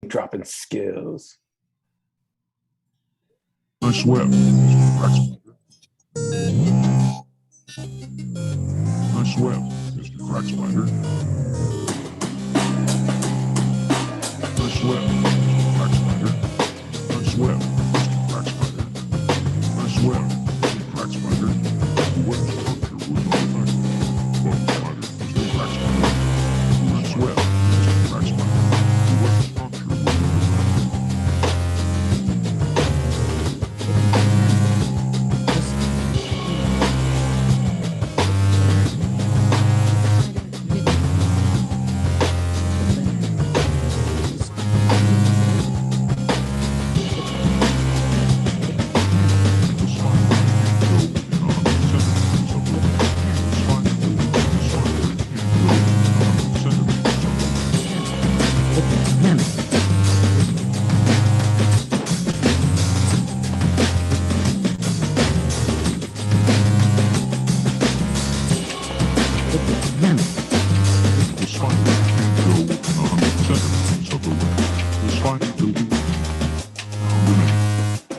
dropping skills. Nice web, Mr. Crack Spider. Nice web, Mr. Crack Spider. Nice web, Mr. Crack Spider. Nice web, Mr. Crack Spider. Nice web, Mr. Crack Spider. The web structure was unaffected. Bug Spider, Mr. Crack Spider. Nice web, Mr. Crack Spider. The web structure was unaffected.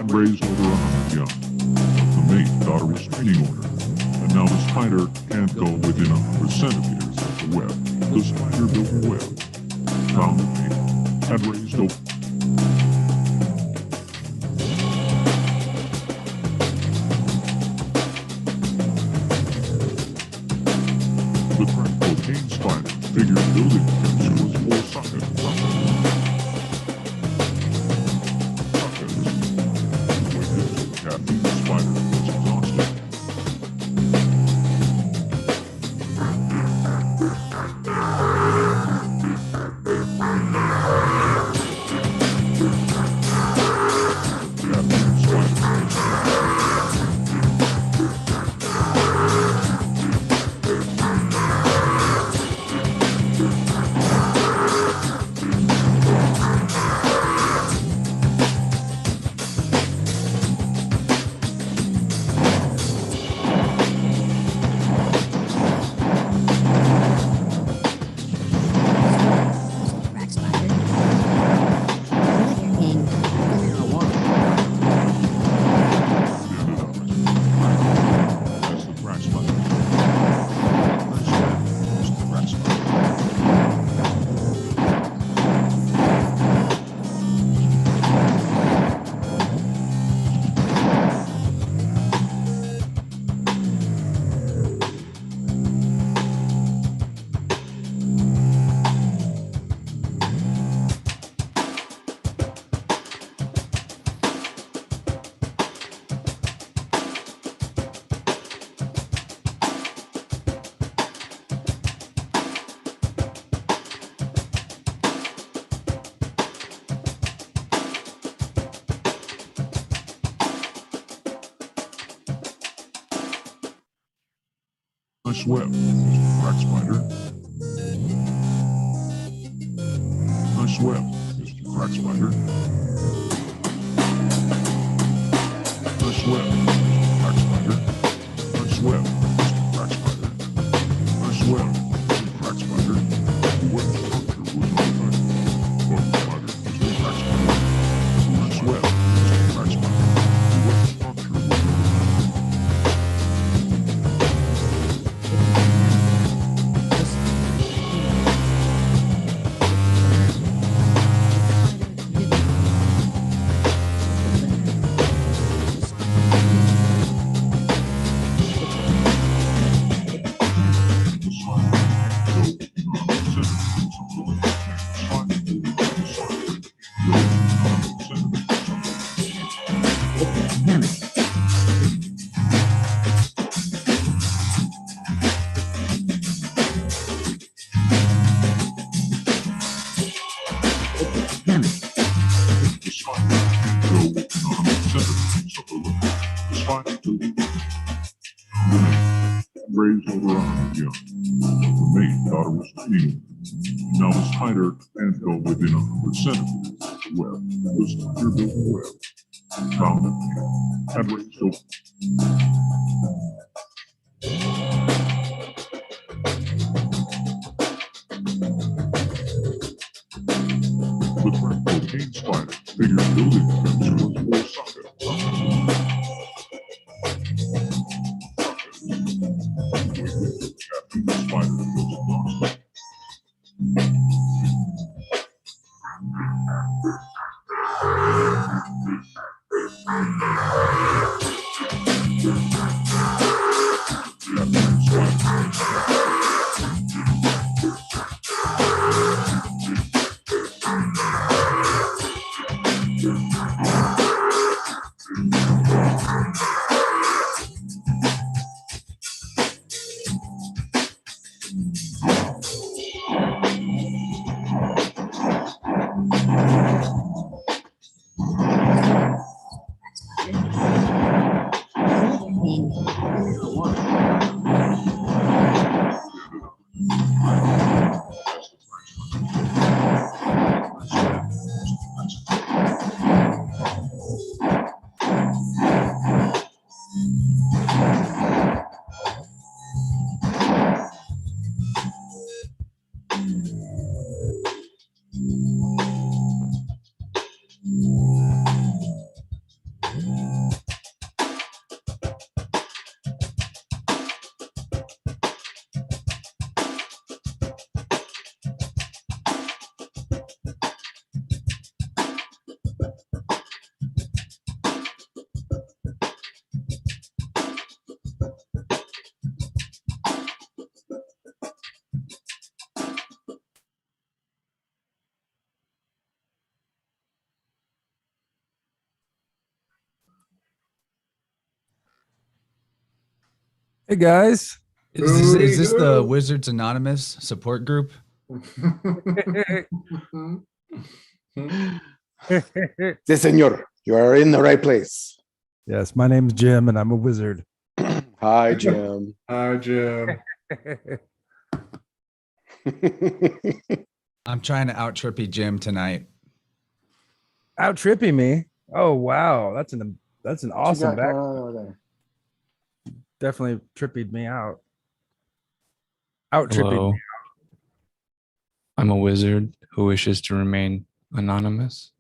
Raised over 100 young. The mate got a restraining order, and now the spider can't go within 100 centimeters of the web. The spider built a web, found the mate, and raised over. The crack cocaine spider figured building chemistry was more sucker. The spider was exhausted. Nice web, Mr. Crack Spider. Nice web, Mr. Crack Spider. Nice web, Mr. Crack Spider. Nice web, Mr. Crack Spider. Nice web, Mr. Crack Spider. The web structure was unaffected. Bug Spider, Mr. Crack Spider. Nice web, Mr. Crack Spider. The web structure was unaffected. Raised over 100 young. The mate got a restraining order. Now the spider can't go within 100 centimeters of the web. The spider built a web, found the mate, and raised over. The crack Teen Spider. Figure building Venezuela's war saga. Captain Spider goes lost. Captain Spider. Hey guys. Is this the Wizards Anonymous support group? Sí, señor. You are in the right place. Yes, my name's Jim and I'm a wizard. Hi, Jim. Hi, Jim. I'm trying to out trippy Jim tonight. Out tripping me. Oh wow, that's an awesome back. Definitely trippied me out. Out tripping Hello. me. I'm a wizard who wishes to remain anonymous.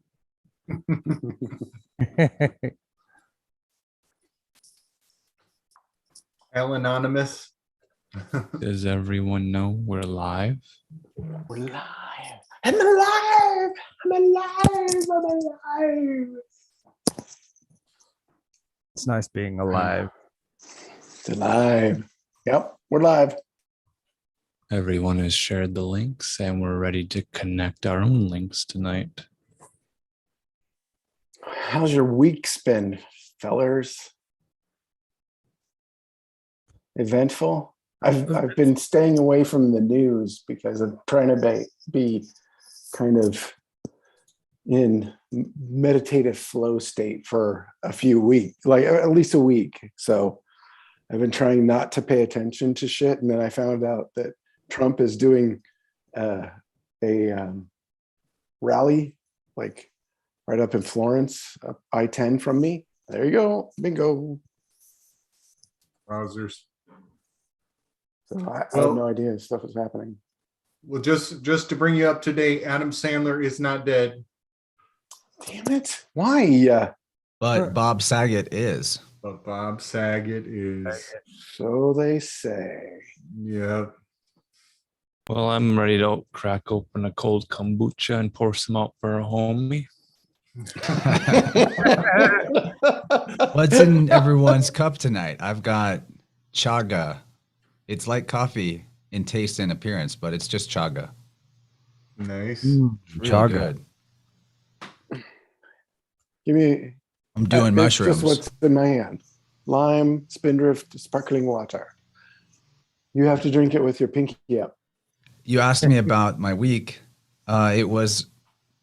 Al Anonymous. Does everyone know we're live? We're live. I'm alive. I'm alive. I'm alive. It's nice being alive. It's alive. Yep, we're live. Everyone has shared the links and we're ready to connect our own links tonight. How's your week's been, fellers? Eventful? I've been staying away from the news because I'm trying to be kind of in meditative flow state for a few weeks, like at least a week. So I've been trying not to pay attention to shit. And then I found out that Trump is doing a rally, like right up in Florence, up I-10 from me. There you go. Bingo. Wowzers. So I had no idea stuff was happening. Well, just to bring you up to date, Adam Sandler is not dead. Damn it. Why? But Bob Saget is. But Bob Saget is. So they say. Yep. Well, I'm ready to crack open a cold kombucha and pour some out for a homie. What's in everyone's cup tonight? I've got chaga. It's like coffee in taste and appearance, but it's just chaga. Nice. Really Chaga. good. Give me. I'm doing That's mushrooms. Just what's in my hand. Lime, Spindrift, sparkling water. You have to drink it with your pinky up. You asked me about my week. It was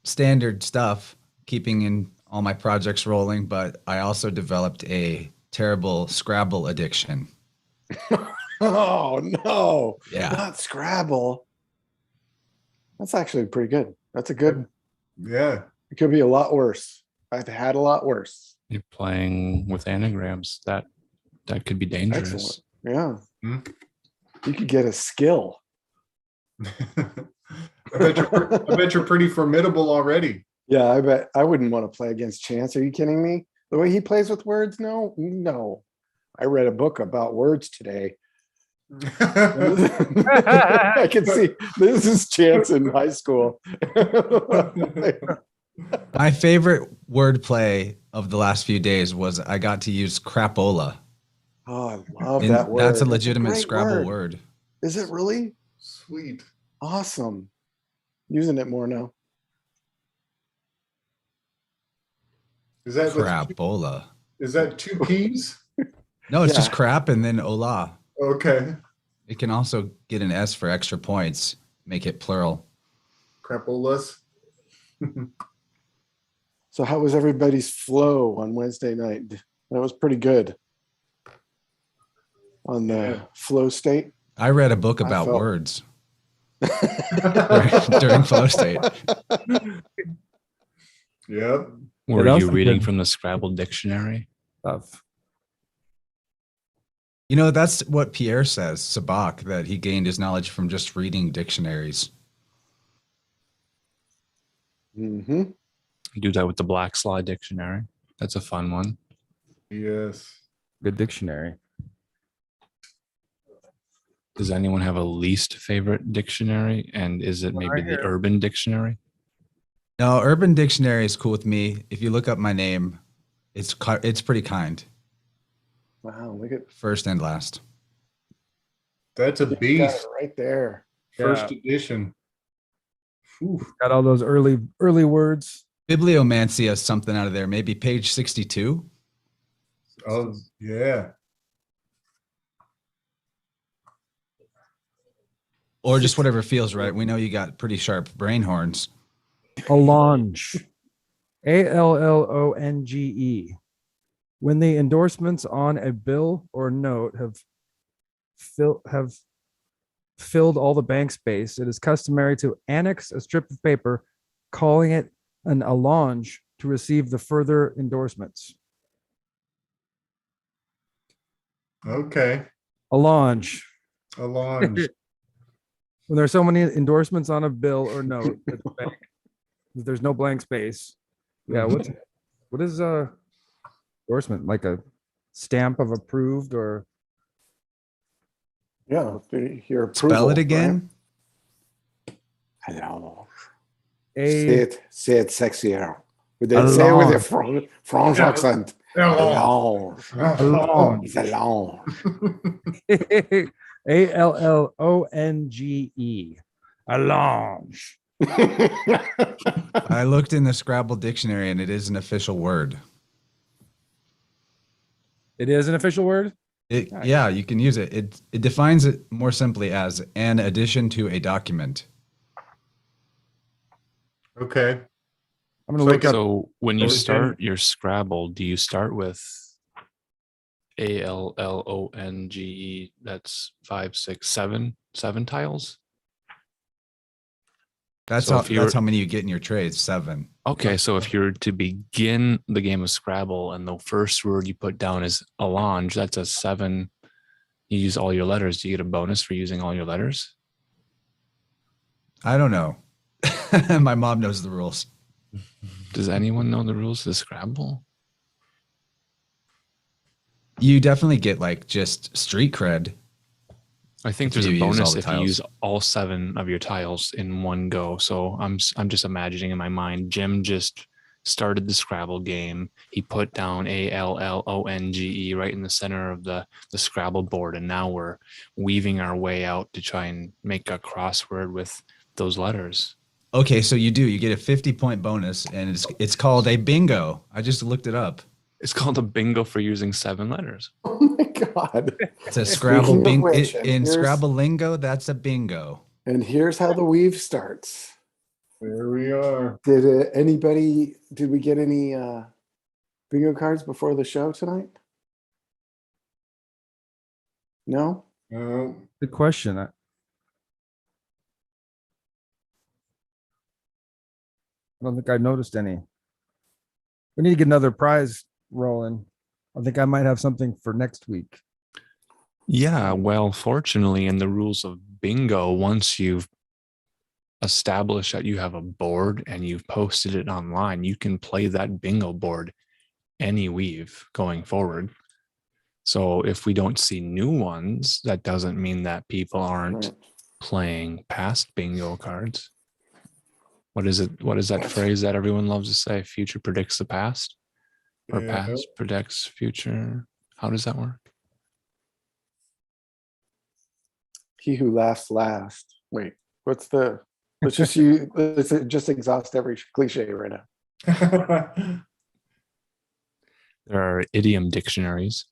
standard stuff, keeping in all my projects rolling, but I also developed a terrible Scrabble addiction. Oh no. Yeah. Not Scrabble. That's actually pretty good. That's a good. Yeah. It could be a lot worse. I've had a lot worse. You're playing with anagrams. That could be dangerous. Excellent. Yeah. Hmm. You could get a skill. I bet you're pretty formidable already. Yeah, I bet I wouldn't want to play against Chance. Are you kidding me? The way he plays with words? No, no. I read a book about words today. I can see this is Chance in high school. My favorite wordplay of the last few days was I got to use crapola. Oh, I love And that word. that's a legitimate great Scrabble word. Is it really? Sweet. Awesome. Using it more now. Is that Crapola. is that two P's? No, it's Yeah. just crap and then ola. Okay. It can also get an S for extra points, make it plural. Crapolas. So how was everybody's flow on Wednesday night? That was pretty good. On the Yeah. flow state. I read a book I about felt- words during flow state. Yep. Were that was you some reading good- from the Scrabble dictionary? Stuff. You know, that's what Pierre says, Sabak, that he gained his knowledge from just reading dictionaries. Mm-hmm. Do that with the Black's Law dictionary. That's a fun one. Yes. Good dictionary. Does anyone have a least favorite dictionary? And is it maybe the Urban Dictionary? No, Urban Dictionary is cool with me. If you look up my name, it's pretty kind, Wow, look at first and last. That's a you got beast. it right there. First edition. Whew. Got all those early words. Bibliomancy has something out of there, maybe page 62. Oh, yeah. Or just whatever feels right. We know you got pretty sharp brain horns. Allonge. ALLONGE. When the endorsements on a bill or note have filled all the bank space, it is customary to annex a strip of paper, calling it an allonge, to receive the further endorsements. Okay. Allonge. Allonge. When there's so many endorsements on a bill or note at the bank, there's no blank space. Yeah, what is endorsement? Like a stamp of approved or Yeah, your Spell approval, it again. right? Hello. a Say it sexier. Would they say it with a French Yeah. accent? Allonge. Allonge. It's allonge. ALLONGE. Allonge. I looked in the Scrabble dictionary and it is an official word. It is an official word. Yeah, you can use it. It defines it more simply as an addition to a document. Okay. I'm gonna look up. So when you Okay. start your Scrabble, do you start with ALLONGE? That's 5, 6, 7 tiles. That's So if you're- how many you get in your trades. 7. Okay, so if you're to begin the game of Scrabble and the first word you put down is allonge, that's a 7. You use all your letters. Do you get a bonus for using all your letters? I don't know. My mom knows the rules. Does anyone know the rules of Scrabble? You definitely get like just street cred. I think If there's you a use all bonus the if you tiles. use all 7 of your tiles in one go. So I'm just imagining in my mind, Jim just started the Scrabble game. He put down ALLONGE right in the center of the Scrabble board, and now we're weaving our way out to try and make a crossword with those letters. Okay, so you get a 50-point bonus, and it's called a bingo. I just looked it up. It's called a bingo for using 7 letters. Oh my God. It's a Speaking Scrabble of bingo. which, In here's- Scrabble lingo, that's a bingo. And here's how the weave starts. There we are. Did we get any bingo cards before the show tonight? No? Good question. I don't think I noticed any. We need to get another prize rolling. I think I might have something for next week. Yeah, well, fortunately, in the rules of bingo, once you've establish that you have a board and you've posted it online, you can play that bingo board any weave going forward. So if we don't see new ones, that doesn't mean that people aren't Right. playing past bingo cards. What is it? What is that phrase that everyone loves to say? Future predicts the past, or Yeah. past predicts future. How does that work? He who laughs last. Wait, let's just exhaust every cliche right now. There are idiom dictionaries.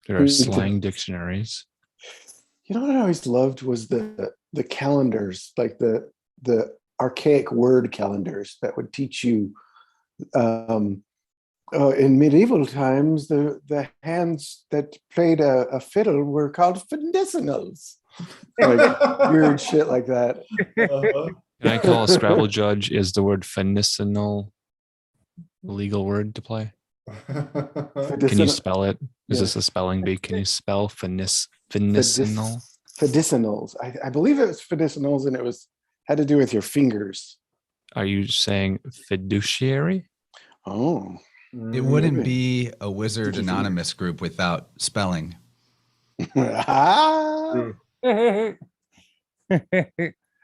There are slang dictionaries. You know what I always loved was the calendars, like the archaic word calendars that would teach you. In medieval times, the hands that played a fiddle were called medicinals. Like weird shit like that. Can I call a Scrabble judge? Is the word finicinal a legal word to play? Can you spell it? Is this a spelling bee? Can you spell finicinal? Medicinals. I believe it was medicinals, and it had to do with your fingers. Are you saying fiduciary? Oh, It wouldn't maybe. be a Wizard Anonymous group without spelling. Ah. And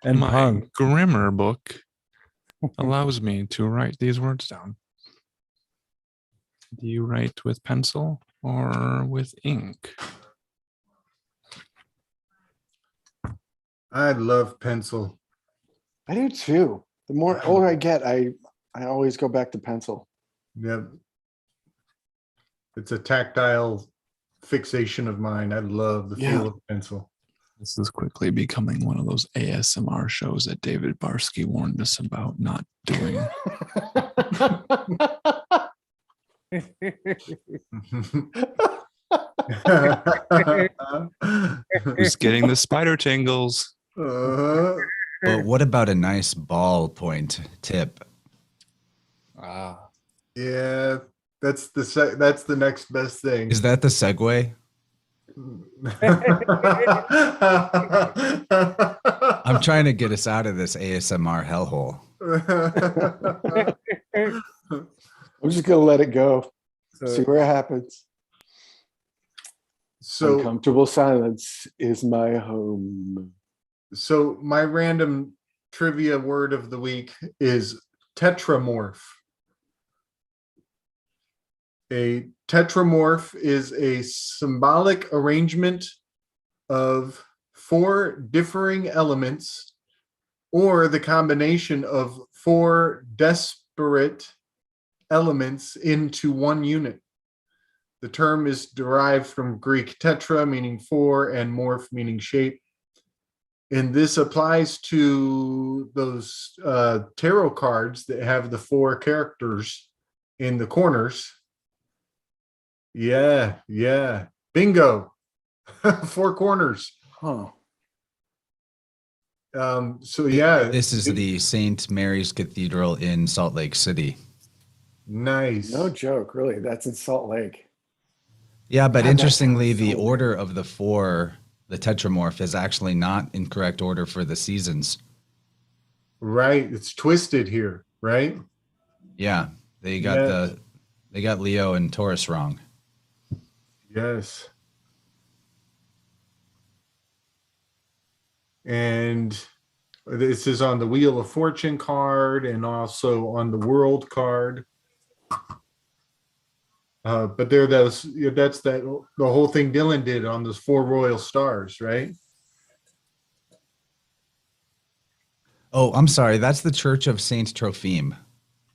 My punk. grammar book allows me to write these words down. Do you write with pencil or with ink? I love pencil. I do too. The more older I get, I always go back to pencil. Yep. It's a tactile fixation of mine. I love the feel of pencil. This is quickly becoming one of those ASMR shows that David Barsky warned us about not doing. Who's getting the spider tingles? But what about a nice ballpoint tip? Yeah, that's the next best thing. Is that the segue? I'm trying to get us out of this ASMR hellhole. I'm just gonna let it go. See so, where it happens. so Uncomfortable silence is my home. So my random trivia word of the week is tetramorph. A tetramorph is a symbolic arrangement of 4 differing elements or the combination of 4 disparate elements into one unit. The term is derived from Greek tetra, meaning 4, and morph, meaning shape. And this applies to those tarot cards that have the 4 characters in the corners. Yeah. Bingo. 4 corners. Huh. So yeah. This is the St. Mary's Cathedral in Salt Lake City. Nice. No joke, really. That's in Salt Lake. Yeah, but God, that interestingly, sounds the so order of the 4, the tetramorph, is actually not in correct order for the seasons. Right. It's twisted here, right? Yeah, they got Yes. they got Leo and Taurus wrong. Yes. And this is on the Wheel of Fortune card and also on the World card. But there, that's the whole thing Dylan did on those 4 royal stars, right? Oh, I'm sorry. That's the Church of Saint Trophime.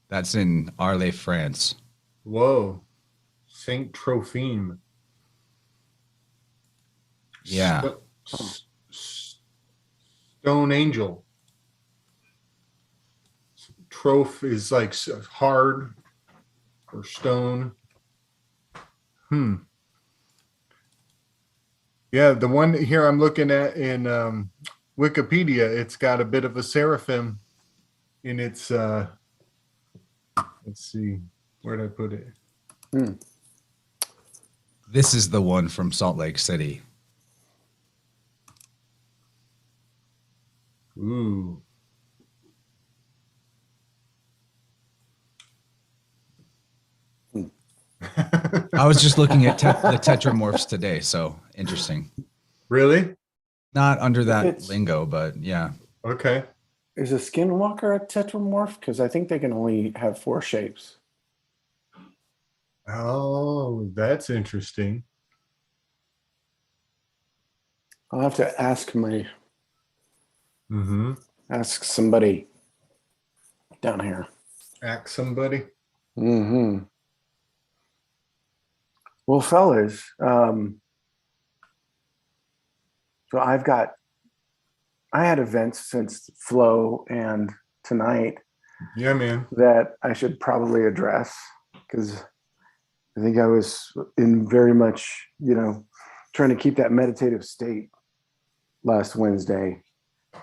That's in Arles, France. Whoa. Saint Trophime. Yeah. Stone Angel. Troph is like hard or stone. Yeah, the one here I'm looking at in Wikipedia, it's got a bit of a seraphim in its let's see, where'd I put it? This is the one from Salt Lake City. Ooh. I was just looking at the tetramorphs today, so interesting. Really? Not under that It's- lingo, but yeah. Okay. Is a skinwalker a tetramorph? Because I think they can only have 4 shapes. Oh, that's interesting. I'll have to ask Mm-hmm. ask somebody down here. Ask somebody. Mm-hmm. Well, fellas, so I had events since Flow and tonight Yeah, man. that I should probably address because I think I was in very much, trying to keep that meditative state last Wednesday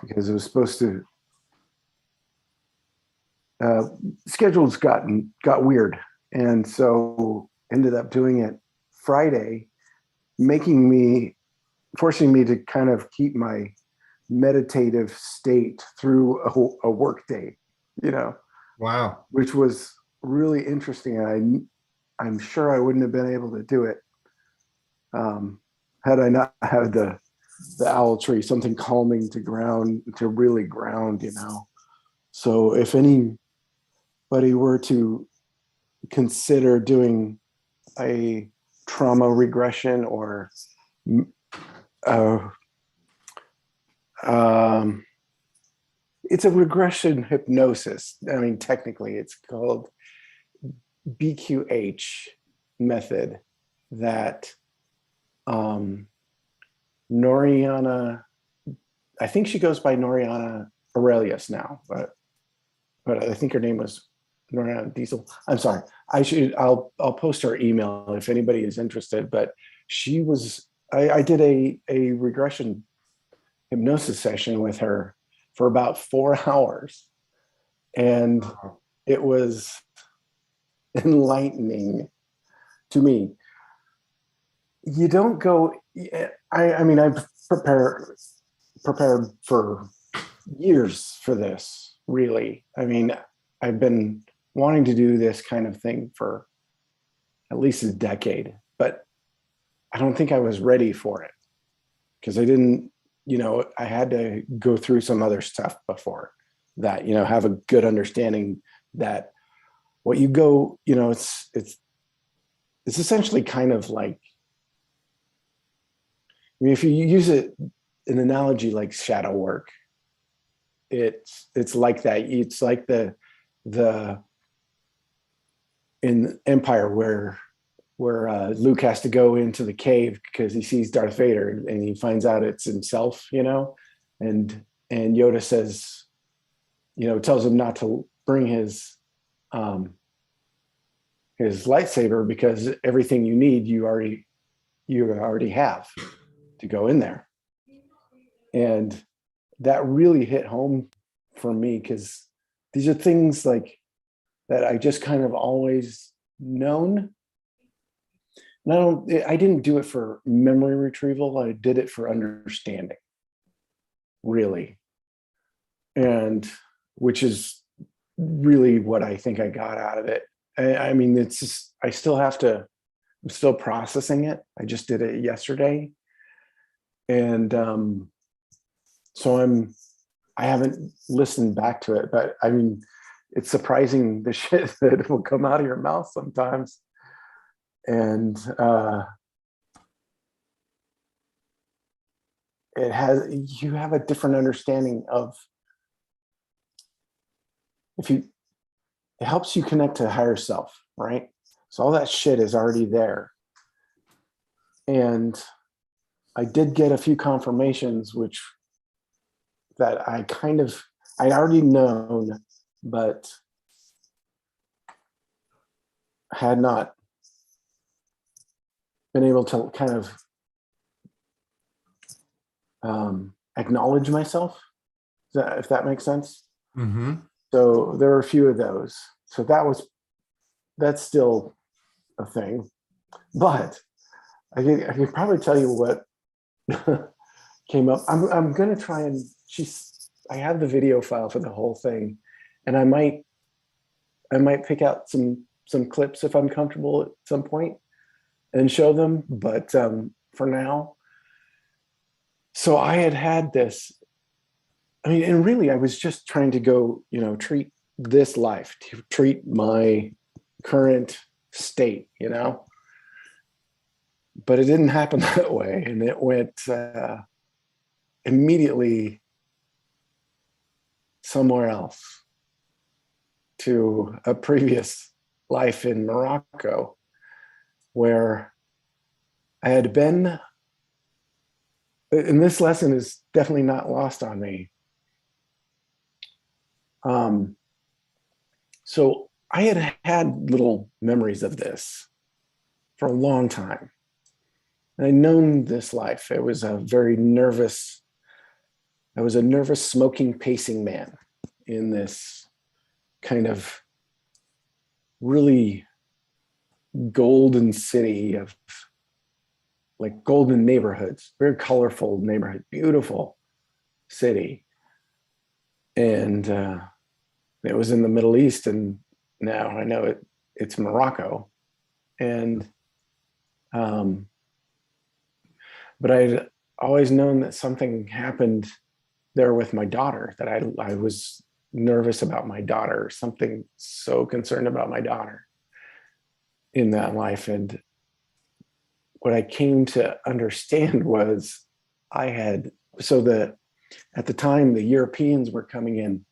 because it was supposed to. Schedules got weird, and so ended up doing it Friday, forcing me to kind of keep my meditative state through a work day, Wow. which was really interesting. And I'm sure I wouldn't have been able to do it had I not had the owl tree, something calming to really ground, So if anybody were to consider doing a trauma regression or it's a regression hypnosis. I mean, technically it's called BQH method that Noriana, I think she goes by Noriana Aurelius now, but I think her name was Noriana Diesel. I'm sorry. I'll post her email if anybody is interested, but she was, I did a regression hypnosis session with her for about 4 hours. And it was enlightening to me. You don't go, I mean, I've prepared for years for this, really. I mean, I've been wanting to do this kind of thing for at least a decade, but I don't think I was ready for it because I didn't, I had to go through some other stuff before that, have a good understanding that what you go, it's essentially kind of like, I mean, if you use an analogy like shadow work, it's like that. It's like the in Empire where Luke has to go into the cave because he sees Darth Vader and he finds out it's himself, and Yoda says, tells him not to bring his lightsaber because everything you need you already have to go in there. And that really hit home for me because these are things like that I just kind of always known. I didn't do it for memory retrieval. I did it for understanding, really. And which is really what I think I got out of it. I mean, it's just, I'm still processing it. I just did it yesterday. And so I haven't listened back to it, but I mean, it's surprising the shit that will come out of your mouth sometimes. And you have a different understanding of, it helps you connect to higher self, right? So all that shit is already there. And I did get a few confirmations, that I'd already known, but had not been able to kind of acknowledge myself, if that makes sense. Mm-hmm. So there were a few of those. So that's still a thing. But I can probably tell you what came up. I'm gonna try and I have the video file for the whole thing, and I might pick out some clips if I'm comfortable at some point. and show them. But for now, so I had this. I mean, and really, I was just trying to go, treat this life, to treat my current state, but it didn't happen that way. And it went immediately somewhere else, to a previous life in Morocco, where I had been. And this lesson is definitely not lost on me. So I had little memories of this for a long time. And I'd known this life. I was a nervous smoking, pacing man in this kind of really golden city of like golden neighborhoods, very colorful neighborhood, beautiful city. And it was in the Middle East, and now I know it's Morocco. And but I'd always known that something happened there with my daughter, that I was nervous about my daughter, something so concerned about my daughter in that life. And what I came to understand was at the time, the Europeans were coming in,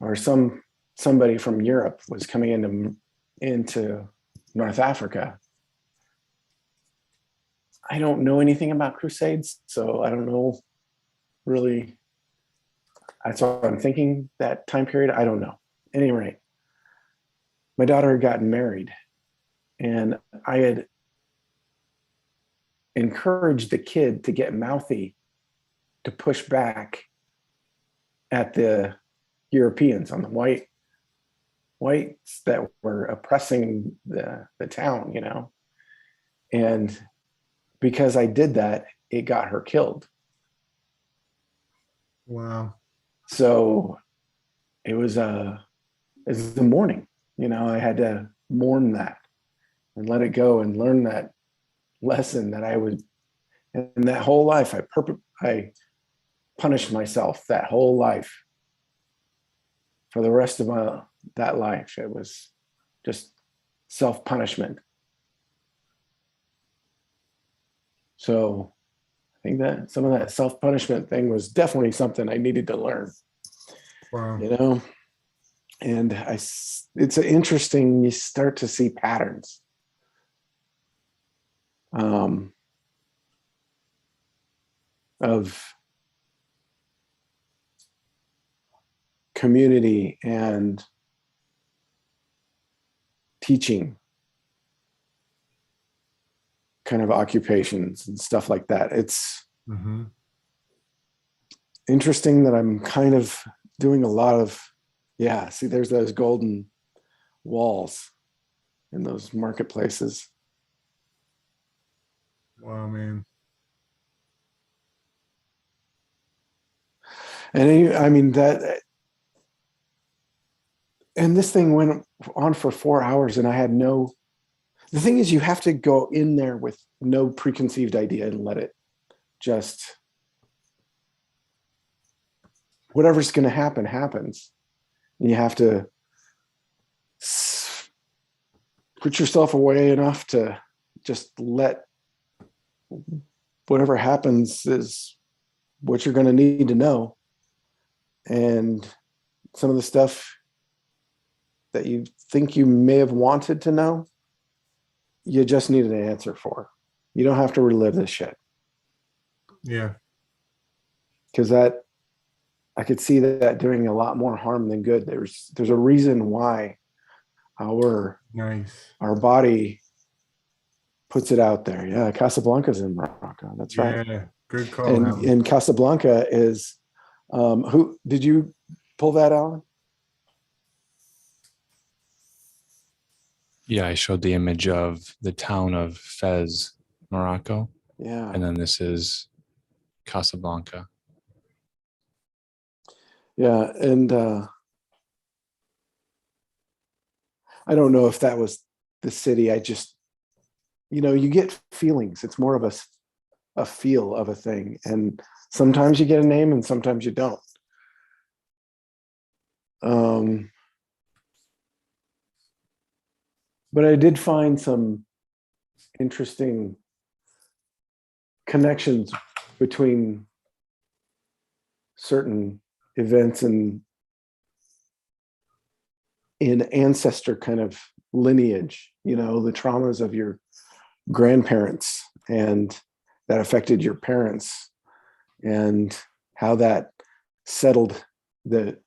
or somebody from Europe was coming into North Africa. I don't know anything about Crusades, so I don't know really. That's what I'm thinking, that time period. I don't know. At any rate, my daughter had gotten married, and I had encouraged the kid to get mouthy, to push back at the Europeans, on the whites that were oppressing the town, and because I did that, it got her killed. Wow. So it was the mourning, I had to mourn that and let it go and learn that lesson that I was, and that whole life I punished myself that whole life. For the rest of that life, it was just self-punishment. So I think that some of that self-punishment thing was definitely something I needed to learn. Wow. And it's interesting, you start to see patterns. Of community and teaching kind of occupations and stuff like that. It's interesting that I'm kind of doing a lot of, see, there's those golden walls in those marketplaces. Wow, man. And I mean and this thing went on for 4 hours, and I had the thing is, you have to go in there with no preconceived idea and let it just, whatever's going to happen, happens. And you have to put yourself away enough to just let whatever happens is what you're going to need to know. And some of the stuff that you think you may have wanted to know, you just need an answer for. You don't have to relive this shit. Yeah. Because I could see that doing a lot more harm than good. There's a reason why our body puts it out there. Yeah, Casablanca's in Morocco. That's right. Yeah, good call. And Casablanca is who did you pull that, Alan? Yeah, I showed the image of the town of Fez, Morocco. Yeah. And then this is Casablanca. Yeah, and I don't know if that was the city. I just you get feelings. It's more of a feel of a thing. And sometimes you get a name and sometimes you don't. But I did find some interesting connections between certain events and in ancestor kind of lineage, the traumas of your grandparents and that affected your parents and how that settled the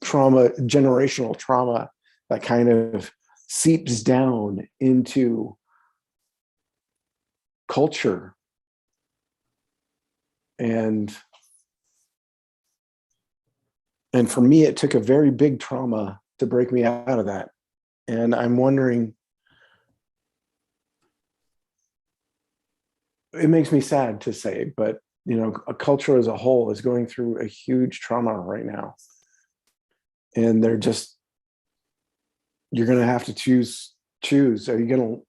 trauma, generational trauma that kind of seeps down into culture. And for me, it took a very big trauma to break me out of that. And I'm wondering, it makes me sad to say, but a culture as a whole is going through a huge trauma right now. And you're going to have to choose. Are you going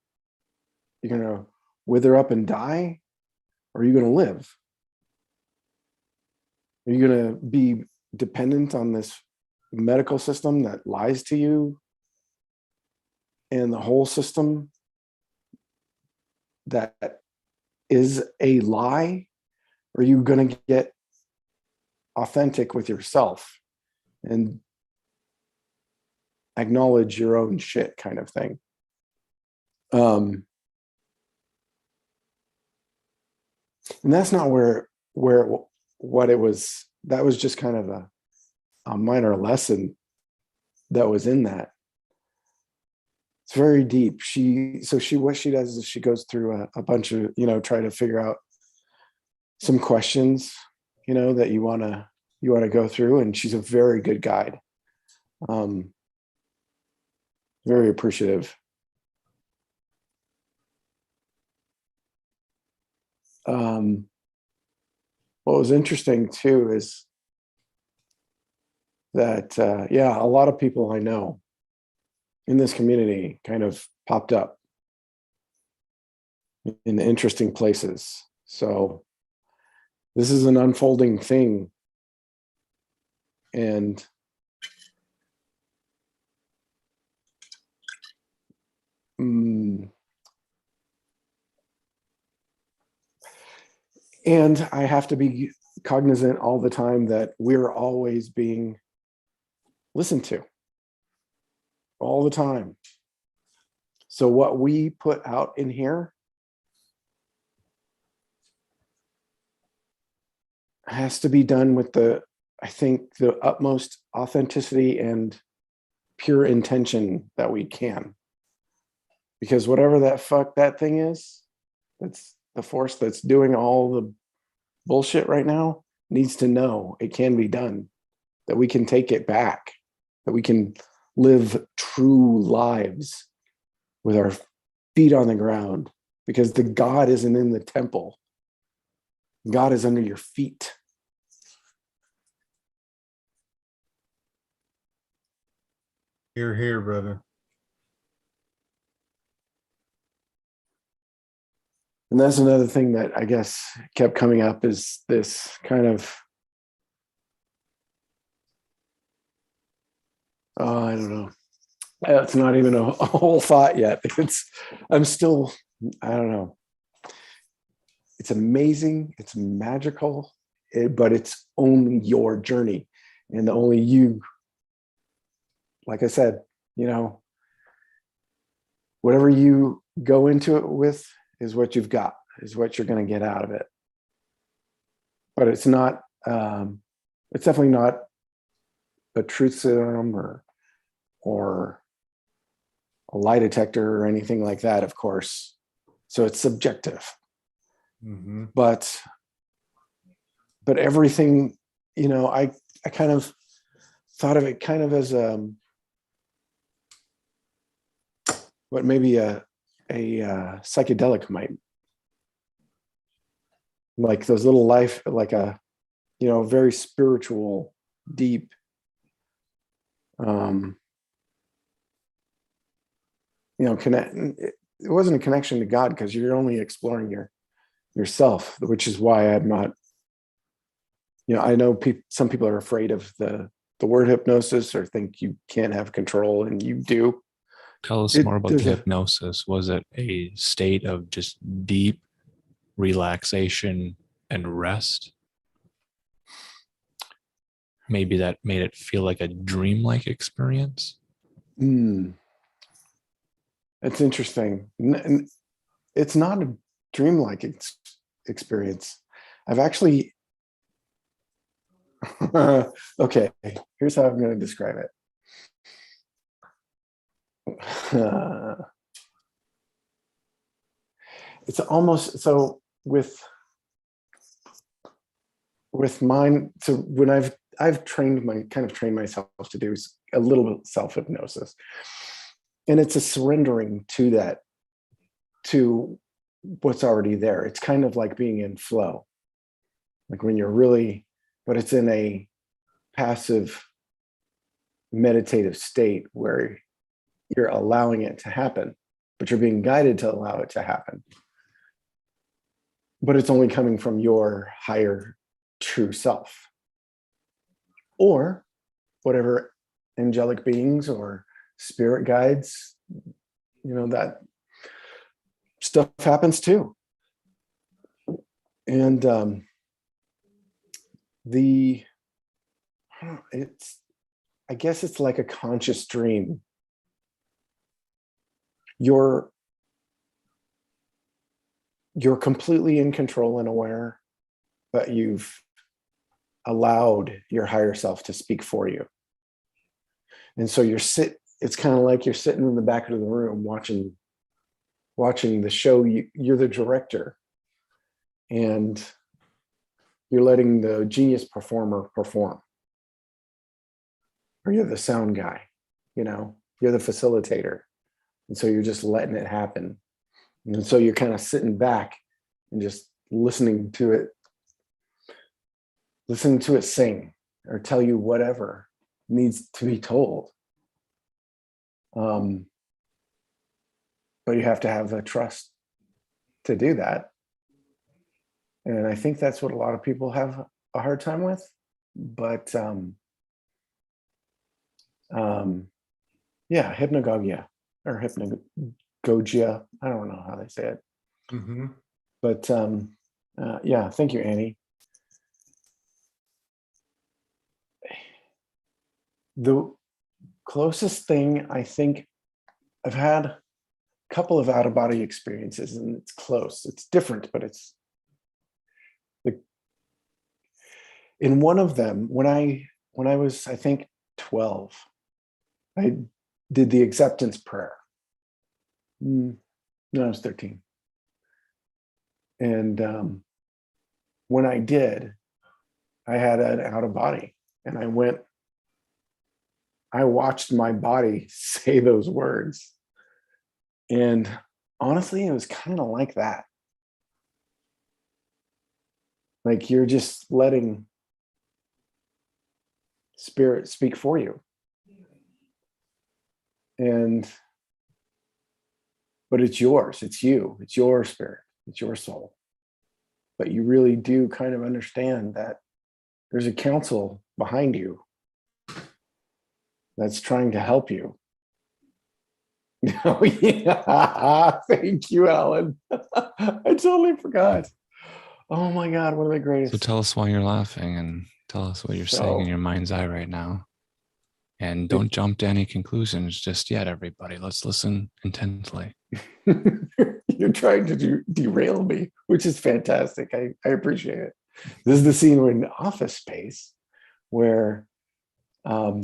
to wither up and die? Or are you going to live? Are you going to be dependent on this medical system that lies to you and the whole system that is a lie? Or are you going to get authentic with yourself and acknowledge your own shit kind of thing? And that's not what it was. That was just kind of a minor lesson that was in that. It's very deep. What she does is she goes through a bunch of, try to figure out some questions, that you want to go through. And she's a very good guide. Very appreciative. What was interesting too is that, a lot of people I know in this community kind of popped up in interesting places. So this is an unfolding thing. And and I have to be cognizant all the time that we're always being listened to all the time. So what we put out in here has to be done with I think, the utmost authenticity and pure intention that we can. Because whatever that thing is, that's the force that's doing all the bullshit right now, needs to know it can be done, that we can take it back, that we can live true lives with our feet on the ground, because the God isn't in the temple. God is under your feet. Here, here, brother. And that's another thing that I guess kept coming up, is this kind of, I don't know. It's not even a whole thought yet. I don't know. It's amazing. It's magical, but it's only your journey, and only you, like I said, whatever you go into it with is what you've got, is what you're going to get out of it. But it's not, it's definitely not a truth serum or a lie detector or anything like that, of course. So it's subjective. Mm-hmm. But everything, I kind of thought of it kind of as what maybe a psychedelic might, like those little life, like a very spiritual, deep, connect, it wasn't a connection to God because you're only exploring yourself, which is why I'm not, I know some people are afraid of the word hypnosis or think you can't have control, and you do. Tell us It- more about the there's a- hypnosis. Was it a state of just deep relaxation and rest? Maybe that made it feel like a dreamlike experience. It's interesting. It's not a dreamlike experience. I've actually, okay, here's how I'm going to describe it. It's almost so with mine. So when I've trained myself to do a little bit of self hypnosis, and it's a surrendering to that, to what's already there. It's kind of like being in flow, like when you're really, but it's in a passive meditative state where you're allowing it to happen, but you're being guided to allow it to happen. But it's only coming from your higher true self, or whatever angelic beings or spirit guides, that stuff happens too. And I guess it's like a conscious dream. You're completely in control and aware, but you've allowed your higher self to speak for you. And so it's kind of like you're sitting in the back of the room watching the show. You're the director, and you're letting the genius performer perform. Or you're the sound guy, you're the facilitator. And so you're just letting it happen. And so you're kind of sitting back and just listening to it sing or tell you whatever needs to be told. But you have to have the trust to do that. And I think that's what a lot of people have a hard time with. But hypnagogia or hypnagogia. I don't know how they say it. Mm-hmm. But thank you, Annie. The closest thing, I think, I've had a couple of out-of-body experiences, and it's close. It's different, but it's like in one of them, when I was, I think, 12, I did the acceptance prayer. No, I was 13. And when I did, I had an out-of-body, and I watched my body say those words. And honestly, it was kind of like that. Like you're just letting spirit speak for you. But it's yours, it's you, it's your spirit, it's your soul. But you really do kind of understand that there's a council behind you that's trying to help you. Oh, yeah. Thank you, Alan. I totally forgot. Oh my God, one of the greatest. So tell us why you're laughing and tell us what you're saying in your mind's eye right now. And don't jump to any conclusions just yet, everybody. Let's listen intently. You're trying to derail me, which is fantastic. I appreciate it. This is the scene we're in Office Space where I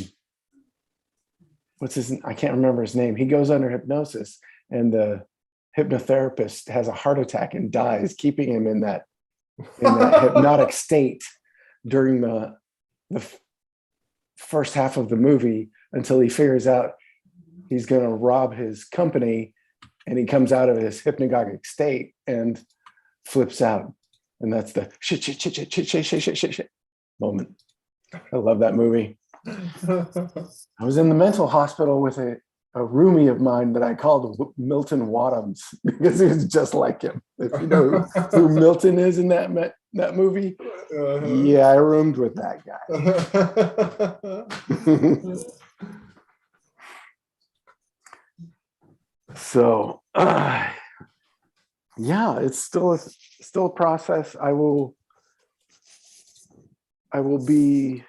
can't remember his name. He goes under hypnosis and the hypnotherapist has a heart attack and dies, keeping him in that hypnotic state during the first half of the movie until he figures out he's going to rob his company, and he comes out of his hypnagogic state and flips out. And that's the shit moment. I love that movie. I was in the mental hospital with it a roomie of mine that I called Milton Wadhams because he was just like him. If you know who Milton is in that movie, yeah, I roomed with that guy. So, yeah, it's still a process. I will be.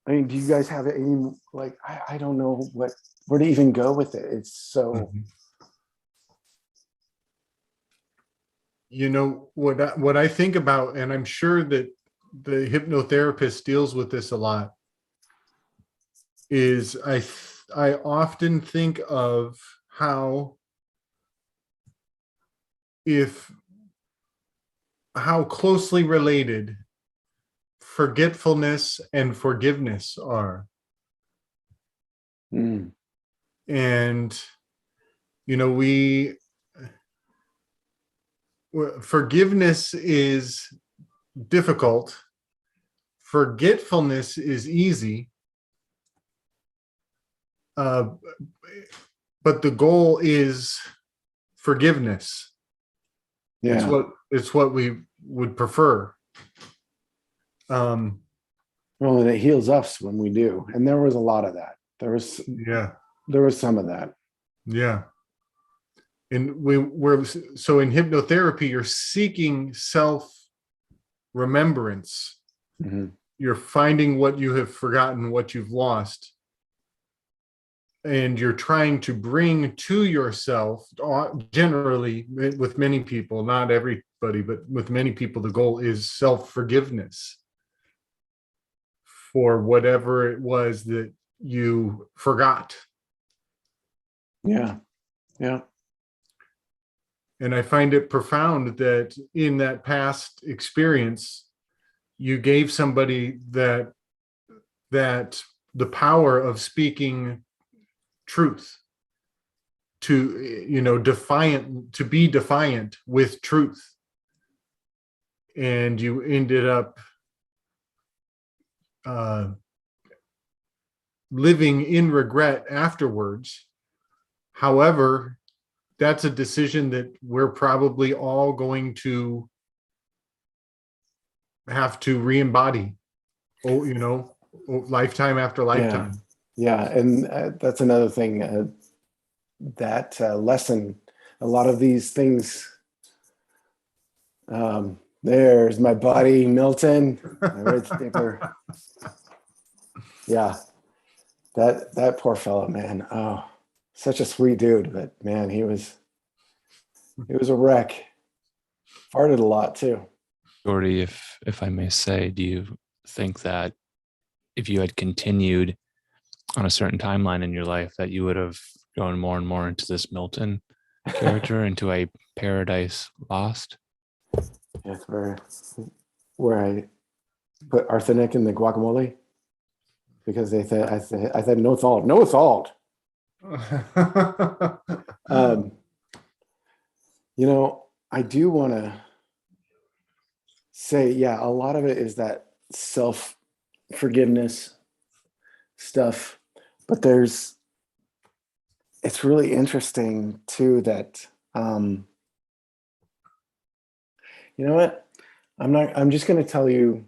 I mean, do you guys have any, like, I don't know where to even go with it. It's so, You know what I think about, and I'm sure that the hypnotherapist deals with this a lot, is I often think of how how closely related forgetfulness and forgiveness are. mm, And you know, forgiveness is difficult, forgetfulness is easy, but the goal is forgiveness. yeah. It's what we would prefer. Well, and it heals us when we do. And there was a lot of that. There was some of that. Yeah. And so in hypnotherapy, you're seeking self-remembrance. Mhm. You're finding what you have forgotten, what you've lost. And you're trying to bring to yourself, generally with many people, not everybody, but with many people, the goal is self-forgiveness for whatever it was that you forgot. Yeah. Yeah. And I find it profound that in that past experience, you gave somebody that the power of speaking truth, to, you know, to be defiant with truth. And you ended up living in regret afterwards. However, that's a decision that we're probably all going to have to re-embody, you know, lifetime after lifetime. Yeah. And that's another thing, that lesson, a lot of these things. There's my buddy, Milton. My red sticker. Yeah. That poor fellow, man. Oh, such a sweet dude, but man, he was a wreck. Farted a lot too. Jordy, if I may say, do you think that if you had continued on a certain timeline in your life, that you would have gone more and more into this Milton character, into a Paradise Lost? That's where I put arsenic in the guacamole because I said no salt. You know, I do want to say, yeah, a lot of it is that self-forgiveness stuff, but it's really interesting too that, you know what? I'm just going to tell you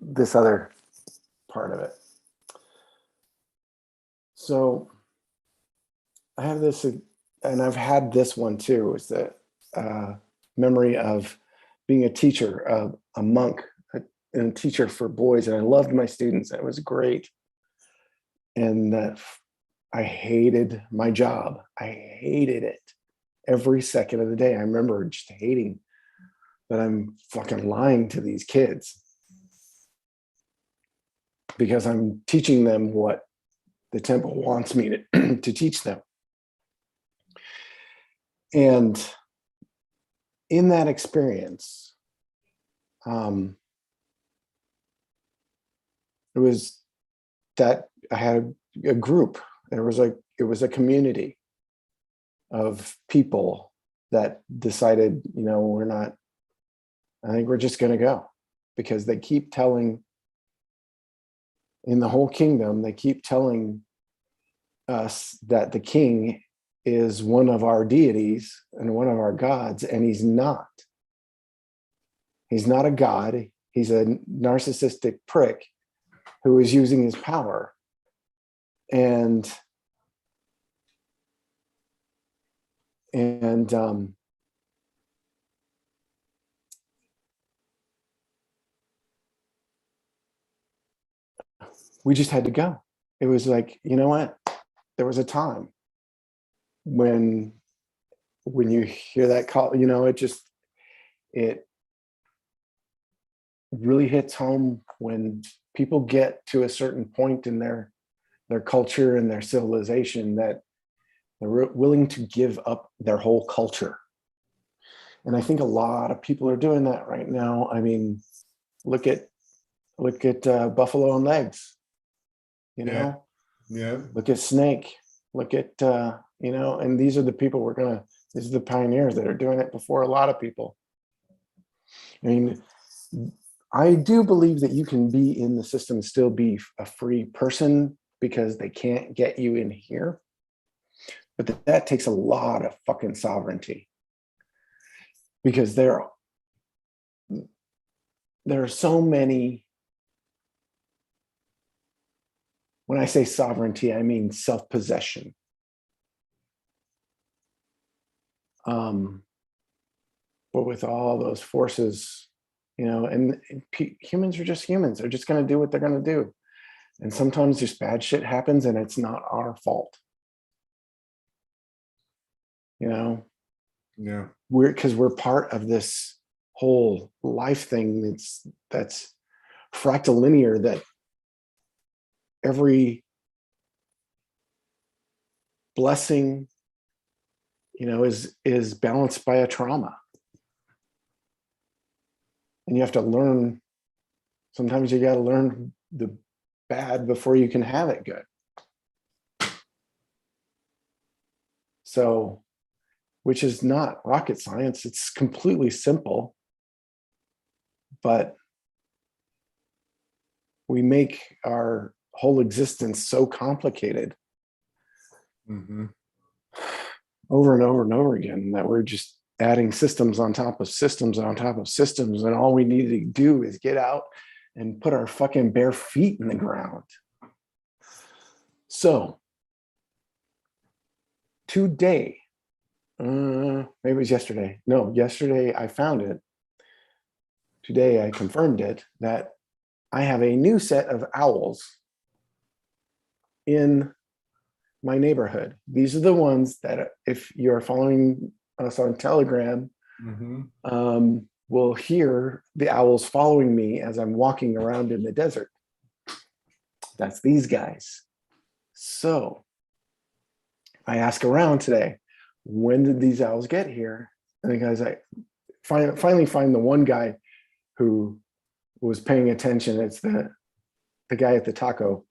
this other part of it. So I have this, and I've had this one too, is the memory of being a teacher, a monk, and a teacher for boys. And I loved my students. It was great. And that I hated my job. I hated it every second of the day. I remember just hating that I'm fucking lying to these kids because I'm teaching them what the temple wants me to teach them. And in that experience, it was that I had a group. It was a community of people that decided, you know, I think we're just going to go, because they keep telling in the whole kingdom, they keep telling us that the king is one of our deities and one of our gods, and he's not. He's not a god. He's a narcissistic prick who is using his power. And we just had to go. It was like, you know what? There was a time when you hear that call, you know, it really hits home when people get to a certain point in their culture and their civilization that they're willing to give up their whole culture. And I think a lot of people are doing that right now. I mean, look at Buffalo and Legs, you know, Yeah. look at Snake, look at, you know, and these are the people these are the pioneers that are doing it before a lot of people. I mean, I do believe that you can be in the system, still be a free person, because they can't get you in here. But that takes a lot of fucking sovereignty, because there are so many. When I say sovereignty, I mean self-possession. But with all those forces, you know, and humans are just humans. They're just going to do what they're going to do. And sometimes just bad shit happens and it's not our fault. You know? Yeah. Because we're part of this whole life thing that's fractal linear, that every blessing, you know, is balanced by a trauma. And you have to learn, sometimes you got to learn the bad before you can have it good. So, which is not rocket science, it's completely simple, but we make our whole existence so complicated over and over and over again that we're just adding systems on top of systems on top of systems, and all we need to do is get out and put our fucking bare feet in the ground. So today, maybe it was yesterday. No, yesterday I found it. Today I confirmed it, that I have a new set of owls in my neighborhood. These are the ones that, if you're following us on Telegram, will hear the owls following me as I'm walking around in the desert. That's these guys. So I ask around today, when did these owls get here? And the guys, I finally find the one guy who was paying attention. It's the guy at the taco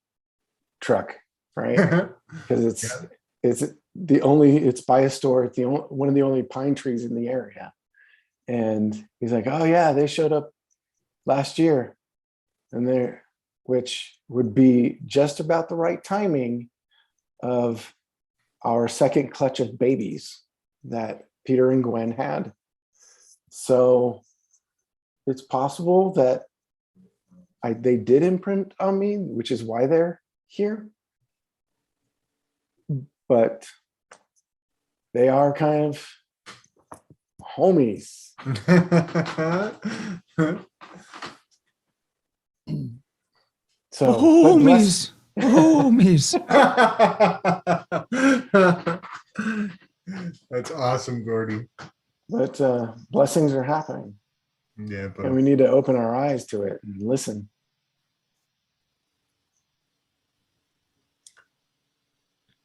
truck, right? Because it's by a store. It's one of the only pine trees in the area. And he's like, oh yeah, they showed up last year, and which would be just about the right timing of our second clutch of babies that Peter and Gwen had. So it's possible that they did imprint on me, which is why they're here. But they are kind of homies. So Homies. Homies. That's awesome, Gordy. But blessings are happening. Yeah, but And we need to open our eyes to it and listen.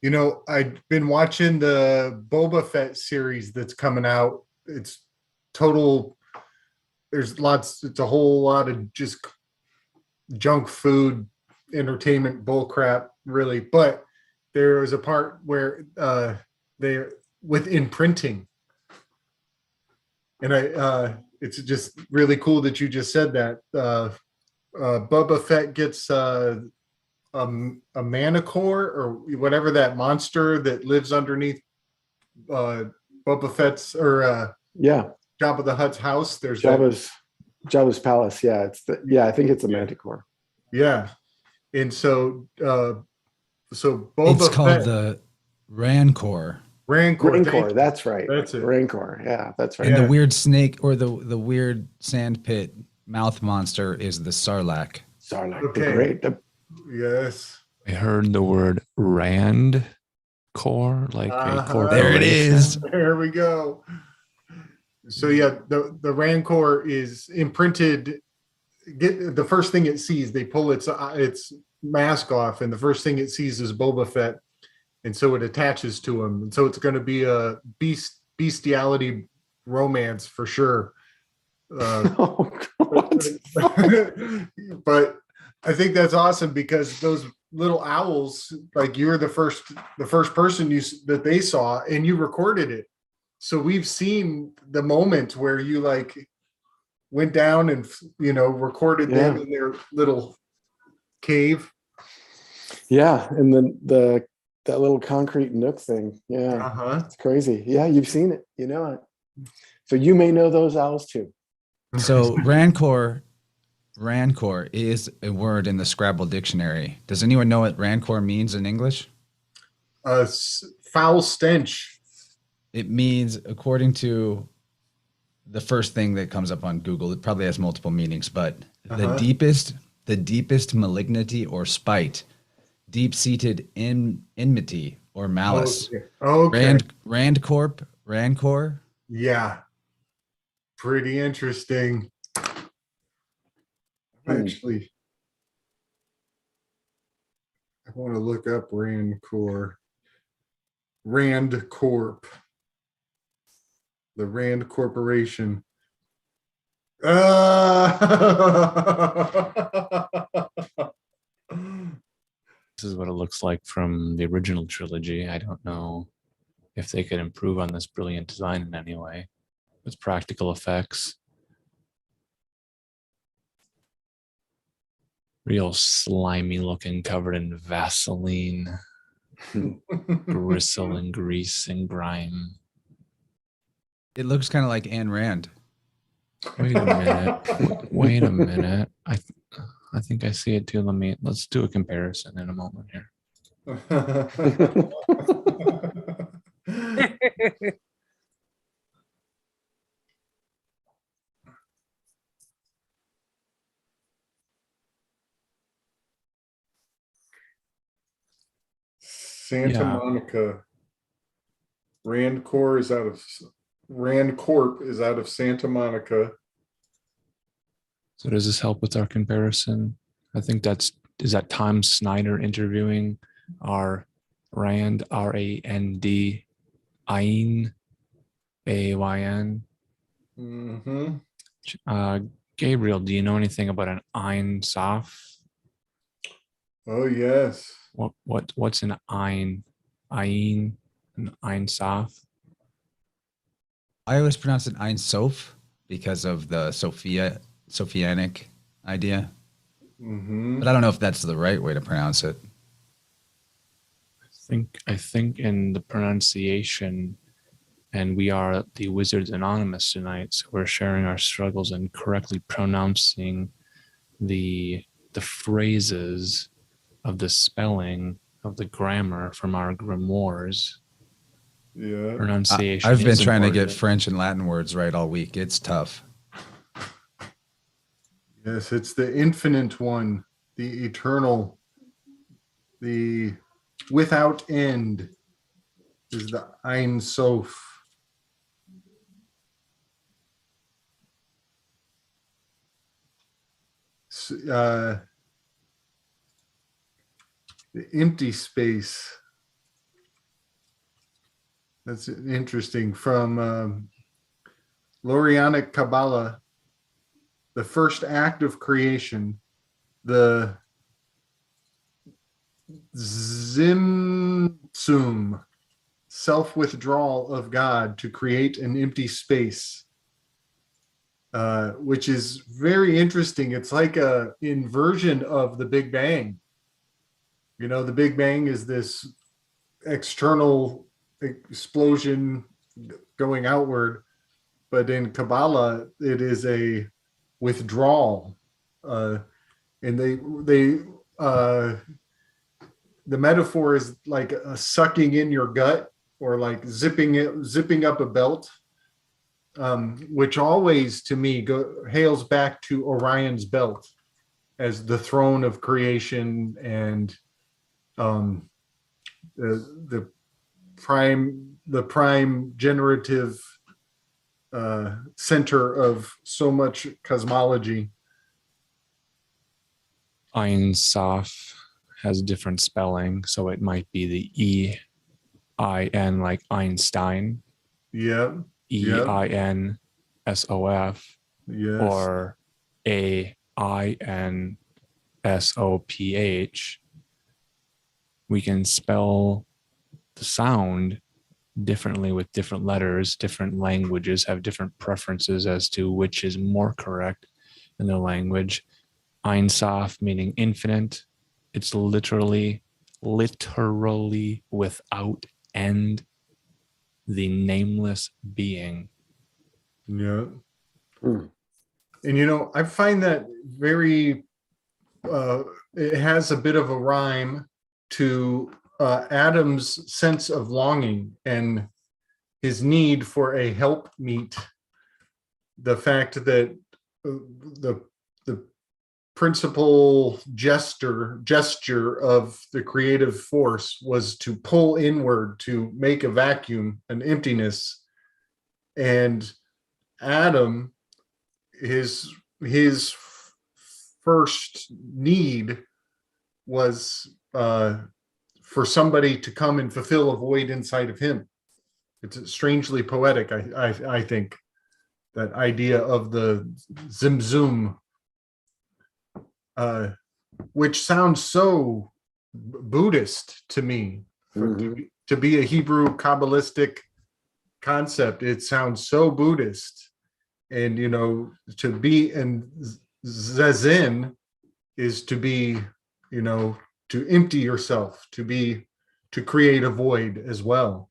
you know, I've been watching the Boba Fett series that's coming out. It's total. There's lots. It's a whole lot of just junk food, entertainment bullcrap, really. But there was a part where they with imprinting, and it's just really cool that you just said that. Boba Fett gets a manicore or whatever that monster that lives underneath Boba Fett's or Yeah, Jabba the Hutt's house. There's that. Jabba's palace. Yeah, I think it's a manticore. Yeah, and so Boba It's called Fett, the Rancor. Rancor. Rancor, that's right. That's it. Rancor. Yeah, that's right. And Yeah. the weird snake or the weird sand pit mouth monster is the Sarlacc. Sarlacc Okay. the Great. Yes. I heard the word Rand core, like a Uh-huh. corporation. There it is. There we go. So yeah, the Rancor is imprinted. Get the first thing it sees, they pull its mask off, and the first thing it sees is Boba Fett, and so it attaches to him, and so it's going to be a bestiality romance for sure. Oh, God. But I think that's awesome because those little owls, like you're the first person that they saw, and you recorded it. So we've seen the moment where you like went down and recorded them in their little cave. Yeah, and then that little concrete nook thing. Yeah, Uh-huh. it's crazy. Yeah, you've seen it. You know it. So you may know those owls too. So Rancor is a word in the Scrabble dictionary. Does anyone know what Rancor means in English? Foul stench. It means, according to the first thing that comes up on Google, it probably has multiple meanings, but the deepest malignity or spite, deep-seated enmity or malice. Okay. Rancor. Yeah. Pretty interesting. Actually, I want to look up Rancor. Rand Corp. The Rand Corporation. This is what it looks like from the original trilogy. I don't know if they could improve on this brilliant design in any way with practical effects. Real slimy looking, covered in Vaseline, gristle and grease and grime. It looks kind of like Ayn Rand. Wait a minute. Wait a minute. I think I see it too. Let's do a comparison in a moment here. Santa Yeah. Monica. Rand Corp is out of Santa Monica. So does this help with our comparison? I think is that Tom Snyder interviewing our Rand, R-A-N-D, Ayn, A-Y-N. Mm-hmm. Gabriel, do you know anything about an Ein Sof? Oh yes. What's an Ein? Ayn, an Ein Sof? I always pronounce it Ein Sof because of the Sophianic idea. Mm-hmm. But I don't know if that's the right way to pronounce it. I think in the pronunciation, and we are the Wizards Anonymous tonight, so we're sharing our struggles and correctly pronouncing the phrases of the spelling of the grammar from our grimoires. Yeah. Pronunciation. I've been is trying to get important. French and Latin words right all week. It's tough. Yes, it's the infinite one, the eternal, the without end is the Ein Sof. The empty space. That's interesting. From Lorianic Kabbalah, the first act of creation, the Zimtzum, self-withdrawal of God to create an empty space, which is very interesting. It's like a inversion of the Big Bang. You know, the Big Bang is this external explosion going outward, but in Kabbalah, it is a withdrawal. And the metaphor is like a sucking in your gut or like zipping up a belt, which always to me hails back to Orion's belt as the throne of creation and the prime generative center of so much cosmology. Ein Sof has different spelling, so it might be the E-I-N like Einstein, Yeah. E-I-N-S-O-F, Yes. or A-I-N-S-O-P-H. We can spell the sound differently with different letters. Different languages have different preferences as to which is more correct in their language. Ein Sof meaning infinite. It's literally without end, the nameless being. Yeah. Hmm. And you know, I find that very it has a bit of a rhyme to Adam's sense of longing and his need for a helpmeet. The fact that the principal gesture of the creative force was to pull inward, to make a vacuum, an emptiness. And Adam, his first need was for somebody to come and fulfill a void inside of him. It's strangely poetic, I think, that idea of the Zimzum, which sounds so Buddhist to me. To be a Hebrew Kabbalistic concept, it sounds so Buddhist. And, you know, to be in Zazen is to be, you know, to empty yourself, to create a void as well.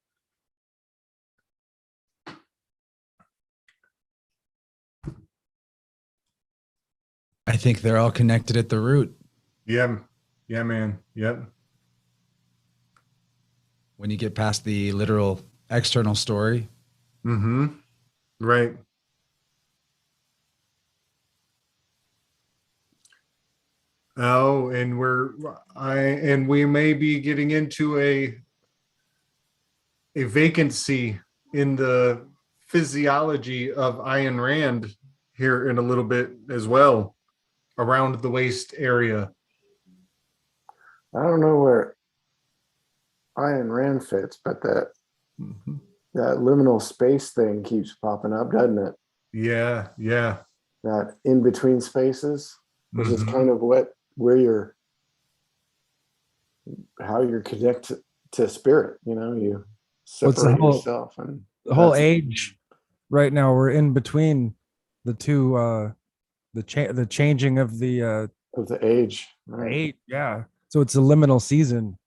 I think they're all connected at the root. Yeah, man. Yep. When you get past the literal external story. Mm-hmm. Right. Oh, and we may be getting into a vacancy in the physiology of Ayn Rand here in a little bit as well, around the waist area. I don't know where Ayn Rand fits, but that liminal space thing keeps popping up, doesn't it? Yeah. That in between spaces, which is Mhm. kind of how you're connected to spirit. You know, you What's the separate whole- yourself, and The whole that's- age right now, we're in between the two, the changing of the of the age. Right? age. Yeah. So it's a liminal season.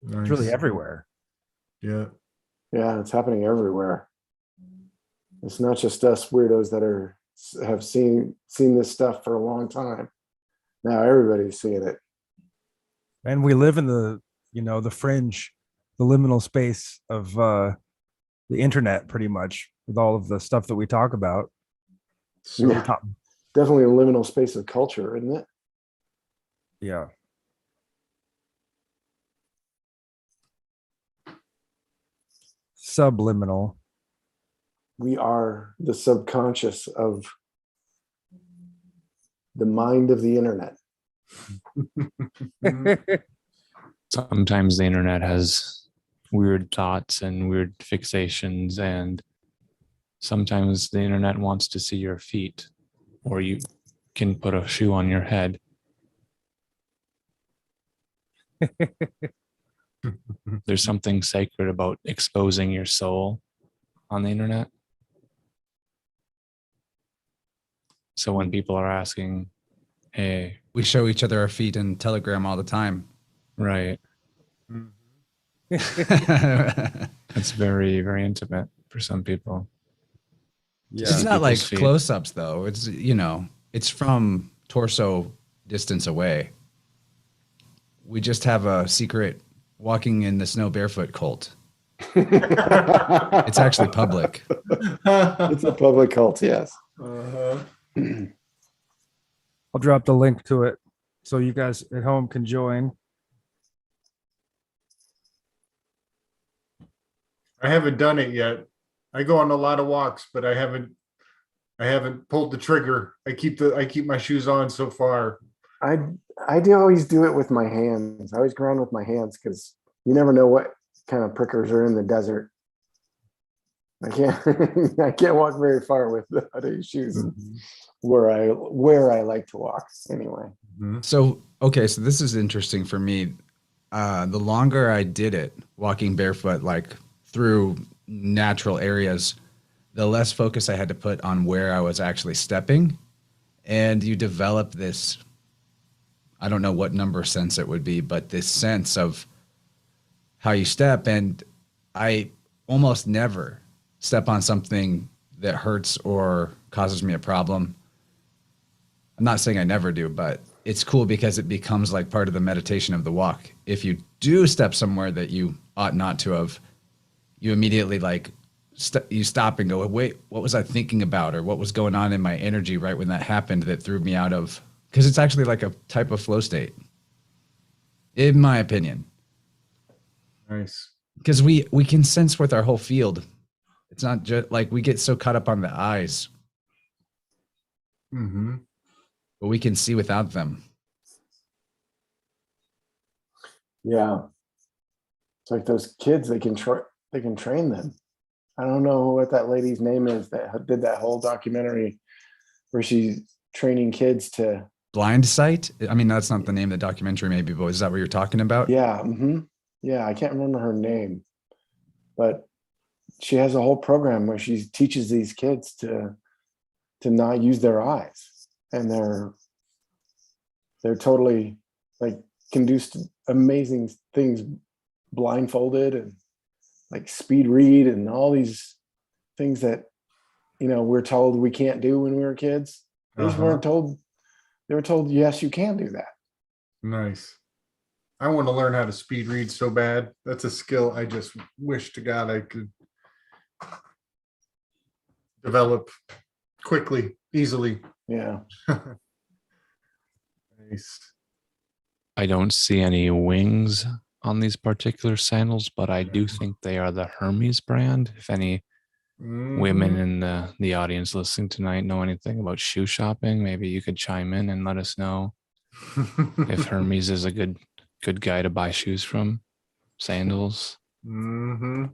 It's really Nice. everywhere. Yeah. Yeah, it's happening everywhere. It's not just us weirdos that have seen this stuff for a long time. Now everybody's seeing it. And we live in the, the fringe, the liminal space of the internet, pretty much, with all of the stuff that we talk about. So Yeah, definitely a liminal space of culture, isn't it? Yeah. Subliminal. We are the subconscious of the mind of the internet. Sometimes the internet has weird thoughts and weird fixations, and sometimes the internet wants to see your feet, or you can put a shoe on your head. There's something sacred about exposing your soul on the internet. So when people are asking, Hey, We show each other our feet in Telegram all the time. right. It's It's very, very intimate for some people. Yeah. See not like people's feet. close-ups though. It's, you know, it's from torso distance away. We just have a secret walking in the snow barefoot cult. It's actually public. It's a public cult, yes. Uh-huh. I'll drop the link to it so you guys at home can join. I haven't done it yet. I go on a lot of walks, but I haven't pulled the trigger. I keep my shoes on so far. I do always do it with my hands. I always ground with my hands because you never know what kind of prickers are in the desert. I can't I can't walk very far with these shoes where I like to walk anyway. So, okay, so this is interesting for me. The longer I did it, walking barefoot, like through natural areas, the less focus I had to put on where I was actually stepping. And you develop this, I don't know what number sense it would be, but this sense of how you step. And I almost never step on something that hurts or causes me a problem. I'm not saying I never do, but it's cool because it becomes like part of the meditation of the walk. If you do step somewhere that you ought not to have, you immediately like you stop and go, wait, what was I thinking about? Or what was going on in my energy right when that happened that threw me out of, because it's actually like a type of flow state, in my opinion. Nice. Because we can sense with our whole field. It's not just like we get so caught up on the eyes, Mm-hmm. but we can see without them. Yeah. It's like those kids, they can train them. I don't know what that lady's name is that did that whole documentary where she's training kids to. Blind sight? I mean, that's not the name of the documentary, maybe, but is that what you're talking about? Yeah. Yeah. I can't remember her name, but she has a whole program where she teaches these kids to not use their eyes, and they're totally like can do amazing things blindfolded and like speed read and all these things that, you know, we're told we can't do when we were kids. They just weren't told. They were told, yes, you can do that. Nice. I want to learn how to speed read so bad. That's a skill I just wish to God I could develop quickly, easily. Yeah. Nice. I don't see any wings on these particular sandals, but I do think they are the Hermes brand. If any women in the audience listening tonight know anything about shoe shopping, maybe you could chime in and let us know if Hermes is a good guy to buy shoes from, sandals. Mm-hmm.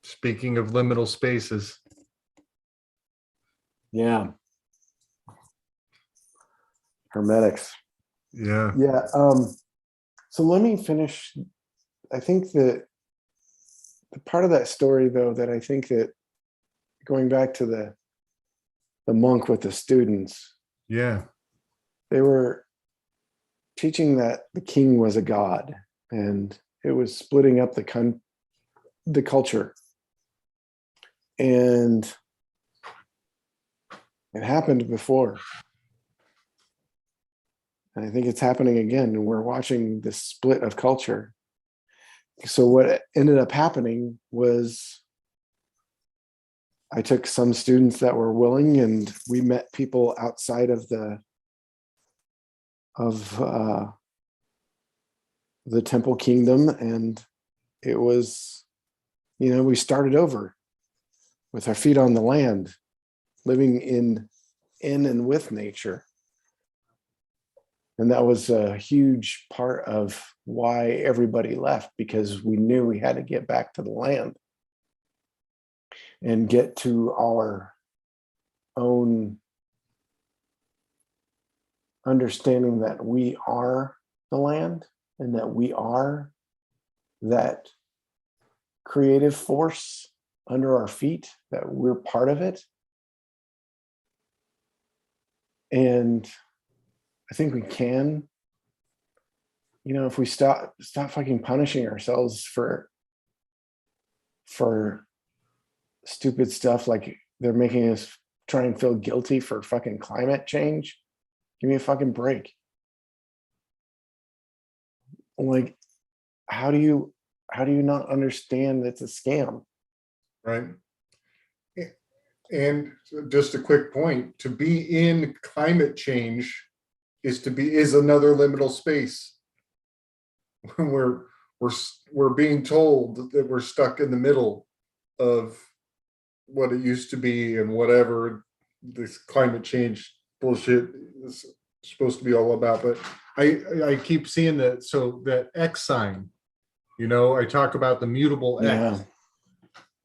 Speaking of liminal spaces. Yeah. Hermetics. Yeah. Yeah. So let me finish. I think that the part of that story, though, that I think that going back to the monk with the students, Yeah. they were teaching that the king was a god, and it was splitting up the culture. And it happened before. And I think it's happening again. And we're watching this split of culture. So what ended up happening was I took some students that were willing, and we met people outside of the temple kingdom. And it was, you know, we started over with our feet on the land, living in and with nature. And that was a huge part of why everybody left, because we knew we had to get back to the land and get to our own understanding that we are the land and that we are that creative force under our feet, that we're part of it. And I think we can, if we stop fucking punishing ourselves for stupid stuff, like they're making us try and feel guilty for fucking climate change. Give me a fucking break. Like, how do you not understand it's a scam? Right. And just a quick point, to be in climate change is another liminal space. We're being told that we're stuck in the middle of what it used to be and whatever this climate change bullshit is supposed to be all about. But I keep seeing that X sign, I talk about the mutable X. Yeah.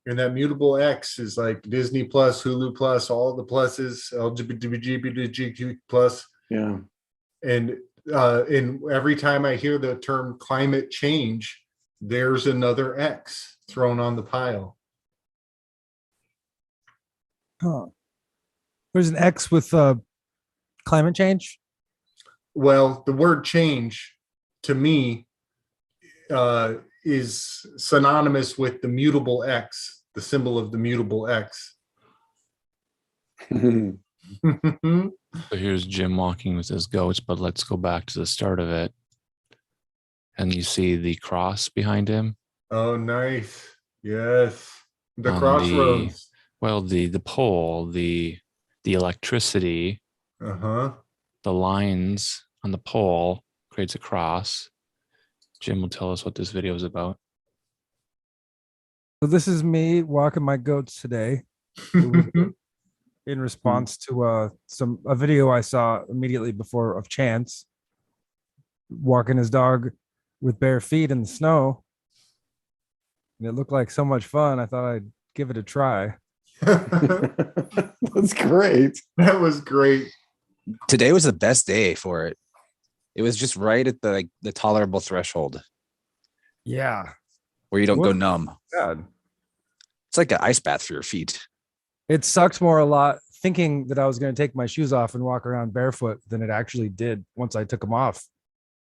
And that mutable X is like Disney Plus, Hulu Plus, all the pluses, LGBTQ plus. Yeah. And every time I hear the term climate change, there's another X thrown on the pile. Huh. There's an X with climate change. Well, the word change to me is synonymous with the mutable X, the symbol of the mutable X. So here's Jim walking with his goats, but let's go back to the start of it. And you see the cross behind him. Oh, nice. Yes. The On crossroads. The pole, the electricity, Uh-huh. the lines on the pole creates a cross. Jim will tell us what this video is about. So this is me walking my goats today in response to a video I saw immediately before of Chance walking his dog with bare feet in the snow. And it looked like so much fun. I thought I'd give it a try. That's great. That was great. Today was the best day for it. It was just right at the tolerable threshold Yeah. where you don't go What? numb. God. It's like an ice bath for your feet. It sucks more a lot thinking that I was going to take my shoes off and walk around barefoot than it actually did. Once I took them off,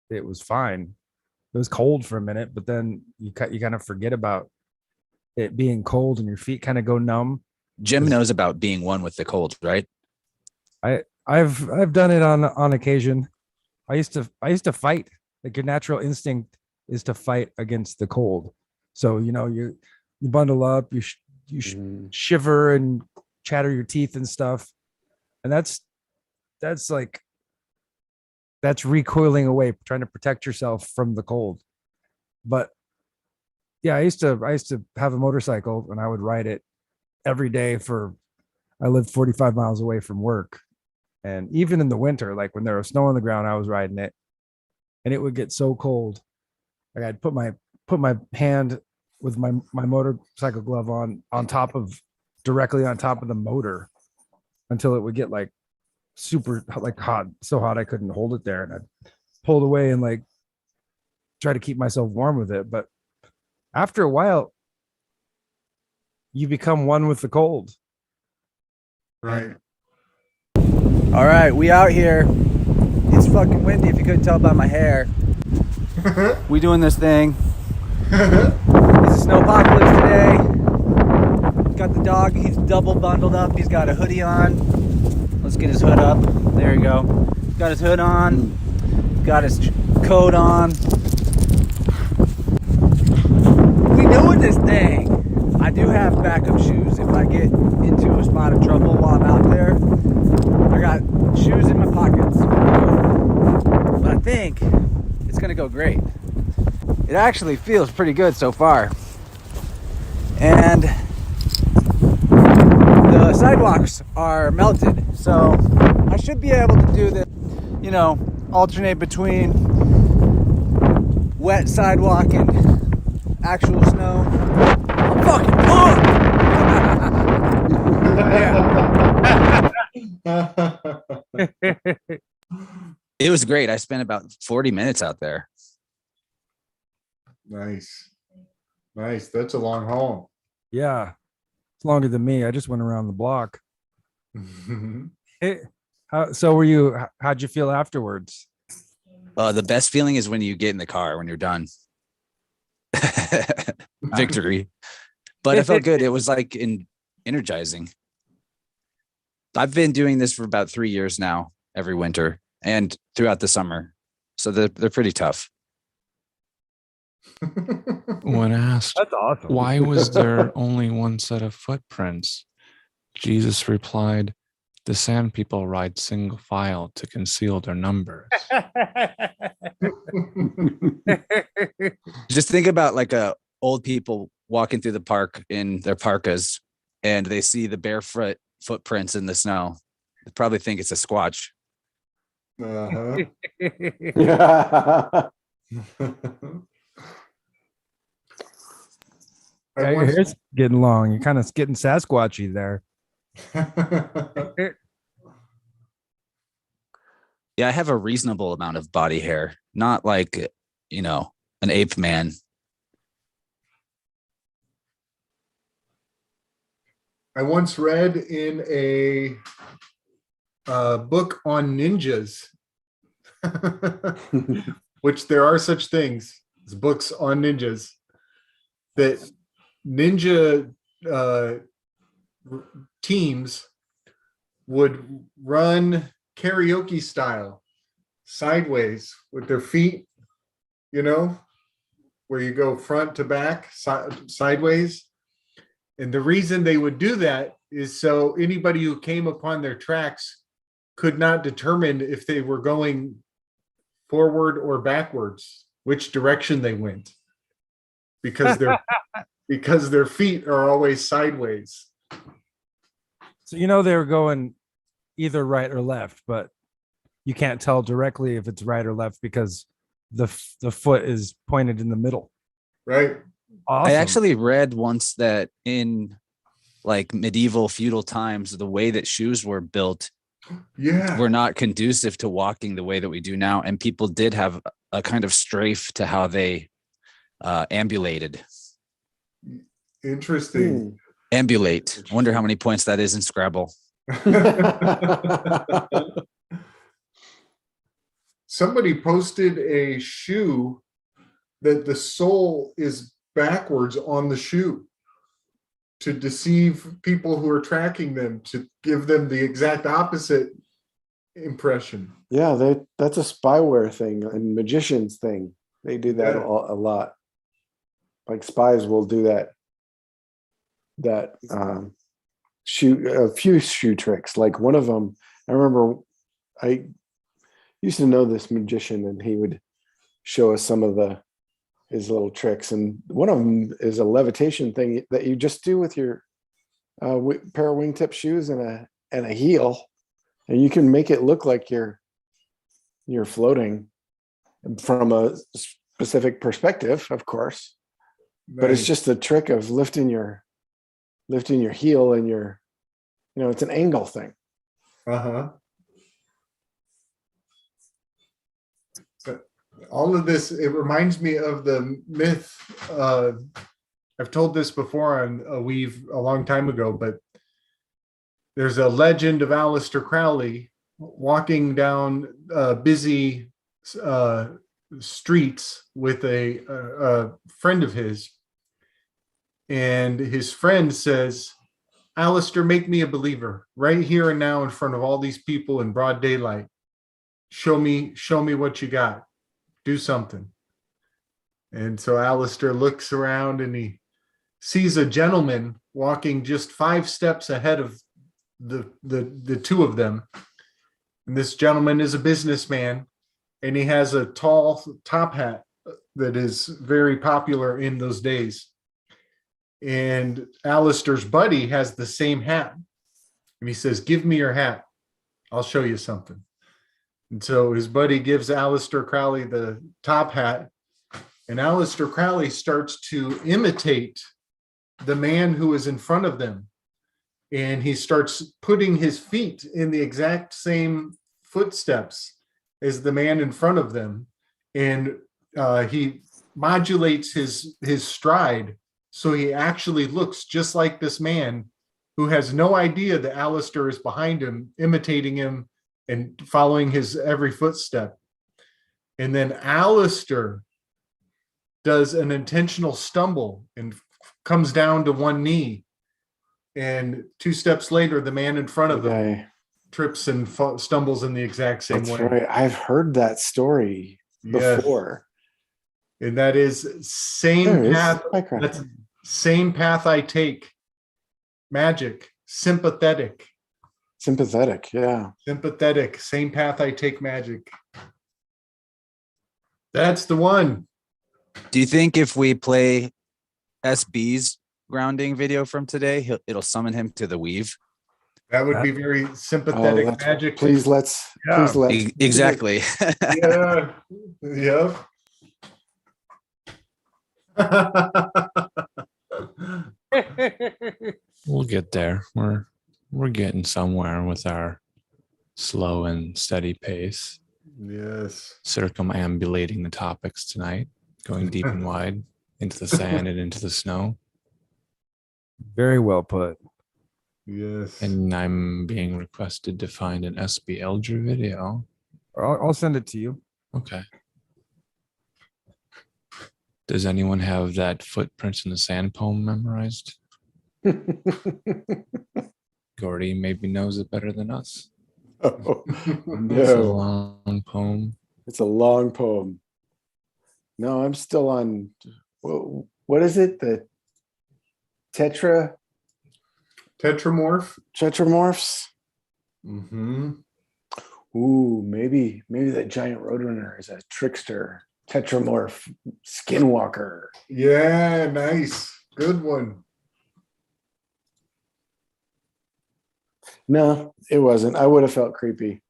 it was fine. It was cold for a minute, but then you kind of forget about it being cold and your feet kind of go numb. Jim knows about being one with the cold, right? I've done it on occasion. I used to fight. Like, your natural instinct is to fight against the cold. So you bundle up, you shiver and chatter your teeth and stuff, and that's recoiling away, trying to protect yourself from the cold. But yeah, I used to have a motorcycle and I would ride it every day I lived 45 miles away from work. And even in the winter, like when there was snow on the ground, I was riding it and it would get so cold. Like, I'd put my hand with my motorcycle glove directly on top of the motor until it would get like super hot, so hot I couldn't hold it there. And I'd pull it away and like try to keep myself warm with it. But after a while, you become one with the cold. Right. All right, we out here. It's fucking windy if you couldn't tell by my hair. We doing this thing. It's a snowpocalypse today. Got the dog, he's double bundled up. He's got a hoodie on. Let's get his hood up. There you go. Got his hood on. Got his coat on. We doing this thing. I do have backup shoes if I get into a spot of trouble while I'm out there. I got shoes in my pockets. But I think it's gonna go great. It actually feels pretty good so far. And the sidewalks are melted, so I should be able to do the, alternate between wet sidewalk and actual snow. I'm fucking pumped! It was great. I spent about 40 minutes out there. Nice. That's a long haul. Yeah. It's longer than me. I just went around the block. So were you? How'd you feel afterwards? The best feeling is when you get in the car when you're done. Victory. But it felt good. It was like energizing. I've been doing this for about 3 years now, every winter and throughout the summer. So they're pretty tough. When asked, That's awesome. why was there only one set of footprints? Jesus replied, the sand people ride single file to conceal their numbers. Just think about like old people walking through the park in their parkas and they see the barefoot footprints in the snow. They probably think it's a Squatch. Uh-huh. Yeah. I Yeah, your once- hair's getting long. You're kind of getting Sasquatchy there. Yeah, I have a reasonable amount of body hair, not like, an ape man. I once read in a book on ninjas, which there are such things as books on ninjas, that ninja teams would run karaoke style sideways with their feet, where you go front to back, sideways. And the reason they would do that is so anybody who came upon their tracks could not determine if they were going forward or backwards, which direction they went, because their feet are always sideways. So they were going either right or left, but you can't tell directly if it's right or left because the foot is pointed in the middle. Right. Awesome. I actually read once that in like medieval feudal times, the way that shoes were built Yeah. were not conducive to walking the way that we do now. And people did have a kind of strafe to how they ambulated. Interesting. Ambulate. I wonder how many points that is in Scrabble. Somebody posted a shoe that the sole is backwards on the shoe to deceive people who are tracking them, to give them the exact opposite impression. Yeah, that's a spyware thing and magicians thing. They do that Yeah. a lot. Like spies will do that shoe a few shoe tricks. Like one of them, I remember I used to know this magician and he would show us some of his little tricks, and one of them is a levitation thing that you just do with your pair of wingtip shoes and a heel, and you can make it look like you're floating from a specific perspective, of course, but it's Nice. just a trick of lifting your heel and it's an angle thing. Uh-huh. But all of this, it reminds me of the myth. I've told this before on a Weave a long time ago, but there's a legend of Aleister Crowley walking down busy streets with a friend of his. And his friend says, Alistair, make me a believer right here and now in front of all these people in broad daylight. Show me what you got. Do something. And so Alistair looks around and he sees a gentleman walking just 5 steps ahead of the two of them. And this gentleman is a businessman and he has a tall top hat that is very popular in those days. And Alistair's buddy has the same hat. And he says, give me your hat. I'll show you something. And so his buddy gives Aleister Crowley the top hat. And Aleister Crowley starts to imitate the man who is in front of them. And he starts putting his feet in the exact same footsteps as the man in front of them. And he modulates his stride. So he actually looks just like this man who has no idea that Alistair is behind him, imitating him and following his every footstep. And then Alistair does an intentional stumble and comes down to one knee. And 2 steps later, the man in front of him Okay, trips and stumbles in the exact same that's way. right. I've heard that story Yes. before. And that is same There is path. Minecraft. That's same path I take. Magic, sympathetic, Sympathetic, yeah. sympathetic, same path I take magic. That's the one. Do you think if we play SB's grounding video from today, it'll summon him to the weave? That would be very Oh, sympathetic that's- magic. please let's Yeah. please let Exactly. Yeah. Yep. We'll get there. We're getting somewhere with our slow and steady pace, Yes. circumambulating the topics tonight, going deep and wide into the sand and into the snow. Very well put. Yes. And I'm being requested to find an SB Elger video. I'll send it to you. Okay. Does anyone have that Footprints in the Sand poem memorized? Gordy maybe knows it better than us. Oh, It's a no, long poem. it's a long poem. No, I'm still on. What is it? The tetramorphs? Tetramorph. Mm-hmm. Ooh, maybe the giant roadrunner is a trickster, tetramorph, skinwalker. Yeah, nice. Good one. No, it wasn't. I would have felt creepy.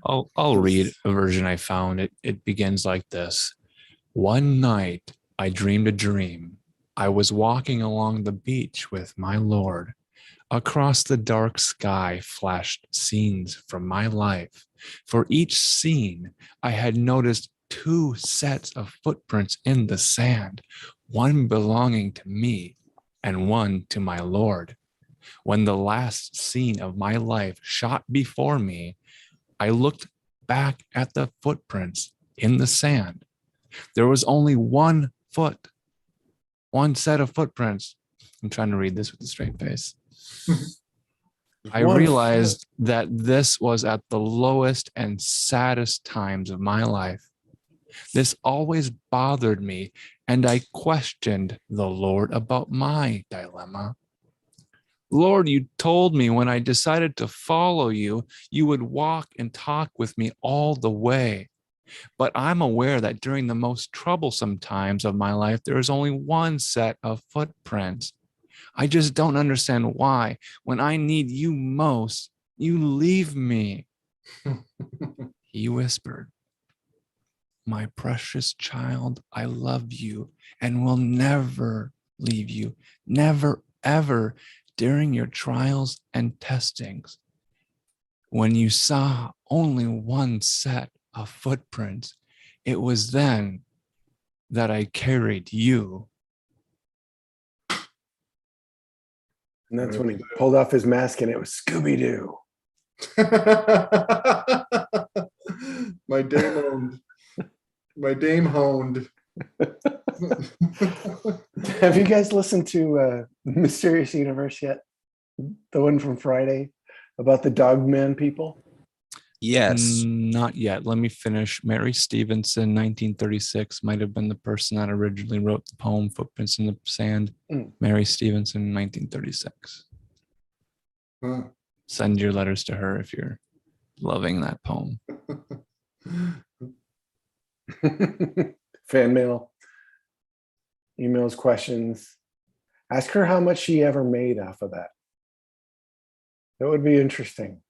I'll read a version I found. It begins like this. One night I dreamed a dream. I was walking along the beach with my Lord. Across the dark sky flashed scenes from my life. For each scene, I had noticed 2 sets of footprints in the sand, one belonging to me and one to my Lord. When the last scene of my life shot before me, I looked back at the footprints in the sand. There was only one set of footprints. I'm trying to read this with a straight face. I One realized that this was at the lowest and saddest times of my life. This always bothered me, and I questioned the Lord about my dilemma. Lord, you told me when I decided to follow you, you would walk and talk with me all the way. But I'm aware that during the most troublesome times of my life, there is only one set of footprints. I just don't understand why, when I need you most, you leave me. He whispered, my precious child, I love you and will never leave you, never, ever, during your trials and testings. When you saw only one set of footprints, it was then that I carried you. And that's when he pulled off his mask and it was Scooby-Doo. My dame owned. My dame honed. Have you guys listened to Mysterious Universe yet? The one from Friday about the Dogman people? Yes. Not yet. Let me finish. Mary Stevenson, 1936, might have been the person that originally wrote the poem Footprints in the Sand. Mary Stevenson, 1936. Huh. Send your letters to her if you're loving that poem. Fan mail, emails, questions. Ask her how much she ever made off of that. That would be interesting.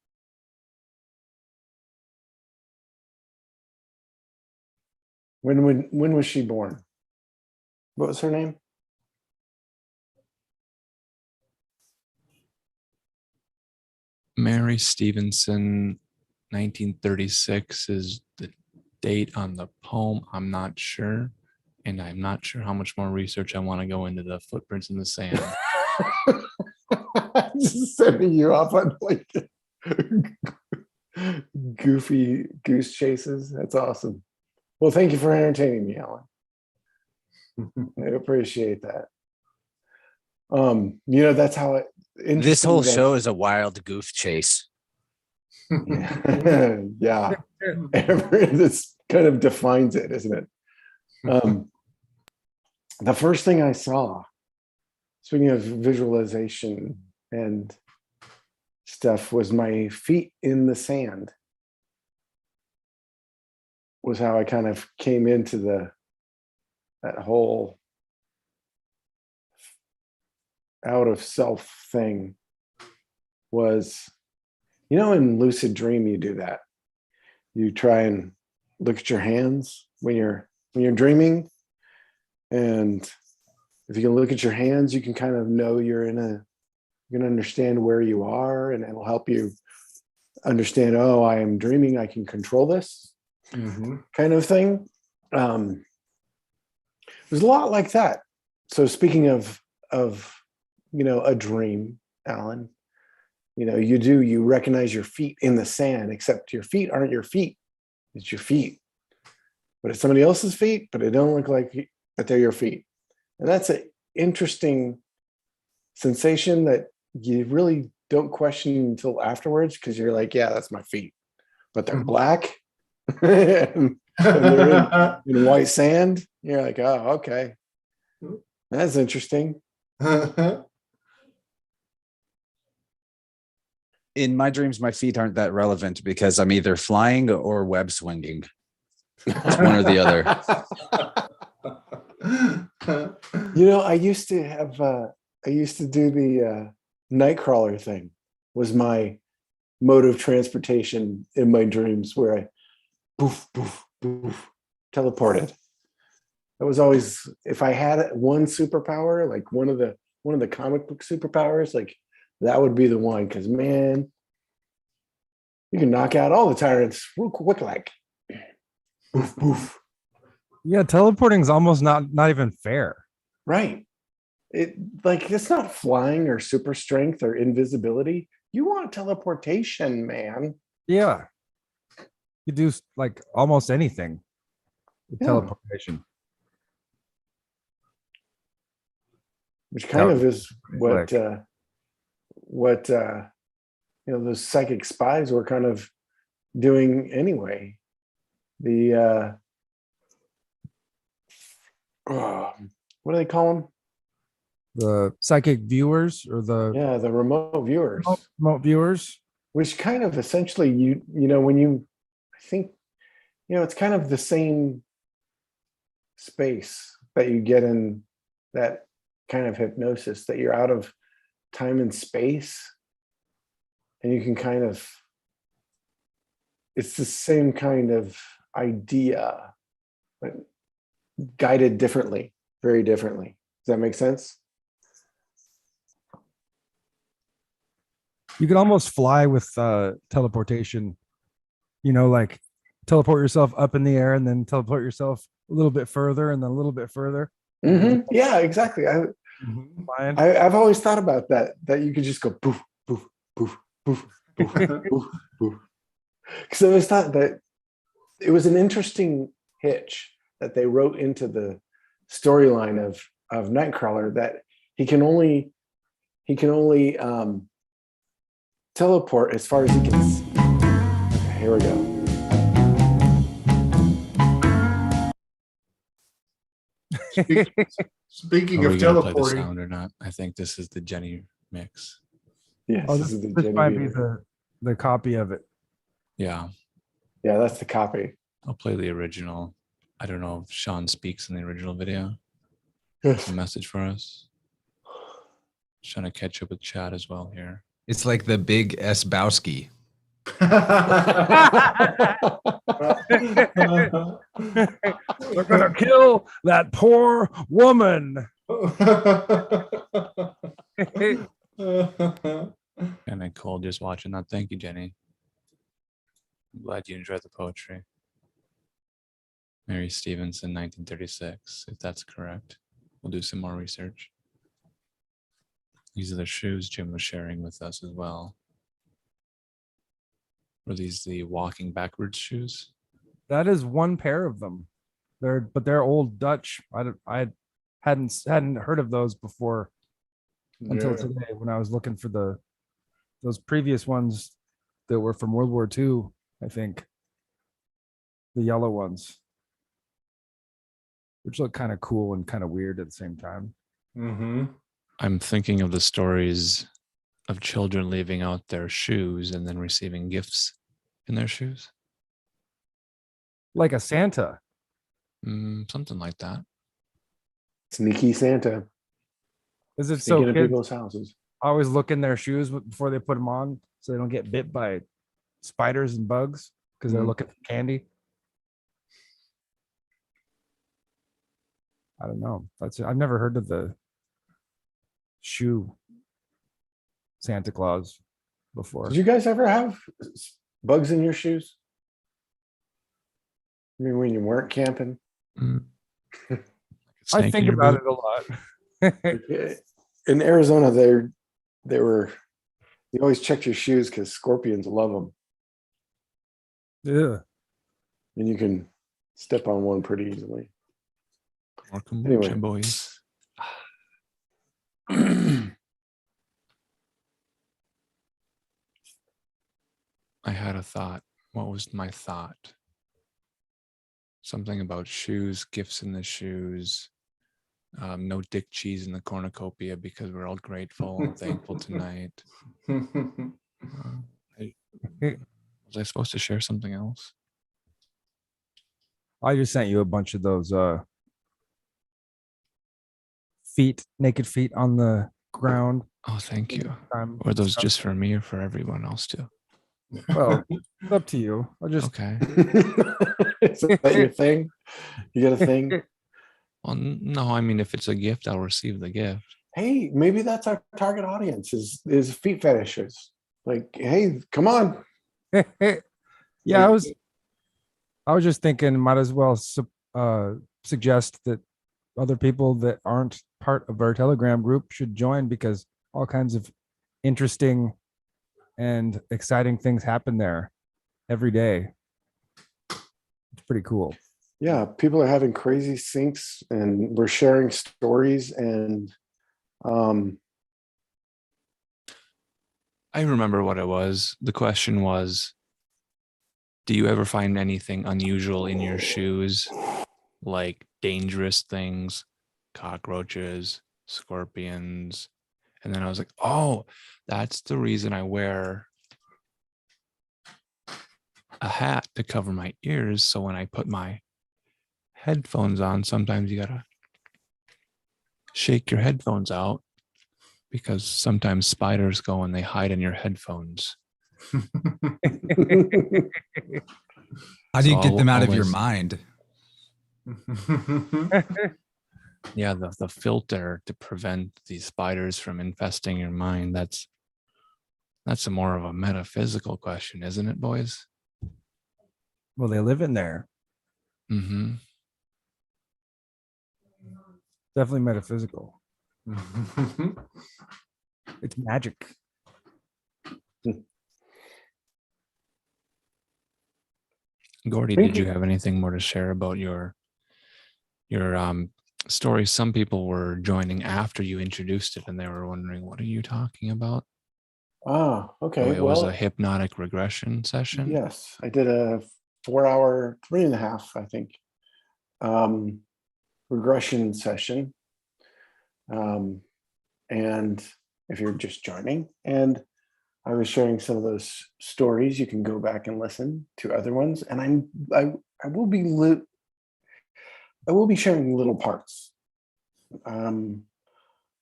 When was she born? What was her name? Mary Stevenson, 1936 is the date on the poem. I'm not sure. And I'm not sure how much more research I want to go into the footprints in the sand. Just sending you off on LinkedIn. Goofy goose chases. That's awesome. Well, thank you for entertaining me, Alan. I appreciate that. That's how it. This whole interesting show is a wild goof chase. that- yeah. This kind of defines it, isn't it? The first thing I saw, speaking of visualization and stuff, was my feet in the sand. Was how I kind of came into that whole out of self thing. Was, in lucid dream you do that. You try and look at your hands when you're dreaming, and if you can look at your hands, you can kind of know you can understand where you are, and it'll help you understand, oh, I am dreaming, I can control this kind of thing. There's a lot like that. So speaking of a dream, Alan, you recognize your feet in the sand, except your feet aren't your feet. It's your feet, but it's somebody else's feet, but it don't look like that they're your feet. And that's an interesting sensation that you really don't question until afterwards, because you're like, yeah, that's my feet, but they're black and they're in white sand. You're like, oh, okay, that's interesting. In my dreams, my feet aren't that relevant because I'm either flying or web swinging. It's one or the other. I used to do the Nightcrawler thing. Was my mode of transportation in my dreams, where I poof, poof, poof, teleported. That was always, if I had one superpower, like one of the comic book superpowers, like that would be the one, because man, you can knock out all the tyrants real quick, like poof, poof. Yeah, teleporting is almost not even fair. Right. It's not flying or super strength or invisibility. You want teleportation, man. Yeah. You do like almost anything with Yeah. teleportation. Which kind That of is would be what those psychic spies were kind of doing anyway. The what do they call them? The psychic viewers or the The remote viewers. remote viewers. Which kind of essentially I think it's kind of the same space that you get in that kind of hypnosis, that you're out of time and space, and you can kind of, it's the same kind of idea, but guided differently, very differently. Does that make sense? You can almost fly with teleportation, like teleport yourself up in the air and then teleport yourself a little bit further and then a little bit further. Yeah, exactly. Flying. I've always thought about that you could just go poof, poof, poof, poof, poof, poof, poof. Because I always thought that it was an interesting hitch that they wrote into the storyline of Nightcrawler, that he can only teleport as far as he can see. Okay, here we go. Speaking Are we of gonna play the teleporting, sound or not? I think this is the Jenny mix. Yes, Oh, this this, is the this might be Genevieve. the copy of it. Yeah, Yeah, that's the copy. I'll play the original. I don't know if Sean speaks in the original video. Yes. A message for us. Just trying to catch up with chat as well here. It's like the big S. Bowski. They're gonna kill that poor woman. And Nicole just watching that. Thank you, Jenny. I'm glad you enjoyed the poetry. Mary Stevenson, 1936, if that's correct. We'll do some more research. These are the shoes Jim was sharing with us as well. Were these the walking backwards shoes? That is one pair of them. They're old Dutch. I hadn't heard of those before until Yeah. today when I was looking for those previous ones that were from World War II, I think. The yellow ones. Which look kind of cool and kind of weird at the same time. Mm-hmm. I'm thinking of the stories of children leaving out their shoes and then receiving gifts in their shoes. Like a Santa. Something like that. Sneaky Santa. Is it Sneaking so in kids people's houses. always look in their shoes before they put them on so they don't get bit by spiders and bugs because they're Mm. looking for candy? I don't know. I've never heard of the shoe Santa Claus before. Did you guys ever have bugs in your shoes? I mean, when you weren't camping? Mm. Like a I snake in think your about boot. it a lot. In Arizona, they were, you always checked your shoes because scorpions love them. Yeah. And you can step on one pretty easily. More kombucha, Anyway. boys. I had a thought. What was my thought? Something about shoes, gifts in the shoes. No dick cheese in the cornucopia because we're all grateful and thankful tonight. Was I supposed to share something else? I just sent you a bunch of those naked feet on the ground. Oh, thank you. Um, Were those stuff. just for me or for everyone else too? Well, it's up to you. I'll just Okay. Is that your thing? You got a thing? Well, no, I mean, if it's a gift, I'll receive the gift. Hey, maybe that's our target audience is feet fetishes. Like, hey, come on. yeah, I was just thinking might as well suggest that other people that aren't part of our Telegram group should join because all kinds of interesting and exciting things happen there every day. It's pretty cool. Yeah, people are having crazy syncs and we're sharing stories and I remember what it was. The question was, do you ever find anything unusual in your shoes? Like dangerous things, cockroaches, scorpions. And then I was like, oh, that's the reason I wear a hat to cover my ears. So when I put my headphones on, sometimes you gotta shake your headphones out because sometimes spiders go and they hide in your headphones. How do you So get them out of your always- mind? Yeah, the filter to prevent these spiders from infesting your mind. That's a more of a metaphysical question, isn't it, boys? Well, they live in there. Mm-hmm. Definitely metaphysical. It's magic. Gordy, Thank did you you. have anything more to share about your story? Some people were joining after you introduced it and they were wondering, what are you talking about? Ah, So okay. it was Well, a hypnotic regression session. yes, I did a 4-hour, 3.5, I think, regression session. And if you're just joining, and I was sharing some of those stories, you can go back and listen to other ones. And I will be sharing little parts.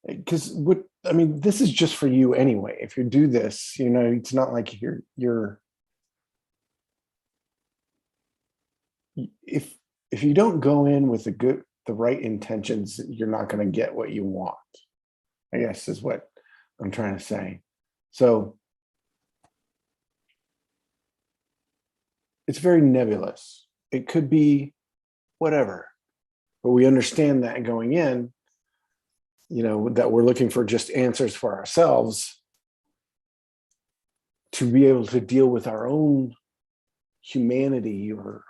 Because this is just for you anyway. If you do this, it's not like you're if you don't go in with the right intentions, you're not going to get what you want, I guess is what I'm trying to say. So it's very nebulous. It could be whatever, but we understand that going in, that we're looking for just answers for ourselves to be able to deal with our own humanity or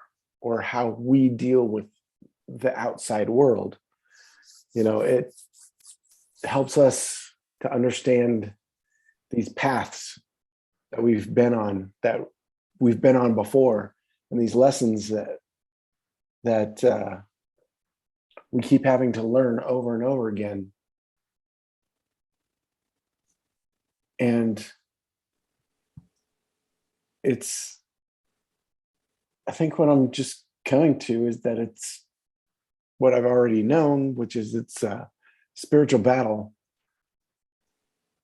how we deal with the outside world. It helps us to understand these paths that we've been on before, and these lessons that we keep having to learn over and over again. And I think what I'm just coming to is that it's what I've already known, which is it's a spiritual battle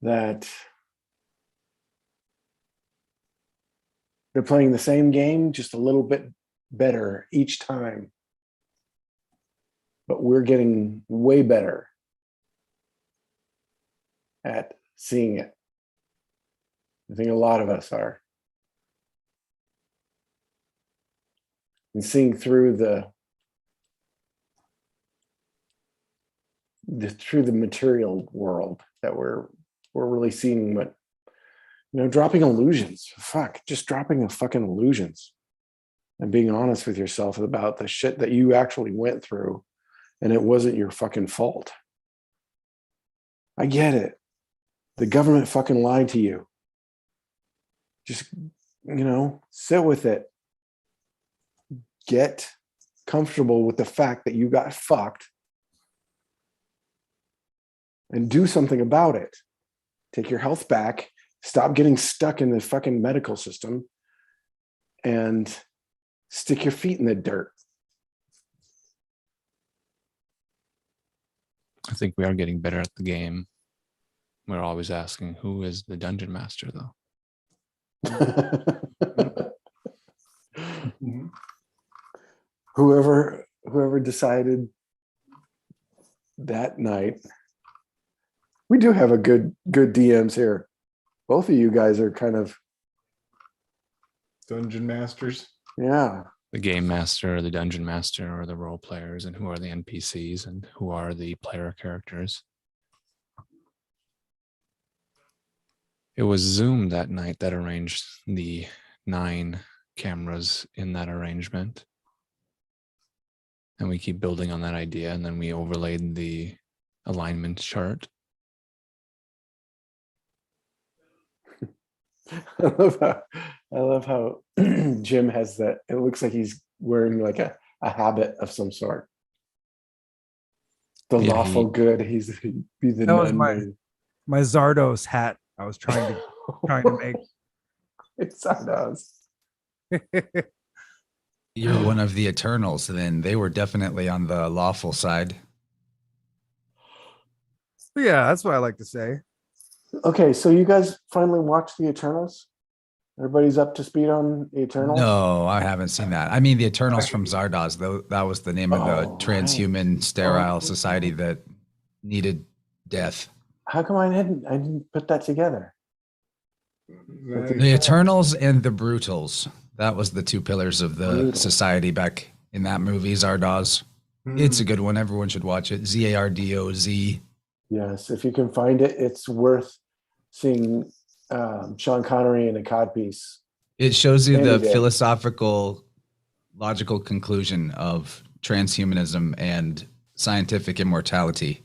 that they're playing the same game, just a little bit better each time. But we're getting way better at seeing it. I think a lot of us are. And seeing through the material world, that we're really seeing what, dropping illusions. Just dropping the fucking illusions and being honest with yourself about the shit that you actually went through, and it wasn't your fucking fault. I get it. The government fucking lied to you. Just, sit with it. Get comfortable with the fact that you got fucked and do something about it. Take your health back. Stop getting stuck in the fucking medical system and stick your feet in the dirt. I think we are getting better at the game. We're always asking, who is the dungeon master, though? Whoever decided that night. We do have a good DMs here. Both of you guys are kind of Dungeon masters. Yeah. The game master, or the dungeon master, or the role players, and who are the NPCs, and who are the player characters. It was Zoom that night that arranged the 9 cameras in that arrangement. And we keep building on that idea, and then we overlaid the alignment chart. I love how Jim has that. It looks like he's wearing like a habit of some sort. The Yeah, lawful good. He's be the That was nun. my Zardos hat. I was trying to make. It's Zardos. You're one of the Eternals, then they were definitely on the lawful side. Yeah, that's what I like to say. Okay, so you guys finally watched the Eternals? Everybody's up to speed on the Eternals? No, I haven't seen that. I mean, the Eternals from Zardoz, though, that was the name of the Oh, transhuman sterile Oh. society that needed death. How come I didn't put that together? The Eternals and the Brutals. That was the 2 pillars of the Brutal. society back in that movie, Zardoz. It's a good one. Everyone should watch it. Zardoz. Yes, if you can find it, it's worth seeing Sean Connery in a codpiece. It shows you the Any day. philosophical, logical conclusion of transhumanism and scientific immortality.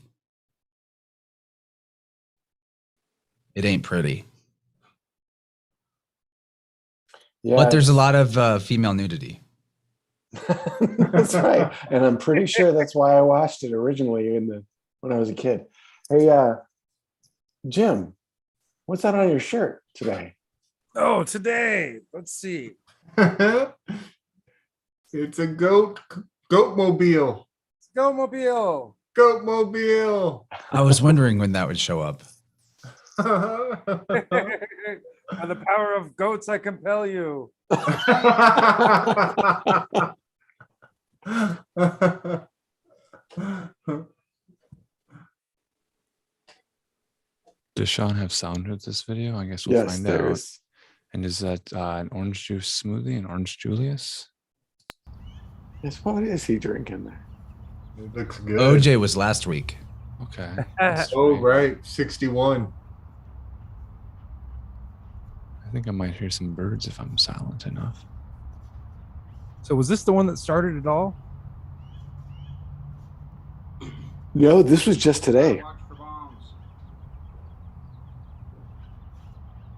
It ain't pretty. Yeah, But there's a lot of female nudity. That's right, and I'm pretty sure that's why I watched it originally when I was a kid. Hey, Jim, what's that on your shirt today? Oh, today. Let's see. It's a goatmobile. Go Mobile. Goatmobile. I was wondering when that would show up. By the power of goats, I compel you. Does Sean have sound with this video? I guess we'll Yes, find there out. is. And is that an orange juice smoothie, an orange Julius? Yes, what is he drinking there? It looks good. OJ was last week. Okay. Oh, right. 61. I think I might hear some birds if I'm silent enough. So was this the one that started it all? No, this was just today.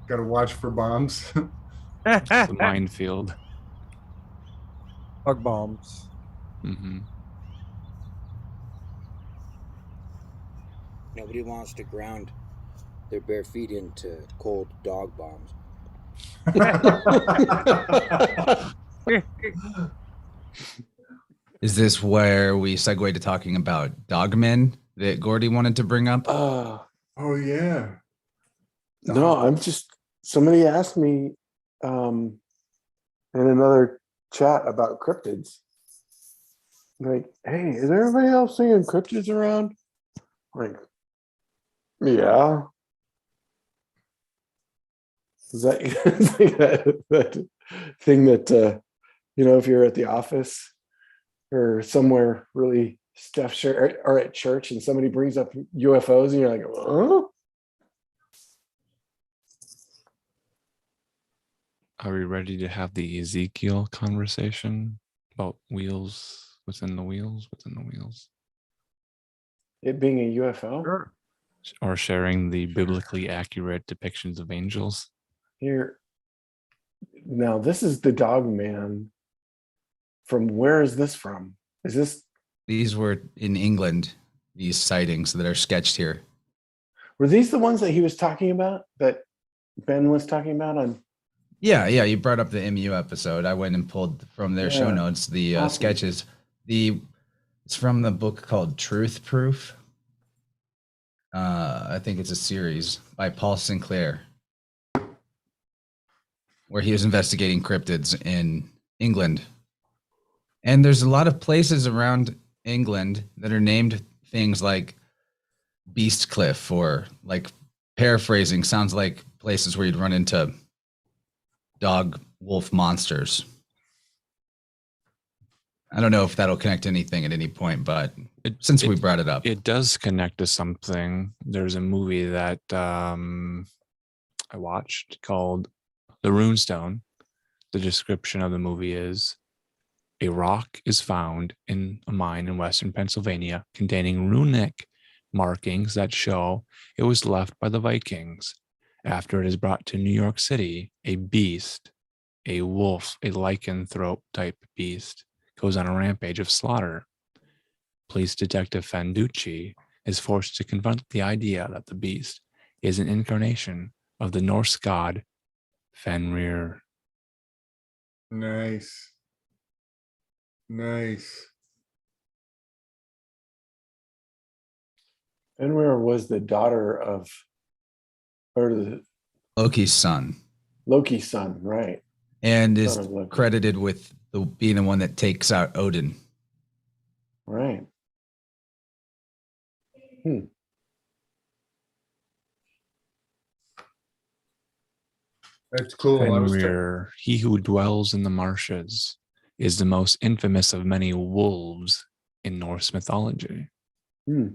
Got to watch for bombs. The minefield. Bug bombs. Hmm. Nobody wants to ground their bare feet into cold dog bombs. Is this where we segue to talking about dogmen that Gordy wanted to bring up? Uh, Oh yeah. no, I'm just, somebody asked me in another chat about cryptids. Like, hey, is everybody else seeing cryptids around? Like, yeah. Is that, it's like that thing that, if you're at the office or somewhere really stuffed or at church and somebody brings up UFOs and you're like, huh? Are we ready to have the Ezekiel conversation about wheels within the wheels within the wheels? It being a UFO? Sure. Or sharing the biblically accurate depictions of angels? Here. Now, this is the dog man. From where is this from? Is this, These were in England, these sightings that are sketched here. were these the ones that he was talking about, that Ben was talking about on? Yeah, you brought up the MU episode. I went and pulled from their show Yeah. notes the Awesome. sketches. It's from the book called Truth Proof. I think it's a series by Paul Sinclair, where he was investigating cryptids in England. And there's a lot of places around England that are named things like Beast Cliff, or, like, paraphrasing, sounds like places where you'd run into dog wolf monsters. I don't know if that'll connect to anything at any point, but since we brought it up, It does connect to something. There's a movie that I watched called The Runestone. The description of the movie is: a rock is found in a mine in western Pennsylvania containing runic markings that show it was left by the Vikings. After it is brought to New York City, a beast, a wolf, a lycanthrope type beast, goes on a rampage of slaughter. Police Detective Fanducci is forced to confront the idea that the beast is an incarnation of the Norse god Fenrir. Nice. Fenrir was the daughter of, or the Loki's son, Loki's son, right? and is Son of Loki. credited with being the one that takes out Odin. Right. That's cool. Fenrir, he who dwells in the marshes, is the most infamous of many wolves in Norse mythology. Hmm.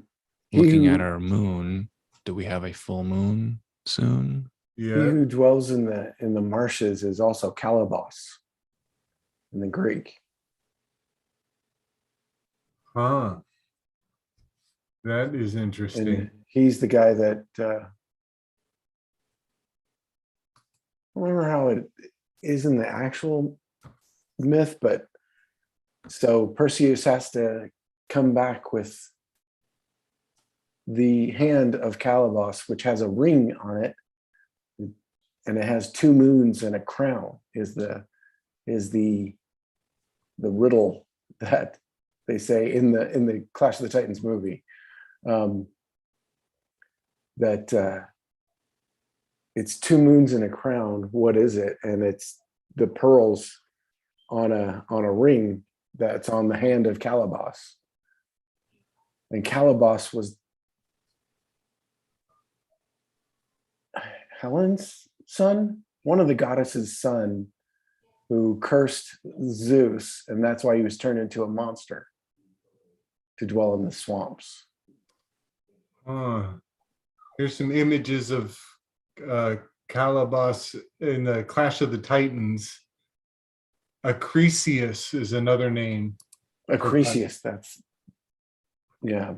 Looking He at who- our moon, do we have a full moon soon? He Yeah. who dwells in the marshes is also Calibos in the Greek. Huh. That is interesting. And he's the guy that I don't remember how it is in the actual myth, but so Perseus has to come back with the hand of Calibos, which has a ring on it, and it has two moons and a crown. Is the riddle that they say in the Clash of the Titans movie. That it's two moons and a crown. What is it? And it's the pearls on a ring that's on the hand of Calibos. And Calibos was Helen's son, one of the goddesses' son, who cursed Zeus, and that's why he was turned into a monster to dwell in the swamps. Here's some images of Calabas in the Clash of the Titans. Acrisius is another name. Acrisius, that's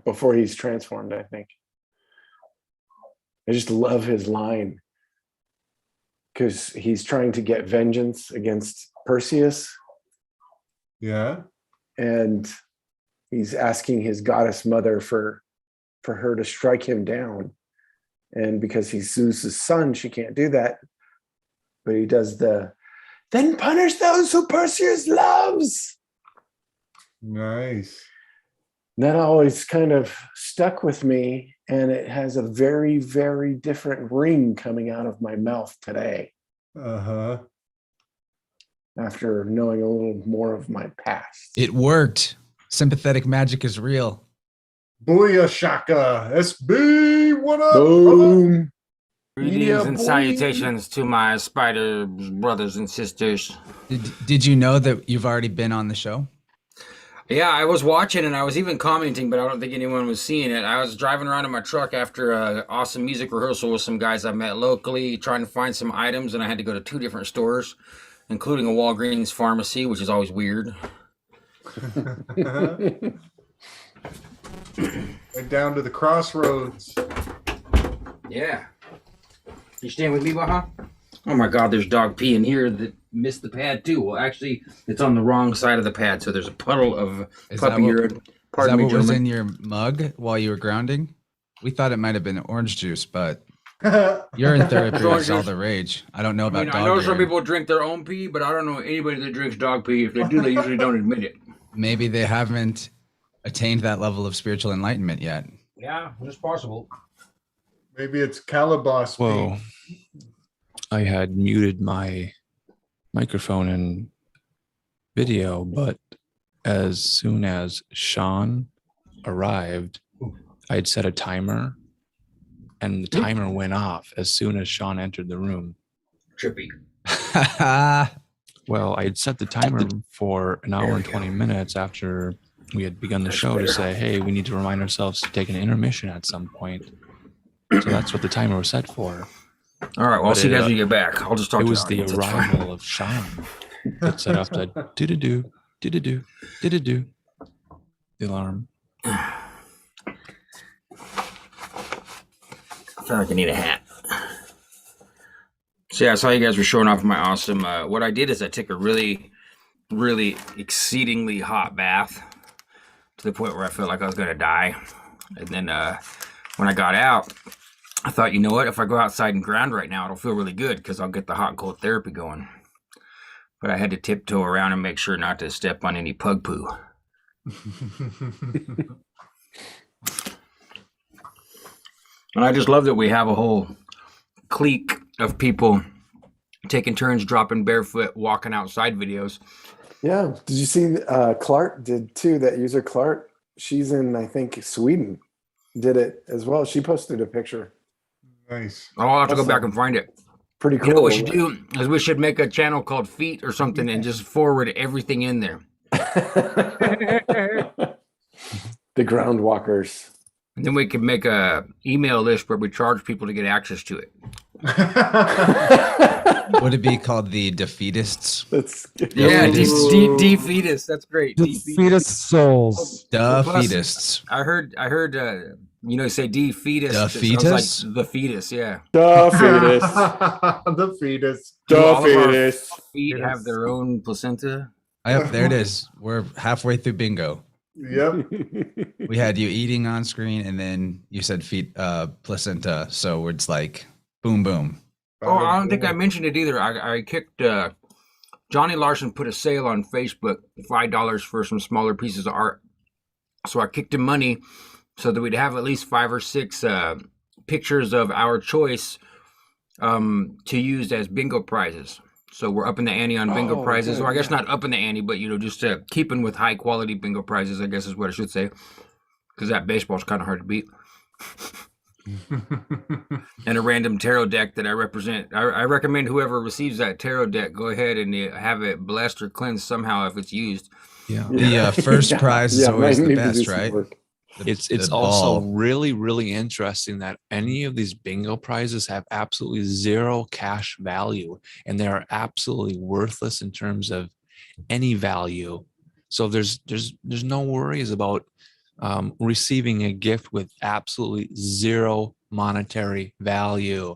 before he's transformed, I think. I just love his line because he's trying to get vengeance against Perseus, Yeah. and he's asking his goddess mother for her to strike him down. And because he's Zeus's son, she can't do that. But he does then punish those who Perseus loves. Nice. That always kind of stuck with me, and it has a very, very different ring coming out of my mouth today Uh-huh. after knowing a little more of my past. It worked. Sympathetic magic is real. Booyah shaka. SB, what up? Boom. Greetings Yeah, and boy. salutations to my spider brothers and sisters. Did you know that you've already been on the show? Yeah, I was watching and I was even commenting, but I don't think anyone was seeing it. I was driving around in my truck after an awesome music rehearsal with some guys I met locally, trying to find some items, and I had to go to 2 different stores, including a Walgreens pharmacy, which is always weird. Went down to the crossroads. Yeah. You staying with me, Baha? Oh my God, there's dog pee in here that missed the pad too. Well, actually, it's on the wrong side of the pad, so there's a puddle of puppy urine. Is Pardon that me, what was gentlemen. in your mug while you were grounding? We thought it might have been orange juice, but urine therapy Orange is all juice. the rage. I don't know I about mean, I dog know some urine. people drink their own pee, but I don't know anybody that drinks dog pee. If they do, they usually don't admit it. Maybe they haven't attained that level of spiritual enlightenment yet. Yeah, it's possible. Maybe it's Calabas. Whoa. I had muted my microphone and video, but as soon as Sean arrived, I'd set a timer and the timer went off as soon as Sean entered the room. Trippy. Well, I had set the timer for an hour and 20 minutes after we had begun the show to say, hey, we need to remind ourselves to take an intermission at some point. So that's what the timer was set for. All right, well, I'll But see you it, guys when you get back. I'll just talk It to was the the audience. That's fine. arrival of Sean that set off the do-do-do, do-do-do, do-do-do, the alarm. I feel like I need a hat. So yeah, I saw you guys were showing off my awesome. What I did is I took a really, really exceedingly hot bath to the point where I felt like I was gonna die. And then when I got out, I thought, you know what? If I go outside and ground right now, it'll feel really good because I'll get the hot and cold therapy going. But I had to tiptoe around and make sure not to step on any pug poo. And I just love that we have a whole clique of people taking turns dropping barefoot, walking outside videos. Yeah. Did you see Clark did too? That user Clark, she's in, I think, Sweden, did it as well. She posted a picture. Nice. I'll have to go Awesome. back and find it. Pretty cool. You know what we should do is we should make a channel called Feet or something and just forward everything in there. The ground walkers. And then we could make a email list where we charge people to get access to it. Would it be called the Defeatists? That's Yeah, Defeatists. defeatist. That's great. Defeatist souls. Defeatists. I heard, you know, say defeatist. The It sounds fetus? like the fetus, yeah. the fetus. The fetus. Do all The of our fetus. feet have their own placenta? Yep, there it is. We're halfway through bingo. Yep. We had you eating on screen, and then you said feet, placenta. So it's like boom, boom. Oh, I don't think I mentioned it either. I kicked Johnny Larson put a sale on Facebook, $5 for some smaller pieces of art. So I kicked him money so that we'd have at least 5 or 6 pictures of our choice to use as bingo prizes. So we're upping the ante on bingo prizes. good, Or I guess yeah. not upping the ante, but you know, just keeping with high quality bingo prizes, I guess is what I should say. Because that baseball's kind of hard to beat. And a random tarot deck that I represent. I recommend whoever receives that tarot deck go ahead and have it blessed or cleansed somehow if it's used. Yeah. The first prize is always might the need to do best, some right? work. It's the also ball. really, really interesting that any of these bingo prizes have absolutely zero cash value, and they are absolutely worthless in terms of any value. So there's no worries about receiving a gift with absolutely zero monetary value.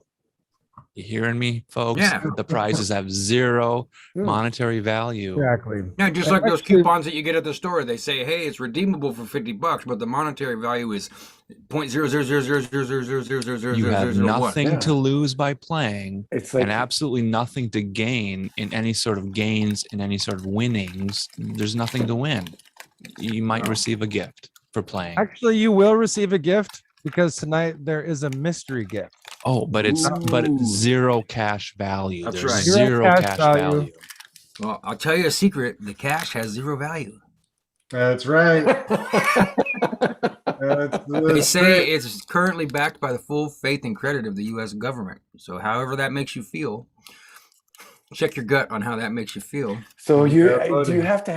You hearing me, folks? Yeah. The prizes have zero Yeah. monetary value. Exactly. Yeah, just And like those actually- coupons that you get at the store. They say, "Hey, it's redeemable for $50, but the monetary value is .000000000000001." You have nothing Yeah. to lose by playing, It's like and absolutely nothing to gain in any sort of gains, in any sort of winnings. There's nothing to win. You might receive a gift for playing. Actually, you will receive a gift because tonight there is a mystery gift. Oh, but it's Ooh. zero cash value. That's There's right. Zero zero cash cash value. value. Well, I'll tell you a secret: the cash has zero value. That's right. They say it's currently backed by the full faith and credit of the U.S. government. So, however that makes you feel, check your gut on how that makes you feel. So Yeah, you buddy. do you have to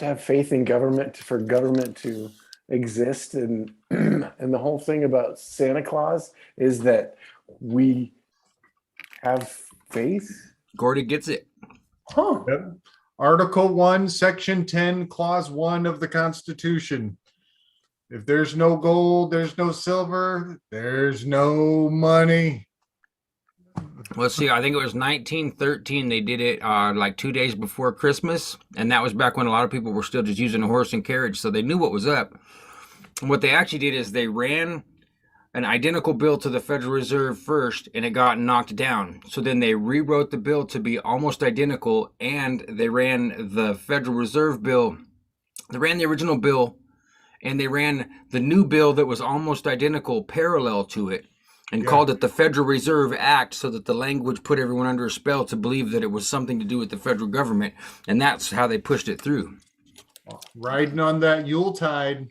have faith in government for government to exist, and and the whole thing about Santa Claus is that we have faith. Gordy gets it. Huh. Yep. Article 1, Section 10, Clause 1 of the Constitution. If there's no gold, there's no silver, there's no money. Let's see. I think it was 1913. They did it like 2 days before Christmas, and that was back when a lot of people were still just using a horse and carriage, so they knew what was up. And what they actually did is they ran an identical bill to the Federal Reserve first, and it got knocked down. So then they rewrote the bill to be almost identical, and they ran the Federal Reserve bill. They ran the original bill, and they ran the new bill that was almost identical parallel to it, and called it the Federal Reserve Act, so that the language put everyone under a spell to believe that it was something to do with the federal government, and that's how they pushed it through. Riding on that Yuletide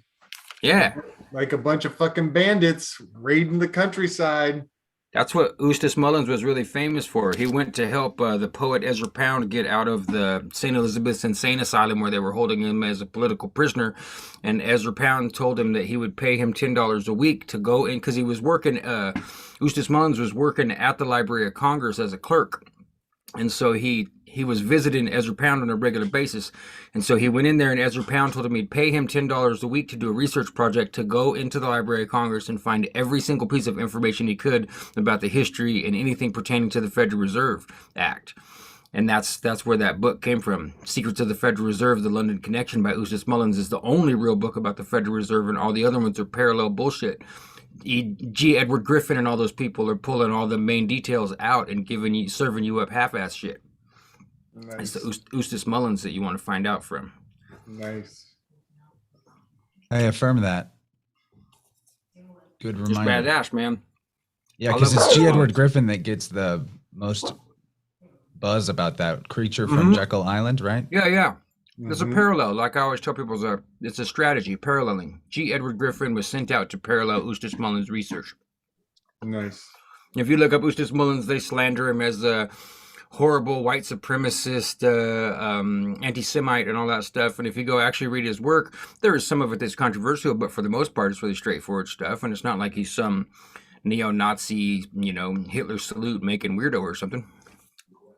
Yeah. like a bunch of fucking bandits raiding the countryside. That's what Eustace Mullins was really famous for. He went to help the poet Ezra Pound get out of the St. Elizabeth's insane asylum where they were holding him as a political prisoner. And Ezra Pound told him that he would pay him $10 a week to go in, because he was working, Eustace Mullins was working at the Library of Congress as a clerk. And so he was visiting Ezra Pound on a regular basis. And so he went in there, and Ezra Pound told him he'd pay him $10 a week to do a research project to go into the Library of Congress and find every single piece of information he could about the history and anything pertaining to the Federal Reserve Act. And that's where that book came from. Secrets of the Federal Reserve, The London Connection by Eustace Mullins is the only real book about the Federal Reserve, and all the other ones are parallel bullshit. G. Edward Griffin and all those people are pulling all the main details out and serving you up half-ass shit. Nice. It's the Eustace Mullins that you want to find out from. Nice. I affirm that. Good Just reminder. badass, man. Yeah, I because love it's G. that. Edward Griffin that gets the most buzz about that creature from Jekyll Island, right? Yeah. There's a Mhm. parallel. Like I always tell people, it's a strategy, paralleling. G. Edward Griffin was sent out to parallel Eustace Mullins' research. Nice. If you look up Eustace Mullins, they slander him as a horrible white supremacist, anti-Semite, and all that stuff. And if you go actually read his work, there is some of it that's controversial, but for the most part, it's really straightforward stuff. And it's not like he's some neo-Nazi, Hitler salute making weirdo or something.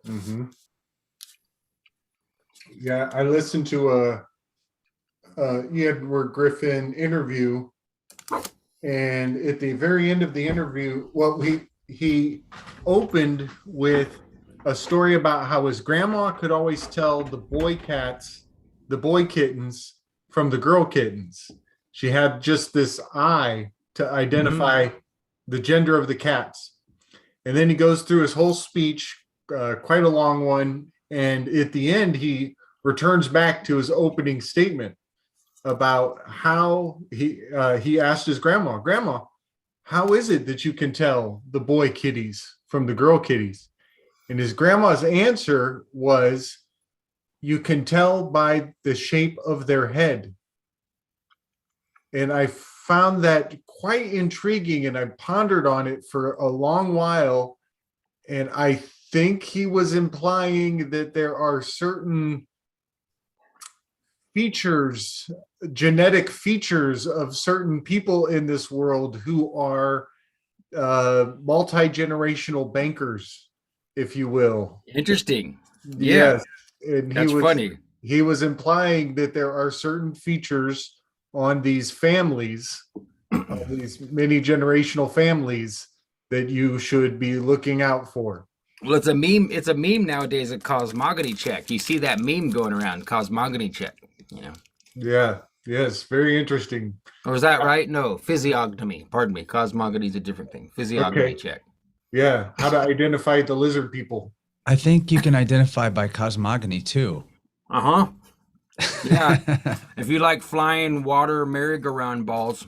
Mm-hmm. Yeah, I listened to a Edward Griffin interview, and at the very end of the interview, he opened with a story about how his grandma could always tell the boy kittens from the girl kittens. She had just this eye to identify the gender of the cats. And then he goes through his whole speech, quite a long one. And at the end, he returns back to his opening statement about how he asked his grandma, how is it that you can tell the boy kitties from the girl kitties? And his grandma's answer was, you can tell by the shape of their head. And I found that quite intriguing, and I pondered on it for a long while. And I think he was implying that there are certain features, genetic features of certain people in this world who are multi-generational bankers, if you will. Interesting. Yeah. Yes. And That's funny. He was implying that there are certain features on these families, these many generational families, that you should be looking out for. Well, it's a meme. It's a meme nowadays. A cosmogony check. You see that meme going around? Cosmogony check. You know. Yeah. Yes. Very interesting. Or is that right? No, physiognomy. Pardon me. Cosmogony is a different thing. Physiognomy Okay. check. Yeah. How to identify the lizard people. I think you can identify by cosmogony too. Uh-huh. Yeah. If you like flying water merry-go-round balls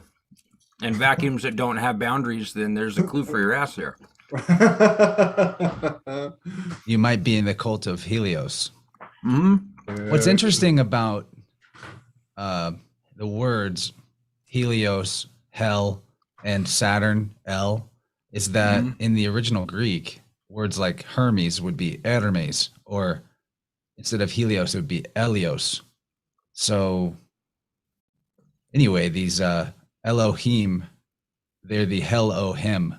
and vacuums that don't have boundaries, then there's a clue for your ass there. You might be in the cult of Helios. Mm-hmm. What's interesting about the words Helios, hell, and Saturn, El, is that in the original Greek, words like Hermes would be Hermes, or instead of Helios, it would be Elios. So anyway, these Elohim, they're the Hell-O-Him.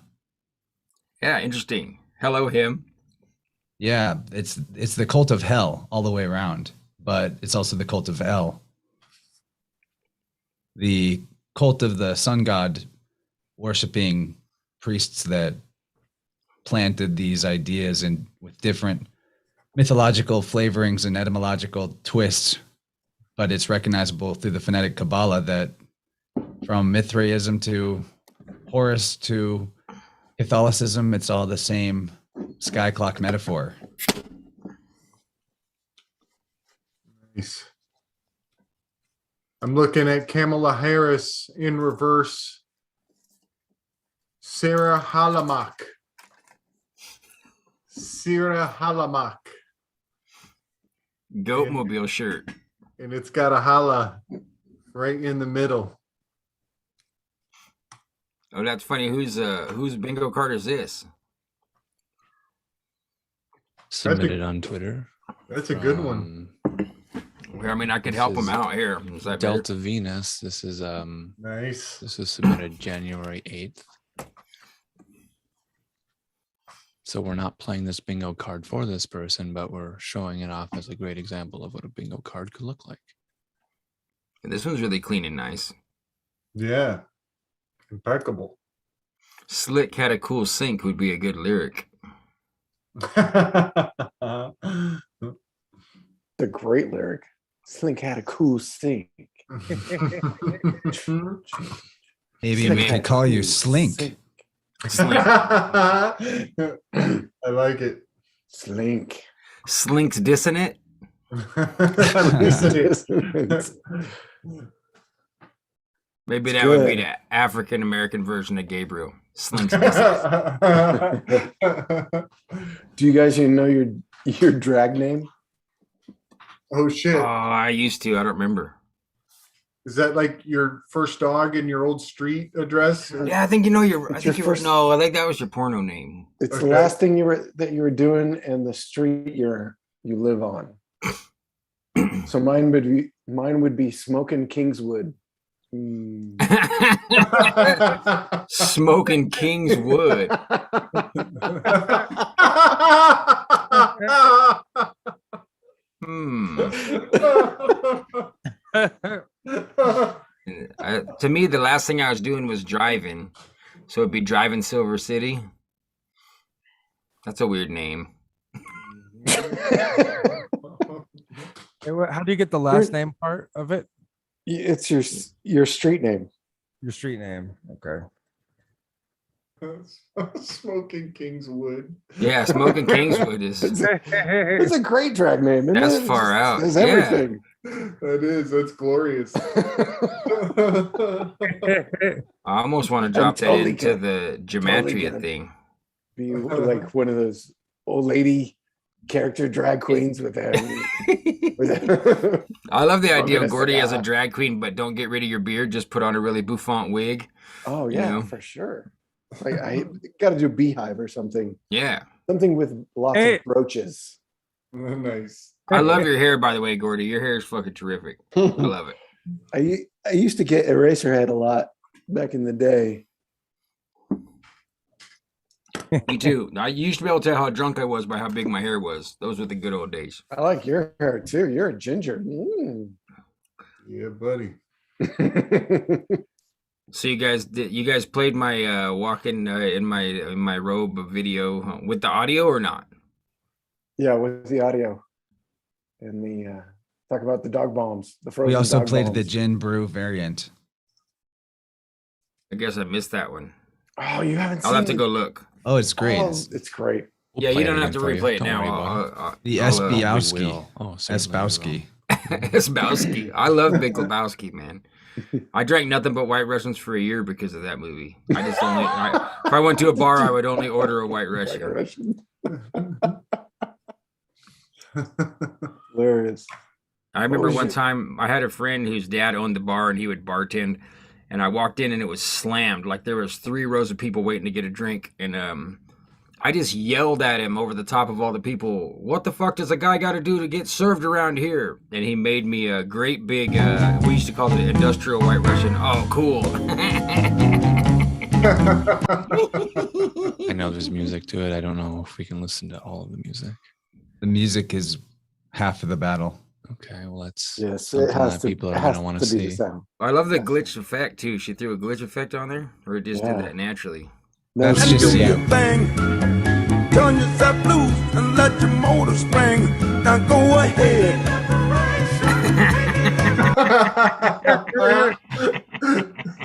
Yeah, interesting. Hello, him. Yeah, it's the cult of hell all the way around, but it's also the cult of El. The cult of the sun god worshiping priests that planted these ideas and with different mythological flavorings and etymological twists, but it's recognizable through the phonetic Kabbalah that from Mithraism to Horus to Catholicism, it's all the same sky clock metaphor. Nice. I'm looking at Kamala Harris in reverse. Sarah Halamak. Sarah Halamak. Goatmobile shirt. And it's got a hala right in the middle. Oh, that's funny. Whose bingo card is this? Submitted on Twitter. That's a good one. I mean, I could help him out here. Is that better? Delta Venus. This is Nice. This was submitted January 8th. So we're not playing this bingo card for this person, but we're showing it off as a great example of what a bingo card could look like. This one's really clean and nice. Yeah. Impeccable. Slick had a cool sink would be a good lyric. The great lyric. Slink had a cool sink. Maybe we could call you Slink. I like it. Slink. Slink's dissonant. Maybe that would be the African American version of Gabriel. Slink's dissonant. Do you guys even know your drag name? Oh shit. Oh, I used to. I don't remember. Is that like your first dog in your old street address? Yeah, I think you know your. I It's think your you were. first- No, I think that was your porno name. It's the Okay. last thing you were doing and the street you live on. So mine would be Smoking Kingswood. Mm. Smoking Kingswood. To me, the last thing I was doing was driving. So it'd be driving Silver City. That's a weird name. How do you get the last name part of it? It's your street name. Your street name. Okay. Smoking Kingswood. Yeah, Smoking Kingswood is. It's a great drag name. Isn't That's it? far out. There's Yeah. everything. That is. That's glorious. I almost want to drop that totally into get- the gematria get it. thing. Be like one of those old lady character drag queens with a. I love the idea Fucking of Gordy as a cigar. drag queen, but don't get rid of your beard. Just put on a really bouffant wig. Oh You yeah, know? for sure. Like I got to do beehive or something. Yeah. Something with lots Hey. of brooches. Nice. I love your hair, by the way, Gordy. Your hair is fucking terrific. I love it. I used to get Eraserhead a lot back in the day. Me too. I used to be able to tell how drunk I was by how big my hair was. Those were the good old days. I like your hair too. You're a ginger. Mm. Yeah, buddy. So you guys played my walking in my robe video with the audio or not? Yeah, with the audio and the talk about the dog bombs. The frozen. We also dog played bombs. the gin brew variant. I guess I missed that one. Oh, you haven't seen I'll have to it? go look. Oh, it's great. Oh, it's great. Yeah, play you don't it have to again for you. replay it Don't now. worry about I'll, The I'll, Sbowski. We will. Oh, certainly we will. Sbowski. Lebowski. I love Big Lebowski, man. I drank nothing but White Russians for a year because of that movie. I just only, if I went to a bar, I would only order a White Russian. Hilarious. I remember was one your- time I had a friend whose dad owned the bar and he would bartend, and I walked in and it was slammed. Like there was 3 rows of people waiting to get a drink, and I just yelled at him over the top of all the people, "What the fuck does a guy got to do to get served around here?" And he made me a great big, we used to call it industrial White Russian. Oh, cool. I know there's music to it. I don't know if we can listen to all of the music. The music is half of the battle. Okay, well that's Yes, something it has that to. people are it has gonna want to to be the see. sound. I love the glitch effect too. She threw a glitch effect on there, or it just Yeah. did that naturally. That's No, just she- you. Turn yourself loose and let your motor spring. Now go ahead.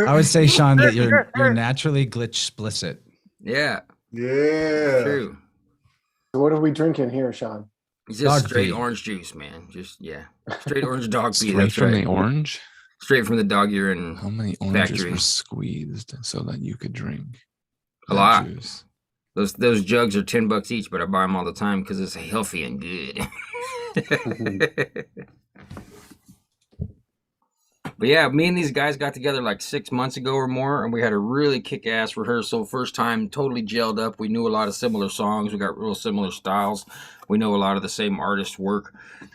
I would say, Sean, that you're naturally glitch explicit. Yeah, Yeah. true. So what are we drinking here, Sean? It's just Dog straight pee. orange juice, man. Just straight orange dog pee. Straight That's from right. the orange. Straight from the dog urine. How many oranges Factory. were squeezed so that you could drink A that lot. juice? Those jugs are $10 each, but I buy them all the time because it's healthy and good. But yeah, me and these guys got together like 6 months ago or more, and we had a really kick-ass rehearsal. First time, totally gelled up. We knew a lot of similar songs. We got real similar styles. We know a lot of the same artists' work,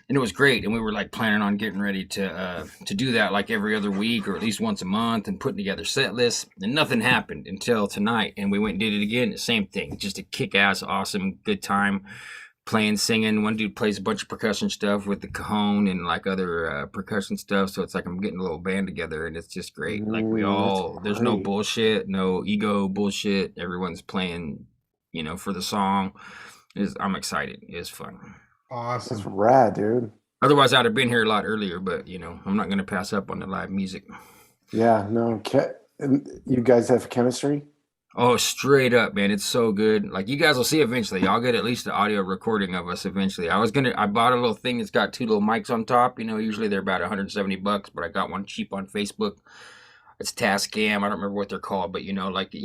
and it was great. And we were like planning on getting ready to do that like every other week or at least once a month, and putting together set lists. And nothing happened until tonight, and we went and did it again. The same thing, just a kick-ass, awesome, good time. Playing, singing. One dude plays a bunch of percussion stuff with the cajon and like other percussion stuff. So it's like I'm getting a little band together, and it's just great. Like we all, there's no great. bullshit, no ego bullshit. Everyone's playing, for the song. I'm excited. It's fun. That's Awesome. rad, dude. Otherwise, I'd have been here a lot earlier, but I'm not going to pass up on the live music. Yeah, no. And you guys have chemistry? Oh, straight up, man. It's so good. Like you guys will see eventually. Y'all get at least the audio recording of us eventually. I bought a little thing that's got 2 little mics on top. Usually they're about $170, but I got one cheap on Facebook. It's Tascam. I don't remember what they're called, but you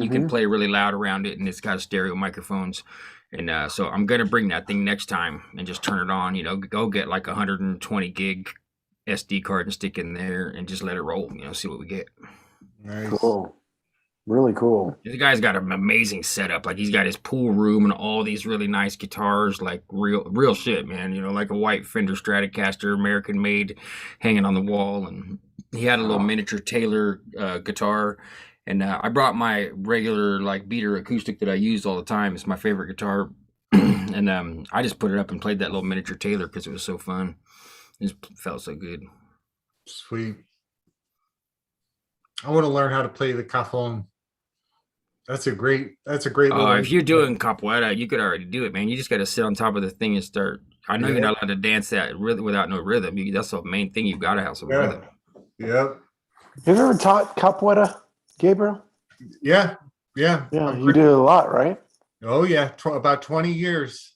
can play really loud around it, and it's got stereo microphones. And so I'm going to bring that thing next time and just turn it on, go get like 120 gig SD card and stick in there and just let it roll, see what we get. Nice. Cool. Really cool. The guy's got an amazing setup. Like he's got his pool room and all these really nice guitars, like real shit, man. Like a white Fender Stratocaster, American made, hanging on the wall. And he had a little miniature Taylor guitar. And I brought my regular like beater acoustic that I use all the time. It's my favorite guitar. And I just put it up and played that little miniature Taylor because it was so fun. It just felt so good. Sweet. I want to learn how to play the cajon. That's a great little If you're doing capoeira, you could already do it, man. You just got to sit on top of the thing and start. I know you're not allowed to dance that without no rhythm. That's the main thing. You've got to have some rhythm. Yep. Have you ever taught capoeira, Gabriel? Yeah. Yeah, you did a lot, right? Oh yeah. About 20 years.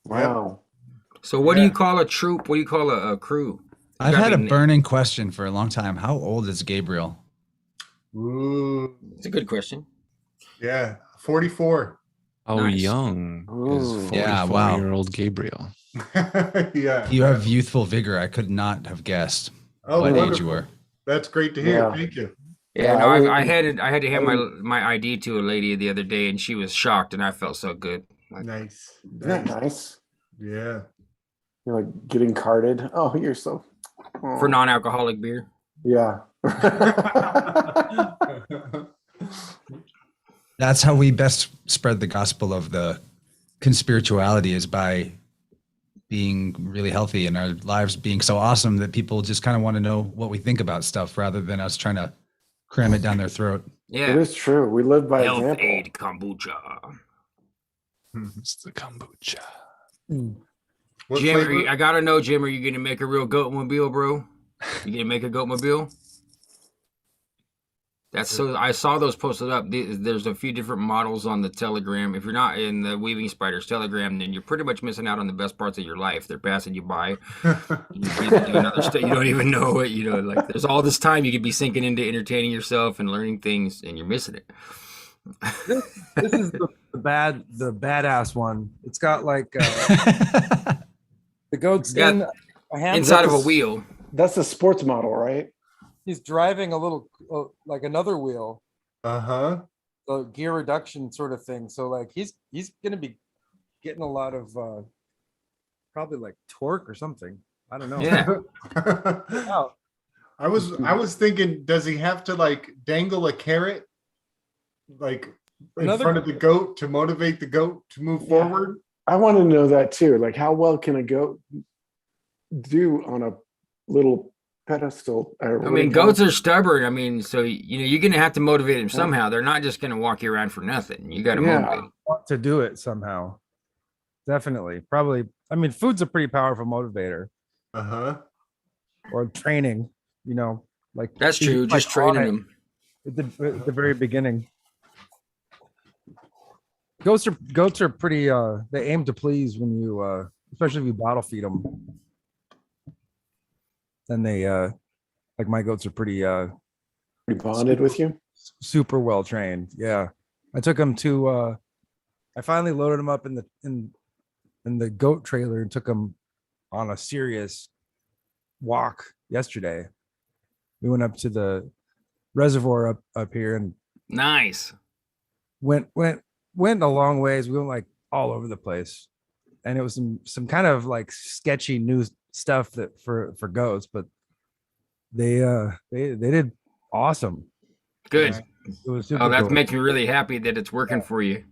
Wow. So what do you call a troop? What do you call a crew? I've gotta had a be- burning question for a long time. How old is Gabriel? Ooh. It's a good question. Yeah. 44. How Nice. young is Ooh. Yeah, wow. 44-year-old Gabriel? Yeah. You have youthful vigor. I could not have guessed Oh, what age wonderful. you were. That's great to hear. Yeah. Thank you. Yeah, Yeah, no, I I had to hand my ID to a lady the other day, and she was shocked, and I felt so good. Like, Nice. Isn't that nice? Yeah. You're like getting carded. Oh, you're so. Oh. For non-alcoholic beer. Yeah. That's how we best spread the gospel of the conspirituality, is by being really healthy and our lives being so awesome that people just kind of want to know what we think about stuff rather than us trying to cram it down their throat. Yeah. It is true. We live by Health example. Aid kombucha. It's the kombucha. What Jim, flavor? I gotta know, Jim, are you gonna make a real goat mobile, bro? You gonna make a goat mobile? That's so. I saw those posted up. There's a few different models on the Telegram. If you're not in the Weaving Spiders Telegram, then you're pretty much missing out on the best parts of your life. They're passing you by. You don't even know it. You know, like there's all this time you could be sinking into entertaining yourself and learning things, and you're missing it. This is the badass one. It's got like the goat's Yeah, in a hand. Inside of a wheel. That's the sports model, right? He's driving a little like another wheel, Uh-huh. a gear reduction sort of thing. So like he's gonna be getting a lot of probably like torque or something. I don't know. Yeah. Wow. I was thinking, does he have to like dangle a carrot like in front of the goat to motivate the goat to move forward? I want to know that too. Like, how well can a goat do on a little pedestal? I mean, goats are stubborn. I mean, so you're gonna have to motivate them somehow. They're not just gonna walk you around for nothing. You got to motivate them. Want to do it somehow. Definitely. Probably. I mean, food's a pretty powerful motivator. Uh-huh. Or training, like That's true. Just training them at the very beginning. Goats are pretty they aim to please when you especially if you bottle feed them. Then they like my goats are pretty bonded with you, super well trained. Yeah, I took them to I finally loaded them up in the goat trailer and took them on a serious walk yesterday. We went up to the reservoir up here and nice. Went a long ways. We went like all over the place, and it was some kind of like sketchy new stuff that for goats, but they did awesome. Good. It was super Oh, that cool. makes me really happy that it's working for you.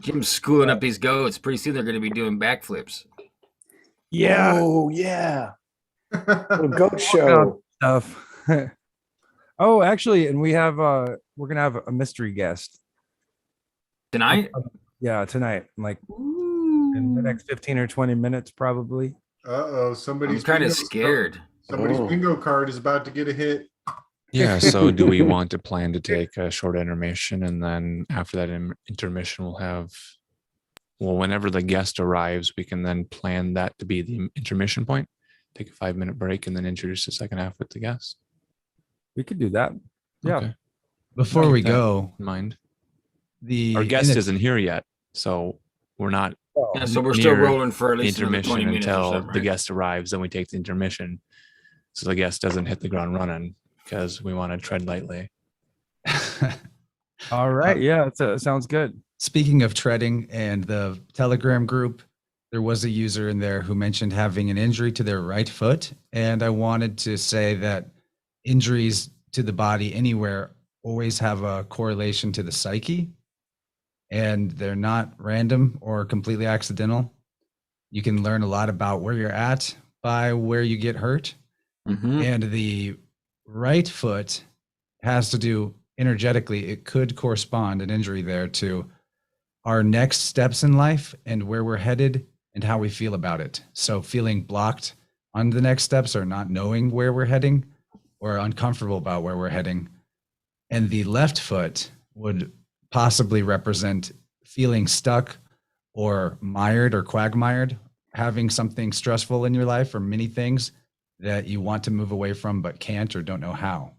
Jim's schooling up these goats. Pretty soon they're going to be doing backflips. Yeah. Oh yeah. Little goat show stuff. Oh, actually, and we have we're gonna have a mystery guest tonight. Yeah, tonight. Like in the next 15 or 20 minutes, probably. Uh-oh, somebody's I'm kind of bingo- scared. Somebody's bingo card is about to get a hit. Yeah. So do we want to plan to take a short intermission, and then after that intermission, whenever the guest arrives, we can then plan that to be the intermission point. Take a 5-minute break and then introduce the second half with the guest. We could do that. Yeah. Okay. Before we Keep that go, in mind, the our guest isn't here yet, so we're not. Yeah, so we're still near rolling for at the least another 20 intermission minutes or until something, the right? guest arrives. Then we take the intermission, so the guest doesn't hit the ground running because we want to tread lightly. All right. Yeah, sounds good. Speaking of treading and the Telegram group, there was a user in there who mentioned having an injury to their right foot. And I wanted to say that injuries to the body anywhere always have a correlation to the psyche, and they're not random or completely accidental. You can learn a lot about where you're at by where you get hurt. Mm-hmm. And the right foot has to do energetically, it could correspond an injury there to our next steps in life and where we're headed and how we feel about it. So feeling blocked on the next steps or not knowing where we're heading or uncomfortable about where we're heading. And the left foot would possibly represent feeling stuck or mired or quagmired, having something stressful in your life or many things that you want to move away from but can't or don't know how.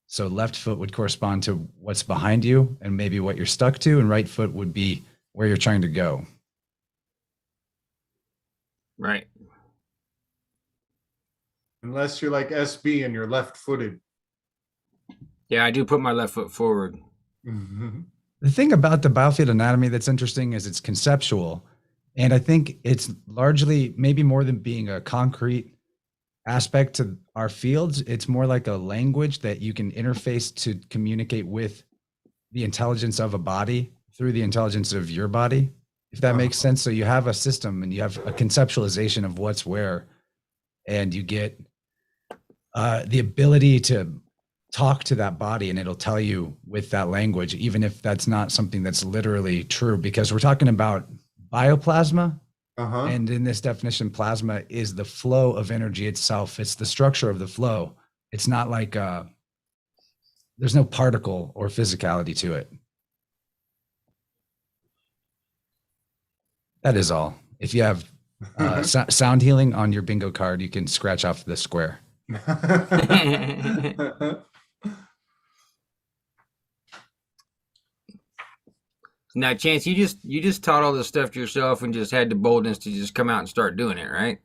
So left foot would correspond to what's behind you and maybe what you're stuck to, and right foot would be where you're trying to go. Right. Unless you're like SB and you're left-footed. Yeah, I do put my left foot forward. Mm-hmm. The thing about the biofield anatomy that's interesting is it's conceptual, And I think it's largely maybe more than being a concrete aspect to our fields, it's more like a language that you can interface to communicate with the intelligence of a body through the intelligence of your body, if that makes sense. So you have a system and you have a conceptualization of what's where, and you get the ability to talk to that body and it'll tell you with that language, even if that's not something that's literally true, because we're talking about bioplasma. And in this definition, plasma is the flow of energy itself. It's the structure of the flow. It's not like there's no particle or physicality to it. That is all. If you have sound healing on your bingo card, you can scratch off the square. Now, Chance, you just taught all this stuff to yourself and just had the boldness to just come out and start doing it, right?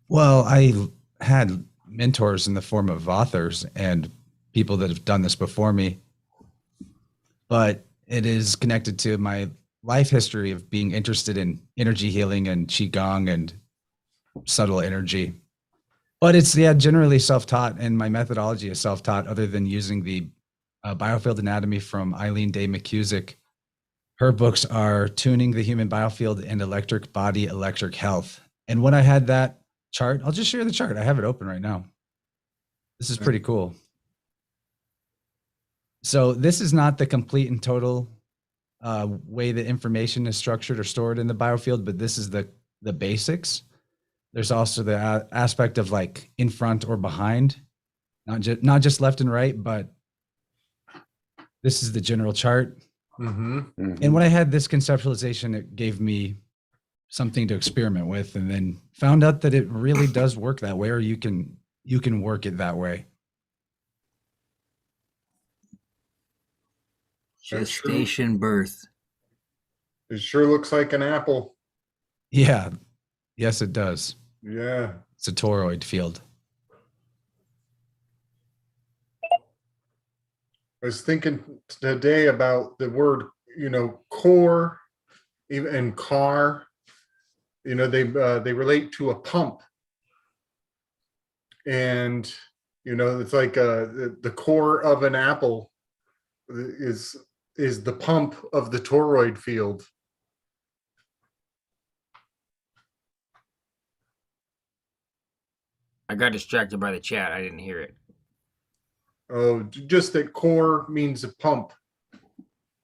Well, I had mentors in the form of authors and people that have done this before me, but it is connected to my life history of being interested in energy healing and qigong and subtle energy. But it's generally self-taught, and my methodology is self-taught, other than using the biofield anatomy from Eileen Day McCusick. Her books are Tuning the Human Biofield and Electric Body Electric Health. And when I had that chart, I'll just share the chart. I have it open right now. This is pretty cool. So this is not the complete and total way the information is structured or stored in the biofield, but this is the basics. There's also the aspect of like in front or behind, not just left and right, but this is the general chart. And when I had this conceptualization, it gave me something to experiment with, and then found out that it really does work that way, or you can work it that way. Gestation birth. It sure looks like an apple. Yeah. Yes, it does. Yeah. It's a toroid field. I was thinking today about the word, core, and car. They relate to a pump, and it's like the core of an apple is the pump of the toroid field. I got distracted by the chat. I didn't hear it. Oh, just that core means a pump,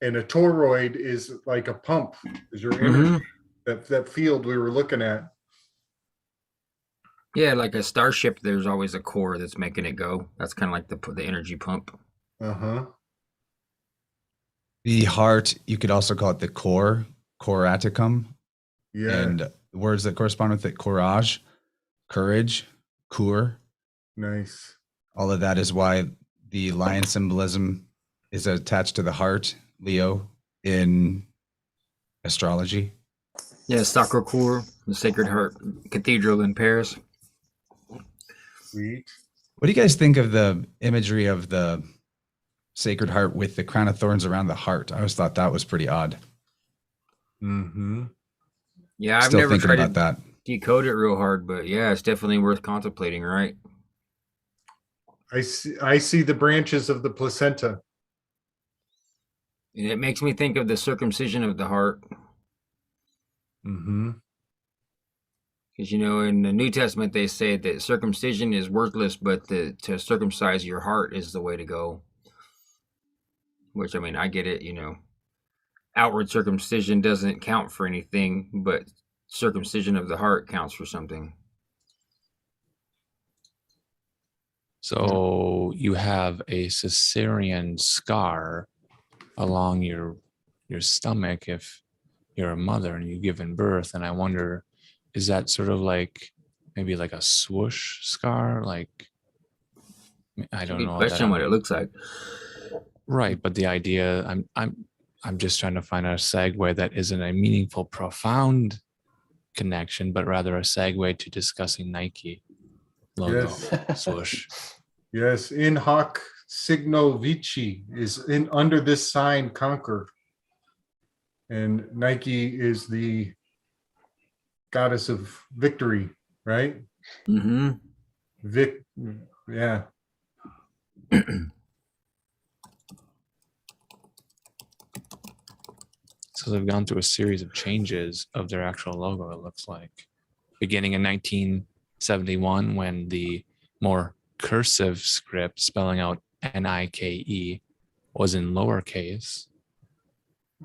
and a toroid is like a pump. Is your energy that field we were looking at? Yeah, like a starship, there's always a core that's making it go. That's kind of like the energy pump. The heart, you could also call it the core, coraticum. Yeah. And words that correspond with it: courage, courage, cour. Nice. All of that is why the lion symbolism is attached to the heart, Leo, in astrology. Yeah, Sacre Coeur, the Sacred Heart Cathedral in Paris. Sweet. What do you guys think of the imagery of the Sacred Heart with the crown of thorns around the heart? I always thought that was pretty odd. Yeah, I've Still never thinking tried about to that. decode it real hard, but yeah, it's definitely worth contemplating, right? I see the branches of the placenta. And it makes me think of the circumcision of the heart. Because, in the New Testament, they say that circumcision is worthless, but to circumcise your heart is the way to go. Which, I get it, outward circumcision doesn't count for anything, but circumcision of the heart counts for something. So you have a cesarean scar along your stomach if you're a mother and you've given birth. And I wonder, is that sort of like maybe like a swoosh scar? Like, I don't know. Question what it looks like. Right, but the idea, I'm just trying to find a segue that isn't a meaningful, profound connection, but rather a segue to discussing Nike logo. Swoosh. Yes, in hoc signo vici is under this sign conquer. And Nike is the goddess of victory, right? Mm-hmm. Vic, yeah. So they've gone through a series of changes of their actual logo, it looks like. Beginning in 1971, when the more cursive script spelling out Nike was in lowercase.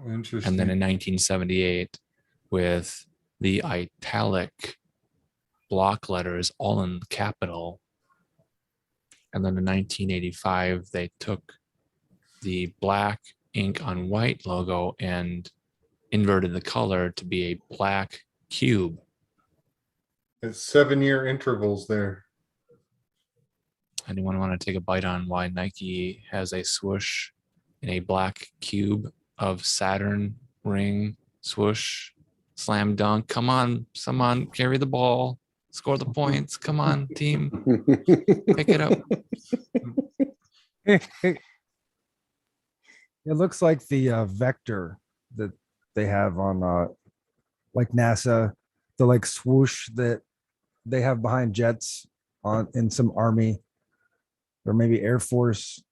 Interesting. And then in 1978, with the italic block letters all in capital. And then in 1985, they took the black ink on white logo and inverted the color to be a black cube. It's 7-year intervals there. Anyone want to take a bite on why Nike has a swoosh in a black cube of Saturn ring swoosh slam dunk? Come on, someone carry the ball, score the points. Come on, team, pick it up. It looks like the vector that they have on like NASA, the like swoosh that they have behind jets on in some army or maybe Air Force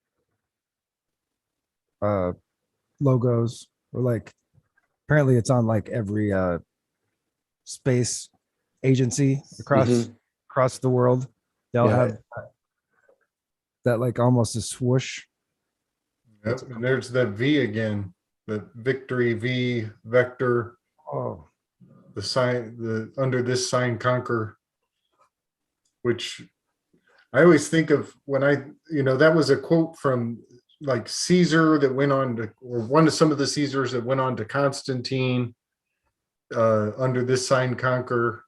logos, or like apparently it's on like every space agency across the world. They'll have that like almost a swoosh. Yep. And there's that V again, the victory V vector. Oh, The sign, the under this sign conquer, which I always think of when that was a quote from like Caesar that went on to, or one of some of the Caesars that went on to Constantine, under this sign conquer.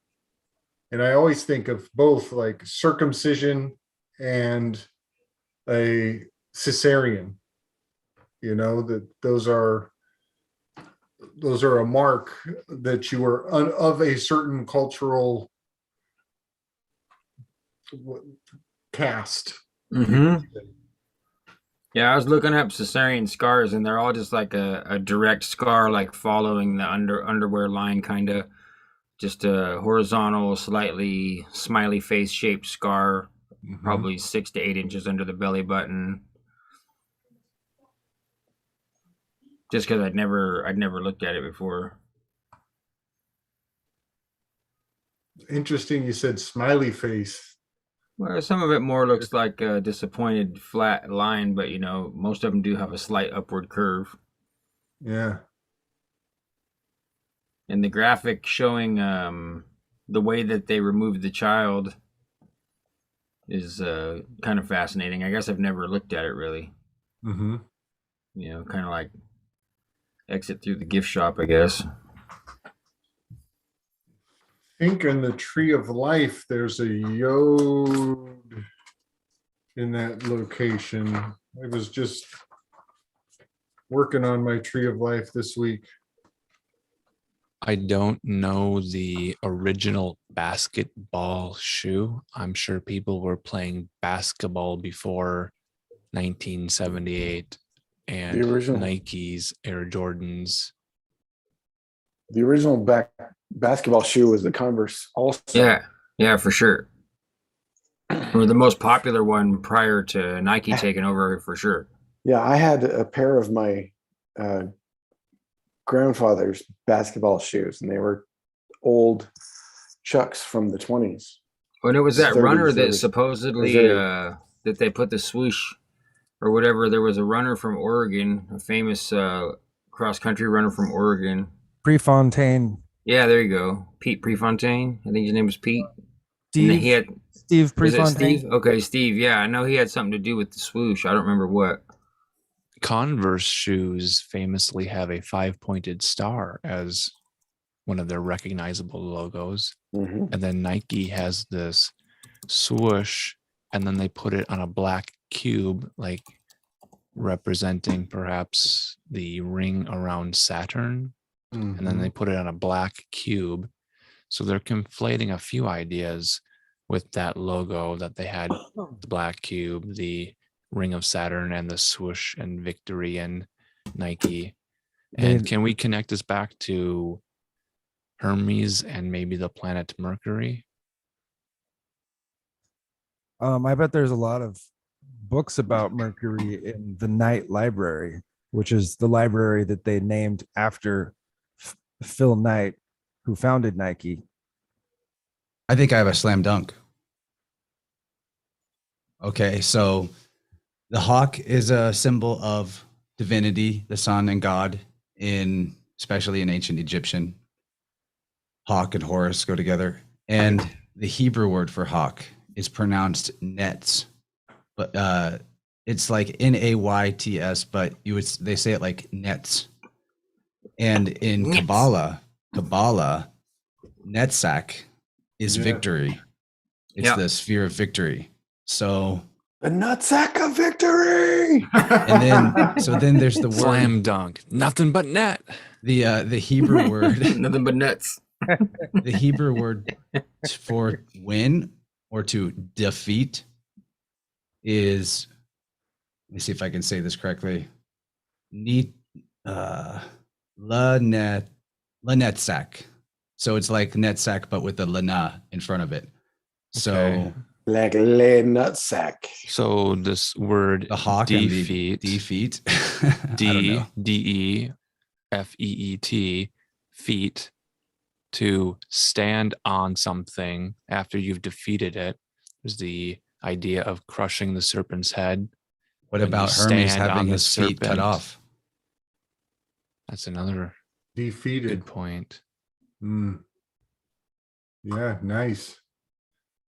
And I always think of both like circumcision and a Caesarean, that those are a mark that you are of a certain cultural caste. Mm-hmm. Yeah, I was looking up Caesarean scars, and they're all just like a direct scar, like following the underwear line, kind of just a horizontal, slightly smiley face shaped scar, probably 6 to 8 inches under the belly button. Just because I'd never looked at it before. Interesting, you said smiley face. Well, some of it more looks like a disappointed flat line, but most of them do have a slight upward curve. Yeah. And the graphic showing the way that they removed the child is kind of fascinating. I guess I've never looked at it really. Mm-hmm. Kind of like exit through the gift shop, I guess. I think in the Tree of Life, there's a yod in that location. I was just working on my Tree of Life this week. I don't know the original basketball shoe. I'm sure people were playing basketball before 1978 and The original- Nike's Air Jordans. The original basketball shoe was the Converse also. Yeah, for sure. Or the most popular one prior to Nike taking over, for sure. Yeah, I had a pair of my grandfather's basketball shoes, and they were old Chucks from the 20s. When it was that 30s, runner that 30s. supposedly that they put the swoosh or whatever, there was a runner from Oregon, a famous cross-country runner from Oregon. Prefontaine. Yeah, there you go. Pete Prefontaine. I think his name was Pete. And Steve, he had, Steve was it Prefontaine. Steve? Okay, Steve. Yeah, I know he had something to do with the swoosh. I don't remember what. Converse shoes famously have a 5-pointed star as one of their recognizable logos. Mm-hmm. And then Nike has this swoosh, and then they put it on a black cube, like representing perhaps the ring around Saturn. And then they put it on a black cube. So they're conflating a few ideas with that logo that they had, the black cube, the ring of Saturn, and the swoosh and victory and Nike. And can we connect this back to Hermes and maybe the planet Mercury. I bet there's a lot of books about Mercury in the Knight Library, which is the library that they named after Phil Knight, who founded Nike. I think I have a slam dunk. Okay, so the hawk is a symbol of divinity, the sun and God, especially in ancient Egyptian. Hawk and Horus go together. And the Hebrew word for hawk is pronounced nets, but it's like Nayts, but they say it like nets. And in Kabbalah, Netzach is victory. It's the sphere of victory. So the nutsack of victory. And then there's the word slam dunk, nothing but net. The Hebrew word Nothing but nuts. The Hebrew word for win or to defeat is, let me see if I can say this correctly. Lanetzak. So it's like Netzach, but with the lana in front of it. So Okay. Like le nutsack. So this word the hawk defeat, defeat. I don't know. DEFEET, feet, to stand on something after you've defeated it, is the idea of crushing the serpent's head. What When you about Hermes stand having on the his feet cut serpent. off? That's another Defeated. good point. Yeah, nice.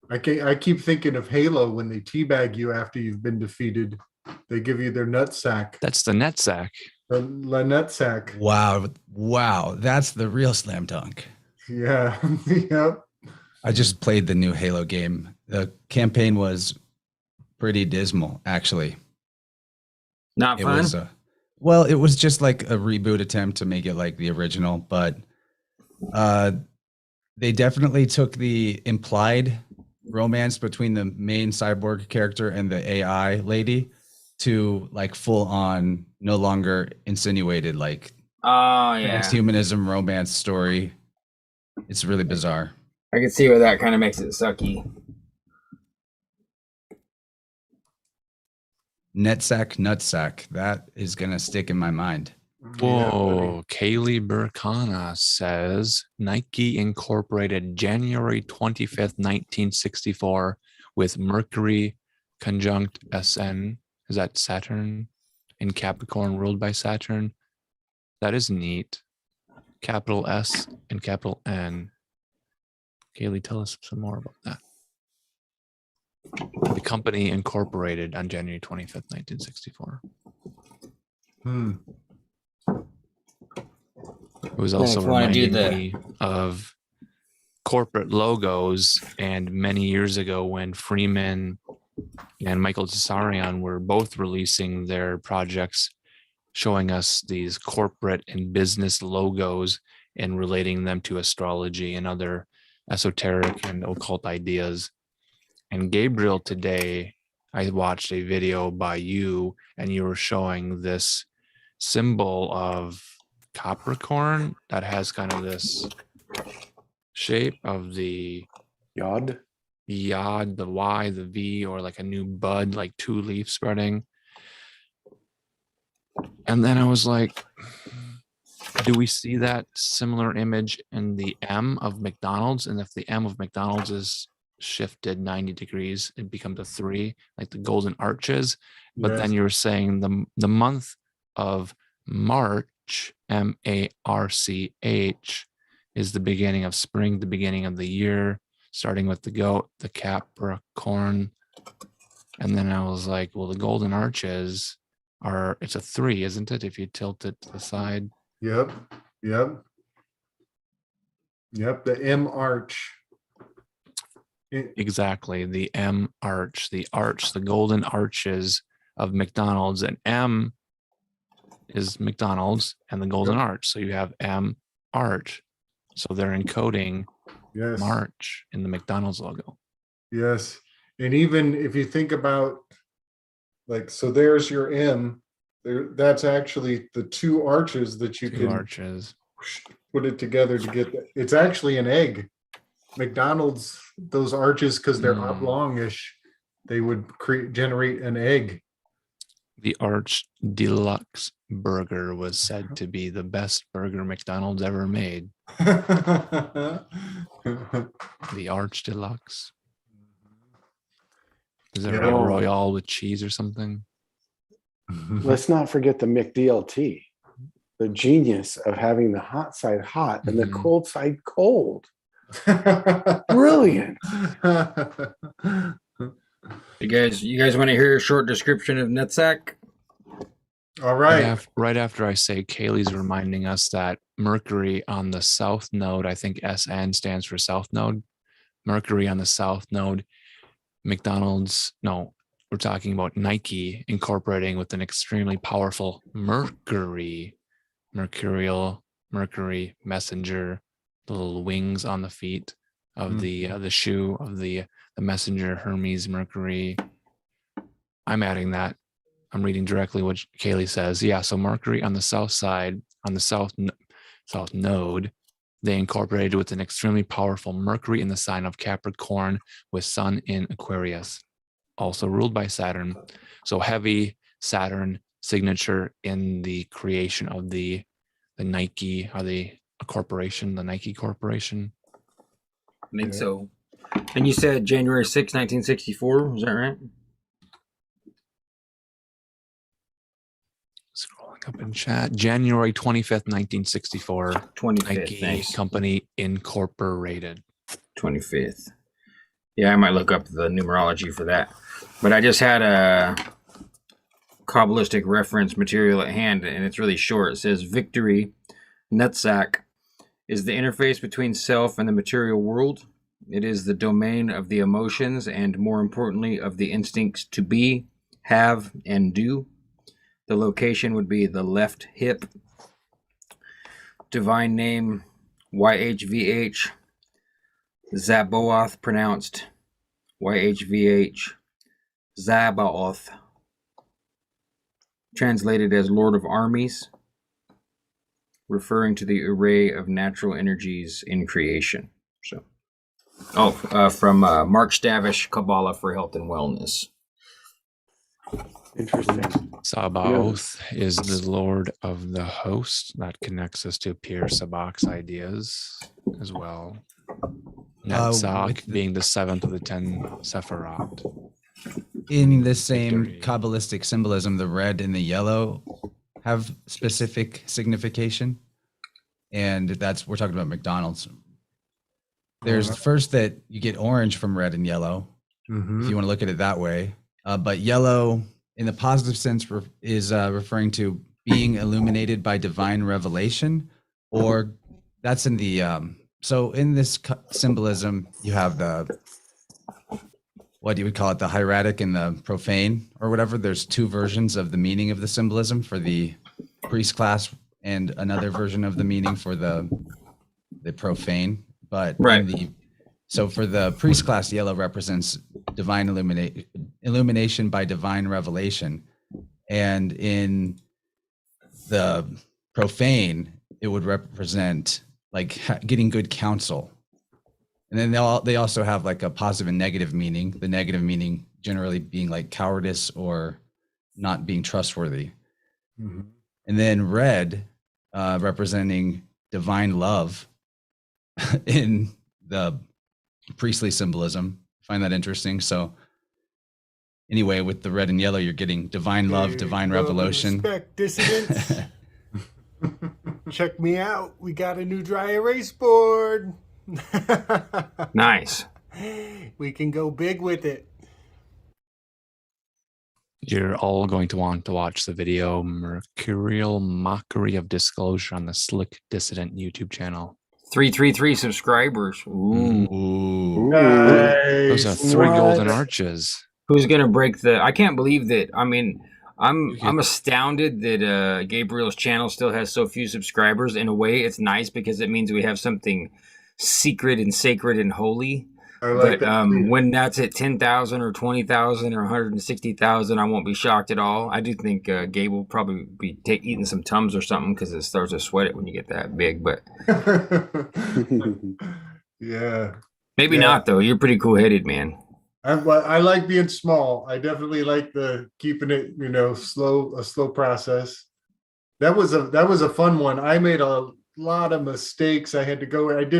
I keep thinking of Halo when they teabag you after you've been defeated. They give you their nutsack. That's the net sack. The nutsack. Wow, that's the real slam dunk. Yeah. Yep. I just played the new Halo game. The campaign was pretty dismal, actually. Not It fun. was well, it was just like a reboot attempt to make it like the original, but they definitely took the implied romance between the main cyborg character and the AI lady to like full on, no longer insinuated like Oh yeah, transhumanism romance story. It's really bizarre. I can see where that kind of makes it sucky. Netsack, nutsack. That is gonna stick in my mind. Whoa, Kaylee Burkana says Nike incorporated January 25th, 1964 with Mercury conjunct SN. Is that Saturn in Capricorn ruled by Saturn? That is neat. Capital S and capital N. Kaylee, tell us some more about that. The company incorporated on January 25th, 1964. It was also reminding me of corporate logos, and many years ago when Freeman and Michael Tsarion were both releasing their projects showing us these corporate and business logos and relating them to astrology and other esoteric and occult ideas. And Gabriel, today I watched a video by you and you were showing this symbol of Capricorn that has kind of this shape of the Yod, the Y, the V, or like a new bud, like two leaves spreading. And then I was like, do we see that similar image in the M of McDonald's? And if the M of McDonald's is shifted 90 degrees, it becomes a 3, like the golden arches. But then you were saying the month of March, MARCH, is the beginning of spring, the beginning of the year, starting with the goat, the Capricorn. And then I was like, well, the golden arches it's a 3, isn't it? If you tilt it to the side. Yep. The M arch. Exactly. The M arch, the golden arches of McDonald's, and M is McDonald's and the golden arch. So you have M arch. So they're encoding March in the McDonald's logo. Yes. And even if you think about, like, so there's your M, that's actually the two arches that you can put it together to get it's actually an egg. McDonald's, those arches, because they're oblongish, they would generate an egg. The Arch Deluxe burger was said to be the best burger McDonald's ever made. The Arch Deluxe. Is it Yeah. a Royale with cheese or something? Let's not forget the McDLT, the genius of having the hot side hot and the cold side cold. Brilliant. You guys want to hear a short description of nutsack? All right. Right after I say, Kaylee's reminding us that Mercury on the south node, I think SN stands for south node. Mercury on the south node, McDonald's, no, we're talking about Nike incorporating with an extremely powerful Mercury messenger, the little wings on the feet of the shoe of the messenger Hermes Mercury. I'm adding that. I'm reading directly what Kaylee says. Yeah, so Mercury on the south side, on the south node, they incorporated with an extremely powerful Mercury in the sign of Capricorn with Sun in Aquarius, also ruled by Saturn. So heavy Saturn signature in the creation of the Nike, are they a corporation, the Nike Corporation? I think so. And you said January 6, 1964, is that right? Scrolling up in chat. January 25th, 1964. 25th, Nike thanks. Company Incorporated. 25th. Yeah, I might look up the numerology for that. But I just had a Kabbalistic reference material at hand, and it's really short. It says, Victory, nutsack, is the interface between self and the material world. It is the domain of the emotions and, more importantly, of the instincts to be, have, and do. The location would be the left hip. Divine name, YHVH. Zaboath, pronounced YHVH. Zabaoth, translated as Lord of Armies, referring to the array of natural energies in creation. So, from Mark Stavish, Kabbalah for Health and Wellness. Interesting. Sabaoth is the Lord of the host. That connects us to Pierre Sabac's ideas as well. Netzach being the seventh of the 10 Sephirot. In the same Victory. Kabbalistic symbolism, the red and the yellow have specific signification. And we're talking about McDonald's. There's first that you get orange from red and yellow, if you want to look at it that way. But yellow, in the positive sense, is referring to being illuminated by divine revelation, or that's in the, so in this symbolism, you have the, what do you call it, the hieratic and the profane or whatever. There's two versions of the meaning of the symbolism for the priest class and another version of the meaning for the profane. But so for the priest class, yellow represents divine illumination by divine revelation. And in the profane, it would represent like getting good counsel. And then they also have like a positive and negative meaning, the negative meaning generally being like cowardice or not being trustworthy. And then red representing divine love in the priestly symbolism. I find that interesting. So anyway, with the red and yellow, you're getting divine love, divine revelation. Respect, dissidents. Check me out. We got a new dry erase board. Nice. We can go big with it. You're all going to want to watch the video Mercurial Mockery of Disclosure on the Slick Dissident YouTube channel. 333 subscribers. Ooh. Those are 3 golden arches. Who's gonna break the? I can't believe that. I mean, I'm astounded that Gabriel's channel still has so few subscribers. In a way, it's nice because it means we have something secret and sacred and holy I like But that. too. when that's at 10,000 or 20,000 or 160,000, I won't be shocked at all. I do think Gabe will probably be eating some Tums or something because it starts to sweat it when you get that big. But Yeah. maybe Yeah. not though. You're pretty cool headed, man. I like being small. I definitely like the keeping it, a slow process. That was a fun one. I made a lot of mistakes. I did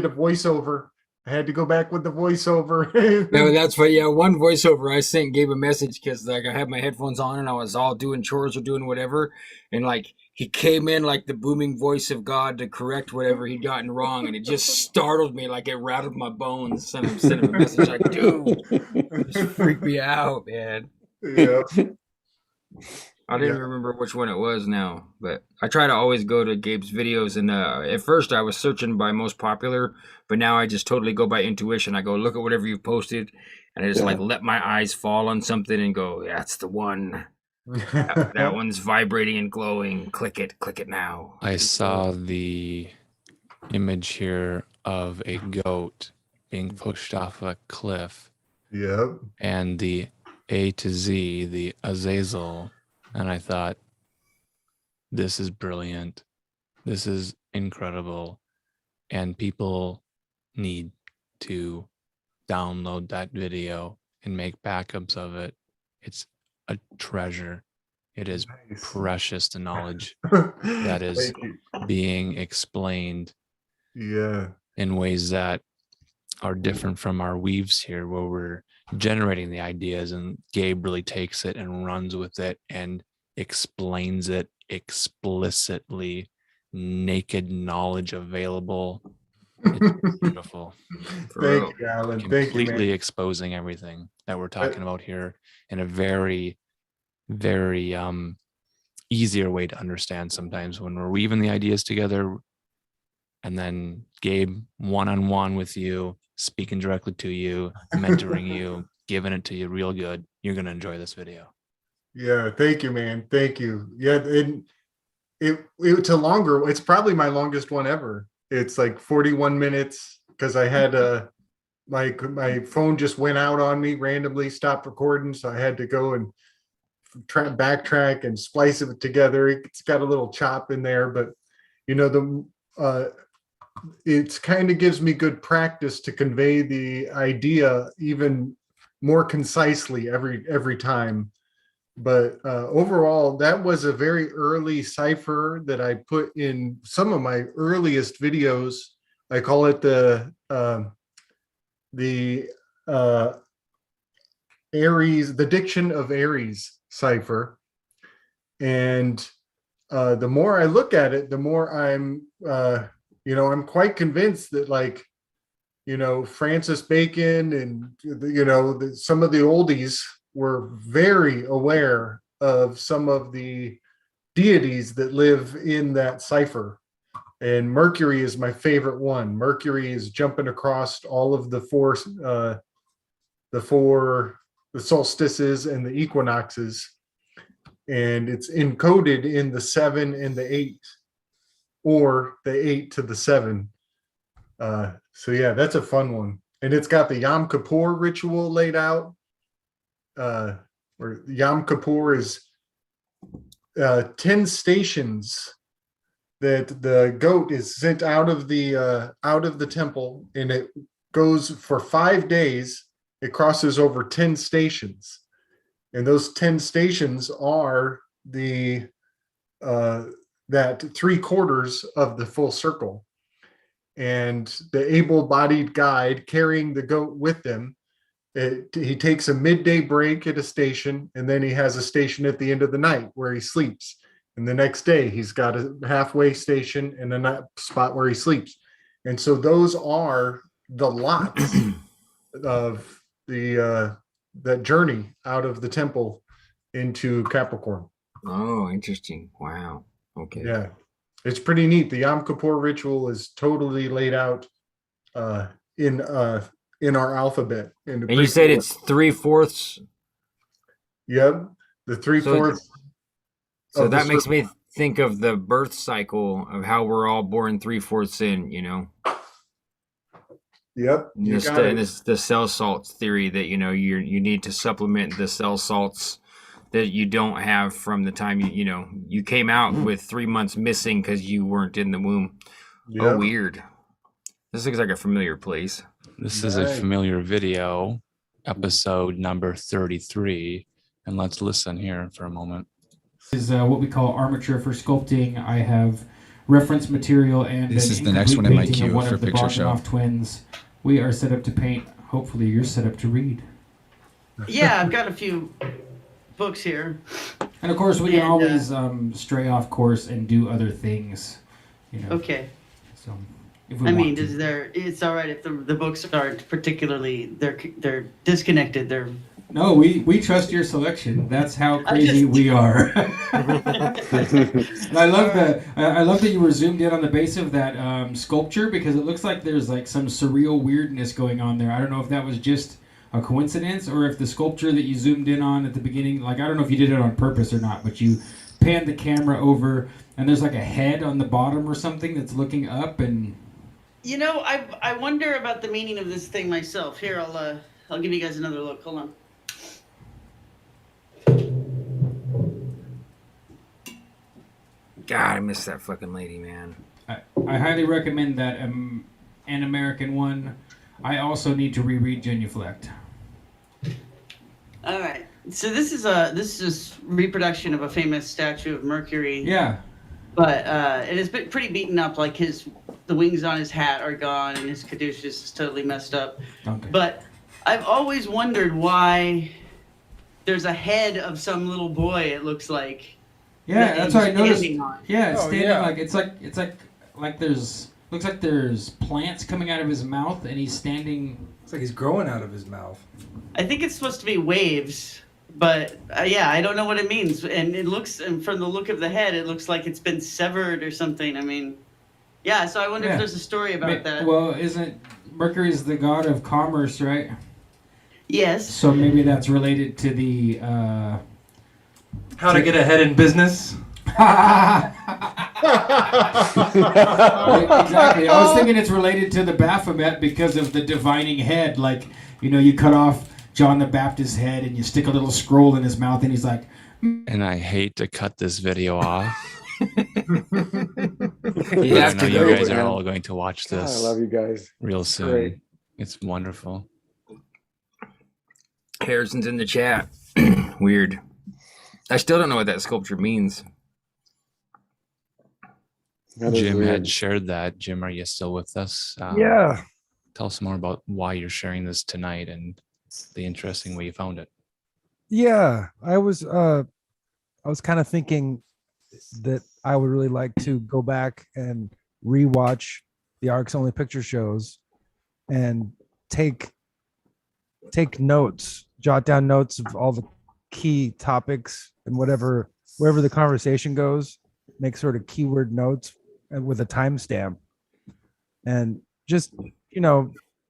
a voiceover. I had to go back with the voiceover. No, that's what. Yeah, one voiceover I sent gave a message because like I had my headphones on and I was all doing chores or doing whatever, and like he came in like the booming voice of God to correct whatever he'd gotten wrong, and it just startled me, like it rattled my bones. And I'm sending him a message like, "Dude, just freaked me out, man." Yeah. I didn't remember which one it was now, but I try to always go to Gabe's videos. And at first I was searching by most popular, but now I just totally go by intuition. I go look at whatever you've posted, and I just like let my eyes fall on something and go, "That's the one. That one's vibrating and glowing. Click it now." I saw the image here of a goat being pushed off a cliff. Yep. And the A to Z, the Azazel. And I thought, this is brilliant. This is incredible. And people need to download that video and make backups of it. It's a treasure. It is precious to knowledge that is being explained in ways that are different from our weaves here, where we're generating the ideas and Gabe really takes it and runs with it and explains it explicitly, naked knowledge available. It's beautiful. Thank you, Alan. Thank you, Completely man. exposing everything that we're talking about here in a very, very easier way to understand sometimes when we're weaving the ideas together. And then Gabe one-on-one with you, speaking directly to you, mentoring you, giving it to you real good. You're going to enjoy this video. Yeah, thank you, man. Thank you. Yeah, it's a longer. It's probably my longest one ever. It's like 41 minutes because I had my phone just went out on me randomly, stopped recording, so I had to go and backtrack and splice it together. It's got a little chop in there, but it kind of gives me good practice to convey the idea even more concisely every time. But overall, that was a very early cipher that I put in some of my earliest videos. I call it the Aries, the Diction of Aries cipher. And the more I look at it, the more I'm quite convinced that Francis Bacon and some of the oldies were very aware of some of the deities that live in that cipher. And Mercury is my favorite one. Mercury is jumping across all of the solstices and the equinoxes, and it's encoded in the 7 and the 8, or the 8 to the 7. So yeah, that's a fun one. And it's got the Yom Kippur ritual laid out, where Yom Kippur is 10 stations that the goat is sent out of the temple, and it goes for 5 days. It crosses over 10 stations, and those 10 stations are that 3/4 of the full circle. And the able-bodied guide carrying the goat with them, he takes a midday break at a station, and then he has a station at the end of the night where he sleeps. And the next day he's got a halfway station and a spot where he sleeps. And so those are the lots of that journey out of the temple into Capricorn. Oh, interesting. Wow. Okay. Yeah, it's pretty neat. The Yom Kippur ritual is totally laid out in our alphabet. And you said it's 3/4. Yep, the 3/4. So that makes me think of the birth cycle of how we're all born 3/4 in. Yep. And You this, got and it. this the cell salts theory that you need to supplement the cell salts that you don't have from the time you came out with 3 months missing because you weren't in the womb. Oh, Yep. weird. This looks like a familiar place. This is a Right. familiar video, episode number 33. And let's listen here for a moment. This is what we call armature for sculpting. I have reference material and This an is the next incomplete one in my painting of queue one for of the picture show. Bogdanov twins. We are set up to paint. Hopefully, you're set up to read. Yeah, I've got a few books here. And of course, we can And, always stray off course and do other things. Okay. So, if we I want mean, to. it's all right if the books aren't particularly they're disconnected. They're No, we trust your selection. That's how I crazy just- we are. And I love I love that you were zoomed in on the base of that sculpture because it looks like there's like some surreal weirdness going on there. I don't know if that was just a coincidence or if the sculpture that you zoomed in on at the beginning, like I don't know if you did it on purpose or not, but you panned the camera over and there's like a head on the bottom or something that's looking up and. I wonder about the meaning of this thing myself. Here, I'll give you guys another look. Hold on. God, I miss that fucking lady, man. I highly recommend that An American one. I also need to reread Genuflect. All right. So this is reproduction of a famous statue of Mercury. Yeah. But it has been pretty beaten up. Like the wings on his hat are gone, and his caduceus is totally messed up. Okay. But I've always wondered why there's a head of some little boy. It looks like. Yeah, that that's he's what I noticed. standing on. Yeah, it's Oh, standing yeah. like it's like there's looks like there's plants coming out of his mouth, and he's standing. It's like he's growing out of his mouth. I think it's supposed to be waves, but yeah, I don't know what it means. And and from the look of the head, it looks like it's been severed or something. I mean, yeah. So I wonder Yeah. if there's a story about that. Well, isn't Mercury's the god of commerce, right? Yes. So maybe that's related to the. How to get ahead in business. Exactly. I was thinking it's related to the Baphomet because of the divining head. Like, you cut off John the Baptist's head and you stick a little scroll in his mouth, and he's like. And I hate to cut this video off. You I have know to you go, guys are man. all going to watch God, I this love you guys. real soon. Great. It's wonderful. Harrison's in the chat. Weird. I still don't know what that sculpture means. That is Jim weird. had shared that. Jim, are you still with us? Yeah. Tell us more about why you're sharing this tonight and the interesting way you found it. Yeah, I was kind of thinking that I would really like to go back and rewatch the Arcs Only Picture shows and take notes, jot down notes of all the key topics and wherever the conversation goes, make sort of keyword notes and with a timestamp, and just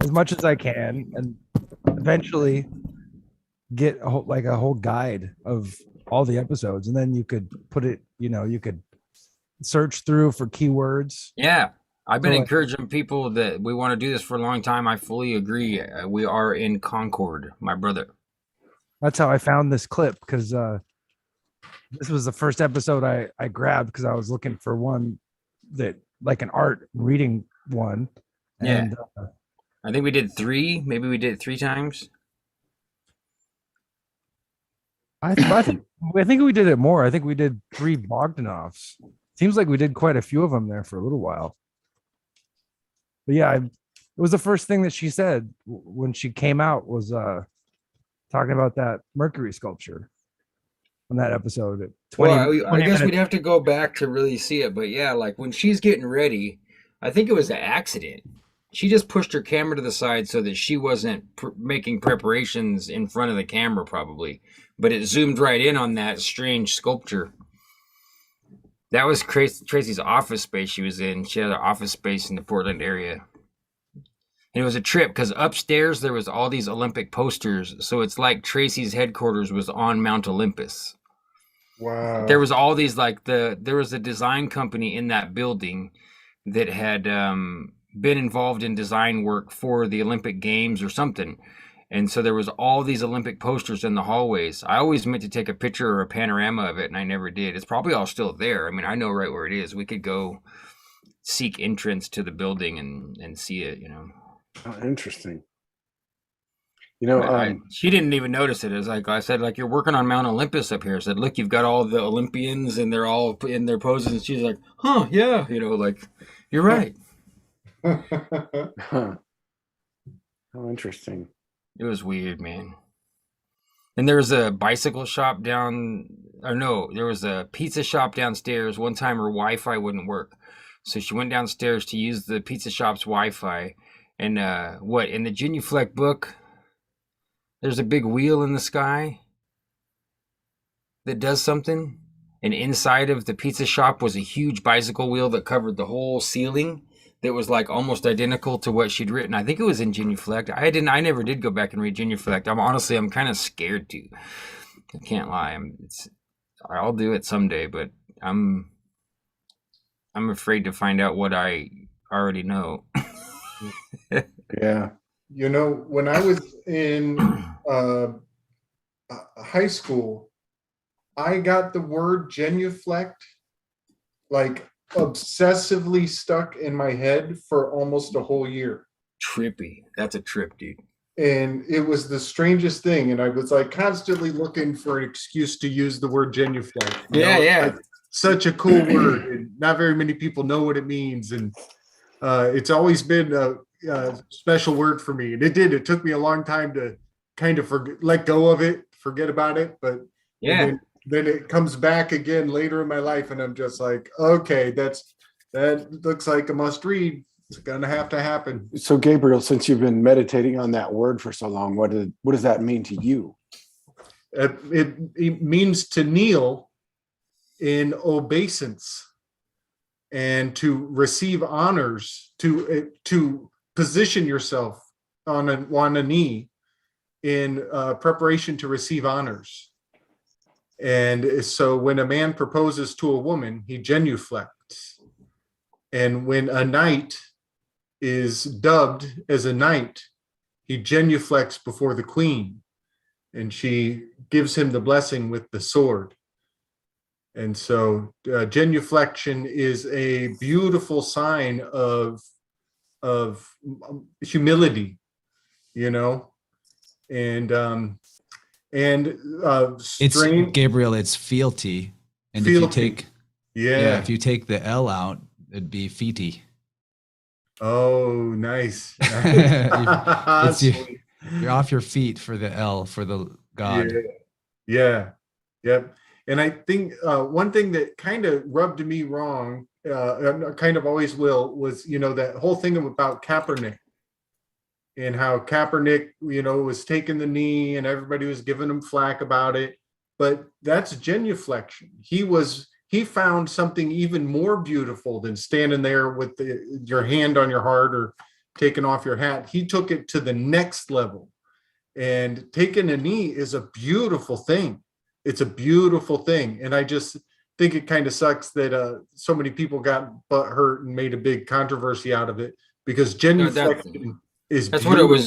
as much as I can, and eventually get a whole guide of all the episodes, and then you could put it, you could search through for keywords. Yeah. I've been So, encouraging people that we want to do this for a long time. I fully agree. We are in Concord, my brother. That's how I found this clip, because this was the first episode I grabbed because I was looking for one that like an art reading one. Yeah. And I think we did 3. Maybe we did it 3 times. I think we did it more. I think we did 3 Bogdanovs. Seems like we did quite a few of them there for a little while. But yeah, it was the first thing that she said when she came out was talking about that Mercury sculpture on that episode at 20. Well, I 20 guess minutes. we'd have to go back to really see it. But yeah, like when she's getting ready, I think it was an accident. She just pushed her camera to the side so that she wasn't making preparations in front of the camera, probably. But it zoomed right in on that strange sculpture. That was Tracy's office space she was in. She had an office space in the Portland area. And it was a trip because upstairs there was all these Olympic posters. So it's like Tracy's headquarters was on Mount Olympus. Wow. There was all these there was a design company in that building that had been involved in design work for the Olympic Games or something. And so there was all these Olympic posters in the hallways. I always meant to take a picture or a panorama of it, and I never did. It's probably all still there. I mean, I know right where it is. We could go seek entrance to the building and see it, you know. Oh, interesting. You know, She didn't even notice it. It was like I said, like, you're working on Mount Olympus up here. I said, look, you've got all the Olympians and they're all in their poses. And she's like, huh, yeah, you know, like, you're right. Huh. How interesting. It was weird, man. And there was a bicycle shop there was a pizza shop downstairs. One time her Wi-Fi wouldn't work. So she went downstairs to use the pizza shop's Wi-Fi. And in the Genuflect book, there's a big wheel in the sky that does something. And inside of the pizza shop was a huge bicycle wheel that covered the whole ceiling. That was like almost identical to what she'd written. I think it was in Genuflect. I never did go back and read Genuflect. I'm kind of scared to. I can't lie. I'll do it someday, but I'm afraid to find out what I already know. Yeah. You know, when I was in high school, I got the word genuflect like obsessively stuck in my head for almost a whole year. Trippy. That's a trip, dude. And it was the strangest thing. And I was like constantly looking for an excuse to use the word genuflect. Yeah. Like, such a cool word. And not very many people know what it means. And it's always been a special word for me. And it took me a long time to kind of let go of it, forget about it. But yeah. Then it comes back again later in my life, and I'm just like, okay, that looks like a must read. It's gonna have to happen. So Gabriel, since you've been meditating on that word for so long, what does that mean to you? It means to kneel in obeisance and to receive honors, to position yourself on a knee in preparation to receive honors. And so when a man proposes to a woman, he genuflects. And when a knight is dubbed as a knight, he genuflects before the queen. And she gives him the blessing with the sword. And so genuflection is a beautiful sign of humility, you know, and it's Gabriel, it's fealty. And fealty. If you take the L out, it'd be feety. Oh, nice. You're off your feet for the L, for the God. Yeah. Yep. And I think one thing that kind of rubbed me wrong, kind of always will, was, you know, that whole thing about Kaepernick. And how Kaepernick, you know, was taking the knee and everybody was giving him flack about it. But that's genuflection. He found something even more beautiful than standing there with your hand on your heart or taking off your hat. He took it to the next level. And taking a knee is a beautiful thing. It's a beautiful thing. And I just think it kind of sucks that so many people got butt hurt and made a big controversy out of it, because genuflection is that's beautiful.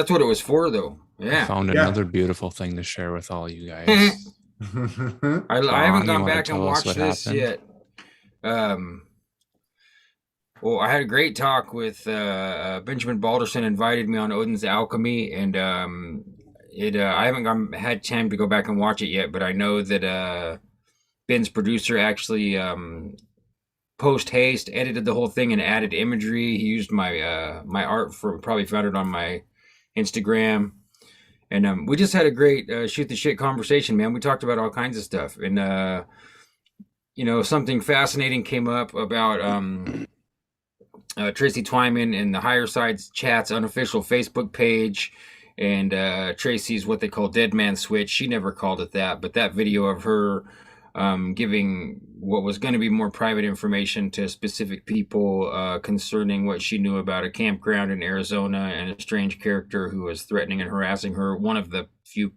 what it was for, though. Yeah. I found another beautiful thing to share with all you guys. I haven't gone back and watched this yet. Well, I had a great talk with Benjamin Balderson. Invited me on Odin's Alchemy, and I haven't had time to go back and watch it yet. But I know that Ben's producer actually post haste edited the whole thing and added imagery. He used my my art probably found it on my Instagram. And we just had a great shoot the shit conversation, man. We talked about all kinds of stuff. And, you know, something fascinating came up about Tracy Twyman and the Higher Sides Chat's unofficial Facebook page. And Tracy's what they call Dead Man Switch. She never called it that. But that video of her giving what was going to be more private information to specific people concerning what she knew about a campground in Arizona and a strange character who was threatening and harassing her. One of the few,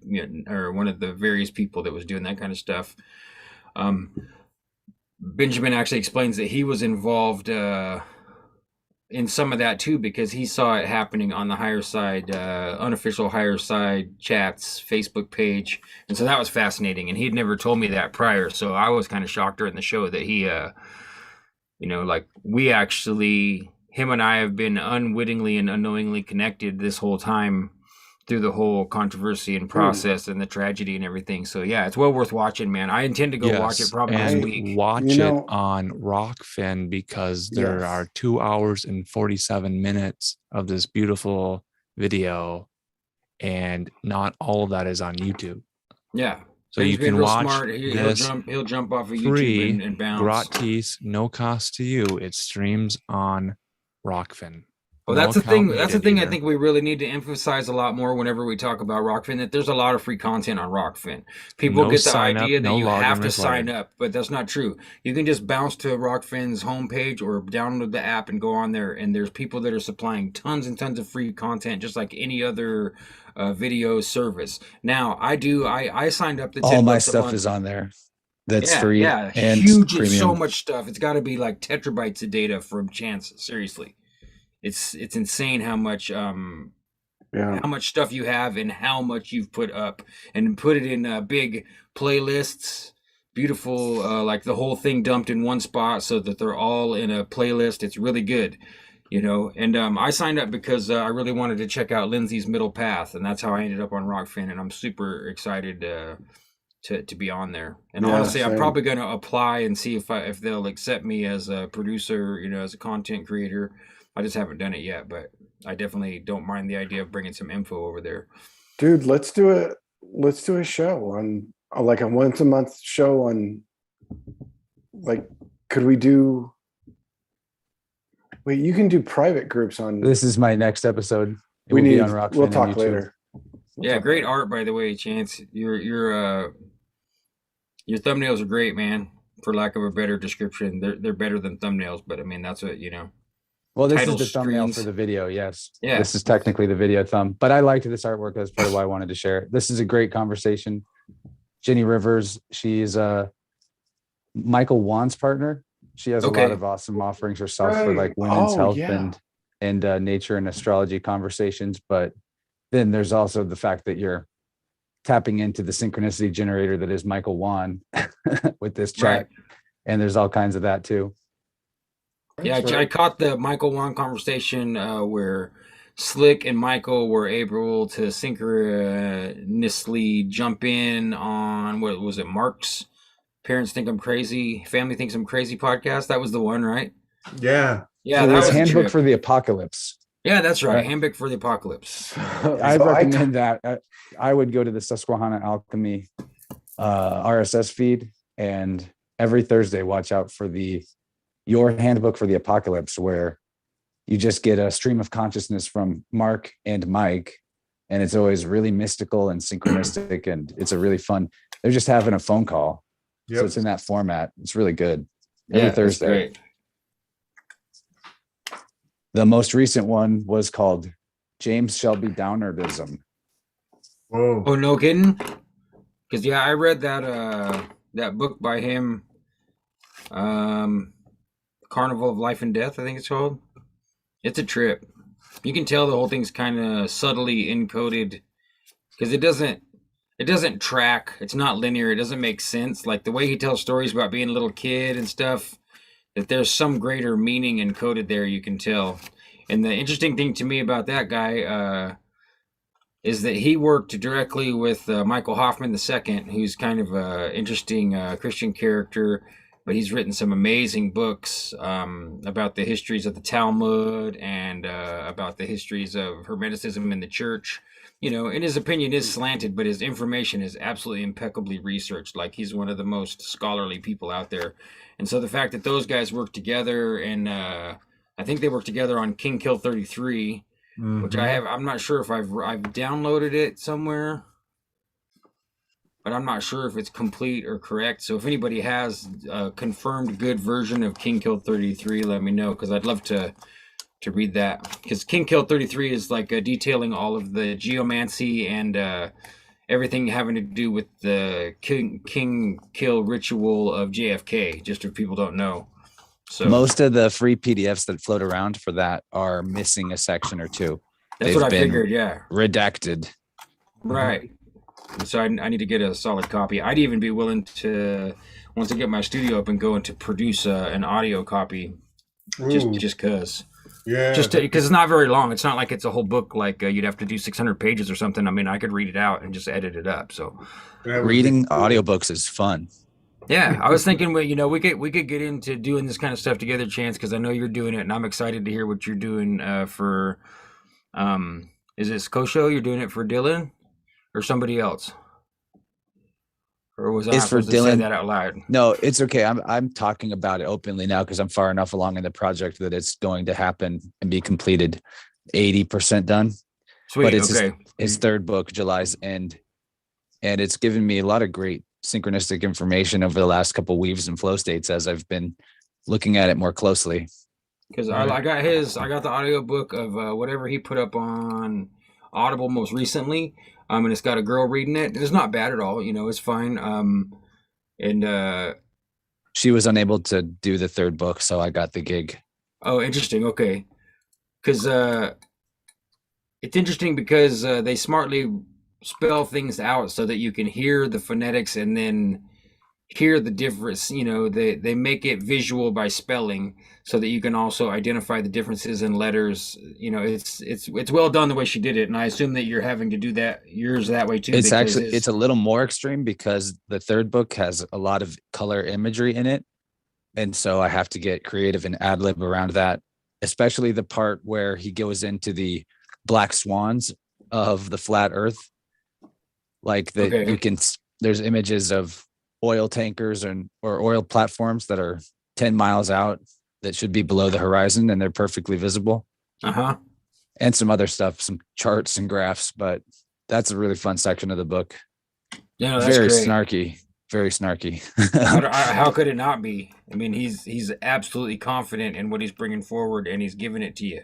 or one of the various people that was doing that kind of stuff. Benjamin actually explains that he was involved. in some of that too, because he saw it happening on the Higher Side, unofficial Higher Side chats Facebook page, and so that was fascinating. And he'd never told me that prior, so I was kind of shocked during the show that he, like we actually, him and I have been unwittingly and unknowingly connected this whole time through the whole controversy and process and the tragedy and everything. So yeah, it's well worth watching, man. I intend to go watch it probably this and week. watch You know- it on Rockfin because there Yes. are 2 hours and 47 minutes of this beautiful video, and not all of that is on YouTube. Yeah. So He's you been can real watch smart. He'll this jump off of free, YouTube and bounce. gratis, no cost to you. It streams on Rockfin. Well, No that's the thing. account That's the needed thing I either. think we really need to emphasize a lot more whenever we talk about Rockfin, that there's a lot of free content on Rockfin. People No get the sign up, idea that no you login have to required. sign up, but that's not true. You can just bounce to Rockfin's homepage or download the app and go on there, and there's people that are supplying tons and tons of free content, just like any other video service. Now, I signed up. All my stuff is on there. That's free Yeah, and huge. It's premium. so much stuff. It's got to be like tetrabytes of data from Chance. Seriously, it's insane how much how much stuff you have and how much you've put up, and put it in big playlists. Beautiful, like the whole thing dumped in one spot so that they're all in a playlist. It's really good, And I signed up because I really wanted to check out Lindsay's Middle Path, and that's how I ended up on Rockfin. And I'm super excited to be on there. And Yeah, honestly, I'm same. probably going to apply and see if they'll accept me as a producer, as a content creator. I just haven't done it yet, but I definitely don't mind the idea of bringing some info over there. Dude, let's do a show on like a once a month show on, like, could we do, wait, you can do private groups on, This is my next episode. It we will be need, on Rockfin we'll and talk YouTube. later. Yeah, great art, by the way, Chance. Your thumbnails are great, man. For lack of a better description, they're better than thumbnails, but I mean that's what Well, this Title is the thumbnail screens. for the video. Yes. Yeah. This is technically the video thumb, but I liked this artwork. That's part of why I wanted to share it. This is a great conversation. Jenny Rivers, she's Michael Wan's partner. She has a lot of awesome offerings herself for like women's health and nature and astrology conversations. But then there's also the fact that you're tapping into the synchronicity generator that is Michael Wan with this chat. Right. And there's all kinds of that too. Yeah, I caught the Michael Wong conversation where Slick and Michael were able to synchronously jump in on, what was it, Mark's Parents Think I'm Crazy, Family Thinks I'm Crazy podcast. That was the one, right? Yeah. Yeah, So that it's was a Handbook trip. for the Apocalypse. Yeah, that's right. Right. Handbook for the Apocalypse. I recommend that. I would go to the Susquehanna Alchemy RSS feed, and every Thursday watch out for your Handbook for the Apocalypse, where you just get a stream of consciousness from Mark and Mike, and it's always really mystical and synchronistic, and it's a really fun. They're just having a phone call, so Yep. it's in that format. It's really good. Yeah, Every that's Thursday. great. The most recent one was called James Shelby Downardism. Whoa. Oh, no kidding? Because yeah, I read that book by him, Carnival of Life and Death, I think it's called. It's a trip. You can tell the whole thing's kind of subtly encoded because it doesn't track. It's not linear. It doesn't make sense. Like the way he tells stories about being a little kid and stuff, that there's some greater meaning encoded there, you can tell. And the interesting thing to me about that guy is that he worked directly with Michael Hoffman II, who's kind of an interesting Christian character, but he's written some amazing books about the histories of the Talmud and about the histories of Hermeticism in the church. And his opinion is slanted, but his information is absolutely impeccably researched. Like he's one of the most scholarly people out there. And so the fact that those guys work together, and I think they work together on King Kill 33, which I'm not sure if I've downloaded it somewhere, but I'm not sure if it's complete or correct. So if anybody has a confirmed good version of King Kill 33, let me know, because I'd love to read that. Because King Kill 33 is like detailing all of the geomancy and everything having to do with the King Kill ritual of JFK, just if people don't know. So Most of the free PDFs that float around for that are missing a section or two. that's what I figured. Yeah. Redacted. Right. So I need to get a solid copy. I'd even be willing to, once I get my studio up and going, to produce an audio copy, just Ooh. because. Yeah. Just because it's not very long. It's not like it's a whole book. Like you'd have to do 600 pages or something. I mean, I could read it out and just edit it up. So Reading audiobooks is fun. yeah, I was thinking, well, we could get into doing this kind of stuff together, Chance, because I know you're doing it, and I'm excited to hear what you're doing for. Is it Scotia? You're doing it for Dylan, or somebody else? Or was I It's not for supposed to say Dylan. that out loud? No, it's okay. I'm talking about it openly now because I'm far enough along in the project that it's going to happen and be completed, 80% done. Sweet. But it's Okay. his third book, July's End, and it's given me a lot of great synchronistic information over the last couple weaves and flow states as I've been looking at it more closely. Because I got the audiobook of whatever he put up on Audible most recently. And it's got a girl reading it. It's not bad at all. It's fine. She was unable to do the third book, so I got the gig. Oh, interesting. Okay. Because it's interesting because they smartly spell things out so that you can hear the phonetics and then hear the difference. They make it visual by spelling so that you can also identify the differences in letters. It's well done the way she did it, and I assume that you're having to do that yours that way too. It's because actually it's a little more extreme because the third book has a lot of color imagery in it, and so I have to get creative and ad lib around that, especially the part where he goes into the black swans of the flat Earth, like that. Okay. You can there's images of oil tankers or oil platforms that are 10 miles out that should be below the horizon, and they're perfectly visible. Uh-huh. And some other stuff, some charts and graphs, but that's a really fun section of the book. Yeah, no, that's Very great. snarky, very snarky. How could it not be? I mean, he's absolutely confident in what he's bringing forward, and he's giving it to you.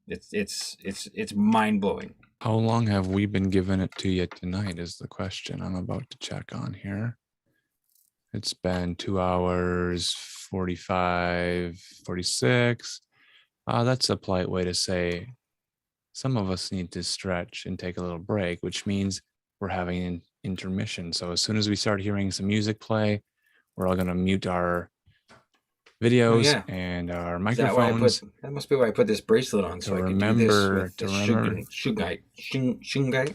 It's mind blowing. How long have we been giving it to you tonight is the question I'm about to check on here. It's been 2 hours, 45, 46. That's a polite way to say some of us need to stretch and take a little break, which means we're having an intermission. So as soon as we start hearing some music play, we're all going to mute our videos yeah. and our Is that why microphones. that must be why I put this bracelet on, so I can do this with the Shungite. Shungite?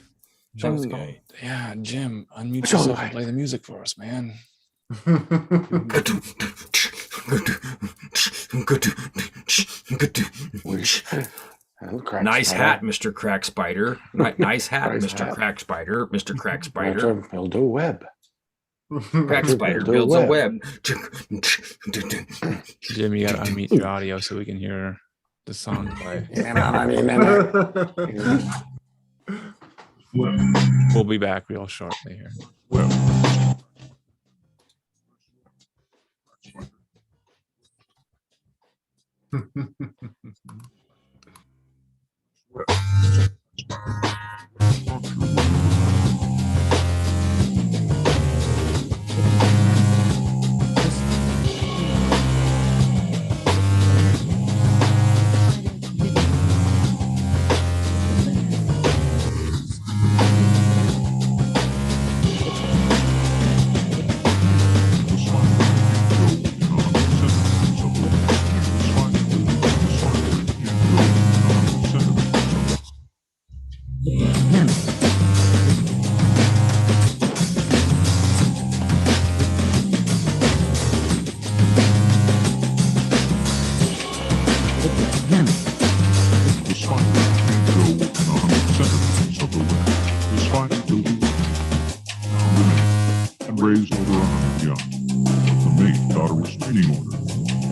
Shungite. Yeah, Jim, unmute yourself and play the music for us, man. Nice hat, Mr. Crack Spider. Nice hat, Mr. Crack Spider. Mr. Crack Spider. Build a web. Crack Spider builds a web. Jim, you gotta unmute your audio so we can hear the song play. We'll be back real shortly here. Raised over 100 young. The mate got a restraining order,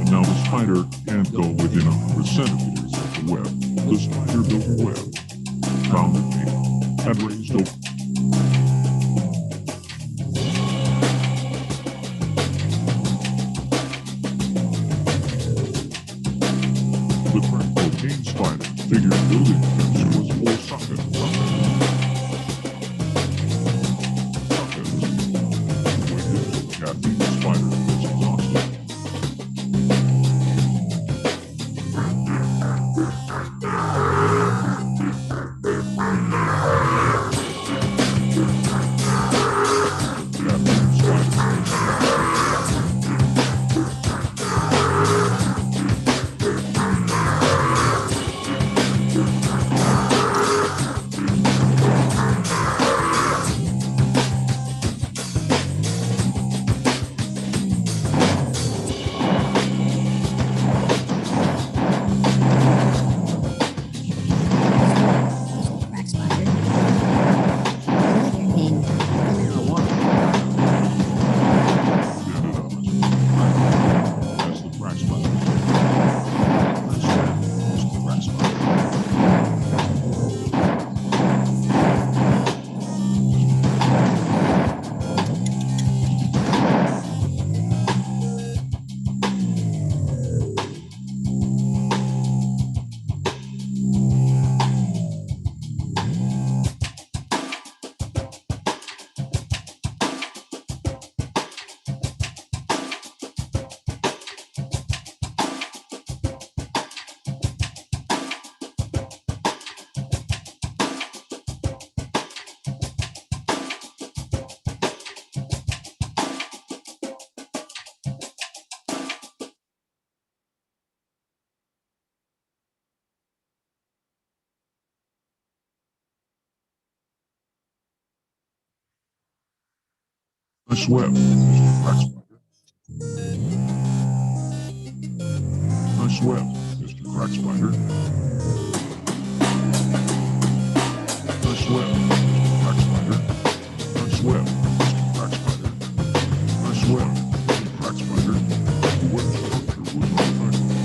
and now the spider can't go within 100 centimeters of the web. The spider built a web, found the mate, and raised over. The crack cocaine spider figured building fence was more sucker. Kathy the spider was exhausted. Nice web, Mr. Crack Spider. Nice web, Mr. Crack Spider. Nice web, Mr. Crack Spider. Nice web, Mr. Crack Spider. Nice web, Mr. Crack Spider. The web structure was unaffected.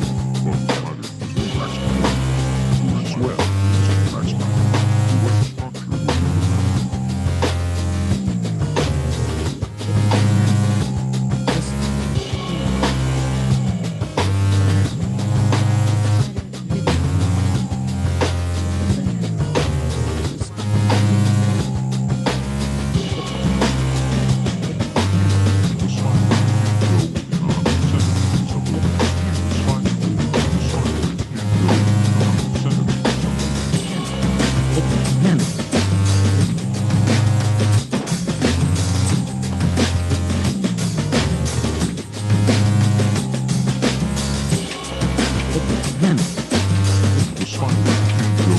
Bug spider, Mr. Crack Spider. Nice web, Mr. Crack Spider. The web structure was unaffected. The spider can't go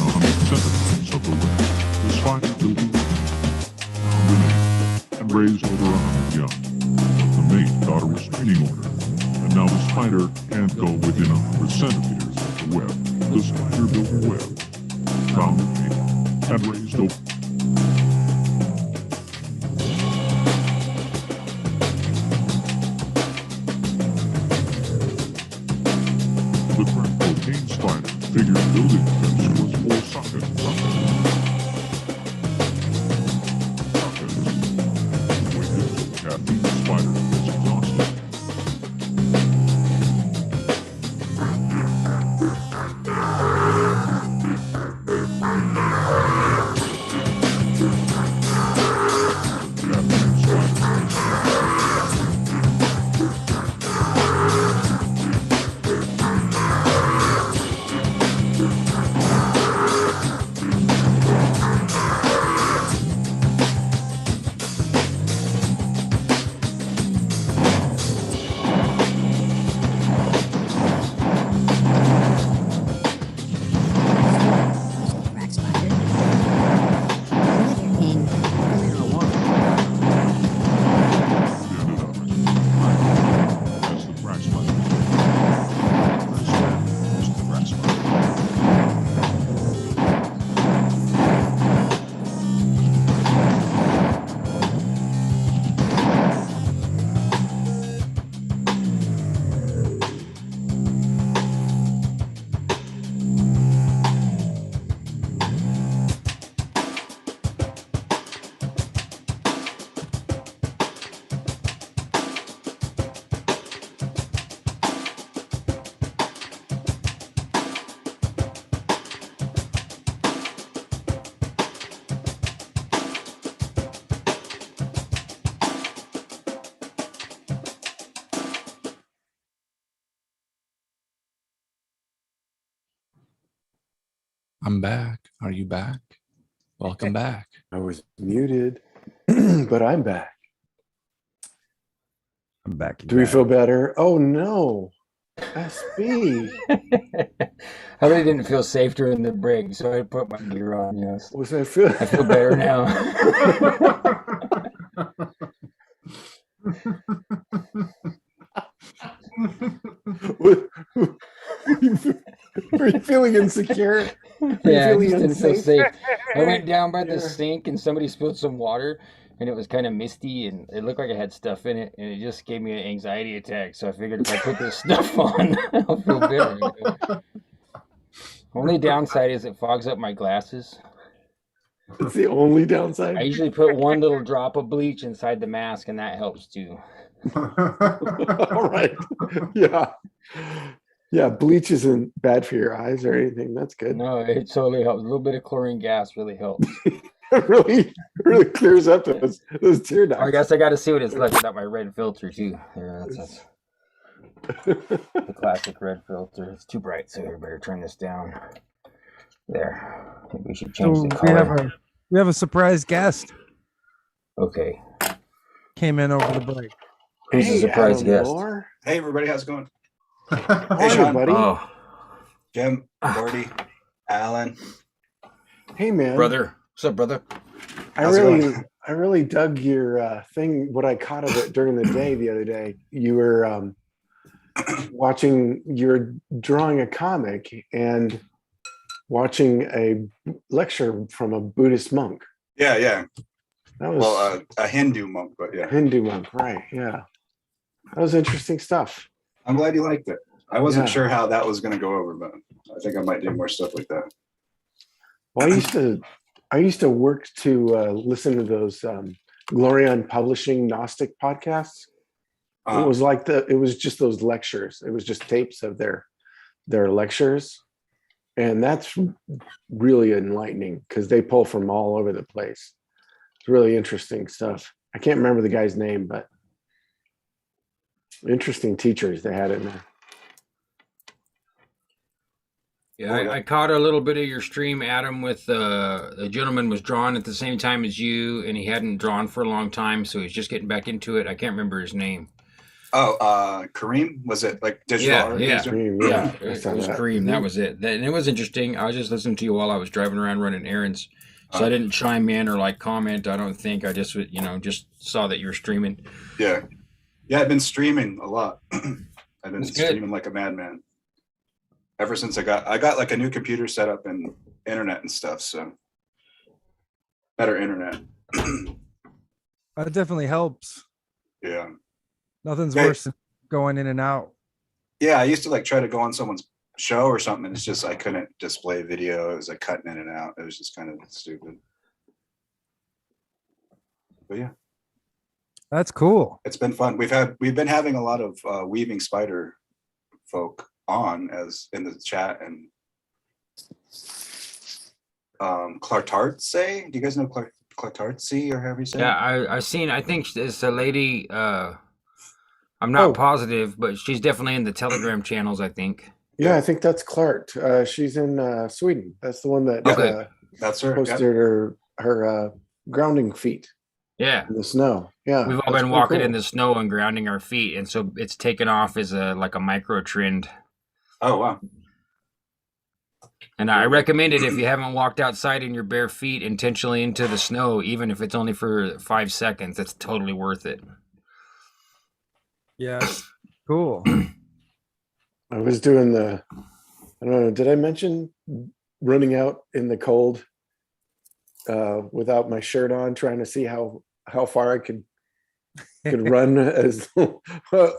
100 centimeters of the web. The spider will be remain and raised over 100 young. But the mate got a restraining order, and now the spider can't go within 100 centimeters of the web. The spider built a web, found the mate, and raised over. The crack cocaine spider figured building fence was more socket. Waited till Kathy the spider was exhausted. I'm back. Are you back? Welcome back. I was muted, but I'm back. I'm back. Do we feel better? Oh no, SB. I really didn't feel safe during the break, so I put my gear on. Yes. Was I feel? I feel better now. Were you feeling insecure? Yeah, I just didn't feel safe. I went down by the sink and somebody spilled some water and it was kind of misty and it looked like it had stuff in it and it just gave me an anxiety attack. So I figured if I put this stuff on, I'll feel better. Only downside is it fogs up my glasses. It's the only downside. I usually put one little drop of bleach inside the mask and that helps too. All right. Yeah. Yeah, bleach isn't bad for your eyes or anything. That's good. No, it totally helps. A little bit of chlorine gas really helps. It really clears up those tear ducts. I guess I got to see what it's like without my red filter too. There, that's the classic red filter. It's too bright, so we better turn this down. There. Maybe we should change the color. We have a surprise guest. Okay. Came in over the break. Who's the surprise guest? Moore? Hey everybody, how's it going? Hey, Sean, buddy. Oh, Jim, Gordy, Alan. Hey, man. brother. What's up, brother? I really dug your thing. What I caught of it during the day the other day, you were you're drawing a comic and watching a lecture from a Buddhist monk. Yeah. That was a Hindu monk, but yeah. Hindu monk, right? Yeah, that was interesting stuff. I'm glad you liked it. I wasn't Yeah. sure how that was going to go over, but I think I might do more stuff like that. Well, I used to work to listen to those Glorion Publishing Gnostic podcasts. It was like it was just those lectures. It was just tapes of their lectures, and that's really enlightening because they pull from all over the place. It's really interesting stuff. I can't remember the guy's name, but interesting teachers they had in there. Yeah, I caught a little bit of your stream, Adam, with the gentleman was drawing at the same time as you, and he hadn't drawn for a long time, so he's just getting back into it. I can't remember his name. Oh, Kareem? Was it like digital art? Yeah. Kareem, It was Kareem. That was it. And it was interesting. I was just listening to you while I was driving around running errands. So I didn't chime in or like comment. I don't think. I just, just saw that you were streaming. Yeah. I've been streaming a lot. I've been streaming like a madman. Ever since I got like a new computer set up and internet and stuff. So better internet. That definitely helps. Yeah. Nothing's worse than going in and out. Yeah, I used to like try to go on someone's show or something, and it's just I couldn't display video. It was like cutting in and out. It was just kind of stupid. But yeah, that's cool. It's been fun. We've been having a lot of weaving spider folk on as in the chat, and Clartartse. Do you guys know Clartartse or however you say it? Yeah, I seen. I think it's a lady. I'm not positive, but she's definitely in the Telegram channels, I think. Yeah, I think that's Clark. She's in Sweden. That's the one that that's her. Posted her grounding feet. Yeah, in the snow. Yeah, we've all been walking in the snow and grounding our feet, and so it's taken off as a micro trend. Oh wow! And I recommend it if you haven't walked outside in your bare feet intentionally into the snow, even if it's only for 5 seconds. It's totally worth it. Yes, cool. I was doing I don't know, did I mention running out in the cold without my shirt on, trying to see how far I could run as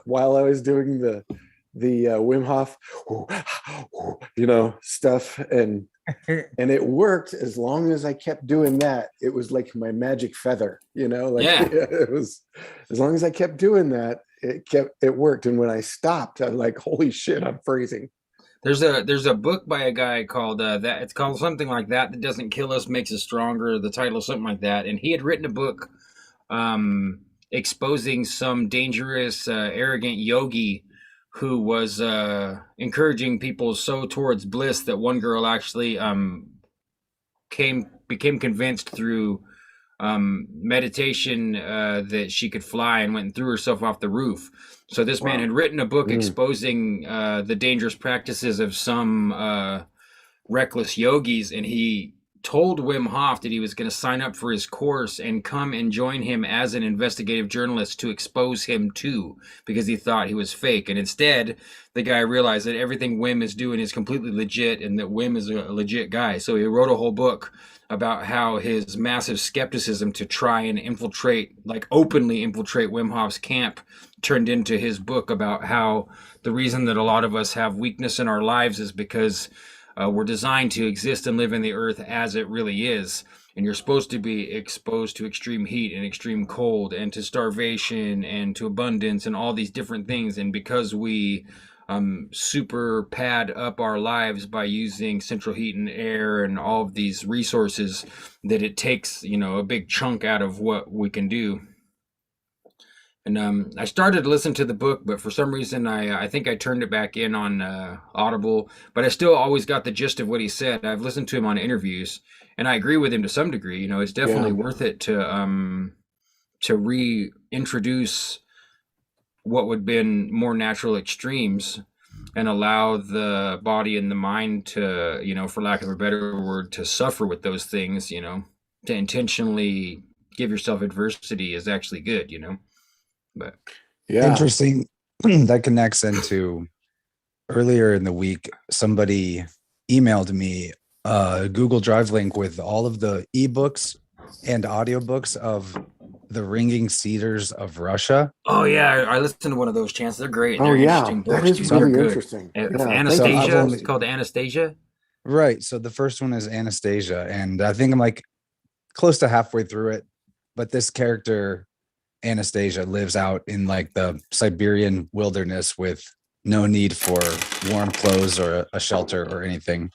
while I was doing the Wim Hof, stuff, and it worked as long as I kept doing that. It was like my magic feather, it was, as long as I kept doing that, it worked. And when I stopped, I'm like, holy shit, I'm freezing. There's a book by a guy called it's called something like that doesn't kill us, makes us stronger. The title is something like that. And he had written a book exposing some dangerous, arrogant yogi who was encouraging people so towards bliss that one girl actually became convinced through meditation that she could fly and went and threw herself off the roof. So this man had written a book exposing the dangerous practices of some reckless yogis, and he told Wim Hof that he was going to sign up for his course and come and join him as an investigative journalist to expose him too, because he thought he was fake. And instead, the guy realized that everything Wim is doing is completely legit and that Wim is a legit guy. So he wrote a whole book about how his massive skepticism to try and openly infiltrate Wim Hof's camp turned into his book about how the reason that a lot of us have weakness in our lives is because we're designed to exist and live in the earth as it really is. And you're supposed to be exposed to extreme heat and extreme cold and to starvation and to abundance and all these different things. And because we super pad up our lives by using central heat and air and all of these resources, that it takes, a big chunk out of what we can do. And I started to listen to the book, but for some reason I think I turned it back in on Audible, but I still always got the gist of what he said. I've listened to him on interviews, and I agree with him to some degree. It's definitely worth it to reintroduce what would have been more natural extremes and allow the body and the mind to, for lack of a better word, to suffer with those things, to intentionally give yourself adversity is actually good, But Interesting. That connects into earlier in the week, somebody emailed me a Google Drive link with all of the ebooks and audiobooks of the Ringing Cedars of Russia. Oh yeah, I listened to one of those, Chance. They're great. Oh, They're yeah, interesting that books. is dude. really They're good. interesting. Yeah, thank you. Anastasia. It's called Anastasia. Right. So the first one is Anastasia, and I think I'm like close to halfway through it. But this character, Anastasia, lives out in like the Siberian wilderness with no need for warm clothes or a shelter or anything.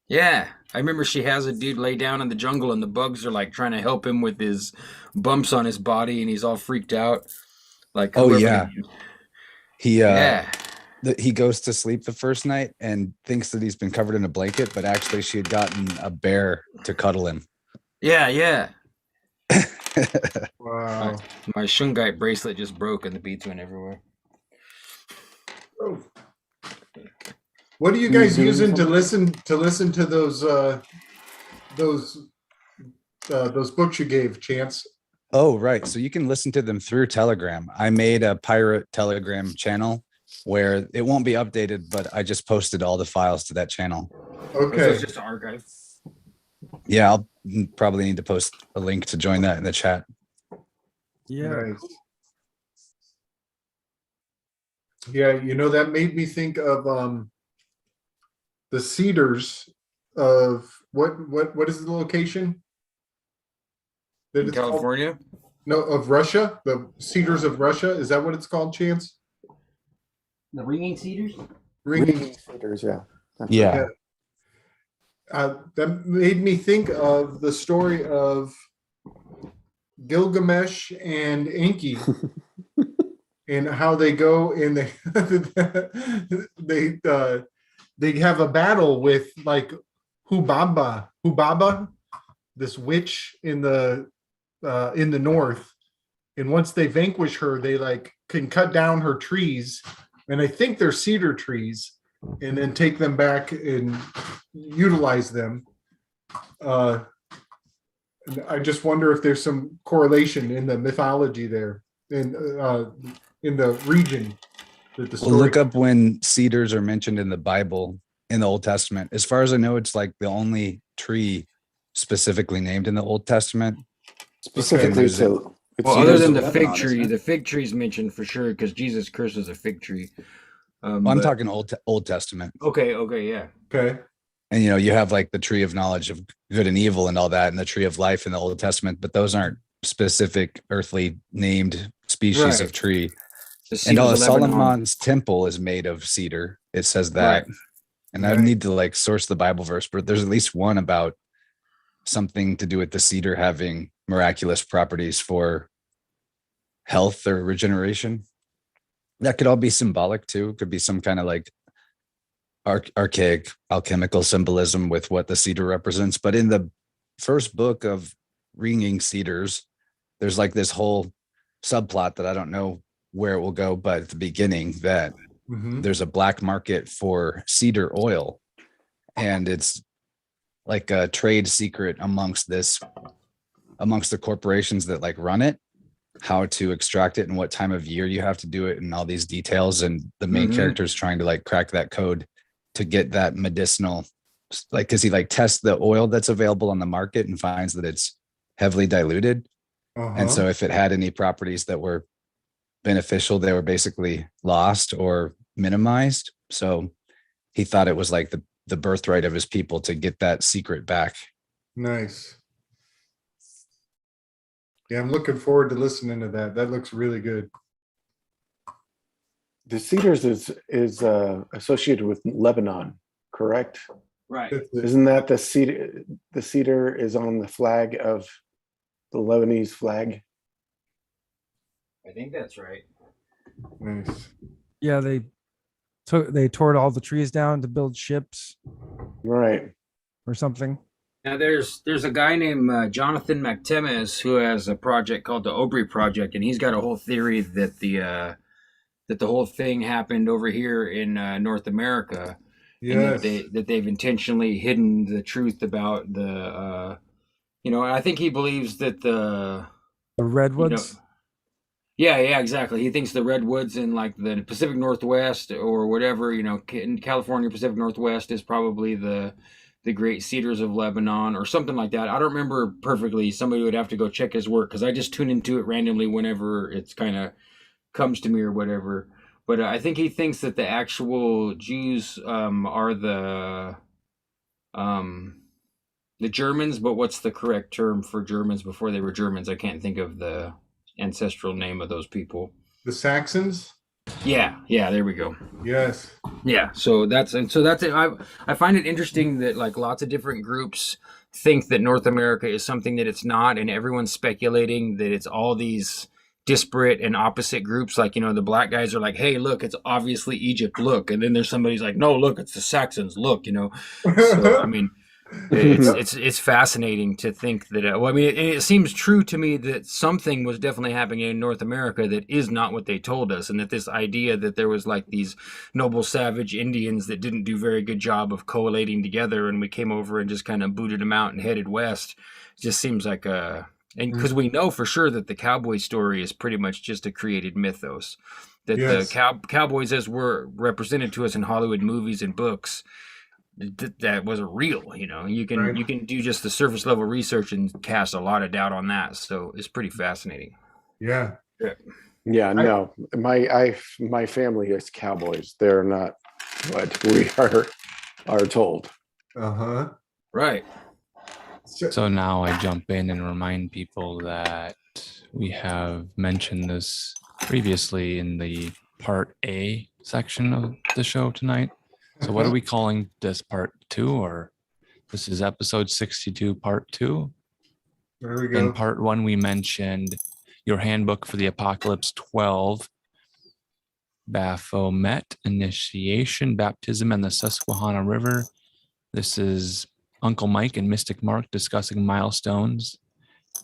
Yeah, I remember she has a dude lay down in the jungle, and the bugs are like trying to help him with his bumps on his body, and he's all freaked out. Like, Oh whoever- yeah. He Yeah. he goes to sleep the first night and thinks that he's been covered in a blanket, but actually she had gotten a bear to cuddle him. yeah. Wow. My shungite bracelet just broke, and the beads went everywhere. What are you guys using to listen to those books you gave, Chance? Oh, right. So you can listen to them through Telegram. I made a pirate Telegram channel where it won't be updated, but I just posted all the files to that channel. So Okay. it's just an archive. Yeah, I'll probably need to post a link to join that in the chat. Yeah. Nice. Yeah, that made me think of the Cedars of what is the location? That In it's called? California? No, of Russia. The Cedars of Russia. Is that what it's called, Chance? The Ringing Cedars? Ringing Cedars, yeah. That's Yeah. That made me think of the story of Gilgamesh and Enki and how they go and they have a battle with like Hubaba, this witch in the north. And once they vanquish her, they like can cut down her trees, and I think they're cedar trees, and then take them back and utilize them. And I just wonder if there's some correlation in the mythology there, in the region that the story. Well, look up when cedars are mentioned in the Bible in the Old Testament. As far as I know, it's like the only tree specifically named in the Old Testament. Specifically, And so it's Well, other than the Lebanon, fig isn't tree, it? the fig tree's mentioned for sure because Jesus curses a fig tree. I'm But- talking Old Testament. Okay, yeah. Okay. And you have like the tree of knowledge of good and evil and all that, and the tree of life in the Old Testament, but those aren't specific earthly named species Right. of tree. The And cedars of Lebanon. Solomon's temple is made of cedar. It says that. Right. And I need to like source the Bible verse, but there's at least one about something to do with the cedar having miraculous properties for health or regeneration. That could all be symbolic too. It could be some kind of like archaic alchemical symbolism with what the cedar represents. But in the first book of Ringing Cedars, there's like this whole subplot that I don't know where it will go, but at the beginning that Mhm. there's a black market for cedar oil, and it's like a trade secret amongst the corporations that like run it, how to extract it and what time of year you have to do it and all these details. And the main Mhm. character is trying to like crack that code to get that medicinal, like, because he like tests the oil that's available on the market and finds that it's heavily diluted. And so if it had any properties that were beneficial, they were basically lost or minimized. So he thought it was like the birthright of his people to get that secret back. Nice. Yeah, I'm looking forward to listening to that. That looks really good. the Cedars is associated with Lebanon, correct? Right. Isn't that the cedar? The cedar is on the flag of the Lebanese flag. I think that's right. Nice. Yeah, they tore all the trees down to build ships, right, or something. Now there's a guy named Jonathan McTemes who has a project called the Obry Project, and he's got a whole theory that the whole thing happened over here in North America, Yes. And that they've intentionally hidden the truth about the and I think he believes that the redwoods. Yeah, exactly. He thinks the redwoods in like the Pacific Northwest or whatever, in California, Pacific Northwest is probably the great cedars of Lebanon or something like that. I don't remember perfectly. Somebody would have to go check his work because I just tune into it randomly whenever it's kind of comes to me or whatever. But I think he thinks that the actual Jews are the Germans. But what's the correct term for Germans before they were Germans? I can't think of the ancestral name of those people. The Saxons. Yeah, there we go. Yes. Yeah, so that's it. I find it interesting that like lots of different groups think that North America is something that it's not, and everyone's speculating that it's all these disparate and opposite groups. Like, the black guys are like, hey, look, it's obviously Egypt, look. And then there's somebody's like, no, look, it's the Saxons, look, So, I mean, it's fascinating to think that, it seems true to me that something was definitely happening in North America that is not what they told us. And that this idea that there was like these noble savage Indians that didn't do very good job of collating together and we came over and just kind of booted them out and headed west, just seems like and because we know for sure that the cowboy story is pretty much just a created mythos, that the cowboys as were represented to us in Hollywood movies and books, that wasn't real. You can do just the surface level research and cast a lot of doubt on that. So it's pretty fascinating. Yeah. No, my family is cowboys. They're not what we are told. Right. So now I jump in and remind people that we have mentioned this previously in the part A section of the show tonight. So what are we calling this, part 2, or this is episode 62, part 2? There we go. In part 1, we mentioned your handbook for the Apocalypse 12, Baphomet, initiation, baptism, and the Susquehanna River. This is Uncle Mike and Mystic Mark discussing milestones,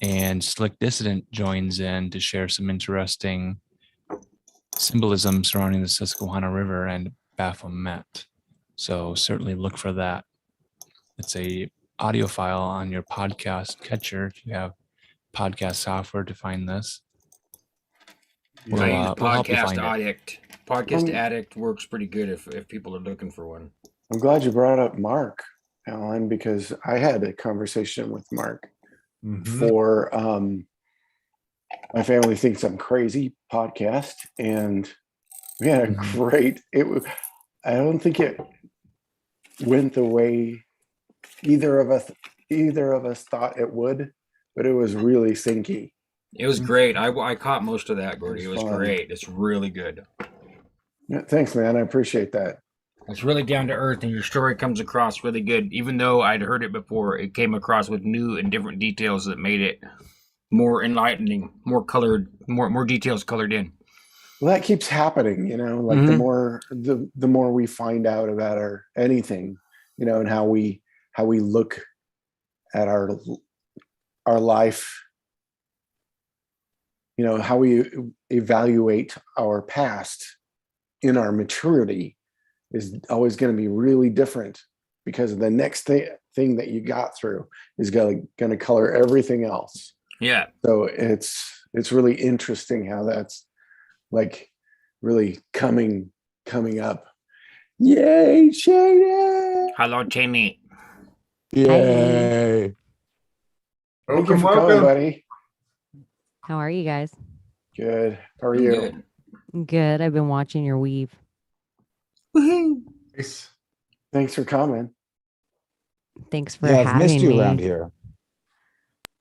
and Slick Dissident joins in to share some interesting symbolism surrounding the Susquehanna River and Baphomet. So certainly look for that. It's a audio file on your podcast catcher if you have podcast software to find this. We'll help you find it. Podcast Addict works pretty good if people are looking for one. I'm glad you brought up Mark, Alan, because I had a conversation with Mark for My Family Thinks I'm Crazy podcast, and we had a great. I don't think it went the way either of us thought it would, but it was really sinky. It was great. I caught most of that, Gordy. It was great. It's really good. Yeah, thanks, man. I appreciate that. It's really down to earth, and your story comes across really good. Even though I'd heard it before, it came across with new and different details that made it more enlightening, more colored, more details colored in. Well, that keeps happening, like the more we find out about anything, and how we look at our life, how we evaluate our past in our maturity is always going to be really different, because the next thing that you got through is going to color everything else. Yeah. So it's really interesting how that's like really coming up. Yay, Shady! Hello, Jamie. Yay! Thank you for coming, buddy. How are you guys? Good. How are you? Good. I've been watching your weave. Nice. Thanks for coming. Thanks for I've having missed you me. around here.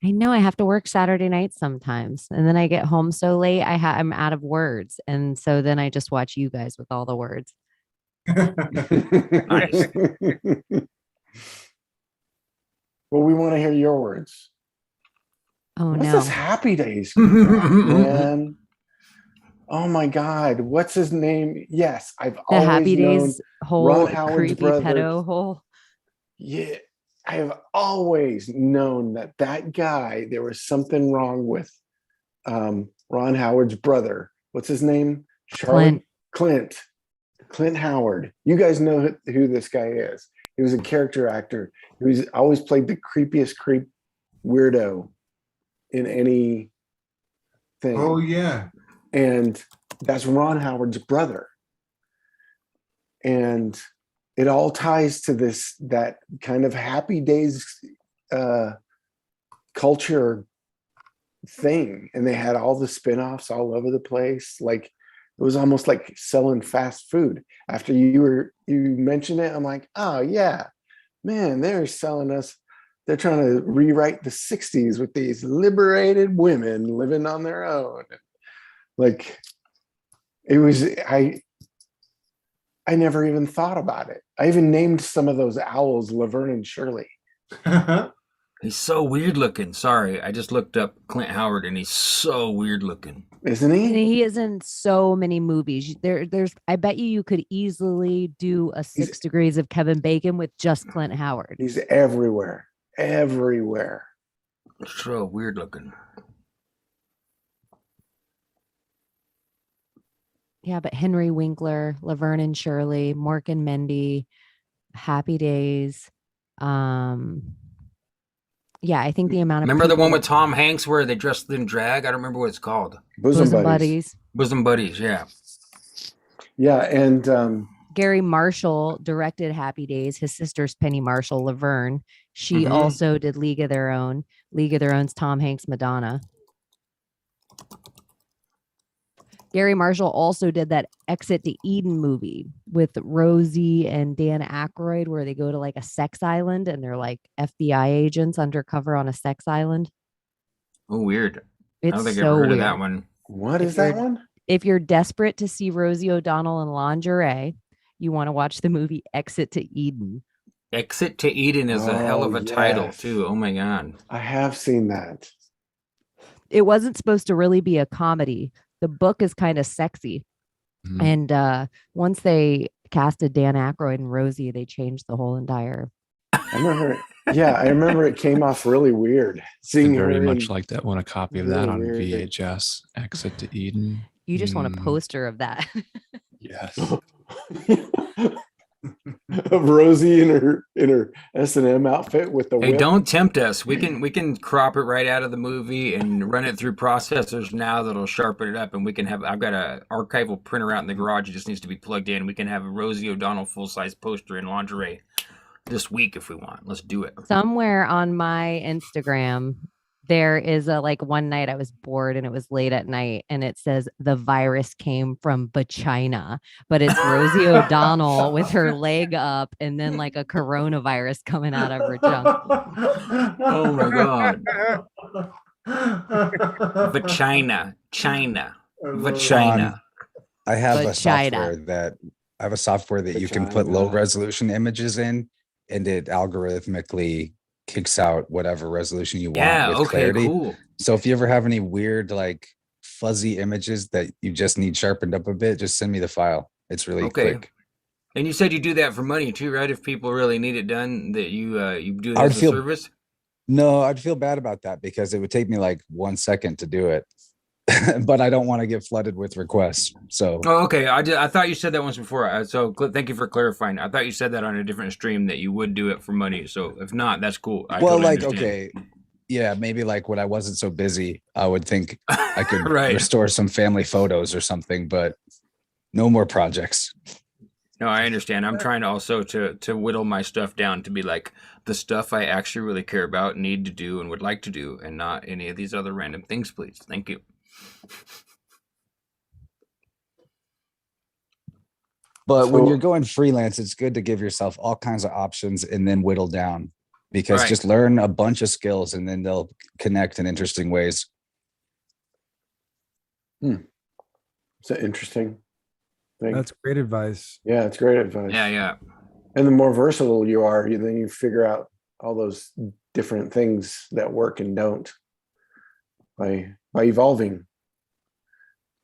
I know I have to work Saturday nights sometimes, and then I get home so late. I'm out of words, and so then I just watch you guys with all the words. Nice. Well, we want to hear your words. Oh What's no! this Happy Days, man? Oh my God! What's his name? Yes, I've The always Happy known Days whole Ron Howard's creepy brother. pedo hole. Yeah, I have always known that guy. There was something wrong with Ron Howard's brother. What's his name? Clint. Clint Howard. You guys know who this guy is. He was a character actor. He was always played the creepiest weirdo in any thing. Oh yeah. And that's Ron Howard's brother. And it all ties to that kind of Happy Days culture thing. And they had all the spin-offs all over the place. Like it was almost like selling fast food. After you mentioned it, I'm like, oh yeah, man, they're selling us. They're trying to rewrite the 60s with these liberated women living on their own. Like it was, I never even thought about it. I even named some of those owls Laverne and Shirley. He's so weird looking. Sorry, I just looked up Clint Howard and he's so weird looking. Isn't he? And he is in so many movies. There's I bet you could easily do a 6 Degrees of Kevin Bacon with just Clint Howard. He's everywhere. Everywhere. So weird looking. Yeah, but Henry Winkler, Laverne and Shirley, Mork and Mindy, Happy Days. Yeah, I think the amount of Remember the one people- with Tom Hanks where they dressed in drag? I don't remember what it's called. Bosom Buddies. Bosom Buddies, yeah. Yeah, and Gary Marshall directed Happy Days. His sister's Penny Marshall, Laverne. She Mhm. also did League of Their Own. League of Their Own's Tom Hanks, Madonna. Gary Marshall also did that Exit to Eden movie with Rosie and Dan Aykroyd, where they go to like a sex island and they're like FBI agents undercover on a sex island. Oh, weird. I It's don't think I've so ever heard weird. of that one. What If is that you're- one? If you're desperate to see Rosie O'Donnell in lingerie, you want to watch the movie Exit to Eden. Exit to Eden is a hell of Oh, a title, yes. too. Oh, my God. I have seen that. It wasn't supposed to really be a comedy. The book is kind of sexy. And once they casted Dan Aykroyd and Rosie, they changed the whole entire. I remember. Yeah, I remember it came off really weird. Seeing Very her much in- like that. Want a copy of that really on weird. VHS? Exit to Eden. You just want a poster of that. Yes. of Rosie in her S&M outfit with the Hey, whip. don't tempt us. We can crop it right out of the movie and run it through processors now that'll sharpen it up, and we can have. I've got a archival printer out in the garage. It just needs to be plugged in. We can have a Rosie O'Donnell full size poster in lingerie this week if we want. Let's do it. Somewhere on my Instagram, there is a like one night I was bored and it was late at night and it says the virus came from China, but it's Rosie O'Donnell with her leg up and then like a coronavirus coming out of her junk. Oh my God. Vagina, China, vagina. I have a Vagina. software that you can put low resolution images in, and it algorithmically kicks out whatever resolution you want Yeah, with okay, clarity. cool. So if you ever have any weird like fuzzy images that you just need sharpened up a bit, just send me the file. It's really Okay. quick. And you said you do that for money too, right? If people really need it done, that you do it I would as a feel- service. No, I'd feel bad about that because it would take me like 1 second to do it. But I don't want to get flooded with requests. So Oh, okay. I thought you said that once before. Thank you for clarifying. I thought you said that on a different stream that you would do it for money. So if not, that's cool. I well, totally like, understand. okay. Yeah, maybe like when I wasn't so busy, I would think I could Right. restore some family photos or something, but no more projects. No, I understand. I'm trying to also to whittle my stuff down to be like the stuff I actually really care about, need to do, and would like to do, and not any of these other random things, please. Thank you. But when So- you're going freelance, it's good to give yourself all kinds of options and then whittle down, because Right. just learn a bunch of skills and then they'll connect in interesting ways. It's an interesting thing. That's great advice. Yeah, it's great advice. Yeah, yeah. And the more versatile you are, then you figure out all those different things that work and don't by evolving.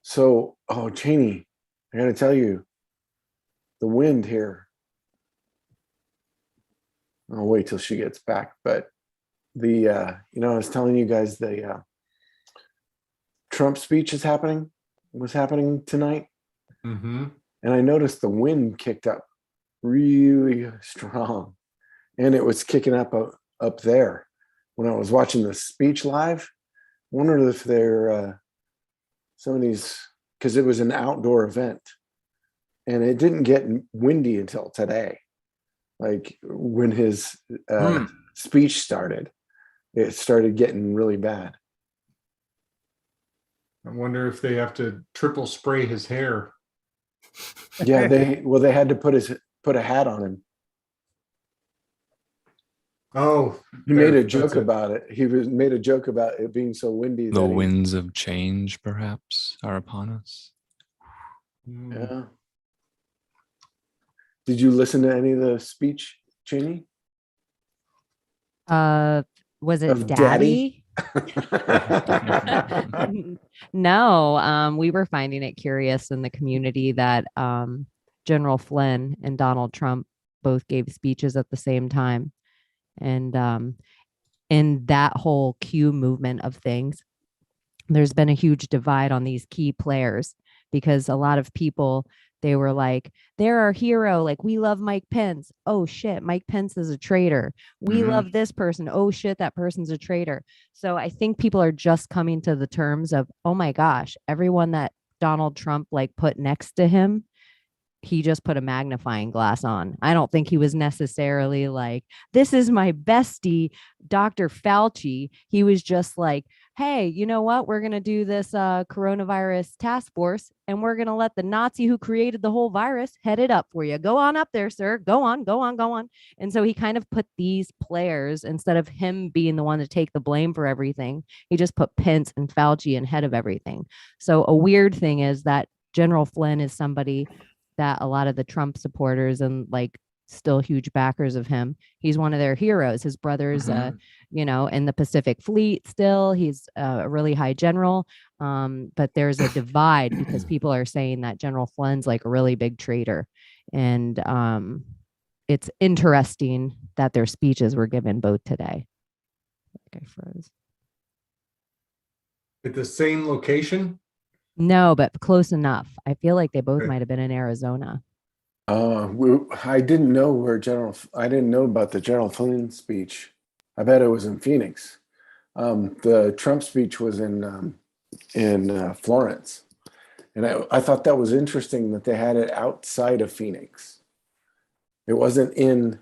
So, oh, Cheney, I got to tell you, the wind here. I'll wait till she gets back. But I was telling you guys the Trump speech was happening tonight. Mm-hmm. and I noticed the wind kicked up really strong, and it was kicking up there when I was watching the speech live. Wondered if they're some of these, because it was an outdoor event, and it didn't get windy until today. Like when his speech started, it started getting really bad. I wonder if they have to triple spray his hair. Yeah, they had to put a hat on him. Oh, he made a joke about it. He made a joke about it being so windy. The winds of change, perhaps, are upon us. Yeah. Did you listen to any of the speech, Cheney? Was it Of Daddy? No, we were finding it curious in the community that General Flynn and Donald Trump both gave speeches at the same time. And in that whole Q movement of things, there's been a huge divide on these key players, because a lot of people, they were like, they're our hero. Like, we love Mike Pence. Oh shit, Mike Pence is a traitor. We love this person. Oh shit, that person's a traitor. So I think people are just coming to the terms of, oh my gosh, everyone that Donald Trump like put next to him, he just put a magnifying glass on. I don't think he was necessarily like, this is my bestie, Dr. Fauci. He was just like, hey, you know what? We're going to do this coronavirus task force, and we're going to let the Nazi who created the whole virus head it up for you. Go on up there, sir. Go on, go on, go on. And so he kind of put these players, instead of him being the one to take the blame for everything, he just put Pence and Fauci in head of everything. So a weird thing is that General Flynn is somebody that a lot of the Trump supporters and like still huge backers of him, he's one of their heroes. His brother's, you know, in the Pacific Fleet still. He's a really high general. But there's a divide because people are saying that General Flynn's like a really big traitor. And it's interesting that their speeches were given both today. I froze. At the same location? No, but close enough. I feel like they both might have been in Arizona. I didn't know I didn't know about the General Flynn speech. I bet it was in Phoenix. The Trump speech was in Florence. And I thought that was interesting that they had it outside of Phoenix. It wasn't in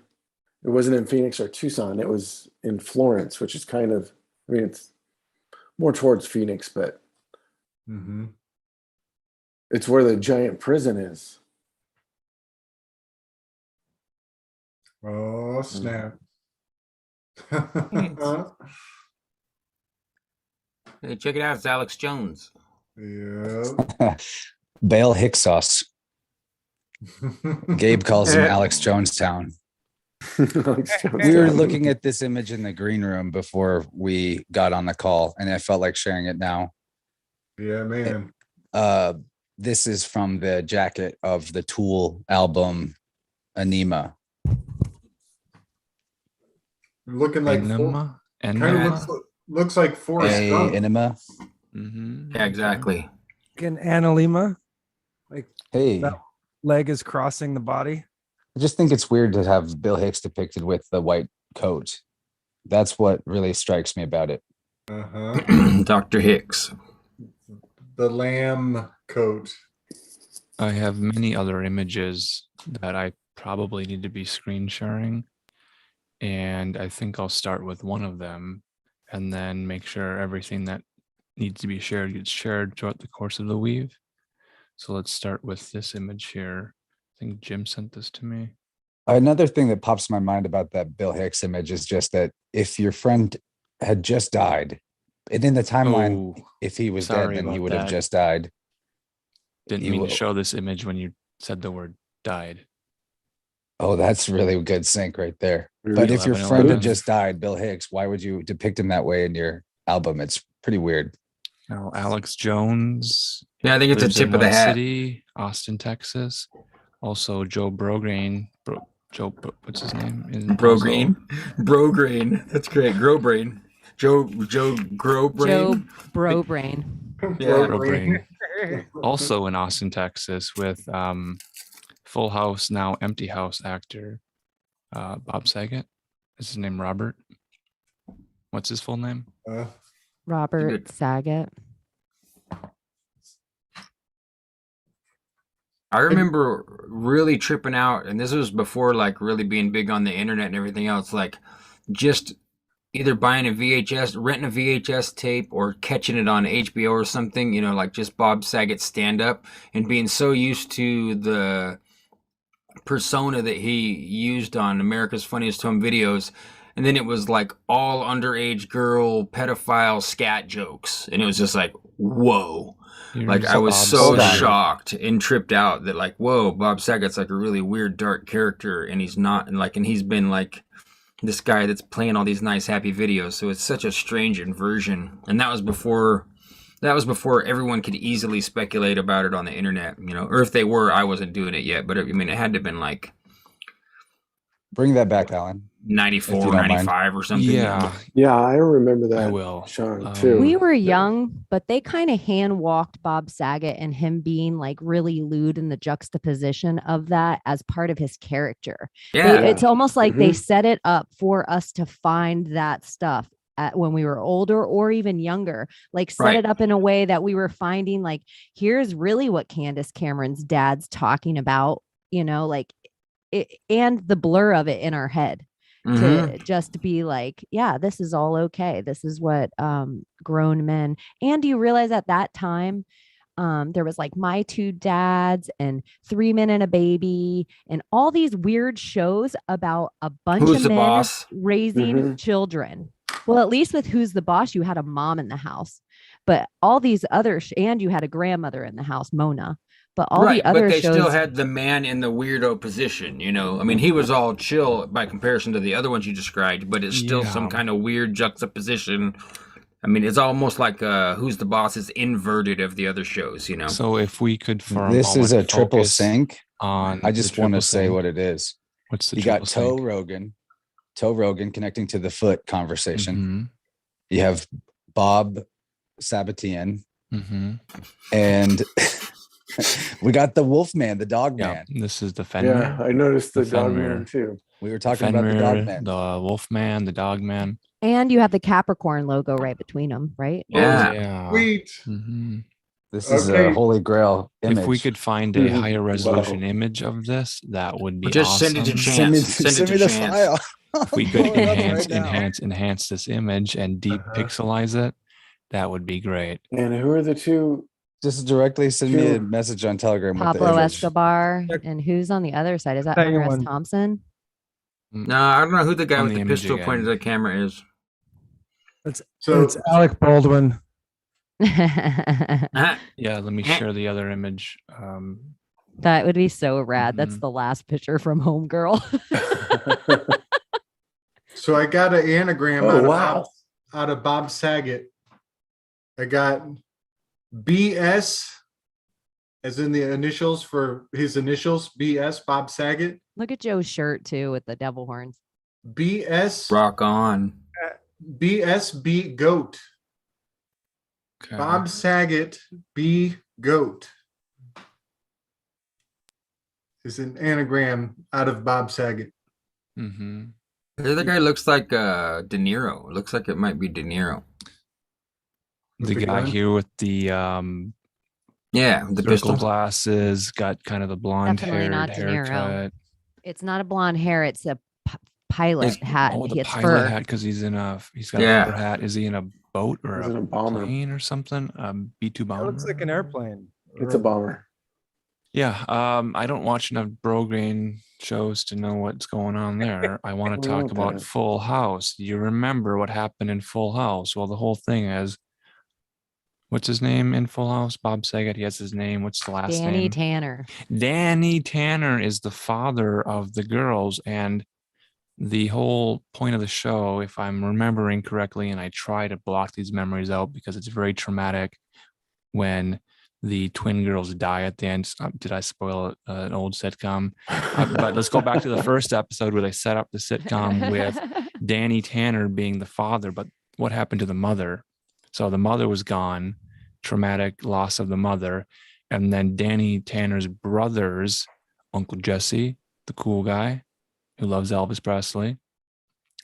Phoenix or Tucson. It was in Florence, which is kind of, I mean, it's more towards Phoenix, but it's where the giant prison is. Oh, snap. Hey, check it out. It's Alex Jones. Yeah. Bale Hicks sauce. Gabe calls him Alex Jonestown. We were looking at this image in the green room before we got on the call, and I felt like sharing it now. Yeah, man. This is from the jacket of the Tool album Anima. Looking like Enema? kind of looks like Forrest Gump. Enema. Yeah, exactly. An analema, like Hey, that leg is crossing the body. I just think it's weird to have Bill Hicks depicted with the white coat. That's what really strikes me about it. Dr. Hicks. The lamb coat. I have many other images that I probably need to be screen sharing. And I think I'll start with one of them and then make sure everything that needs to be shared gets shared throughout the course of the weave. So let's start with this image here. I think Jim sent this to me. Another thing that pops in my mind about that Bill Hicks image is just that if your friend had just died, and in the timeline, if he was dead, then he would have just died. Didn't mean to show this image when you said the word died. Oh, that's really good sync right there. But if your friend had just died, Bill Hicks, why would you depict him that way in your album? It's pretty weird. Now, Alex Jones. Yeah, I think it's a tip of the hat. City, Austin, Texas. Also, Joe Brograin. What's his name? Brograin. Brograin. That's great. Growbrain. Joe Growbrain. Joe Brobrain. Yeah. Brobrain. Also in Austin, Texas, with Full House, now Empty House actor Bob Saget. Is his name Robert? What's his full name? Robert Saget. I remember really tripping out, and this was before like really being big on the internet and everything else, like just either buying a VHS, renting a VHS tape, or catching it on HBO or something, you know, like just Bob Saget stand up, and being so used to the persona that he used on America's Funniest Home Videos. And then it was like all underage girl pedophile scat jokes. And it was just like, whoa. Like I was so shocked and tripped out that like, whoa, Bob Saget's like a really weird, dark character, and he's not, and he's been like this guy that's playing all these nice, happy videos. So it's such a strange inversion. And that was before everyone could easily speculate about it on the internet, you know, or if they were, I wasn't doing it yet. But I mean, it had to have been like Bring that back, Alan. 94, 95 or something. Yeah. Yeah, I remember that. I will. Sean, too. We were young, but they kind of hand walked Bob Saget and him being like really lewd in the juxtaposition of that as part of his character. Yeah. It's almost like they set it up for us to find that stuff when we were older or even younger, like set it up in a way that we were finding like, here's really what Candace Cameron's dad's talking about, you know, like it, and the blur of it in our head. To just be like, yeah, this is all okay. This is what grown men. And do you realize at that time there was like My Two Dads and 3 Men and a Baby and all these weird shows about a bunch Who's of the men Boss? raising children. Well, at least with Who's the Boss, you had a mom in the house, but all these other and you had a grandmother in the house, Mona. But all the other but they shows still had the man in the weirdo position, you know. I mean, he was all chill by comparison to the other ones you described, but it's still some kind of weird juxtaposition. I mean, it's almost like Who's the Boss is inverted of the other shows, you know. So if we could for This is a triple focus sync. on I just the want to triple say sync. what it is. What's the You got triple Toe Rogan connecting to the foot conversation. Mm-hmm. You have Bob Sabatian, Mm-hmm. and we got the Wolfman, the dog man. This is the Fenrir. Yeah, I noticed the dog Fenrir. man too. We were talking about the Fenrir, dog man. the Wolfman, the dog man. and you have the Capricorn logo right between them, right? Yeah. Sweet. Mm-hmm. This is Okay. a holy grail image. If we could find a higher resolution image of this, that would be Just awesome. send it to Chance. Send it to the Chance. file. If we could Pulling it up enhance, right now. enhance this image and deep pixelize it, that would be great. And who are the two? Just directly send me a Sure. message on Telegram with the Pablo image. Escobar, and who's on the other side? Is that Second Hunter S. one. Thompson? No, I don't know who the guy On with the the image pistol again. pointed at the camera is. So It's Alec Baldwin. Ah, Yeah, let me share the other image. That would be so rad. That's Mhm. the last picture from Homegirl. So I got an anagram Oh, out, wow. out of Bob Saget. I got BS, as in the initials for his initials, BS, Bob Saget. Look at Joe's shirt too with the devil horns. BS, rock on. BSB Goat. Okay. Bob Saget, B Goat. Is an anagram out of Bob Saget. Mm-hmm. The other guy looks like De Niro. Looks like it might be De Niro. The the guy gun? here with the Yeah, the circle pistol. glasses, got kind of the blonde Definitely haired not De Niro. haircut. It's not a blonde hair. It's a pilot It's- hat. Oh, the It's pilot fur. hat because he's got Yeah. a fur hat. Is he in a boat or Is it a a bomber? plane or something? B2 That bomber. looks like an airplane. It's a bomber. Yeah. I don't watch enough Brograin shows to know what's going on there. I want to We talk won't about dive. Full House. Do you remember what happened in Full House? Well, the whole thing is, what's his name in Full House? Bob Saget. He has his name. What's the last Danny name? Tanner. Danny Tanner is the father of the girls, and the whole point of the show, if I'm remembering correctly, and I try to block these memories out because it's very traumatic, when the twin girls die at the end. Did I spoil an old sitcom? But let's go back to the first episode where they set up the sitcom with Danny Tanner being the father. But what happened to the mother? So the mother was gone, traumatic loss of the mother. And then Danny Tanner's brothers, Uncle Jesse, the cool guy who loves Elvis Presley,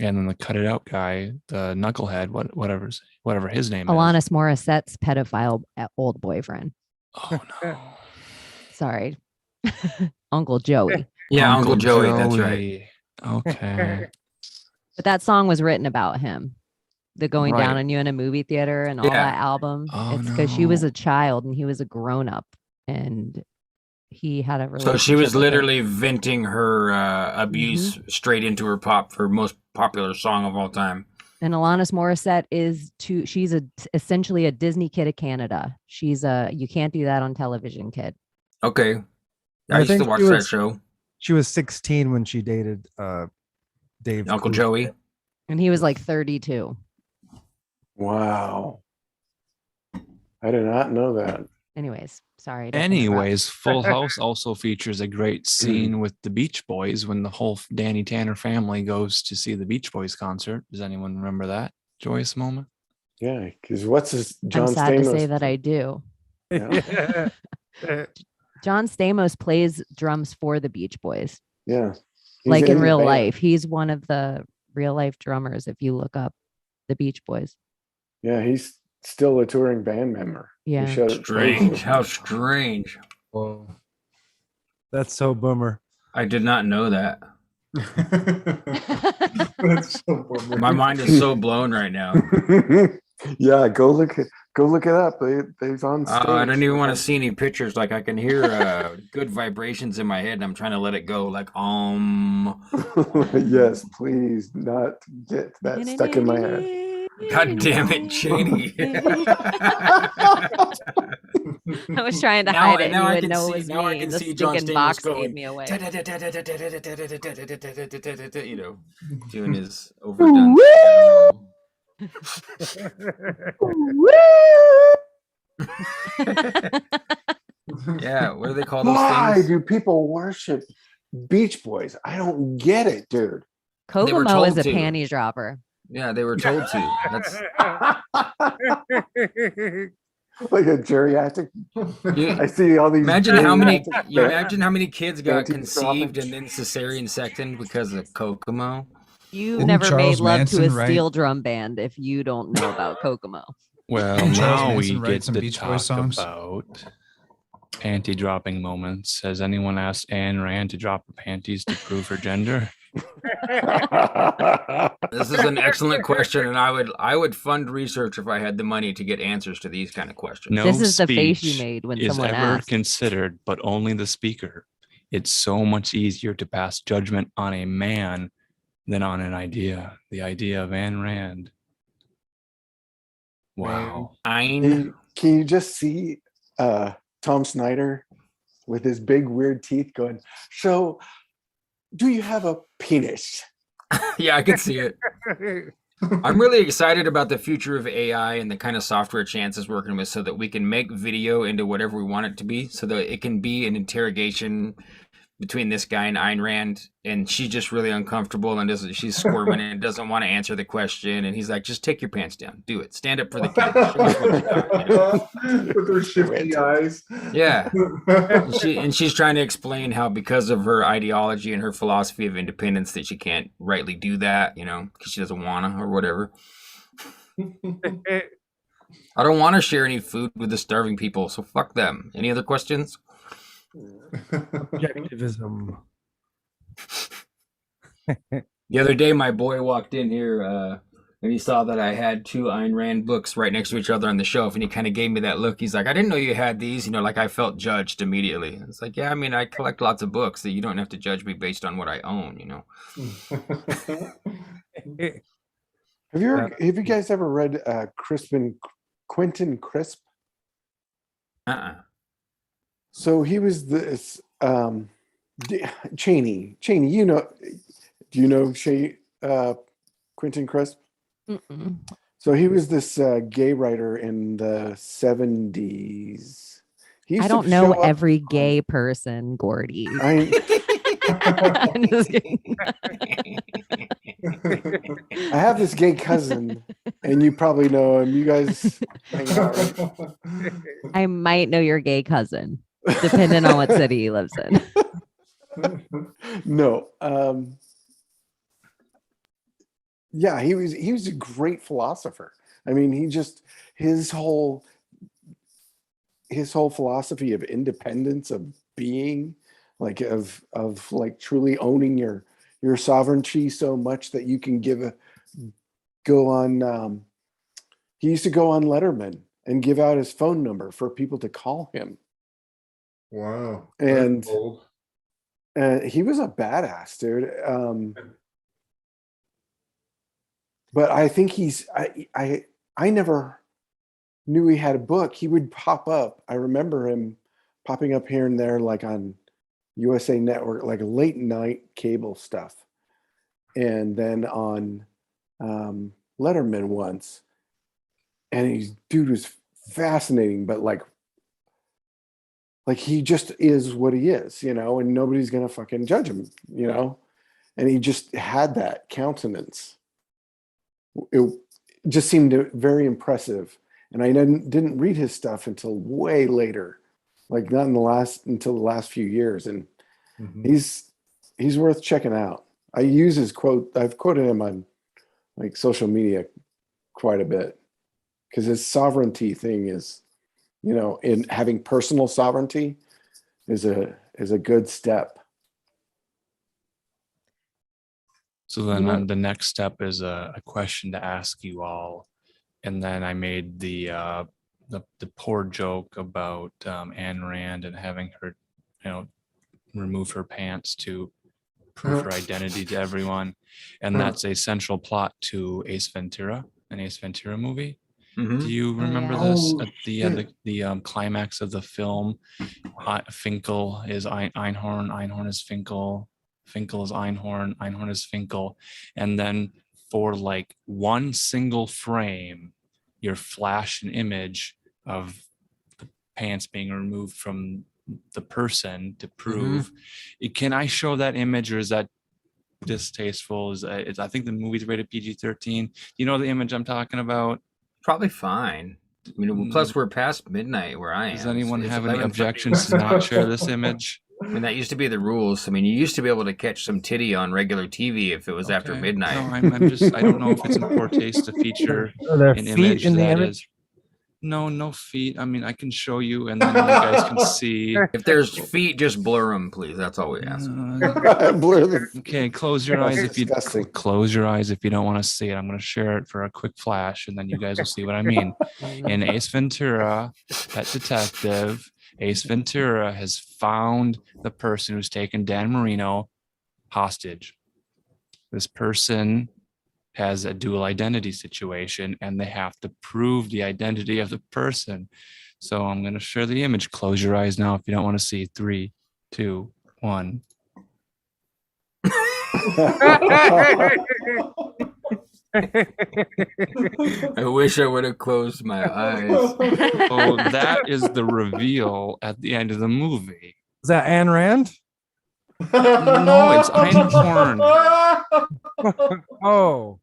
and then the cut it out guy, the knucklehead, whatever his name is. Alanis Morissette's pedophile old boyfriend. Oh no. Sorry. Uncle Joey. Yeah, Uncle Joey, that's right. Okay. But that song was written about him. The Going Down Right. on You in a Movie Theater and all Yeah. that album. Oh, It's because she was no. a child and he was a grown up and he had a relationship. So she was with her. literally venting her abuse straight into her her most popular song of all time. And Alanis Morissette she's essentially a Disney kid of Canada. She's you can't do that on television, kid. Okay. I used to think watch she that was- show. She was 16 when she dated Dave. Uncle Cougar. Joey. And he was like 32. Wow. I did not know that. Anyways, sorry. to interrupt. Anyways, Full House also features a great scene with the Beach Boys when the whole Danny Tanner family goes to see the Beach Boys concert. Does anyone remember that joyous moment? Yeah, because what's his I'm John sad to Stamos? say that I do. Yeah. John Stamos plays drums for the Beach Boys. Yeah. He's Like in the real band. life. He's one of the real life drummers if you look up the Beach Boys. Yeah, he's still a touring band member. He Yeah. showed it- Strange. How strange. Whoa. That's so boomer. I did not know that. That's so bummer. My mind is so blown right now. Yeah, go look it up. They're on stage. I don't even want to see any pictures. Like I can hear good vibrations in my head, and I'm trying to let it go. Like Yes, please not get that stuck in my head. God damn it, Cheney. I was trying to Now- hide it. now I And you would can know see- it was now I me. can The see John stinking Stamos box going, gave me away. you know, doing his overdone. Yeah, what do they call those Why things? do people worship Beach Boys? I don't get it, dude. They were Kokomo is told a to. panty dropper. Yeah, they were told to. That's Like a geriatric. You- I see all these. imagine how many geriatric you imagine how many kids got Anti-dropping. conceived and then cesarean sectioned because of Kokomo. You Didn't never Charles made love Manson to a write- steel drum band if you don't know about Kokomo. Well, Didn't Charles now we Manson write get some to Beach talk Boys songs? about panty dropping moments. Has anyone asked Anne Rand to drop her panties to prove her gender? This is an excellent question, and I would fund research if I had the money to get answers to these kind of questions. No This is the face speech you made when is someone ever asked. considered, but only the speaker. It's so much easier to pass judgment on a man than on an idea. The idea of Ayn Rand. Wow. Ein. Can you just see Tom Snyder with his big weird teeth going, so do you have a penis? Yeah, I can see it. I'm really excited about the future of AI and the kind of software Chance is working with so that we can make video into whatever we want it to be, so that it can be an interrogation between this guy and Ayn Rand, and she's just really uncomfortable and she's squirming and doesn't want to answer the question, and he's like, just take your pants down, do it, stand up for the kid. Show us what you got, you know? With her shifty eyes. Yeah. And she's trying to explain how because of her ideology and her philosophy of independence that she can't rightly do that, you know, because she doesn't wanna or whatever. I don't want to share any food with the starving people, so fuck them. Any other questions? Objectivism. The other day, my boy walked in here and he saw that I had two Ayn Rand books right next to each other on the shelf, and he kind of gave me that look. He's like, I didn't know you had these, you know, like I felt judged immediately. It's like, yeah, I mean, I collect lots of books that you don't have to judge me based on what I own, you know? Have you guys ever read Quentin Crisp? So he was this Cheney. You know, do you know Quentin Crisp? Mm-mm. So he was this gay writer in the 70s. He used I to don't know show up- every gay person, Gordy. I'm just kidding. I have this gay cousin, and you probably know him. You guys hang out, right? I might know your gay cousin, depending on what city he lives in. No. Yeah, he was a great philosopher. I mean, his whole philosophy of independence, of being, like of like truly owning your sovereignty so much that you can go on. He used to go on Letterman and give out his phone number for people to call him. Wow. And That's bold. he was a badass, dude. But I think I never knew he had a book. He would pop up. I remember him popping up here and there, like on USA Network, like late night cable stuff. And then on Letterman once. And dude was fascinating, but like he just is what he is, you know, and nobody's gonna fucking judge him, you know. And he just had that countenance. It just seemed very impressive. And I didn't read his stuff until way later, like not until the last few years. And he's worth checking out. I use his quote. I've quoted him on like social media quite a bit, because his sovereignty thing is, you know, in having personal sovereignty is a good step. So then the next step is a question to ask you all. And then I made the poor joke about Ayn Rand and having her, you know, remove her pants to prove her identity to everyone. And that's a central plot to Ace Ventura, an Ace Ventura movie. Do you remember this? At the climax of the film, Finkel is Einhorn, Einhorn is Finkel, Finkel is Einhorn, Einhorn is Finkel. And then for like one single frame, you're flash an image of the pants being removed from the person to prove. Can I show that image, or is that distasteful? I think the movie's rated PG-13. You know the image I'm talking about? Probably fine. I mean, plus we're past midnight where I am. Does anyone It's have any 11:30. objections to not share this image? I mean, that used to be the rules. I mean, you used to be able to catch some titty on regular TV if it was after midnight. No, I'm just, I don't know if it's in poor taste to feature Are there an feet image in the that image? is. No feet. I mean, I can show you, and then you guys can see. If there's feet, just blur them, please. That's all we ask. Blur them. Okay, close your eyes if you Disgusting. close your eyes if you don't want to see it. I'm going to share it for a quick flash, and then you guys will see what I mean. In Ace Ventura, Pet Detective, Ace Ventura has found the person who's taken Dan Marino hostage. This person has a dual identity situation, and they have to prove the identity of the person. So I'm going to share the image. Close your eyes now if you don't want to see. 3, 2, 1. I wish I would have closed my eyes. Oh, that is the reveal at the end of the movie. Is that Ayn Rand? No, it's Einhorn. Oh.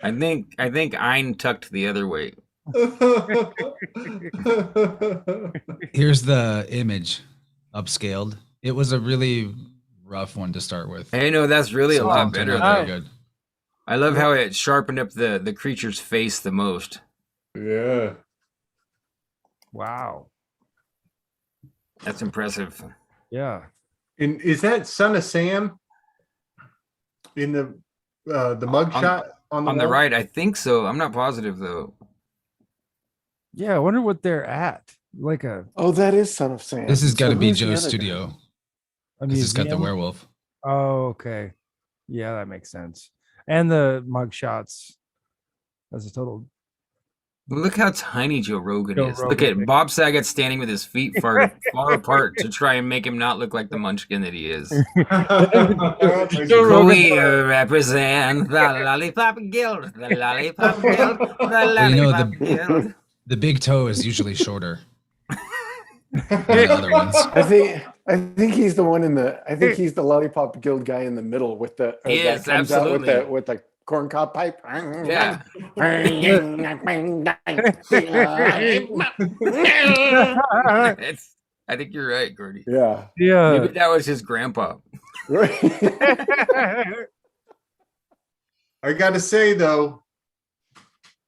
I think Ein tucked the other way. Here's the image upscaled. It was a really rough one to start with. Hey, no, that's really a Some lot turned better. out though. very good. I love how it sharpened up the creature's face the most. Yeah. Wow. That's impressive. Yeah. And is that Son of Sam in the mugshot on the On the wall? right, I think so. I'm not positive though. Yeah, I wonder what they're at. Like a that is Son of Sam. This has got to So be who's the Joe's other studio. guy? a This has got the museum? werewolf. Oh, okay. Yeah, that makes sense. And the mug shots. That's a total. Look how tiny Joe Rogan Joe is. Look Rogan. at Bob Saget standing with his feet far apart to try and make him not look like the munchkin that he is. We represent the Lollipop Guild. The Lollipop Guild. The Well, you know, Lollipop Guild. the big toe is usually shorter. the other ones. I think he's the one in the. I think he's the Lollipop Guild guy in the middle with the. He that is, comes out absolutely. with the corncob pipe. Yeah. I think you're right, Gordy. Yeah. Maybe that was his grandpa. I gotta say though,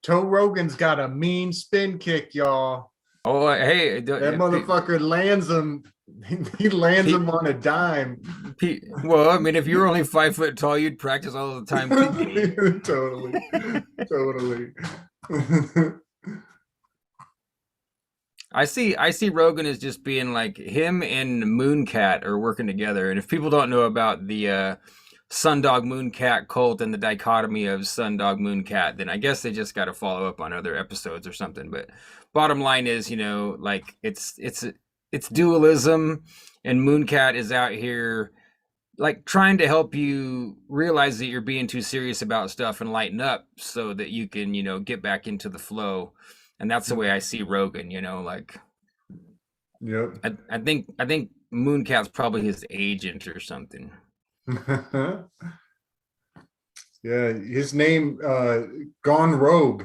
Toe Rogan's got a mean spin kick, y'all. Oh, hey, that motherfucker lands him. He lands him on a dime. Well, I mean, if you were only 5 foot tall, you'd practice all the time. Totally. I see Rogan as just being like him and Mooncat are working together. And if people don't know about the Sundog Mooncat cult and the dichotomy of Sundog Mooncat, then I guess they just got to follow up on other episodes or something. But bottom line is, like it's dualism, and Mooncat is out here like trying to help you realize that you're being too serious about stuff and lighten up so that you can, get back into the flow. And that's the way I see Rogan, like. Yep. I think Mooncat's probably his agent or something. Yeah, his name gone rogue.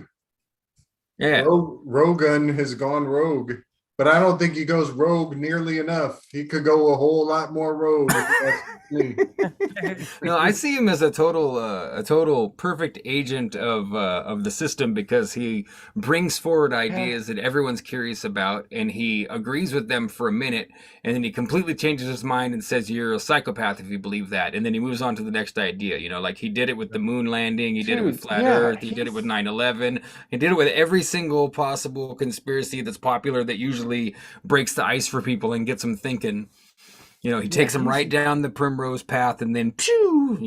Yeah. Rogan has gone rogue, but I don't think he goes rogue nearly enough. He could go a whole lot more rogue. If you ask me. No, I see him as a total perfect agent of the system, because he brings forward ideas that everyone's curious about, and he agrees with them for a minute, and then he completely changes his mind and says you're a psychopath if you believe that, and then he moves on to the next idea. Like he did it with the moon landing, he did it with flat Earth, he did it with 9/11, he did it with every single possible conspiracy that's popular that usually breaks the ice for people and gets them thinking. He takes them right down the primrose path and then pew,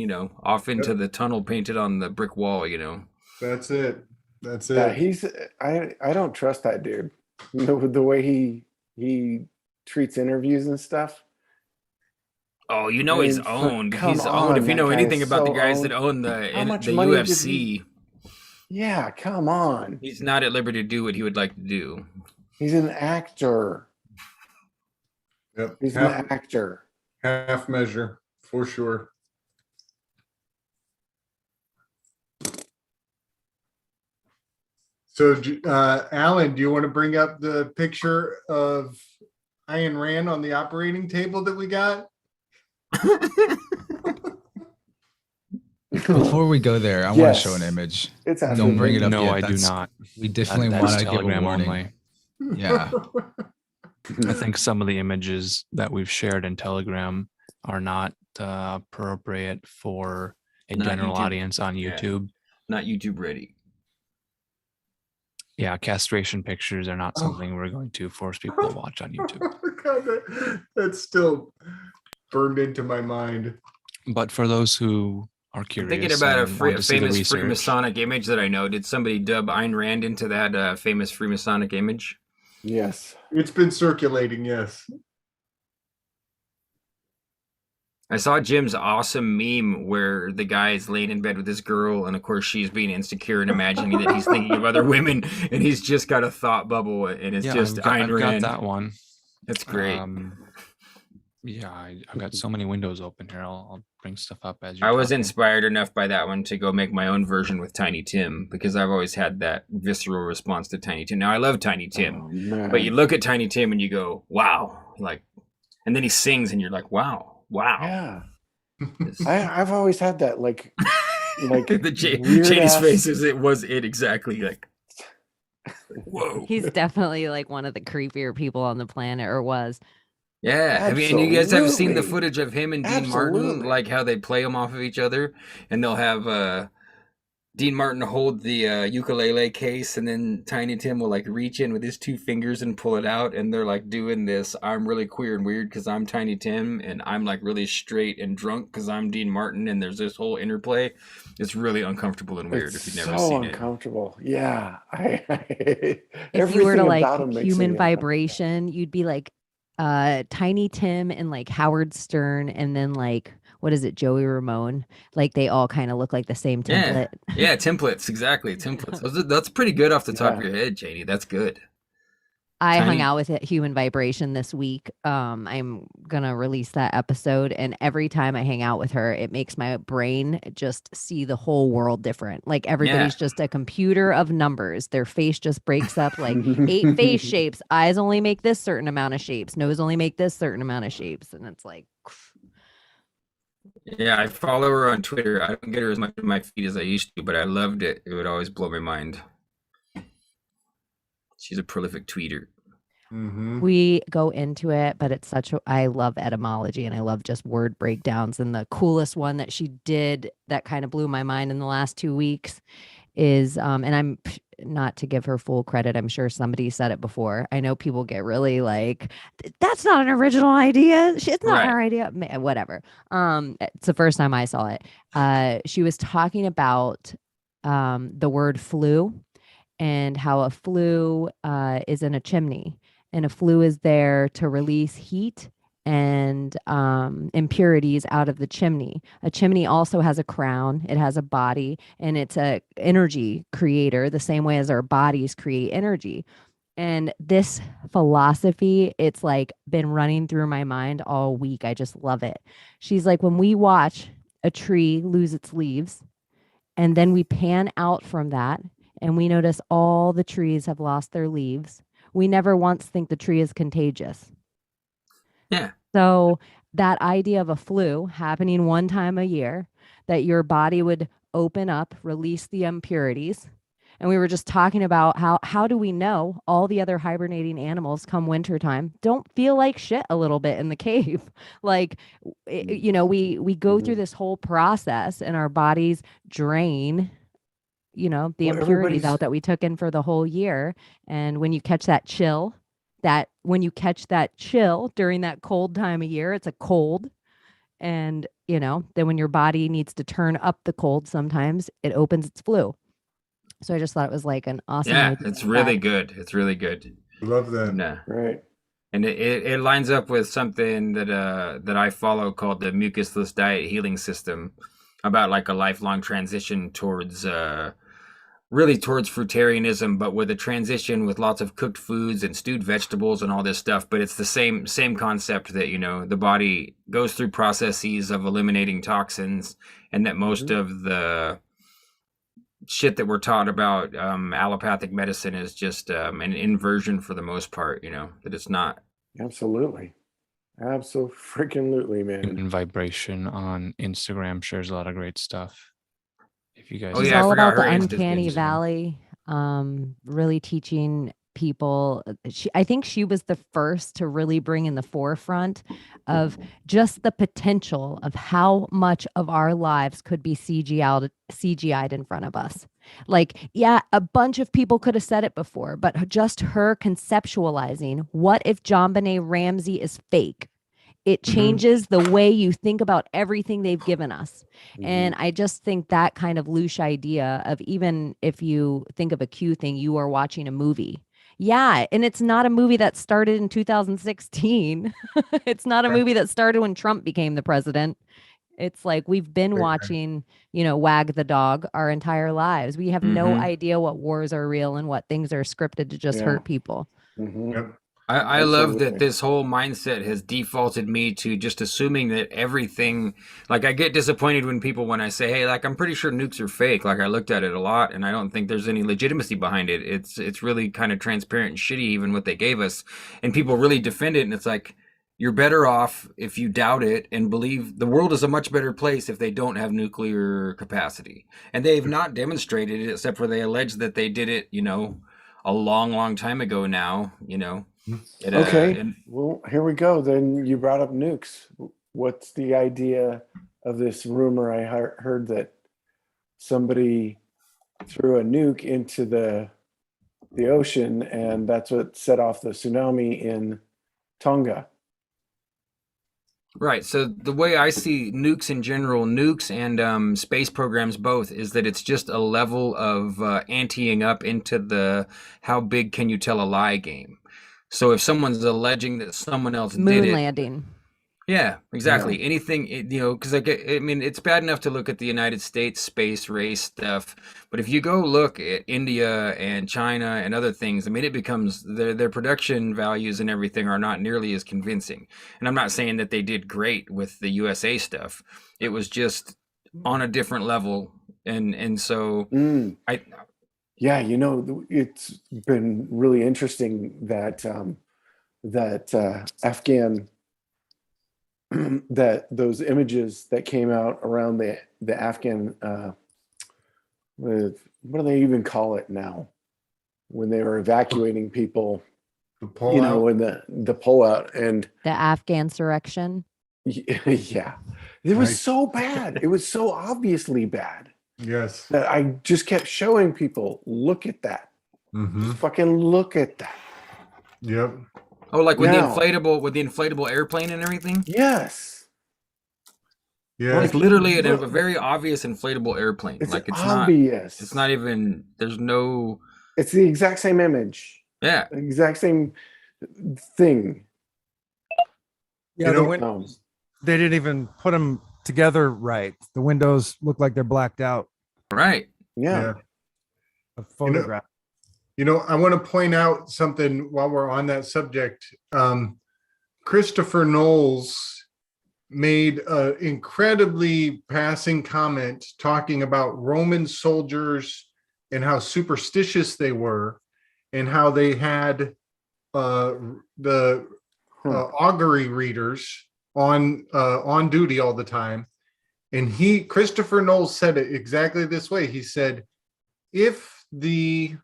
off into the tunnel painted on the brick wall, That's it. Yeah, I don't trust that dude. The way he treats interviews and stuff. Oh, he's owned. He's owned. If you know anything about the guys that own the UFC. Yeah, come on. He's not at liberty to do what he would like to do. He's an actor. Yep. He's an actor. Half measure, for sure. So, Alan, do you want to bring up the picture of Ayn Rand on the operating table that we got? Before we go there, I want to show an image. Don't bring it up No, yet. I do not. We definitely That's want to give a Telegram warning. only. Yeah. I think some of the images that we've shared in Telegram are not appropriate for a Not general YouTube. audience on YouTube. Not YouTube ready. Yeah, castration pictures are not something we're going to force people to watch on YouTube. God, that's still burned into my mind. But for those who are curious, Thinking about a and want to see the famous research, Freemasonic image that I know. Did somebody dub Ayn Rand into that famous Freemasonic image? Yes. It's been circulating, yes. I saw Jim's awesome meme where the guy is laying in bed with this girl, and of course she's being insecure and imagining that he's thinking of other women, and he's just got a thought bubble, and it's just Ayn I've got Rand. that one. That's great. Yeah, I've got so many windows open here. I'll bring stuff up as you. I was inspired enough by that one to go make my own version with Tiny Tim, because I've always had that visceral response to Tiny Tim. Now I love Tiny Tim, but you look at Tiny Tim and you go, "Wow!" And then he sings, and you're like, "Wow, wow." Yeah, I've always had that like the weird Janie's ass- face is it exactly like. Whoa. He's definitely like one of the creepier people on the planet, or was. Yeah, I mean, you guys have seen the Absolutely. footage of him and Dean Martin, Absolutely. like how they play them off of each other, and they'll have Dean Martin hold the ukulele case, and then Tiny Tim will like reach in with his two fingers and pull it out, and they're like doing this. I'm really queer and weird because I'm Tiny Tim, and I'm like really straight and drunk because I'm Dean Martin, and there's this whole interplay. It's really uncomfortable and weird if you've never so seen it. uncomfortable. Yeah. If you were to like about him makes human me vibration, you'd be like Tiny Tim and like Howard Stern, and then like what is it, Joey Ramone? Like they all kind of look like the same template. Yeah, templates, exactly. Templates. That's pretty good off the top of your head, Janie. That's good. I hung Tiny- out with it, Human Vibration this week. I'm gonna release that episode, and every time I hang out with her, it makes my brain just see the whole world different. Like everybody's just a computer of numbers. Their face just breaks up like 8 face shapes. Eyes only make this certain amount of shapes. Nose only make this certain amount of shapes, and it's like. Yeah, I follow her on Twitter. I don't get her as much in my feed as I used to, but I loved it. It would always blow my mind. She's a prolific tweeter. We go into it, but it's I love etymology and I love just word breakdowns. And the coolest one that she did that kind of blew my mind in the last 2 weeks is, and I'm not to give her full credit. I'm sure somebody said it before. I know people get really like, that's not an original idea. It's not her idea. Whatever. It's the first time I saw it. She was talking about the word flue and how a flue is in a chimney. And a flue is there to release heat and impurities out of the chimney. A chimney also has a crown, it has a body, and it's a energy creator the same way as our bodies create energy. And this philosophy, it's like been running through my mind all week. I just love it. She's like, when we watch a tree lose its leaves, and then we pan out from that, and we notice all the trees have lost their leaves, we never once think the tree is contagious. Yeah. So that idea of a flue happening one time a year, that your body would open up, release the impurities. And we were just talking about how do we know all the other hibernating animals come wintertime don't feel like shit a little bit in the cave. Like, we go through this whole process and our bodies drain the Well, impurities everybody's- out that we took in for the whole year. And when you catch that chill during that cold time of year, it's a cold. And, then when your body needs to turn up the cold, sometimes it opens its flue. So I just thought it was like an awesome Yeah, idea it's really good. It's really good. Love that. And, right. And it lines up with something that I follow called the mucusless diet healing system, about like a lifelong transition towards really towards fruitarianism, but with a transition with lots of cooked foods and stewed vegetables and all this stuff. But it's the same concept that, the body goes through processes of eliminating toxins, and that most of the shit that we're taught about allopathic medicine is just an inversion for the most part, that it's not. Absolutely. Absolutely, man. And Vibration on Instagram shares a lot of great stuff. If you guys, She's all about the uncanny valley, really teaching people. I think she was the first to really bring in the forefront of just the potential of how much of our lives could be CGI'd in front of us. Like, yeah, a bunch of people could have said it before, but just her conceptualizing, what if JonBenet Ramsey is fake? It changes the way you think about everything they've given us. And I just think that kind of loose idea of, even if you think of a Q thing, you are watching a movie. Yeah. And it's not a movie that started in 2016. It's not a movie that started when Trump became the president. It's like we've been watching, Wag the Dog our entire lives. We have no idea what wars are real and what things are scripted to just hurt people. I love that this whole mindset has defaulted me to just assuming that everything, like, I get disappointed when I say, hey, like, I'm pretty sure nukes are fake. Like, I looked at it a lot and I don't think there's any legitimacy behind it. It's really kind of transparent and shitty, even what they gave us. And people really defend it. And it's like, you're better off if you doubt it and believe the world is a much better place if they don't have nuclear capacity. And they've not demonstrated it, except for they allege that they did it, a long, long time ago now, Okay, well, here we go. Then you brought up nukes. What's the idea of this rumor? I heard that somebody threw a nuke into the ocean, and that's what set off the tsunami in Tonga. Right. So the way I see nukes in general, nukes and space programs both, is that it's just a level of anteing up into the how big can you tell a lie game. So if someone's alleging that someone else did it, Moon landing. Yeah, exactly. Anything, because I mean, it's bad enough to look at the United States space race stuff, but if you go look at India and China and other things, I mean, it becomes their production values and everything are not nearly as convincing. And I'm not saying that they did great with the USA stuff. It was just on a different level, and so Yeah, it's been really interesting that Afghan that those images that came out around the Afghan with what do they even call it now when they were evacuating people, the pullout. when the pullout and The Afghan surrection. yeah, it was so bad. It was so obviously bad. Yes. That I just kept showing people, look at that. Just fucking look at that. Yep. Oh, like with Now- the inflatable airplane and everything? Yes. Yeah. It's literally a very obvious inflatable airplane. It's like it's obvious. Not. It's not even. There's no. It's the exact same image. Yeah. The exact same thing. Yeah, the windows. They didn't even put them together right. The windows look like they're blacked out. Right. Yeah. A photograph. I want to point out something while we're on that subject. Christopher Knowles made an incredibly passing comment talking about Roman soldiers and how superstitious they were and how they had the augury readers on duty all the time. And Christopher Knowles said it exactly this way. He said, if the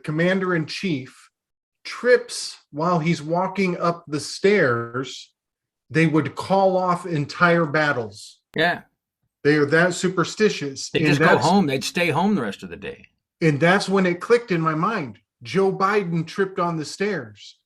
commander-in-chief trips while he's walking up the stairs, they would call off entire battles. Yeah. They are that superstitious. They just go home. They'd stay home the rest of the day. And that's when it clicked in my mind. Joe Biden tripped on the stairs.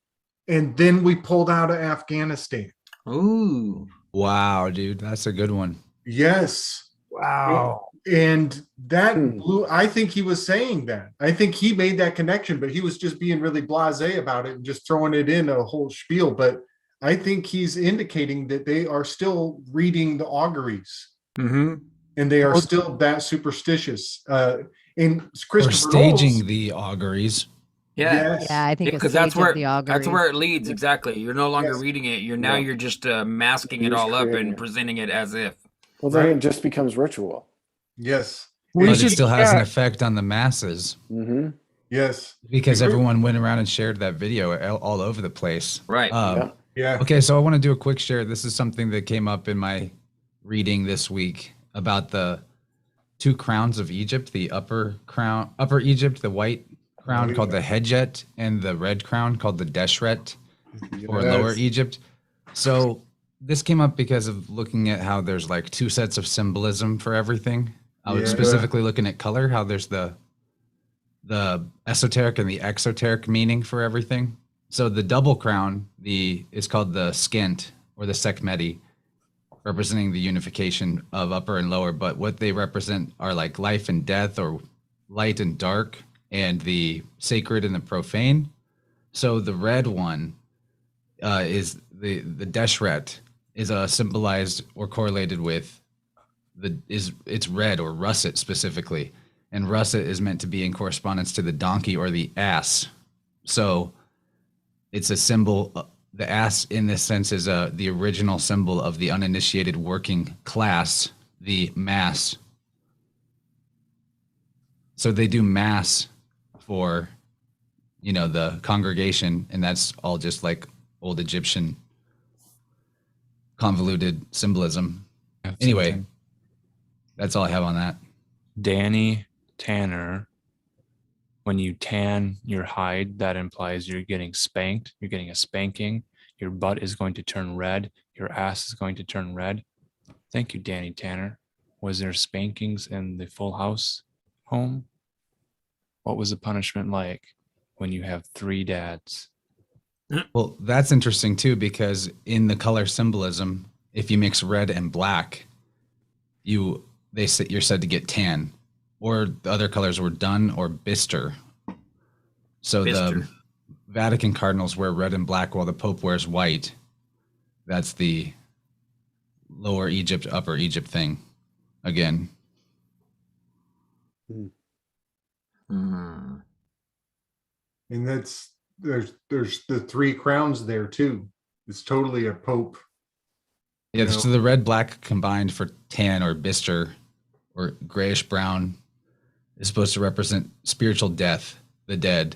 And then we pulled out of Afghanistan. Ooh. Wow, dude. That's a good one. Yes. Wow. And that blew, I think he was saying that. I think he made that connection, but he was just being really blasé about it and just throwing it in a whole spiel. But I think he's indicating that they are still reading the auguries. Mm-hmm. And they are still that superstitious. And We're Christopher staging Knowles, the auguries. Yeah. Yes. Yeah, I think it's Because that's where the augury. that's where it leads. Exactly. You're no longer Yes. reading it. You're just masking it You're just all up creating and it. presenting it as if. Well, then it just becomes ritual. yes. We But should- it still has an yeah. effect on the masses Mm-hmm. Yes. because everyone went around and shared that video all over the place. Right. Yeah. Okay, so I want to do a quick share. This is something that came up in my reading this week about the two crowns of Egypt, the upper Egypt, the white crown called the Hedjet, and the red crown called the Deshret, or Lower Yes. Egypt. So this came up because of looking at how there's like two sets of symbolism for everything. I was Yeah. specifically looking at color, how there's the esoteric and the exoteric meaning for everything. So the double crown, is called the Skent or the Sekhmeti, representing the unification of upper and lower. But what they represent are like life and death, or light and dark, and the sacred and the profane. So the red one is the Deshret is symbolized or correlated with it's red, or russet specifically, and russet is meant to be in correspondence to the donkey or the ass. So it's a symbol. The ass in this sense is the original symbol of the uninitiated working class, the mass. So they do mass for the congregation, and that's all just like old Egyptian convoluted symbolism. Anyway, that's all I have on that. Danny Tanner, when you tan your hide, that implies you're getting spanked. You're getting a spanking. Your butt is going to turn red. Your ass is going to turn red. Thank you, Danny Tanner. Was there spankings in the Full House home? What was the punishment like when you have 3 dads? Well, that's interesting too, because in the color symbolism, if you mix red and black, you're said to get tan, or the other colors were dun or bister. So the Bister. Vatican cardinals wear red and black while the Pope wears white. that's the Lower Egypt, Upper Egypt thing again. And there's the three crowns there too. It's totally a pope. Yeah, so the red black combined for tan or bistre or grayish brown is supposed to represent spiritual death, the dead,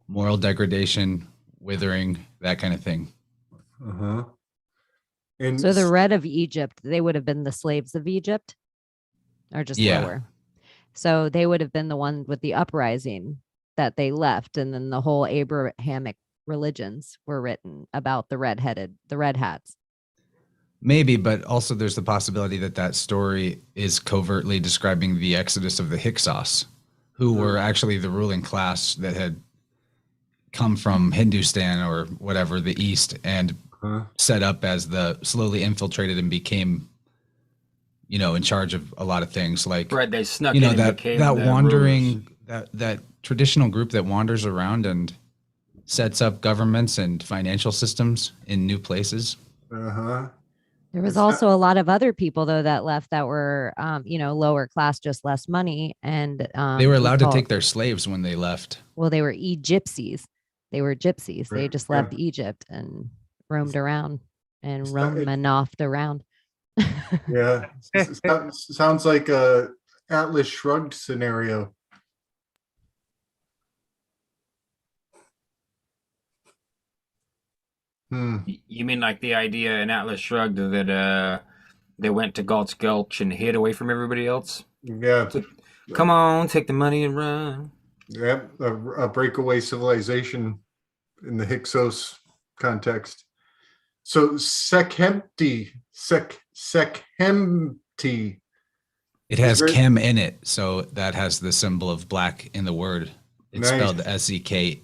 moral degradation, withering, that kind of thing. And So the red of Egypt, they would have been the slaves of Egypt, or just Yeah. lower. So they would have been the one with the uprising that they left, and then the whole Abrahamic religions were written about the red hats. Maybe, but also there's the possibility that that story is covertly describing the exodus of the Hyksos, who were actually the ruling class that had come from Hindustan or whatever, the East, and set up as slowly infiltrated and became, in charge of a lot of things. Like, Right, they snuck in and became that the wandering, that traditional group that wanders around and sets up governments and financial systems in new places. There was also a lot of other people though that left that were, lower class, just less money, and They were allowed to take their slaves when they left. Well, they were gypsies. They were gypsies. They just left Egypt and roamed around and Romanothed around. Yeah, sounds like a Atlas Shrugged scenario. You mean like the idea in Atlas Shrugged that they went to Galt's Gulch and hid away from everybody else? Yeah. Come on, take the money and run. Yep, a breakaway civilization in the Hyksos context. So Sekhemti. It has chem in it, so that has the symbol of black in the word. It's Nice. spelled Sekhemti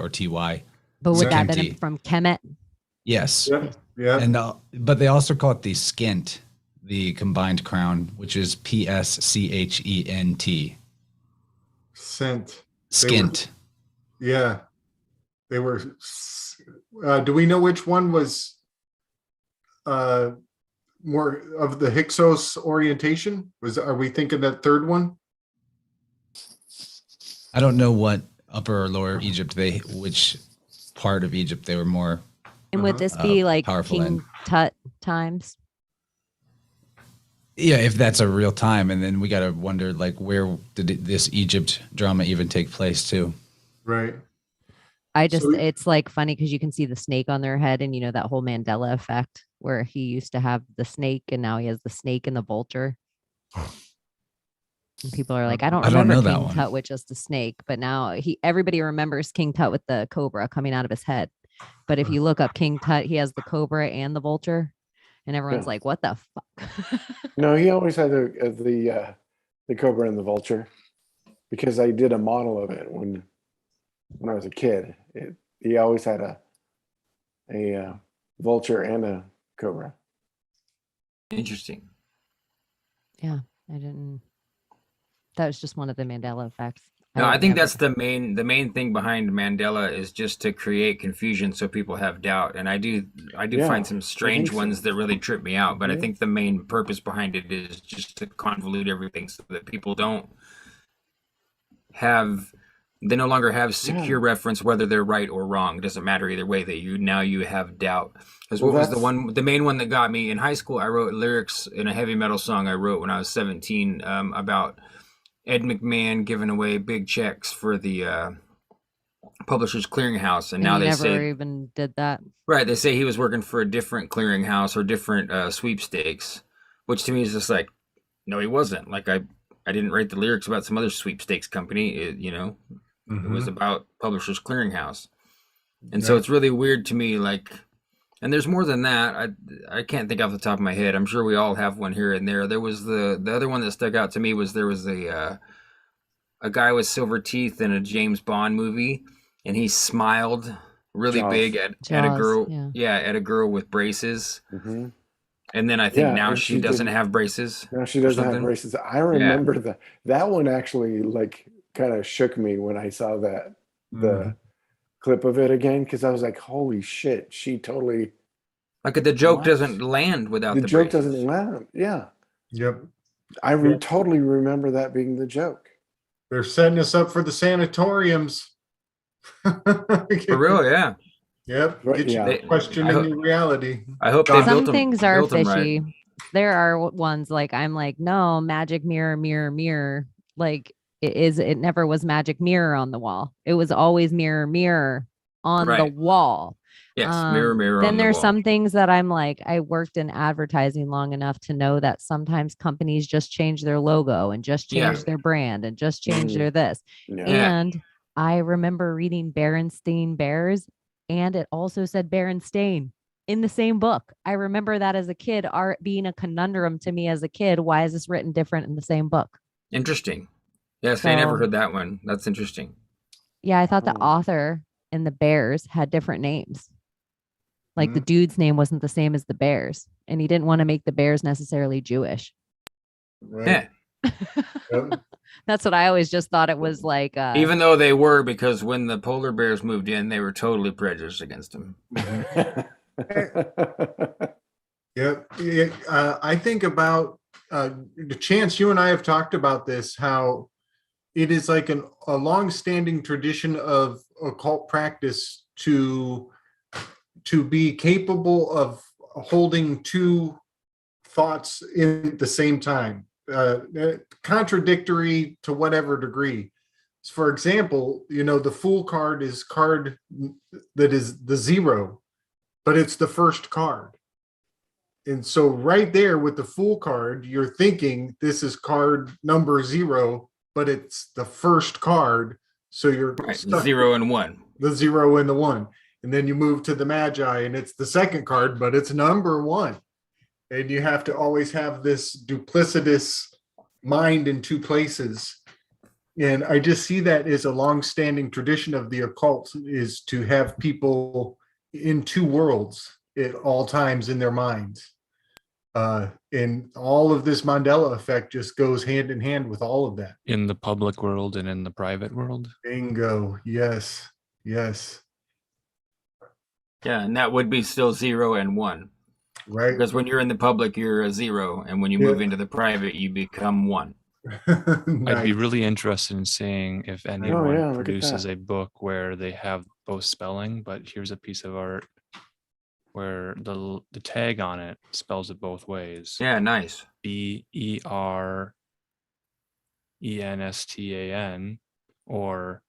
or Ty. But would that have Sekhemti. been from Kemet? Yes. Yeah. And but they also call it the skint, the combined crown, which is Pschent. Scent. Skint. Yeah. They were. Do we know which one was more of the Hyksos orientation? Are we thinking that third one? I don't know what Upper or Lower Egypt which part of Egypt they were more. And would this be like powerful King in. Tut times? Yeah, if that's a real time, and then we got to wonder like where did this Egypt drama even take place too? Right. It's like funny because you can see the snake on their head, and that whole Mandela effect where he used to have the snake and now he has the snake and the vulture. And people are like, I don't remember know that King one. Tut with just the snake, but now everybody remembers King Tut with the cobra coming out of his head. But if you look up King Tut, he has the cobra and the vulture, and everyone's Yeah. like, what the fuck? No, he always had the cobra and the vulture, because I did a model of it when I was a kid. He always had a vulture and a cobra. Interesting. Yeah, I didn't. That was just one of the Mandela effects. No, I don't think ever- that's the main thing behind Mandela is just to create confusion so people have doubt. And I do Yeah, find some strange think so. ones that really trip me out. But I Mhm. think the main purpose behind it is just to convolute everything so that people don't they no longer have secure reference whether they're right or wrong. It doesn't matter either way. That you have doubt. Because Well, what was that's- the main one that got me in high school? I wrote lyrics in a heavy metal song I wrote when I was 17 about Ed McMahon giving away big checks for the Publishers Clearinghouse, and now you they never say even did that. right. They say he was working for a different clearinghouse or different sweepstakes, which to me is just like, no, he wasn't. Like I didn't write the lyrics about some other sweepstakes company. It was about Publishers Clearinghouse, and so Yeah. it's really weird to me. Like, and there's more than that. I can't think off the top of my head. I'm sure we all have one here and there. There was the other one that stuck out to me was there was a guy with silver teeth in a James Bond movie, and he smiled really Jaws. big at a Jaws, girl. yeah. At a girl with braces. Mm-hmm. And then I think Yeah, now and she she doesn't didn't- have braces. No, she or doesn't have something. braces. I remember that one actually like kind of shook me when I saw that the clip of it again because I was like, holy shit, she totally. Like the joke What? doesn't land without The the joke braces. doesn't land. Yeah. Yep. Totally remember that being the joke. They're setting us up for the sanatoriums. For real, yeah. Yep. Right, Get you yeah. questioning your reality. I hope they Some built them. things are built 'em right. fishy. There are ones like I'm like, no, magic mirror, mirror, mirror. Like it never was magic mirror on the wall. It was always mirror, mirror on the Right. wall. Yes, mirror, mirror Then on the there's wall. some things that I'm like, I worked in advertising long enough to know that sometimes companies just change their logo and just Yeah. change their brand and just change Mm. their this. Yeah. And I remember reading Berenstain Bears, and it also said Berenstain in the same book. I remember that as a kid, art being a conundrum to me as a kid. Why is this written different in the same book? Interesting. Yes, I never So- heard that one. That's interesting. Yeah, I thought the Oh. author and the Bears had different names. Like the Mhm. dude's name wasn't the same as the Bears, and he didn't want to make the Bears necessarily Jewish. Right. Yeah. Yep. That's what I always just thought it was like. Even though they were, because when the polar bears moved in, they were totally prejudiced against them. Yep. Yeah, I think about the Chance. You and I have talked about this. How it is like a long-standing tradition of occult practice to be capable of holding two thoughts in the same time, contradictory to whatever degree. For example, the Fool card is card that is the 0, but it's the first card. And so right there with the Fool card, you're thinking this is card number 0, but it's the first card. So you're Right. stuck 0 and 1. the 0 and the 1. And then you move to the Magi and it's the second card, but it's number 1. And you have to always have this duplicitous mind in two places. And I just see that as a long-standing tradition of the occult, is to have people in two worlds at all times in their minds. And all of this Mandela effect just goes hand in hand with all of that. In the public world and in the private world. Bingo. Yes. Yes. Yeah, and that would be still 0 and 1. Right. Because when you're in the public, you're a 0, and when you move into the private, you become 1. I'd be really interested in seeing if anyone yeah, look at produces that. a book where they have both spelling, but here's a piece of art where the tag on it spells it both ways. Yeah, nice. BERENSTAN or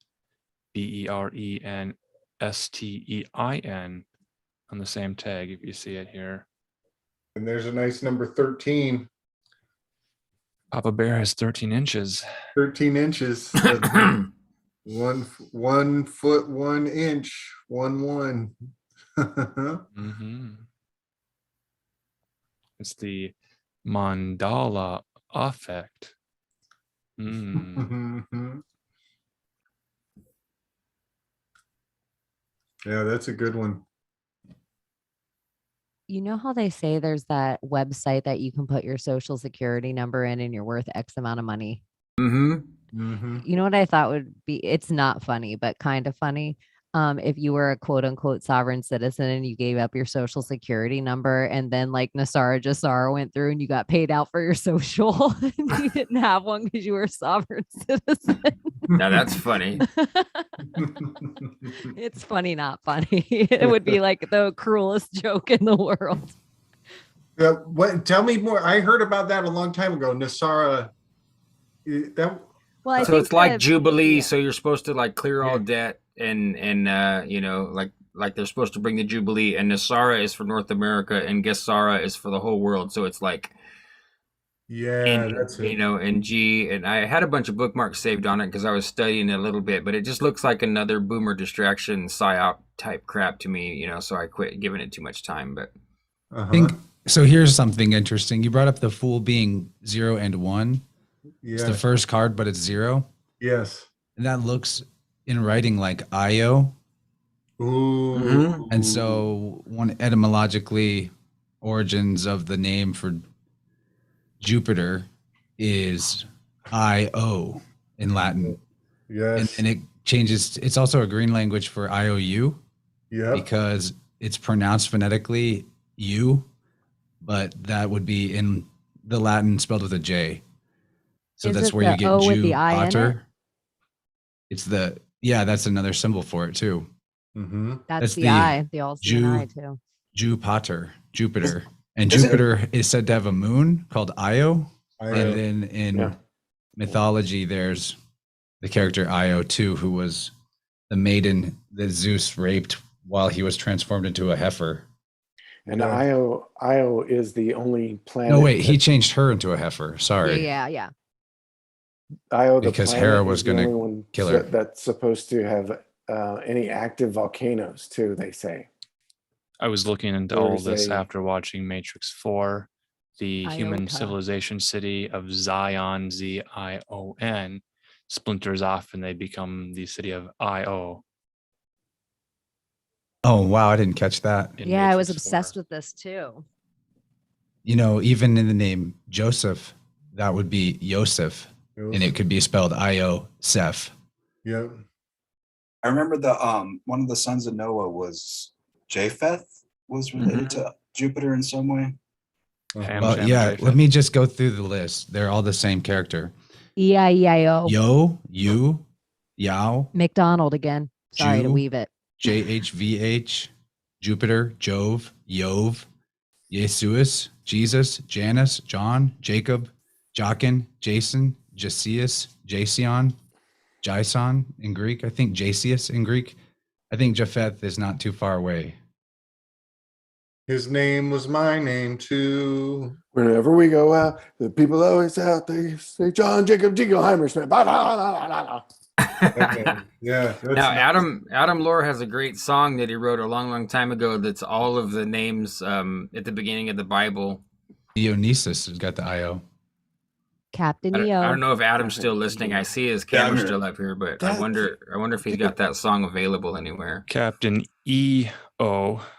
BERENSTEIN on the same tag, if you see it here. And there's a nice number 13. Papa Bear has 13 inches. 13 inches. one foot, 1 inch, 1. Mm-hmm. It's the mandala effect. Mm. Yeah, that's a good one. You know how they say there's that website that you can put your social security number in and you're worth X amount of money? Mm-hmm. You know what I thought would be, it's not funny, but kind of funny. If you were a quote unquote sovereign citizen and you gave up your social security number and then like Nasara Jassara went through and you got paid out for your social and you didn't have one because you were a sovereign citizen. Now that's funny. It's funny, not funny. It would be like the cruelest joke in the world. Tell me more. I heard about that a long time ago. Nasara. That. Well, I So think it's like that- Jubilee. So you're supposed to like clear all debt and like they're supposed to bring the Jubilee, and Nasara is for North America and Gesara is for the whole world. So it's like, that's it. and G, and I had a bunch of bookmarks saved on it because I was studying it a little bit, but it just looks like another boomer distraction psyop type crap to me, so I quit giving it too much time. But I think so. Here's something interesting. You brought up the Fool being 0 and 1. It's the Yeah. first card, but it's 0. Yes. And that looks in writing like Io. Ooh. And so one etymologically origins of the name for Jupiter is Io in Latin. Yes. And it changes. It's also a green language for IOU. Yeah. Because it's pronounced phonetically U, but that would be in the Latin spelled with a J. So Is that's it where you the get O with the I in it? Pater. It's that's another symbol for it too. Mm-hmm. That's the I. They all see an I too. Pater, Jupiter. And Is it- Jupiter is said to have a moon called Io. Io. And then in mythology, there's the character Io too, who was the maiden that Zeus raped while he was transformed into a heifer. And Io is the only planet. No, wait, he changed her into a heifer. Sorry. Yeah. Io, the Because planet, Hera is was the gonna only one kill her. that's supposed to have any active volcanoes too. They say. I was looking into Or all this say- after watching Matrix 4. The human Iota. civilization city of Zion, Zion, splinters off and they become the city of Io. Oh, wow. I didn't catch that. Yeah, I was obsessed with this too. You know, even in the name Joseph, that would be Yosef, and it could be spelled Ioseph. Yeah. I remember the one of the sons of Noah was Japheth, was related to Jupiter in some way. Let me just go through the list. They're all the same character. E-I-E-I-O. Yo, you, Yao, McDonald again. Sorry to Jew, weave it. JHVH, Jupiter, Jove, Yov, Jesus, Jesus, Janus, John, Jacob, Jachin, Jason, Jasius, Jason, Jason in Greek. I think Jasius in Greek. I think Japheth is not too far away. His name was my name too. Whenever we go out, the people always out. They say John Jacob Jingleheimer Smith. Blah, blah, blah, blah, blah. Yeah. Now Adam Lore has a great song that he wrote a long time ago. That's all of the names at the beginning of the Bible. Dionysus has got the IO. Captain I EO. don't know if Adam's still listening. I see his Yeah, I'm camera here. still up here, but I wonder if he's got that song available anywhere. Captain EO,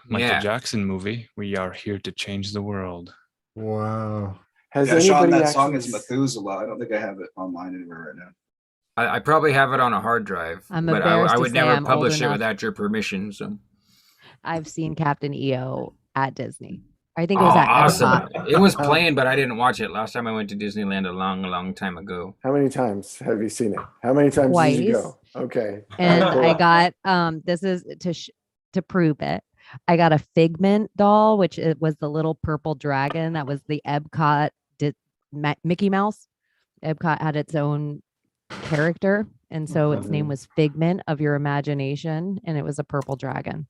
Michael Yeah. Jackson movie. We are here to change the world. Wow. Has Yeah, Sean, anybody that song actually is Methuselah. I don't think I have it online anywhere right now. I probably have it on a hard drive, I'm but embarrassed I to would say never I'm old publish it enough. without your permission. So I've seen Captain EO at Disney. I think oh, it was at awesome! Epcot. It was playing, but I didn't watch it. Last time I went to Disneyland a long time ago. How many times have you seen it? How many times did you Twice. go? Okay. And Cool. I got this is to prove it. I got a Figment doll, which it was the little purple dragon that was the Epcot Mickey Mouse. Epcot had its own character, and so its name was Figment of Your Imagination, and it was a purple dragon.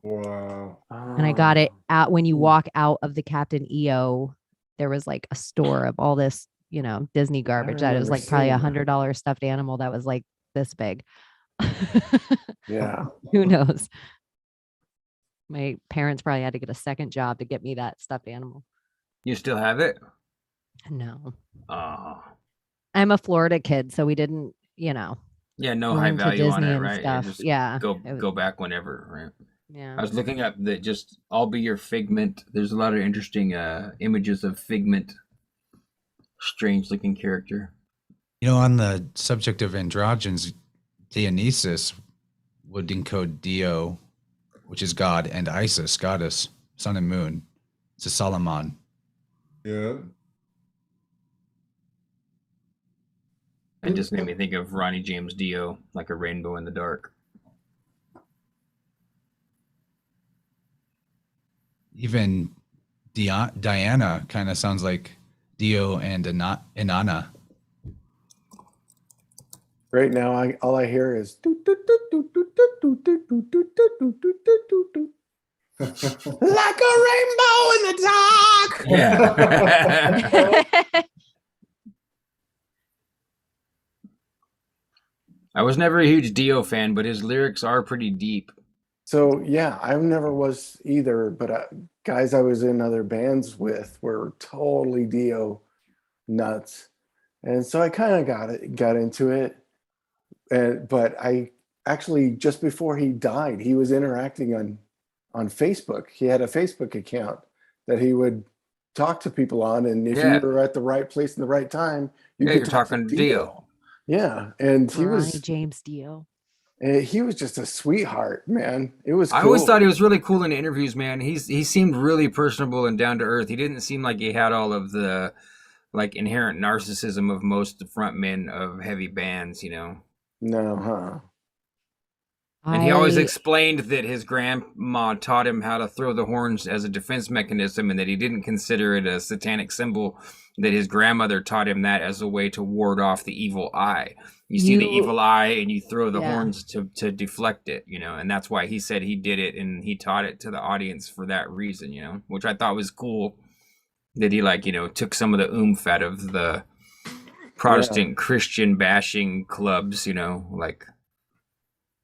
Wow. And I got it out when you walk out of the Captain EO. There was like a store of all this, Disney garbage. That it was remember like probably seeing that. $100 stuffed animal that was like this big. Yeah. Who knows? My parents probably had to get a second job to get me that stuffed animal. You still have it? No, Oh, I'm a Florida kid, so we didn't, yeah, no go high into value on Disney it, and right? You stuff. just Yeah, go it was- go back whenever, right? yeah. I was looking up that just I'll be your Figment. There's a lot of interesting images of Figment. Strange looking character. You know, on the subject of androgynes, Dionysus would encode Dio, which is God, and Isis, goddess, sun and moon. It's a Solomon. Yeah. It just made me think of Ronnie James Dio, like a rainbow in the dark. Even Diana kind of sounds like Dio and Inanna. Right now, all I hear is like a rainbow in the dark. Yeah. I was never a huge Dio fan, but his lyrics are pretty deep. So yeah, I never was either, but guys I was in other bands with were totally Dio nuts, and so I kind of got into it. But I actually, just before he died, he was interacting on Facebook. He had a Facebook account that he would talk to people on, and if Yeah. you were at the right place in the right time, you Yeah, could you're talk talking to Dio. Yeah, and he Ronnie was James Dio. he was just a sweetheart, man. It was. I always cool. thought he was really cool in interviews, man. He seemed really personable and down to earth. He didn't seem like he had all of the like inherent narcissism of most frontmen of heavy bands, you know. No, huh? And he always explained that his grandma taught him how to throw the horns as a defense mechanism and that he didn't consider it a satanic symbol, that his grandmother taught him that as a way to ward off the evil eye. You see the evil eye and you throw the horns to deflect it, you know, and that's why he said he did it and he taught it to the audience for that reason, you know, which I thought was cool that he like, you know, took some of the oomph out of the Protestant Christian bashing clubs, you know, like.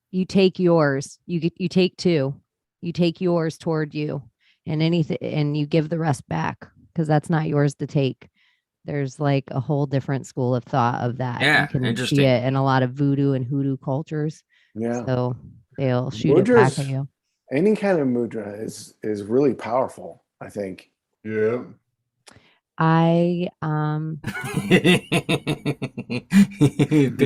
You take yours. You take two. You take yours toward you, and anything, and you give the rest back because that's not yours to take. There's like a whole different school of thought of that. Yeah, you can interesting. see it in a lot of voodoo and hoodoo cultures. Yeah. So they'll shoot it back at you. Any kind of mudra is really powerful, I think. Yeah. Pick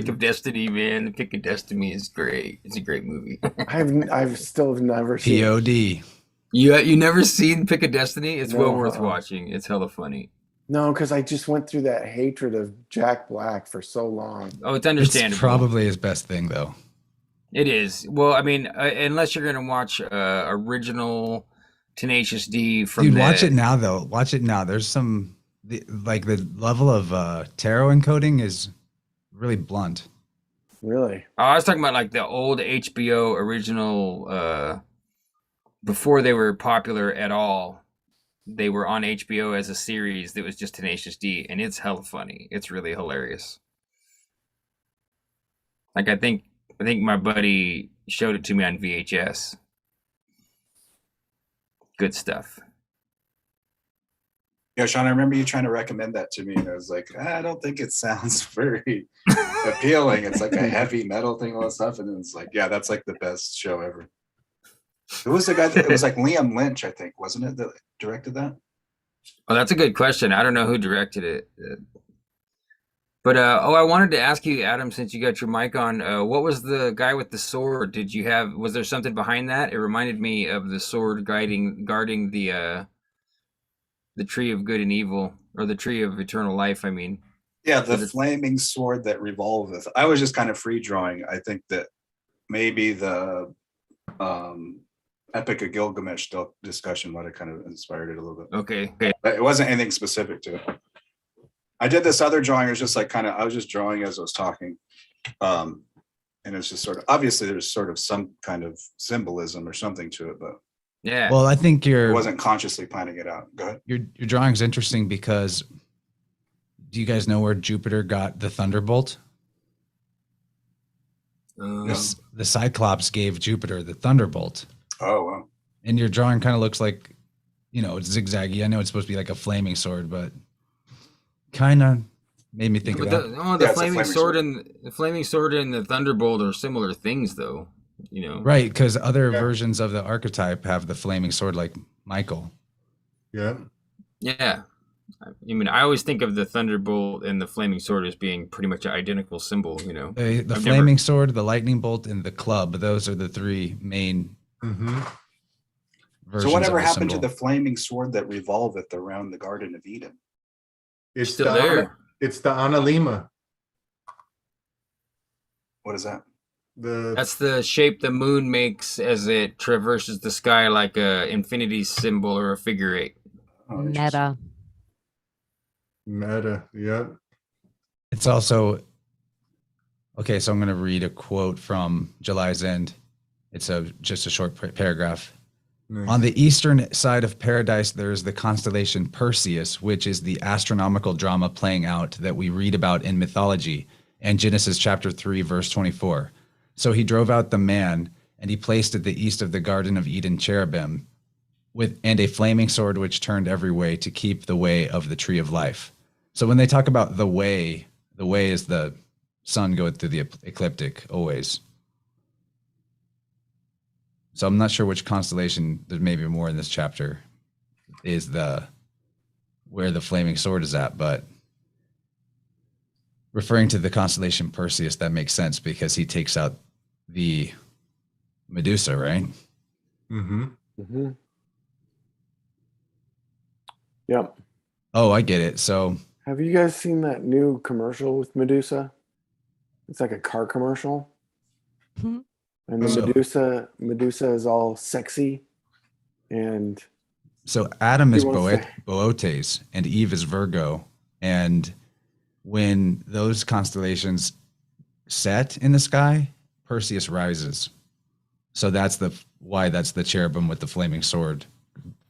of Destiny, man. The Pick of Destiny is great. It's a great movie. I've still never seen POD. You never seen Pick of Destiny? It's well No, worth uh-uh. watching. It's hella funny. No, because I just went through that hatred of Jack Black for so long. Oh, it's understandable. It's probably his best thing, though. It is. Well, I mean, unless you're gonna watch original Tenacious D from Dude, the, watch it now, though. Watch it now. There's some the level of tarot encoding is really blunt. Really? Oh, I was talking about like the old HBO original before they were popular at all. They were on HBO as a series that was just Tenacious D, and it's hella funny. It's really hilarious. Like I think my buddy showed it to me on VHS. Good stuff. Yeah, Sean, I remember you trying to recommend that to me, and I was like, I don't think it sounds very appealing. It's like a heavy metal thing, all that stuff, and then it's like, yeah, that's like the best show ever. Who was the guy? It was like Liam Lynch, I think, wasn't it, that directed that? Oh, that's a good question. I don't know who directed it. But I wanted to ask you, Adam, since you got your mic on, what was the guy with the sword? Was there something behind that? It reminded me of the sword guarding the tree of good and evil, or the tree of eternal life, I mean. Yeah, the flaming sword that revolveth. I was just kind of free drawing. I think that maybe the Epic of Gilgamesh discussion might have kind of inspired it a little bit. Okay. But it wasn't anything specific to it. I did this other drawing. It was just like I was just drawing as I was talking. And it's just sort of, obviously there's sort of some kind of symbolism or something to it, but yeah. Well, I think I wasn't consciously planning it out. Go ahead. Your drawing's interesting because do you guys know where Jupiter got the thunderbolt? The Cyclops gave Jupiter the thunderbolt. Oh, wow. And your drawing kind of looks like, it's zigzaggy. I know it's supposed to be like a flaming sword, but kind of made me think of that. The flaming sword and the flaming sword and the thunderbolt are similar things, though. Right, because other versions of the archetype have the flaming sword, like Michael. Yeah. Yeah. I mean, I always think of the thunderbolt and the flaming sword as being pretty much an identical symbol, The flaming sword, the lightning bolt, and the club, those are the three main versions. So whatever of the happened symbol. to the flaming sword that revolveth around the Garden of Eden? It's still there. It's the Analima. What is that? That's the shape the moon makes as it traverses the sky, like a infinity symbol or a figure eight. Meta. Yeah. It's also okay. So I'm going to read a quote from July's End. It's just a short paragraph. Nice. On the eastern side of paradise, there is the constellation Perseus, which is the astronomical drama playing out that we read about in mythology and Genesis chapter 3, verse 24. So he drove out the man, and he placed at the east of the Garden of Eden cherubim, and a flaming sword which turned every way to keep the way of the tree of life. So when they talk about the way is the sun going through the ecliptic always. So I'm not sure which constellation, there's maybe more in this chapter, is where the flaming sword is at, but referring to the constellation Perseus, that makes sense because he takes out the Medusa, right? Mm-hmm. Mm-hmm. Yep. Oh, I get it. So Have you guys seen that new commercial with Medusa? It's like a car commercial. And the So- Medusa is all sexy, and So Adam He is wants to- Boötes and Eve is Virgo. And when those constellations set in the sky, Perseus rises. So that's why that's the cherubim with the flaming sword,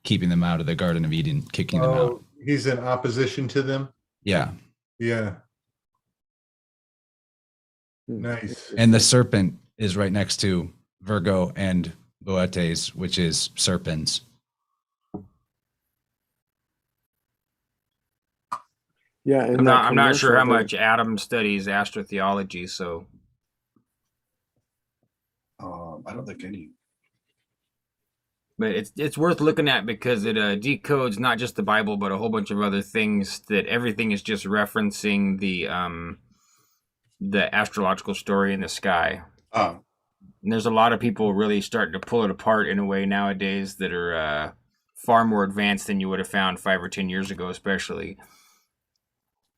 keeping them out of the Garden of Eden, kicking them out. Oh, he's in opposition to them. Yeah. Yeah. Nice. And the serpent is right next to Virgo and Boötes, which is serpents. yeah, in I'm not sure how commercial, much Adam studies astrotheology, so I don't think any. but it's worth looking at because it decodes not just the Bible but a whole bunch of other things. That everything is just referencing the astrological story in the sky. Oh. And there's a lot of people really starting to pull it apart in a way nowadays that are far more advanced than you would have found 5 or 10 years ago, especially.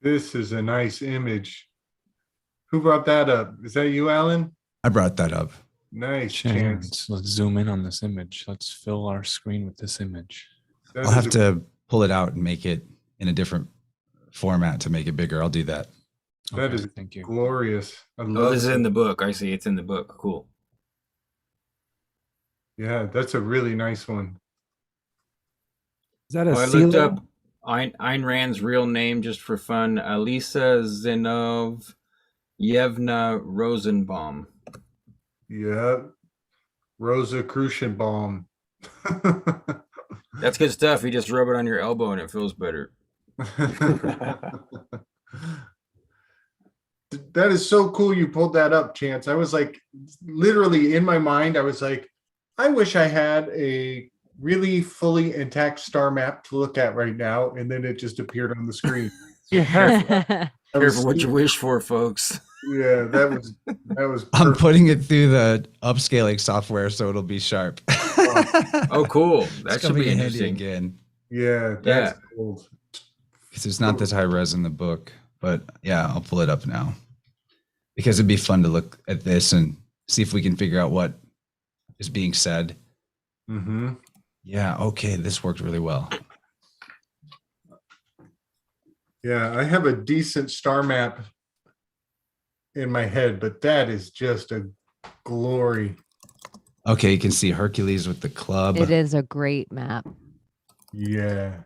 This is a nice image. Who brought that up? Is that you, Alan? I brought that up. Nice chance. Let's zoom in on this image. Let's fill our screen with this image. That I'll is have a- to pull it out and make it in a different format to make it bigger. I'll do that. That Okay, is thank you. glorious. I Oh, love this is in it. the book. I see it's in the book. Cool. Yeah, that's a really nice one. Is that Oh, a I looked seal? up Ayn Rand's real name just for fun. Alisa Zenov Yevna Rosenbaum. Yeah. Rosa Krusenbaum. That's good stuff. You just rub it on your elbow and it feels better. That is so cool you pulled that up, Chance. I was like, literally in my mind, I was like, I wish I had a really fully intact star map to look at right now. And then it just appeared on the screen. Careful what you wish for, folks. Yeah, that was I'm perfect. putting it through the upscaling software so it'll be sharp. Oh, cool. That It's should coming be in handy interesting. again. Yeah, Yeah. that's cool. Because it's not this high res in the book. But yeah, I'll pull it up now. Because it'd be fun to look at this and see if we can figure out what is being said. Mm-hmm. Yeah, okay, this worked really well. Yeah, I have a decent star map in my head, but that is just a glory. Okay, you can see Hercules with the club. It is a great map. Yeah.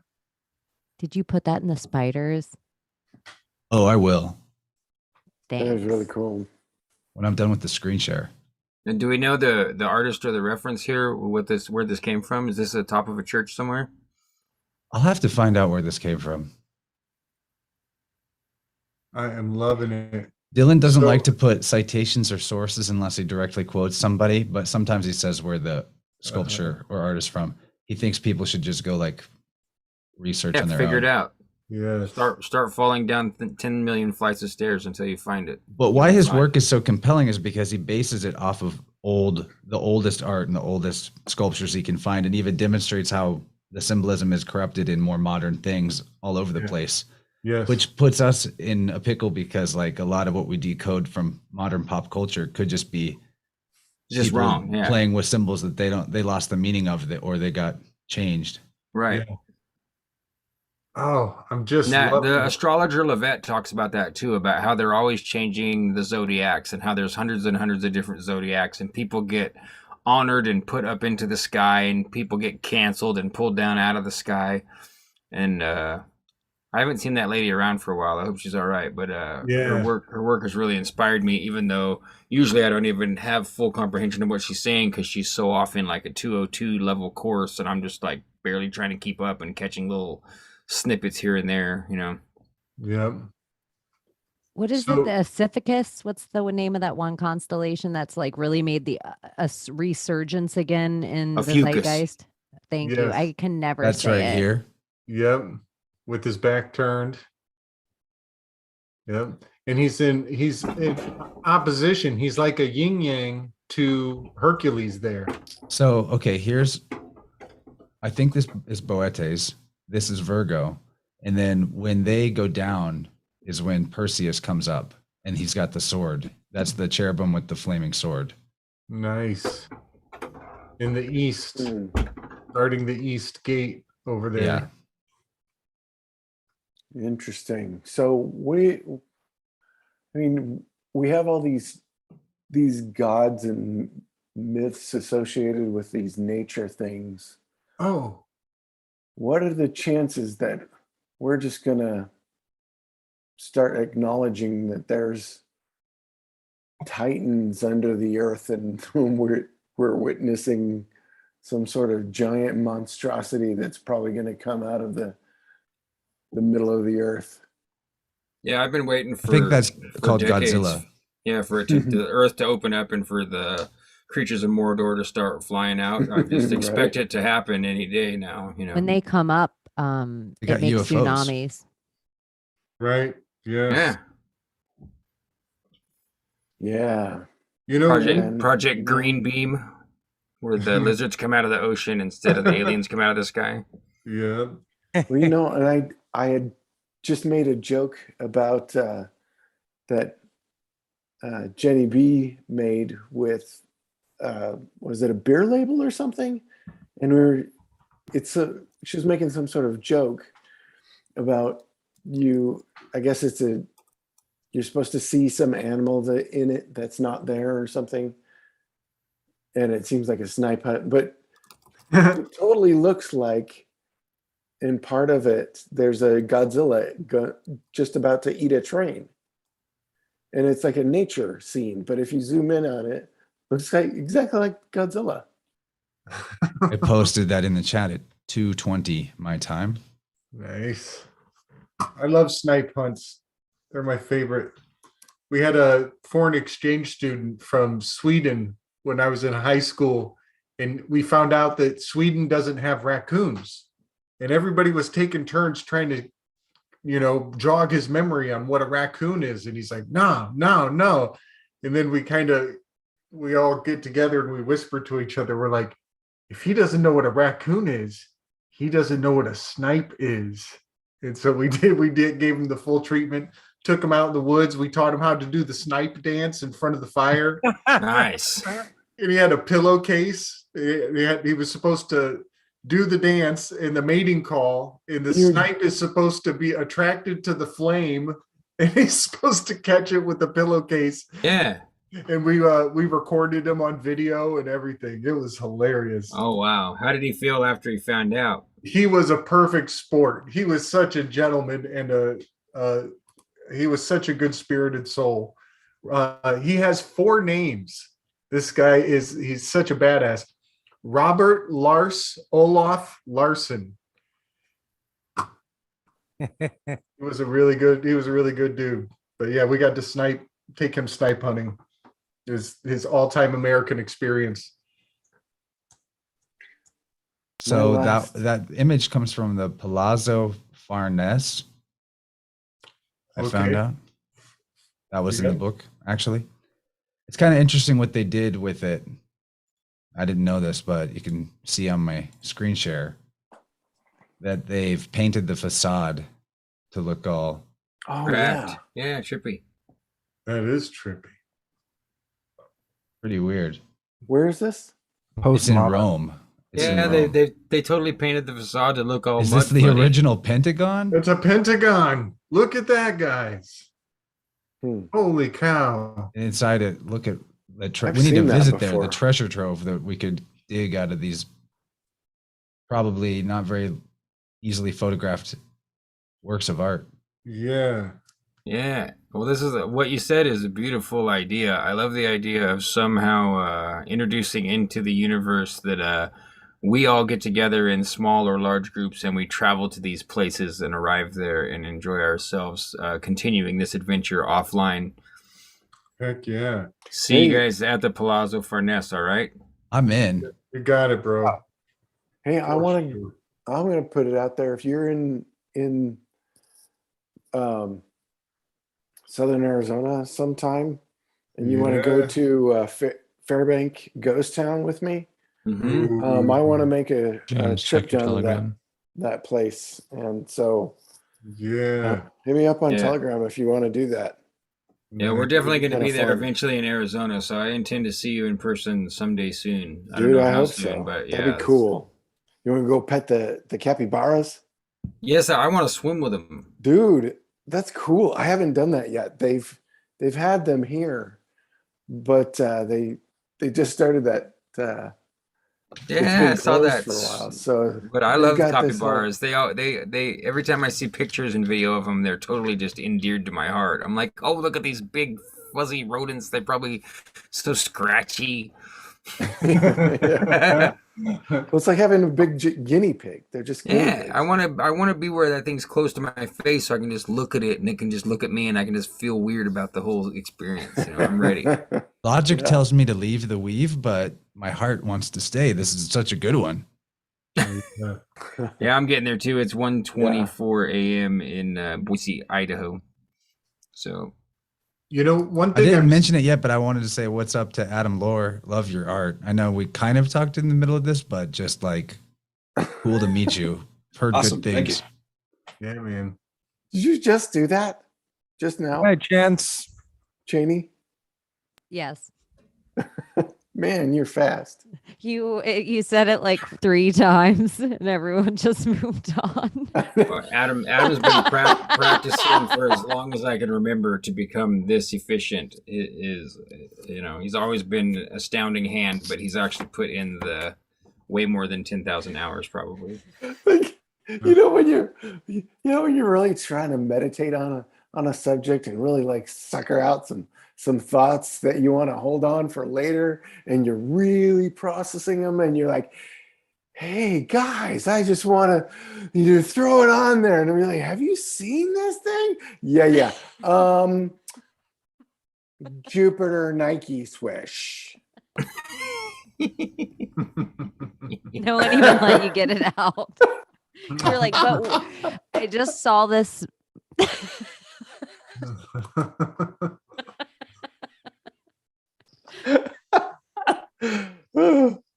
Did you put that in the spiders? Oh, I will. that is really cool. When I'm done with the screen share. And do we know the artist or the reference here? Where this came from? Is this the top of a church somewhere? I'll have to find out where this came from. I am loving it. Dylan doesn't So- like to put citations or sources unless he directly quotes somebody, but sometimes he says where the sculpture or artist from. He thinks people should just go like research Yeah, on their figure own. it out. Yeah. Start falling down 10 million flights of stairs until you find it. But why his Fine. work is so compelling is because he bases it off of the oldest art and the oldest sculptures he can find, and even demonstrates how the symbolism is corrupted in more modern things all over the Yeah. place. Yes. Which puts us in a pickle because like a lot of what we decode from modern pop culture could just be Just people wrong. Yeah. playing with symbols that they lost the meaning of it or they got changed. Right. Yeah. Oh, I'm just Now, loving the it. astrologer Levette talks about that too, about how they're always changing the zodiacs and how there's hundreds and hundreds of different zodiacs, and people get honored and put up into the sky, and people get canceled and pulled down out of the sky. And I haven't seen that lady around for a while. I hope she's all right. But Yeah. her work has really inspired me, even though usually I don't even have full comprehension of what she's saying because she's so off in like a 202 level course, and I'm just like barely trying to keep up and catching little snippets here and there, you know. Yep. What is So- it? The Ophiuchus? What's the name of that one constellation that's like really made the resurgence again in the Ophiuchus. zeitgeist? Thank you. Yes. I can never That's say right it. here. Yep. With his back turned. Yep. and he's in opposition. He's like a yin yang to Hercules there. So, okay, I think this is Boetes. This is Virgo. And then when they go down is when Perseus comes up and he's got the sword. That's the cherubim with the flaming sword. Nice. In the east, guarding the east gate over there. Yeah. Interesting. So we have all these gods and myths associated with these nature things. Oh. What are the chances that we're just gonna start acknowledging that there's titans under the earth and whom we're witnessing some sort of giant monstrosity that's probably going to come out of the middle of the earth? Yeah, I've been waiting for. I think that's for called decades. Godzilla. Yeah, for it to, the Earth to open up and for the creatures of Mordor to start flying out. I just expect it to happen any day now. You know, When they come up, got it makes UFOs. tsunamis. Right. Yes. Yeah. You know, Project Green Beam, where the lizards come out of the ocean instead of the aliens come out of the sky. Yeah. Well, and I had just made a joke about that Jenny B made with was it a beer label or something? And she was making some sort of joke about I guess you're supposed to see some animal in it that's not there or something. And it seems like a snipe hunt, but it totally looks like in part of it, there's a Godzilla just about to eat a train. And it's like a nature scene, but if you zoom in on it, it looks like exactly like Godzilla. I posted that in the chat at 2:20 my time. Nice. I love snipe hunts. They're my favorite. We had a foreign exchange student from Sweden when I was in high school, and we found out that Sweden doesn't have raccoons. And everybody was taking turns trying to, jog his memory on what a raccoon is. And he's like, no. And then we all get together and we whisper to each other. We're like, if he doesn't know what a raccoon is, he doesn't know what a snipe is. And so we gave him the full treatment, took him out in the woods. We taught him how to do the snipe dance in front of the fire. Nice. And he had a pillowcase. He was supposed to do the dance in the mating call, and the snipe is supposed to be attracted to the flame, and he's supposed to catch it with the pillowcase. Yeah. And we recorded him on video and everything. It was hilarious. Oh wow! How did he feel after he found out? He was a perfect sport. He was such a gentleman, and he was such a good-spirited soul. He has 4 names. This guy he's such a badass. Robert Lars Olaf Larsen. He was a really good dude. But yeah, we got to take him snipe hunting. It was his all-time American experience. So that image comes from the Palazzo Farnese. I found out. That was in the book, actually. It's kind of interesting what they did with it. I didn't know this, but you can see on my screen share that they've painted the facade to look all Correct. Yeah, trippy. That is trippy. Pretty weird. Where is this? It's in Rome. It's in Rome. They totally painted the facade to look all. Is this the original Pentagon? It's a Pentagon. Look at that, guys. Holy cow. And inside it, look at the I've we need to seen that visit there, before. the treasure trove that we could dig out of these probably not very easily photographed works of art. Yeah. Yeah. Well, this is what you said is a beautiful idea. I love the idea of somehow introducing into the universe that we all get together in small or large groups and we travel to these places and arrive there and enjoy ourselves, continuing this adventure offline. Heck yeah. See you guys at the Palazzo Farnese, all right? I'm in. You got it, bro. Hey, I'm gonna put it out there. If you're in Southern Arizona sometime, and you want to go to Fairbank Ghost Town with me, I want to make a James, trip check your down to Telegram. that place, and so Yeah. hit me up on Yeah. Telegram if you want to do that. Yeah, we're definitely going to Kinda be there fun. eventually in Arizona, so I intend to see you in person someday soon. I don't Dude, know I how hope soon, so. but yeah, That'd be cool. You want to go pet the capybaras? Yes, I want to swim with them. Dude, that's cool. I haven't done that yet. They've had them here, but they just started that. It's Yeah, been I saw closed that. for a while. So, But I they've love got this whole- capybaras. They every time I see pictures and video of them, they're totally just endeared to my heart. I'm like, oh, look at these big fuzzy rodents. They're probably so scratchy. Yeah. Well, it's like having a big guinea pig. They're just guinea Yeah, pigs. I want to be where that thing's close to my face, so I can just look at it, and it can just look at me, and I can just feel weird about the whole experience. You know, I'm ready. Logic Yeah. tells me to leave the weave, but my heart wants to stay. This is such a good one. Yeah, I'm getting there too. It's 1:24 a.m. in Boise, Idaho. So, you know, one I thing didn't I'm mention it yet, but I wanted to say what's up to Adam Lohr. Love your art. I know we kind of talked in the middle of this, but just like cool to meet you. Heard Awesome. good Thank things. Yeah, man. Did you just do that just now? Hi, Chance. Cheney? Yes. Man, you're fast. You said it like 3 times and everyone just moved on. Adam's been practicing for as long as I can remember to become this efficient. It is, you know, he's always been an astounding hand, but he's actually put in the way more than 10,000 hours, probably. You know when you're really trying to meditate on a subject and really like sucker out some thoughts that you want to hold on for later, and you're really processing them, and you're like, hey guys, I just want to throw it on there, and I'm like, have you seen this thing? Yeah. Jupiter Nike swish. No one even let you get it out. You're like, but I just saw this.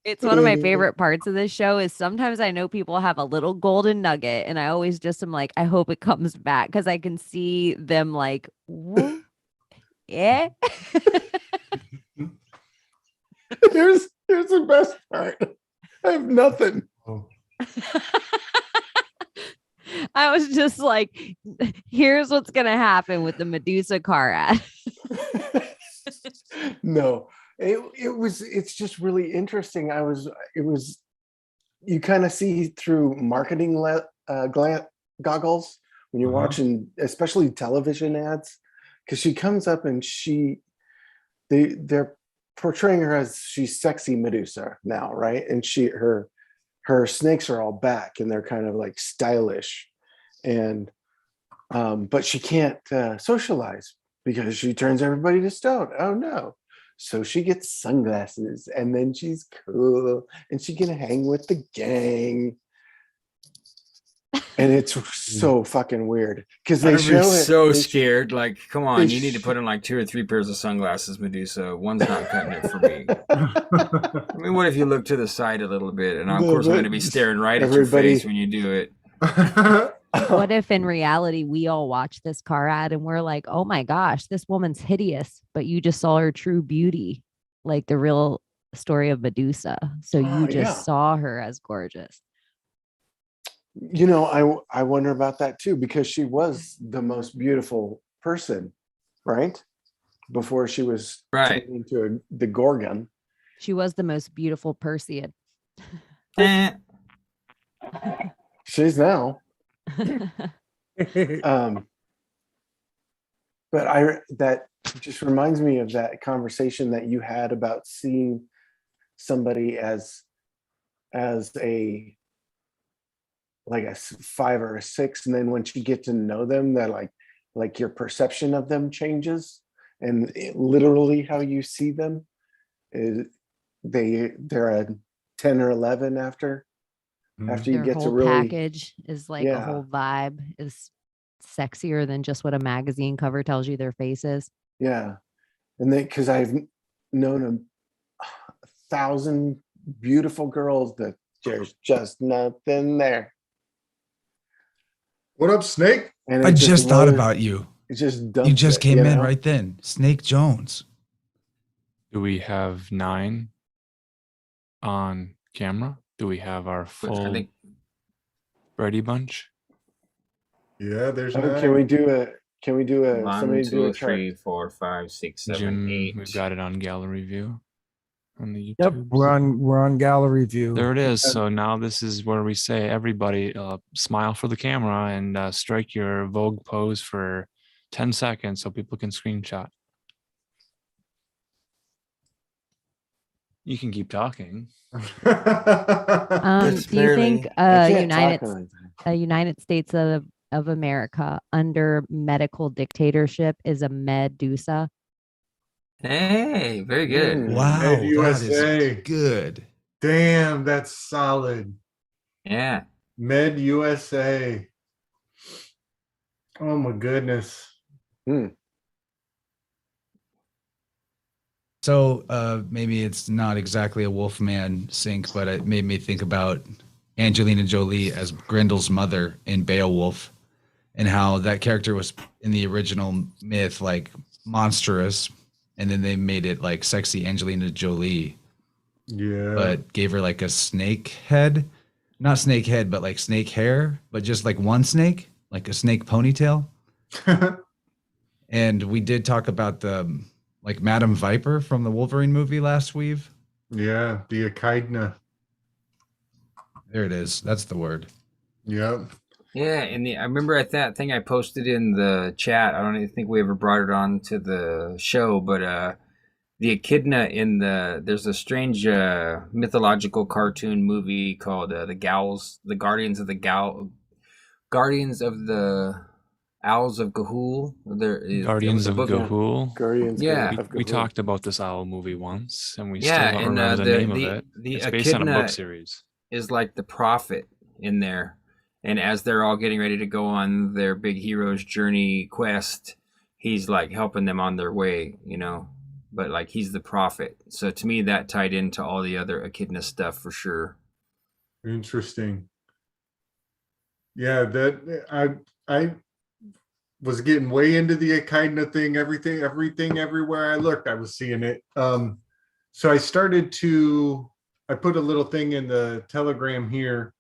It's one of my favorite parts of this show is sometimes I know people have a little golden nugget and I always just am like, I hope it comes back because I can see them like, "Whoa, yeah. Here's the best part. I have nothing. I was just like, here's what's going to happen with the Medusa car ad. No, it's just really interesting. You kind of see through marketing goggles when you're watching, especially television ads, because she comes up and they're portraying her as she's sexy Medusa now, right? And her snakes are all back and they're kind of like stylish, and but she can't socialize because she turns everybody to stone. Oh no. So she gets sunglasses and then she's cool and she can hang with the gang. And it's so fucking weird because they I'd show be it. so scared. Like, come on, they you need to put in like 2 or 3 pairs of sunglasses, Medusa. One's not cutting it for me. I mean, what if you look to the side a little bit? And of course, I'm going to be staring right at your face when you do it. What if in reality we all watch this car ad and we're like, oh my gosh, this woman's hideous, but you just saw her true beauty, like the real story of Medusa. So you just saw her as gorgeous. You know, I wonder about that too, because she was the most beautiful person, right? Before she was turned into the Gorgon. She was the most beautiful Perseid. She's now. But that just reminds me of that conversation that you had about seeing somebody as a 5 or a 6, and then once you get to know them, that like your perception of them changes, and literally how you see them is they're a 10 or 11 after you Their get to whole really package is like a whole vibe is sexier than just what a magazine cover tells you their face is. Yeah. And then, because I've known 1,000 beautiful girls that there's just nothing there. What up, Snake? And I it just thought was- about you. It just You dumps just it, came you in know? right then. Snake Jones. Do we have 9 on camera? Do we have our full think- Brady Bunch? Yeah, there's Oh, nine. can we do a One, somebody do two, a chart? 3, 4, 5, 6, 7, Jim, 8. we've got it on gallery view on the Yep, YouTube. we're on gallery view. There it is. So now this is where we say, everybody, smile for the camera and strike your Vogue pose for 10 seconds so people can screenshot. You can keep talking. Do you think United States of America under medical dictatorship is a Medusa? Hey, very good. Wow, Med that USA. is good. Damn, that's solid. Yeah. Med USA. Oh my goodness. So maybe it's not exactly a Wolfman sync, but it made me think about Angelina Jolie as Grendel's mother in Beowulf, and how that character was in the original myth like monstrous, and then they made it like sexy Angelina Jolie, Yeah. but gave her like a snake head, not snake head, but like snake hair, but just like one snake, like a snake ponytail. And we did talk about the like Madam Viper from the Wolverine movie last week. Yeah, the echidna. There it is. That's the word. Yep. Yeah, and I remember that thing I posted in the chat. I don't even think we ever brought it on to the show, but the echidna there's a strange mythological cartoon movie called the Guardians of the Owls of Ga'Hoole. Guardians of Ga'Hoole. Guardians. Yeah. We talked about this owl movie once, and we Yeah, still don't and remember the name of it. the It's based on a book echidna series. is like the prophet in there. And as they're all getting ready to go on their big hero's journey quest, he's like helping them on their way, but like he's the prophet. So to me, that tied into all the other echidna stuff for sure. Interesting. Yeah, that I was getting way into the echidna thing. Everything, everywhere I looked, I was seeing it. So I put a little thing in the Telegram here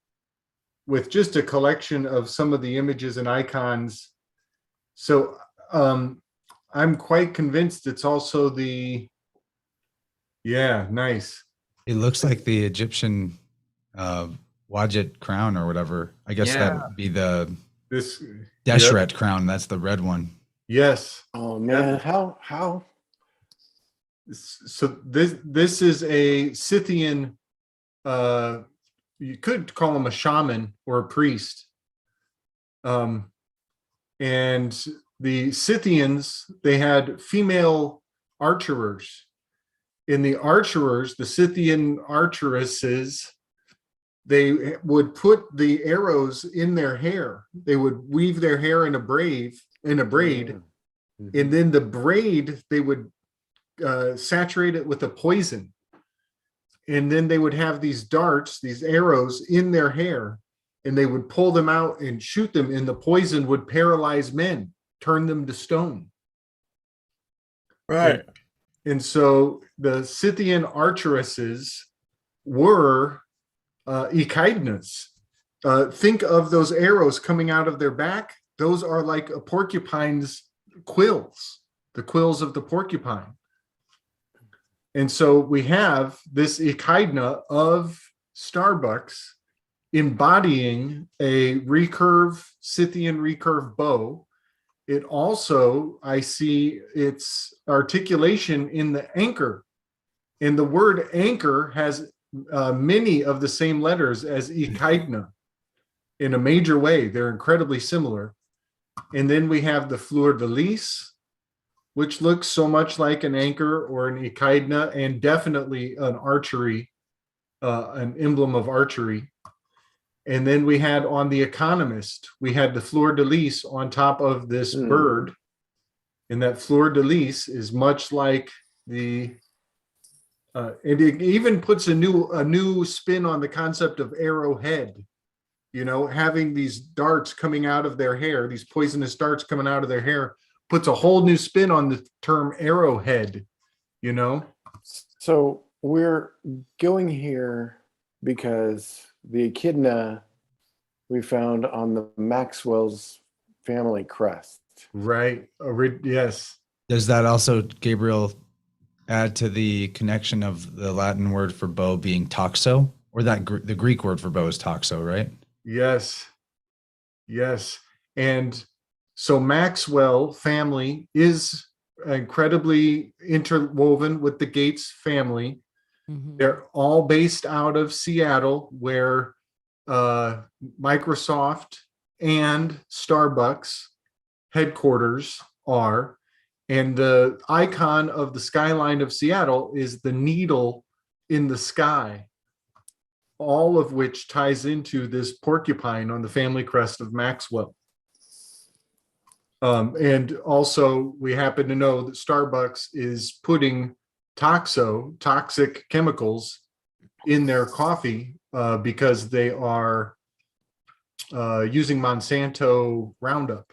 with just a collection of some of the images and icons. So I'm quite convinced it's also nice. It looks like the Egyptian Wadjet crown or whatever. I guess that would be the Deshret crown. That's the red one. Yes. Oh man, how? So this is a Scythian. You could call him a shaman or a priest. And the Scythians, they had female archerers. In the Scythian archeresses, they would put the arrows in their hair. They would weave their hair in a braid, and then the braid, they would saturate it with a poison. And then they would have these darts, these arrows in their hair, and they would pull them out and shoot them, and the poison would paralyze men, turn them to stone. Right. And so the Scythian archeresses were echidnas. Think of those arrows coming out of their back. Those are like a porcupine's quills, the quills of the porcupine. And so we have this echidna of Starbucks embodying a Scythian recurve bow. It also, I see its articulation in the anchor. And the word anchor has many of the same letters as echidna in a major way. They're incredibly similar. And then we have the fleur de lis, which looks so much like an anchor or an echidna, and definitely an archery, an emblem of archery. And then we had on The Economist, we had the fleur de lis on top of this bird. And that fleur de lis is much like the, it even puts a new spin on the concept of arrowhead. You know, having these darts coming out of their hair, these poisonous darts coming out of their hair, puts a whole new spin on the term arrowhead, you know? So we're going here because the echidna we found on the Maxwell's family crest. Right. Yes. Does that also, Gabriel, add to the connection of the Latin word for bow being toxo? Or that the Greek word for bow is toxo, right? Yes. Yes. And so Maxwell family is incredibly interwoven with the Gates family. They're all based out of Seattle, where Microsoft and Starbucks headquarters are. And the icon of the skyline of Seattle is the needle in the sky, all of which ties into this porcupine on the family crest of Maxwell. And also, we happen to know that Starbucks is putting toxic chemicals in their coffee because they are using Monsanto Roundup,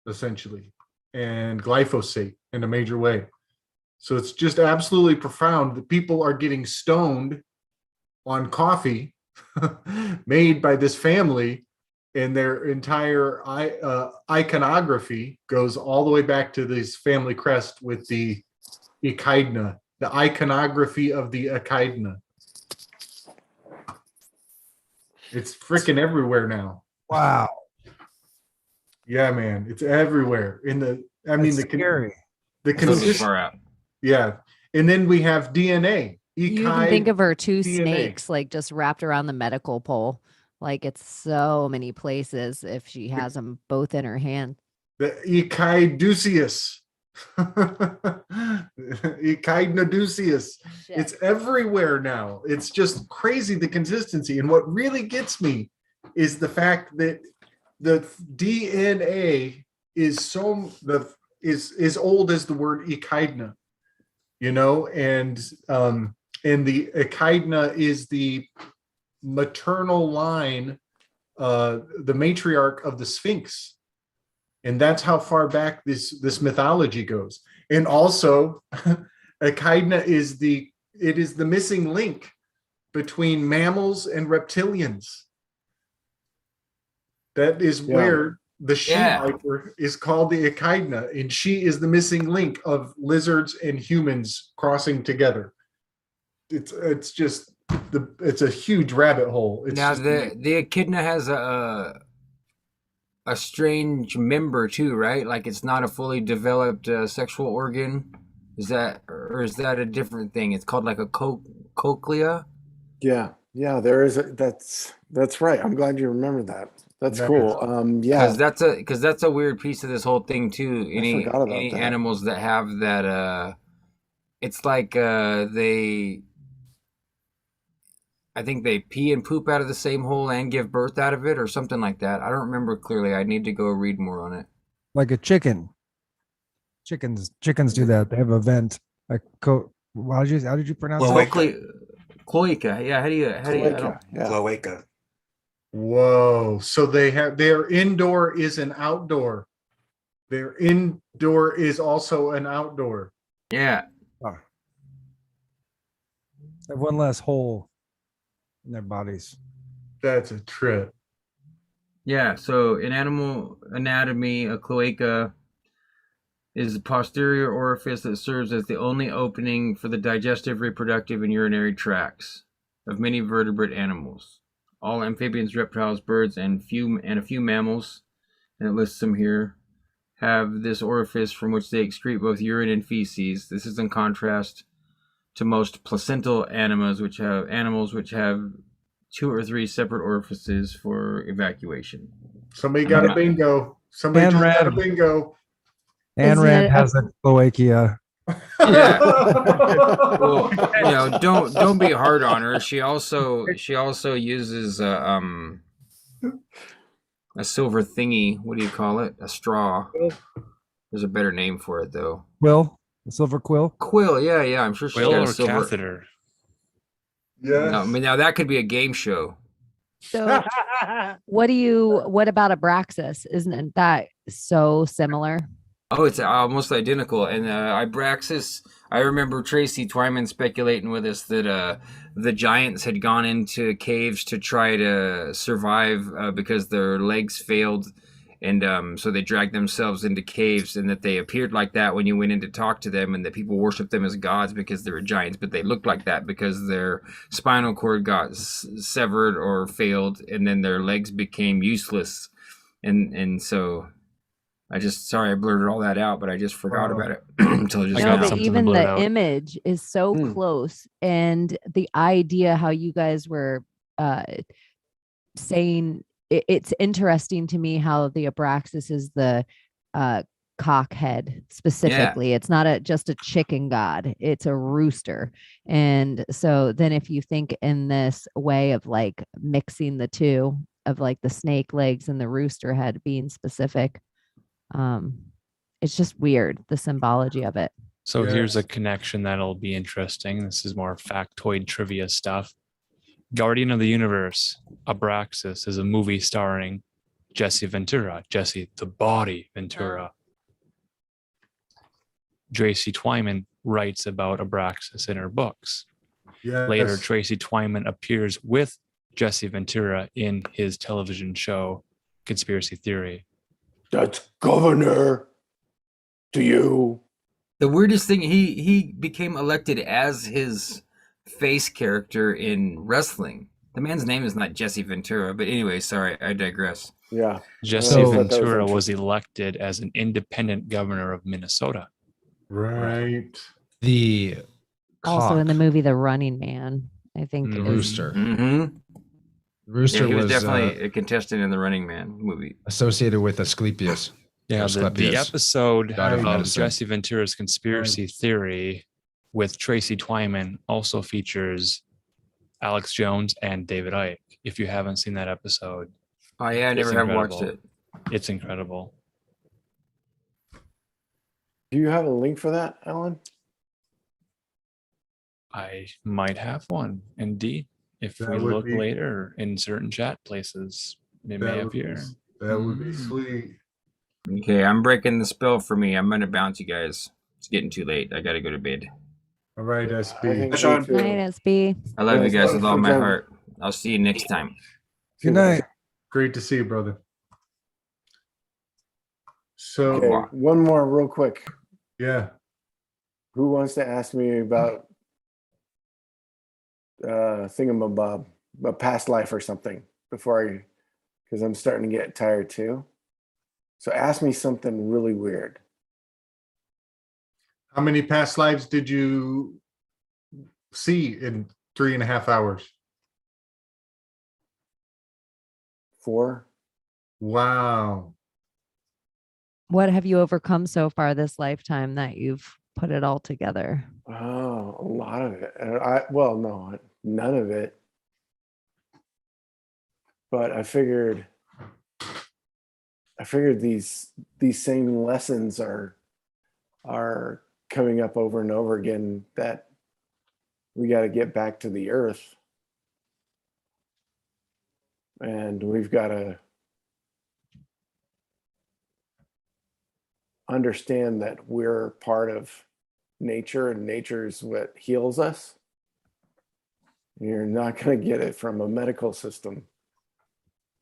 essentially, and glyphosate in a major way. So it's just absolutely profound that people are getting stoned on coffee made by this family, and their entire iconography goes all the way back to this family crest with the echidna, the iconography of the echidna. It's freaking everywhere now. Wow. Yeah, man, it's everywhere. Scary. The consistent. Yeah, and then we have DNA. You can think of her two DNA. snakes like just wrapped around the medical pole. Like it's so many places if she has them both in her hand. The Echidnusius. Echidnadusius. It's everywhere now. It's just crazy, the consistency. And what really gets me is the fact that the DNA is is old as the word echidna, you know, and the echidna is the maternal line, the matriarch of the Sphinx. And that's how far back this mythology goes. And also, echidna is the missing link between mammals and reptilians. That is where the she viper is called the echidna, and she is the missing link of lizards and humans crossing together. It's just it's a huge rabbit hole. It's now just, the echidna has a strange member too, right? Like it's not a fully developed sexual organ. Is that a different thing? It's called like a cochlea. Yeah, there is. That's right. I'm glad you remember that. That's cool. Yeah, because that's a weird piece of this whole thing too. Any animals that have that, it's like I think they pee and poop out of the same hole and give birth out of it or something like that. I don't remember clearly. I need to go read more on it. Like a chicken. Chickens do that. They have a vent. How did you pronounce it? Cloaca. Yeah. How do you? Cloaca. Whoa. So their indoor is an outdoor. Their indoor is also an outdoor. Yeah. Oh. They have one less hole in their bodies. That's a trip. Yeah. So in animal anatomy, a cloaca is a posterior orifice that serves as the only opening for the digestive, reproductive, and urinary tracts of many vertebrate animals. All amphibians, reptiles, birds, and a few mammals, and it lists them here, have this orifice from which they excrete both urine and feces. This is in contrast to most placental animals, which have 2 or 3 separate orifices for evacuation. Somebody got a bingo. Somebody just got a bingo. Ayn Rand has a cloacia. Yeah. Well, don't be hard on her. She also uses a silver thingy. What do you call it? A straw. There's a better name for it though. Quill, the silver quill. Quill. Yeah. I'm sure she's Quill got a or silver catheter? Yes. No, I mean now that could be a game show. So what about Abraxas? Isn't that so similar? Oh, it's almost identical. And Ibraxis, I remember Tracy Twyman speculating with us that the giants had gone into caves to try to survive because their legs failed. And so they dragged themselves into caves, and that they appeared like that when you went in to talk to them, and that people worshiped them as gods because they were giants, but they looked like that because their spinal cord got severed or failed, and then their legs became useless. And so I blurted all that out, but I just forgot about it until just now. But even the image is so close, and the idea how you guys were saying it's interesting to me how the Abraxas is the cockhead specifically. It's not just a chicken god, it's a rooster. And so then if you think in this way of like mixing the two of like the snake legs and the rooster head being specific, it's just weird, the symbology of it. So here's a connection that'll be interesting. This is more factoid trivia stuff. Guardian of the Universe, Abraxas, is a movie starring Jesse Ventura, Jesse the Body Ventura. Tracy Twyman writes about Abraxas in her books. Yes. Later, Tracy Twyman appears with Jesse Ventura in his television show, Conspiracy Theory. That's governor to you. The weirdest thing, he became elected as his face character in wrestling. The man's name is not Jesse Ventura, but anyway, sorry, I digress. Yeah. Jesse Ventura was elected as an independent governor of Minnesota. Right. The Also in the movie The Running Man, I think. The is- rooster. Mm-hmm. Rooster he was was definitely a contestant in the Running Man movie. associated with Asclepius. Yeah, Or the Asclepius, episode god of of medicine. Jesse Ventura's Conspiracy Theory with Tracy Twyman also features Alex Jones and David Icke. If you haven't seen that episode, Oh yeah, I never have watched it. It's incredible. Do you have a link for that, Alan? I might have one, indeed. If That we would look be- later in certain chat places, it may appear. That would be sweet. Okay, I'm breaking the spell for me. I'm gonna bounce you guys. It's getting too late. I gotta go to bed. All right, SB. Night, SB. I love you guys with all my Good job. heart. I'll see you next time. Good night. Great to see you, brother. So, Okay, one more real quick. yeah. Who wants to ask me about thingamabob, a past life or something before because I'm starting to get tired too. So ask me something really weird. How many past lives did you see in 3.5 hours? 4. Wow. What have you overcome so far this lifetime that you've put it all together? Oh, a lot of it. No, none of it. But I figured these same lessons are coming up over and over again, that we got to get back to the earth. And we've got to understand that we're part of nature, and nature is what heals us. You're not going to get it from a medical system.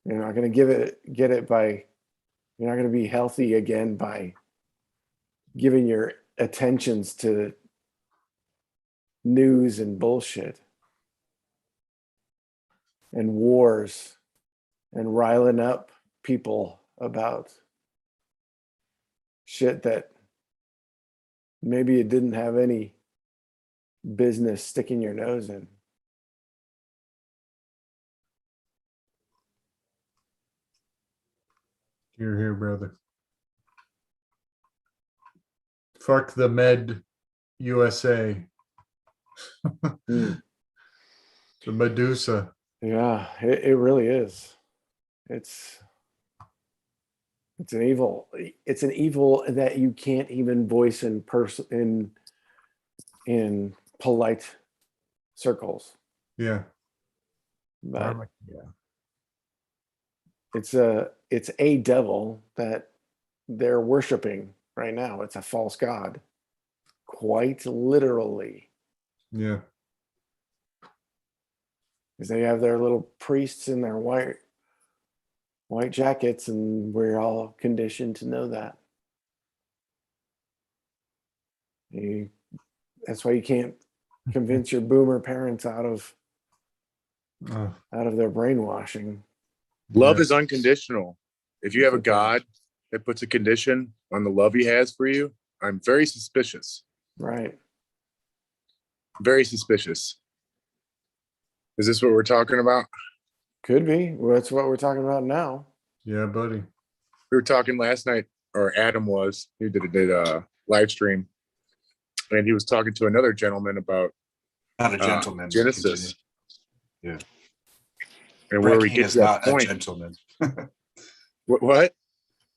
You're not going to get it by, you're not going to be healthy again by giving your attentions to news and bullshit and wars and riling up people about shit that maybe you didn't have any business sticking your nose in. You're here, brother. Fuck the med USA. Hmm. The Medusa. Yeah, it really is. It's an evil. It's an evil that you can't even voice in polite circles. Yeah. But Yeah. it's a devil that they're worshiping right now. It's a false god, quite literally. Yeah. Because they have their little priests in their white jackets, and we're all conditioned to know that. That's why you can't convince your boomer parents out of their brainwashing. Love is unconditional. If you have a God that puts a condition on the love he has for you, I'm very suspicious. Right. Very suspicious. Is this what we're talking about? Could be. Well, that's what we're talking about now. Yeah, buddy. We were talking last night, or Adam was. He did a live stream, and he was talking to another gentleman about Not a gentleman. Genesis. Yeah. And Brett where we Keane get is to that not a point. gentleman. What?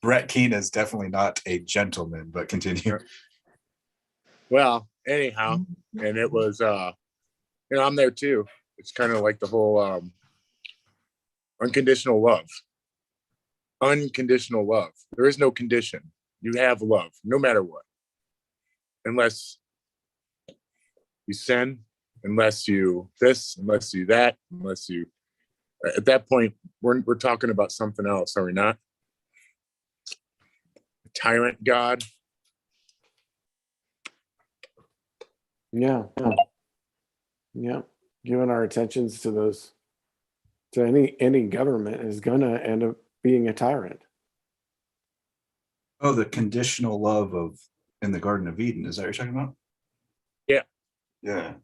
Brett Keane is definitely not a gentleman, but continue. Well, anyhow, and it was I'm there too. It's kind of like the whole unconditional love. Unconditional love. There is no condition. You have love, no matter what. Unless you sin, unless you this, unless you that, unless you at that point we're talking about something else, are we not? Tyrant God. Yeah. Giving our attentions to those, to any government is gonna end up being a tyrant. Oh, the conditional love of in the Garden of Eden. Is that what you're talking about? Yeah. Yeah.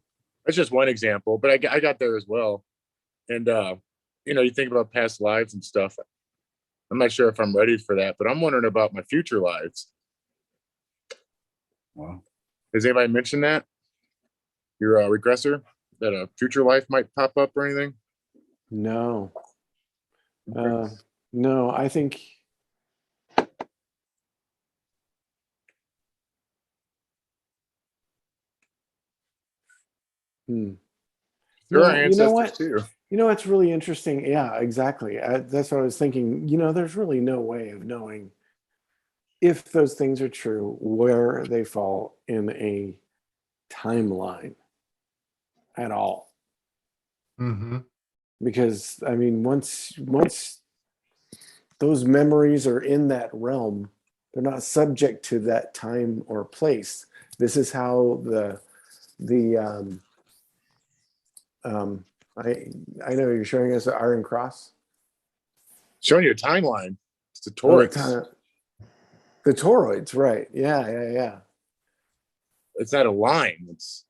That's just one example, but I got there as well. And you think about past lives and stuff. I'm not sure if I'm ready for that, but I'm wondering about my future lives. Wow. Has anybody mentioned that? Your regressor, that a future life might pop up or anything? No. No, I think There are you know ancestors what? too. You know what's really interesting? Yeah, exactly. That's what I was thinking. There's really no way of knowing if those things are true, where they fall in a timeline at all. Mm-hmm. Because I mean, once those memories are in that realm, they're not subject to that time or place. This is how I know you're showing us the Iron Cross. Showing you a timeline. It's the Oh, toroids. the toroids, right? Yeah. It's not a line. It's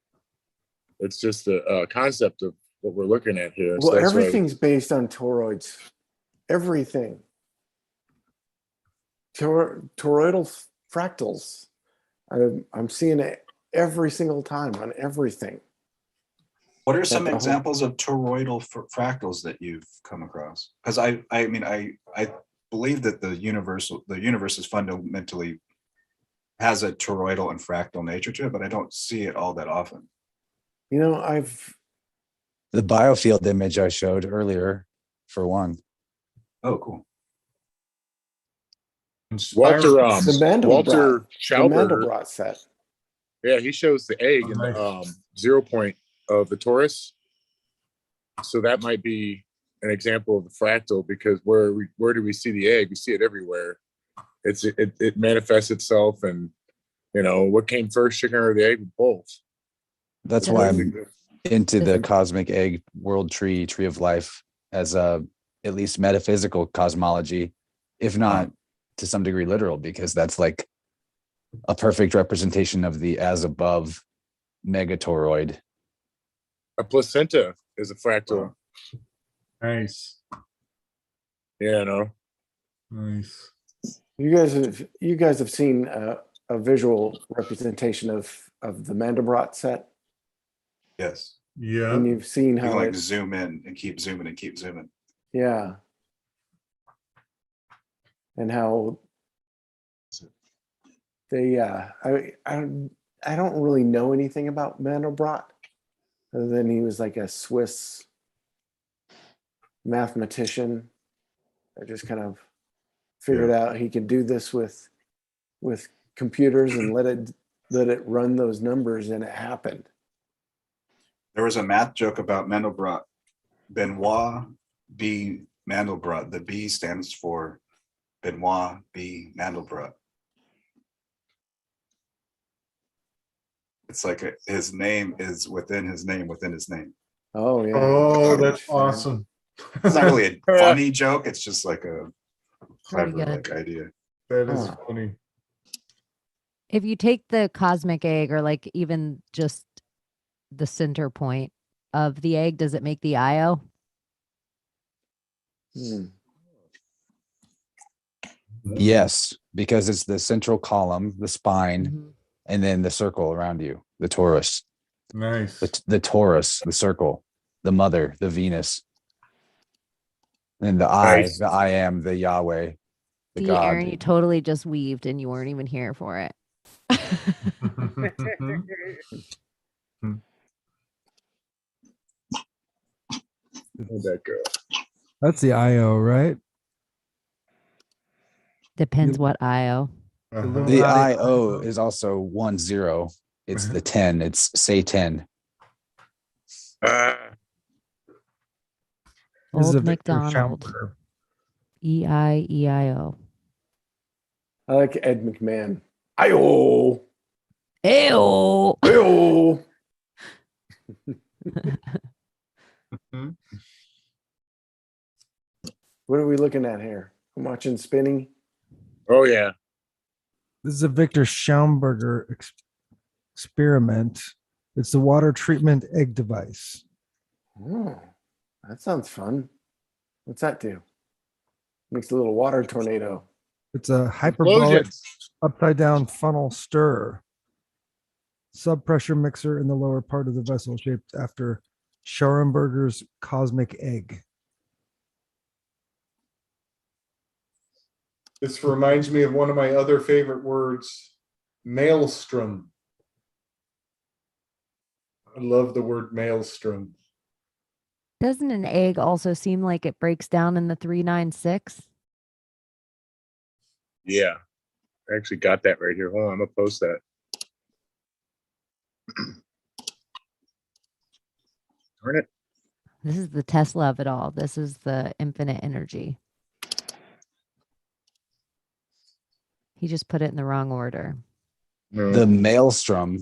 just a concept of what we're looking at here. Well, So that's why everything's based on toroids. Everything. Toroidal fractals. I'm seeing it every single time on everything. What are some examples of toroidal fractals that you've come across? Because I believe that the universe is fundamentally has a toroidal and fractal nature to it, but I don't see it all that often. The biofield image I showed earlier, for one. Oh, cool. Walter the Schauberger, Mandelbrot set. Yeah, he shows the egg in the 0 point of the torus. So that might be an example of the fractal, because where do we see the egg? We see it everywhere. It manifests itself, and what came first, chicken or the egg? Both. That's why I'm into the cosmic egg world tree of life as a at least metaphysical cosmology, if not to some degree literal, because that's like a perfect representation of the as above megatoroid. A placenta is a fractal. Nice. Yeah, no. Nice. You guys have seen a visual representation of of the Mandelbrot set, Yes. Yeah. and you've seen You can how like it, zoom in and keep zooming and keep zooming. yeah, and how they I don't really know anything about Mandelbrot other than he was like a Swiss mathematician that just kind of figured out he could do this with computers and let it run those numbers, and it happened. There was a math joke about Mandelbrot. Benoit B. Mandelbrot. The B stands for Benoit B. Mandelbrot. It's like his name is within his name within his name. Oh yeah. Oh, that's awesome. It's not really a funny joke. It's just like a Pretty clever good. like idea. That is funny. If you take the cosmic egg, or like even just the center point of the egg, does it make the IO? Yes, because it's the central column, the spine, and then the circle around you, the torus. Nice. The torus, the circle, the mother, the Venus. And the I, Nice. the I am, the Yahweh, the See, God. Aaron, you totally just weaved and you weren't even here for it. How'd that go? That's the IO, right? Depends what IO. The IO is also 10. It's the 10. It's say 10. This is a Old Victor McDonald. Schauber. EIEIO. I like Ed McMahon. Ayo. Ayo. Ayo. What are we looking at here? I'm watching Spinning. Oh yeah. This is a Victor Schaumburger experiment. It's the water treatment egg device. Oh, that sounds fun. What's that do? Makes a little water tornado. It's a hyperbolic Explosions. upside down funnel stir. Sub-pressure mixer in the lower part of the vessel shaped after Scharrenberger's cosmic egg. This reminds me of one of my other favorite words, maelstrom. I love the word maelstrom. Doesn't an egg also seem like it breaks down in the 396? Yeah. I actually got that right here. Hold on, I'm gonna post that. Darn it. This is the Tesla of it all. This is the infinite energy. He just put it in the wrong order. The maelstrom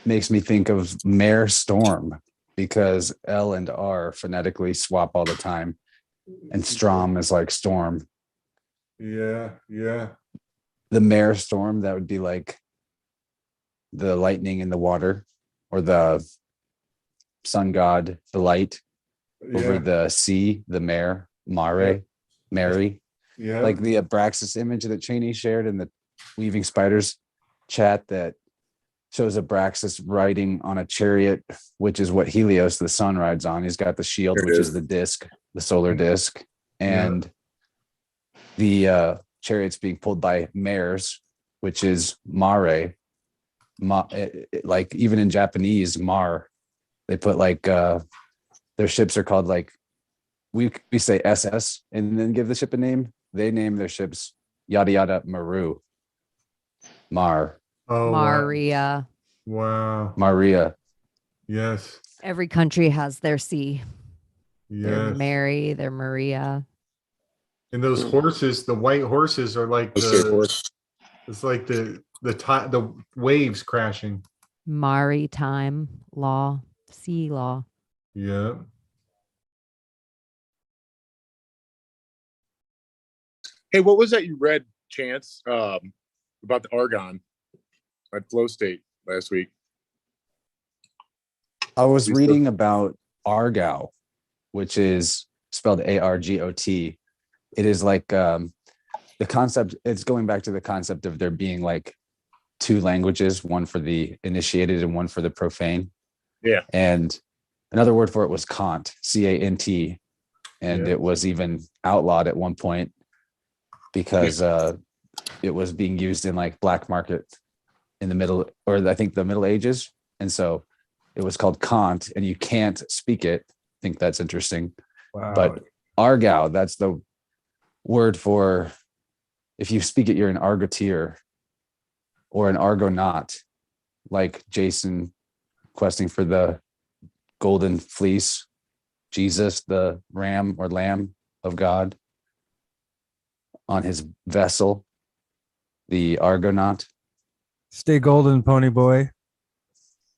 makes me think of Mare Storm because L and R phonetically swap all the time. And Strom is like storm. Yeah, yeah. The Mare Storm, that would be like the lightning in the water, or the sun god, the light over Yeah. the sea, the mare, Mare, Mary. Yeah. Like the Abraxas image that Cheney shared in the Weaving Spiders chat that shows Abraxas riding on a chariot, which is what Helios, the sun, rides on. He's got the shield, There it which is is. the disc, the solar disc, Yeah. and the chariot's being pulled by mares, which is Mare. Like even in Japanese, Mar, they put like their ships are called like we say SS and then give the ship a name. They name their ships yada yada Maru, Mar, Oh, Maria. wow. Maria. Yes. Every country has their sea. Their Yes. Mary, their Maria. And those horses, the white horses are like it's like the waves crashing. Maritime law, sea law. Yeah. Hey, what was that you read, Chance, about the argon at Flow State last week? I was reading about Argot, which is spelled ARGOT. It is like the concept, it's going back to the concept of there being like two languages, one for the initiated and one for the profane. Yeah. And another word for it was Kant, C-A-N-T. And Yeah. it was even outlawed at one point because it was being used in like black market in the middle, or I think the Middle Ages. And so it was called Kant, and you can't speak it. I think that's interesting. Wow. But Argao, that's the word for, if you speak it, you're an Argoteer or an Argonaut, like Jason questing for the golden fleece, Jesus, the ram or lamb of God on his vessel, the Argonaut. Stay golden, pony boy.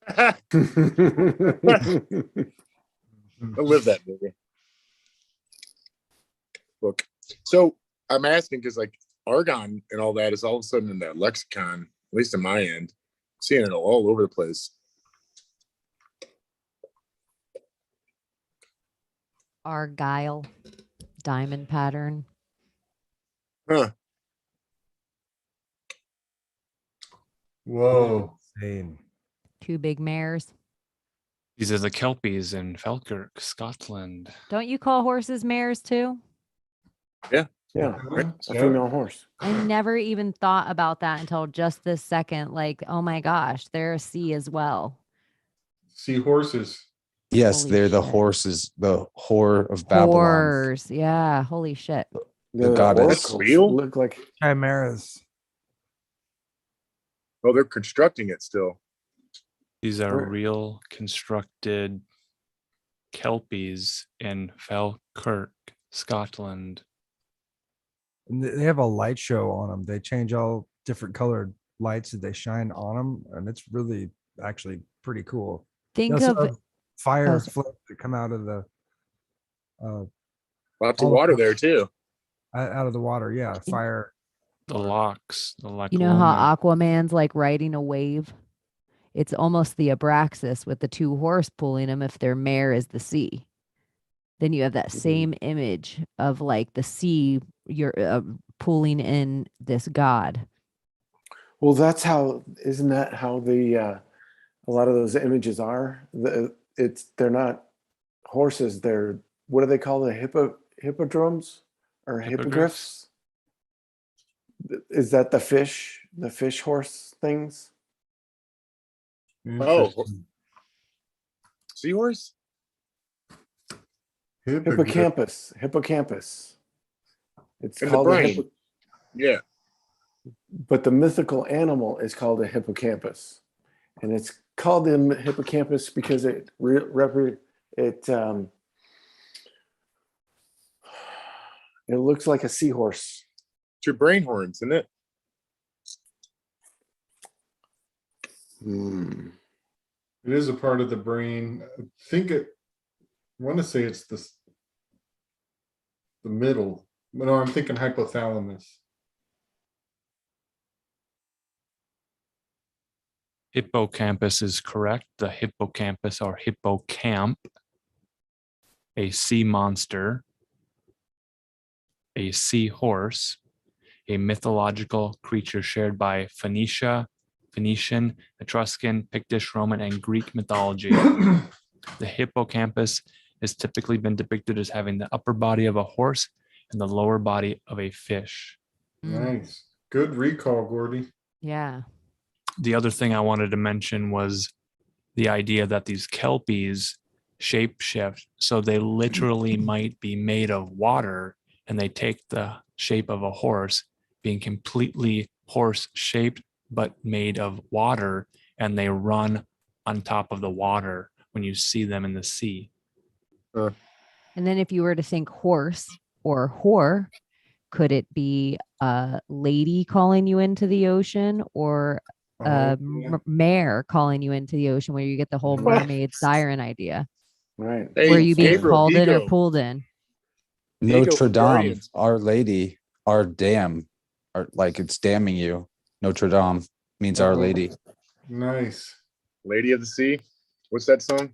I live that movie. Book. So I'm asking because like argon and all that is all of a sudden in the lexicon, at least in my end, seeing it all over the place. Argyle, diamond pattern. Huh. Whoa. Insane. Two big mares. These are the Kelpies in Falkirk, Scotland. Don't you call horses mares too? Yeah. Yeah, a Yeah. female horse. I never even thought about that until just this second. Like, oh my gosh, they're a C as well. Seahorses. Yes, Holy they're the shit. horses, the whore of Babylon. Horse. Yeah. Holy shit. The goddess. oracles real? look like Chimeras. Oh, they're constructing it still. These are Where- real constructed Kelpies in Falkirk, Scotland. And they have a light show on them. They change all different colored lights that they shine on them, and it's really actually pretty cool. They Think also of have fire oh, floats that come out of the Lots of all water across- there too. out of the water. Yeah, fire. The locks, the you know how Lacrona. Aquaman's like riding a wave? It's almost the Abraxas with the two horse pulling him if their mare is the sea. Then you have that same image of like the sea, you're pulling in this god. well. That's how. Isn't that how the a lot of those images are? They're not horses. They're what do they call the hippodromes or hippogriffs? Is that the fish horse things? Oh, Interesting. seahorse? Hippocampus. Hippocampus. It's In the called a brain. Yeah. but the mythical animal is called a hippocampus, and it's called the hippocampus because it it looks like a seahorse. It's your brain horns, isn't it? It is a part of the brain. I think I want to say it's the middle. No, I'm thinking hypothalamus. Hippocampus is correct. The hippocampus or hippocamp, a sea monster, a seahorse, a mythological creature shared by Phoenicia, Phoenician, Etruscan, Pictish, Roman, and Greek mythology. The hippocampus has typically been depicted as having the upper body of a horse and the lower body of a fish. Nice. Good recall, Gordy. Yeah. The other thing I wanted to mention was the idea that these kelpies shapeshift. So they literally might be made of water and they take the shape of a horse, being completely horse shaped, but made of water, and they run on top of the water when you see them in the sea. And then if you were to think horse or whore, could it be a lady calling you into the ocean or a mare calling you into the ocean, where you get the whole mermaid siren idea? Right. Where you being called in or pulled in? Notre Dame, Guardians. Our Lady, our dam, or like it's damning you. Notre Dame means Our Lady. Nice. Lady of the Sea. What's that song?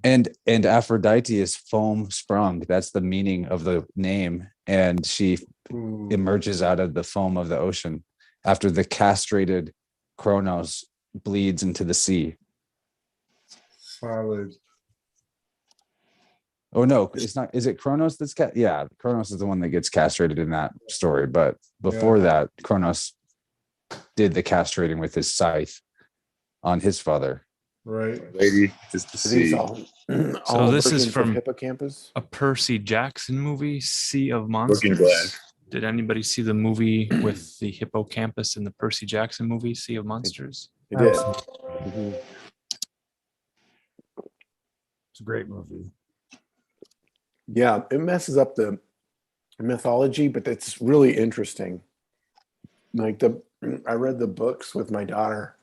And Aphrodite is foam sprung. That's the meaning of the name. And she emerges out of the foam of the ocean after the castrated Kronos bleeds into the sea. Solid. Oh no, it's not. Is it Kronos that's yeah, Kronos is the one that gets castrated in that story. But before that, Kronos did the castrating with his scythe on his father. Right. Lady is the These sea. all So this is versions of from hippocampus. a Percy Jackson movie, Sea of Looking Monsters. Glass. Did anybody see the movie with the hippocampus in the Percy Jackson movie, Sea of Monsters? It did. Absolutely. It's a great movie. Yeah, it messes up the mythology, but it's really interesting. Like I read the books with my daughter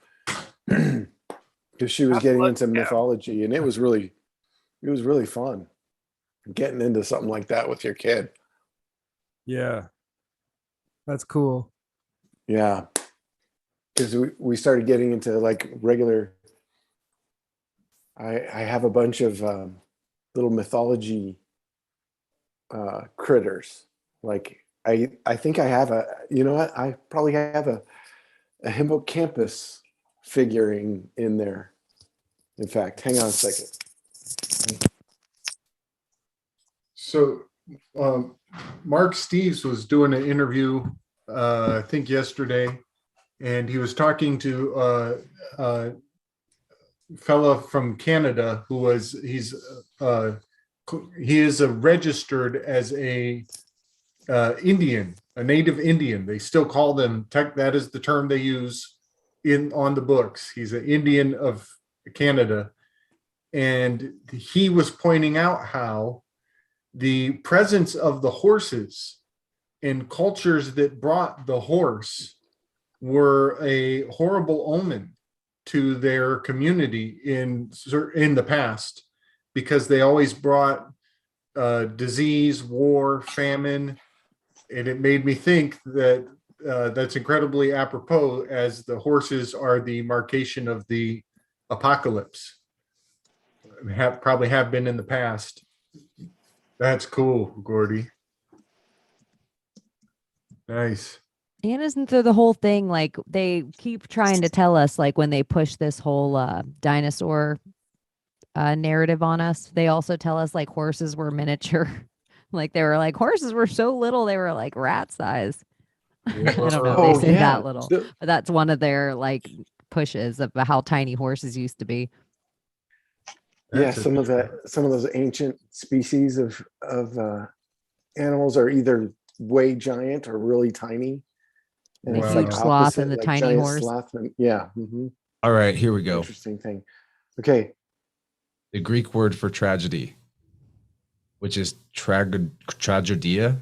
because she was getting into mythology, and it was really fun getting into something like that with your kid. Yeah. That's cool. Yeah, because we started getting into like regular. I have a bunch of little mythology critters. Like I think I have I probably have a hippocampus figuring in there. In fact, hang on a second. So Mark Steves was doing an interview, I think yesterday, and he was talking to a fella from Canada who he is registered as a Indian, a native Indian. They still call them that is the term they use on the books. He's an Indian of Canada, and he was pointing out how the presence of the horses in cultures that brought the horse were a horrible omen to their community in the past, because they always brought disease, war, famine, and it made me think that that's incredibly apropos, as the horses are the markation of the apocalypse. Probably have been in the past. That's cool, Gordy. Nice. And isn't there the whole thing, like they keep trying to tell us, like when they push this whole dinosaur narrative on us, they also tell us like horses were miniature. Like they were like horses were so little, they were like rat size. I don't know if they say that little, but that's one of their like pushes of how tiny horses used to be. Yeah, some of those ancient species of animals are either way giant or really tiny. And The it's huge like sloth opposite, and the like tiny giant horse. sloth and, yeah. Mhm. All right, here we go. Interesting thing. Okay. The Greek word for tragedy, which is tragedia.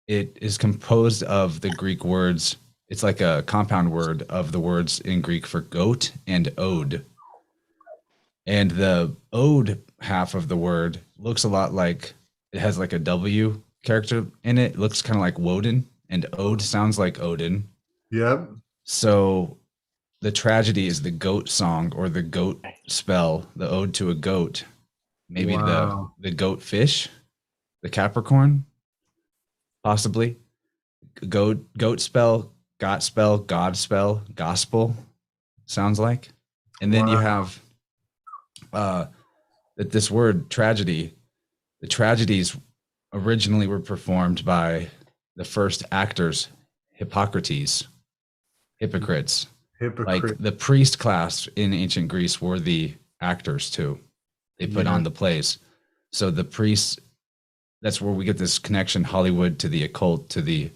It is composed of the Greek words. It's like a compound word of the words in Greek for goat and ode. And the ode half of the word looks a lot like, it has like a W character in it. It looks kind of like Woden, and ode sounds like Odin. Yep. So the tragedy is the goat song, or the goat spell, the ode to a goat. Maybe Wow. the goat fish, the Capricorn, possibly. Goat spell, got spell, God spell, gospel, sounds like. And then you have that this word tragedy, the tragedies originally were performed by the first actors, hypocrites. Like the priest class in ancient Greece were the actors too. They put on the plays. So the priests, that's where we get this connection, Hollywood to the occult, to the,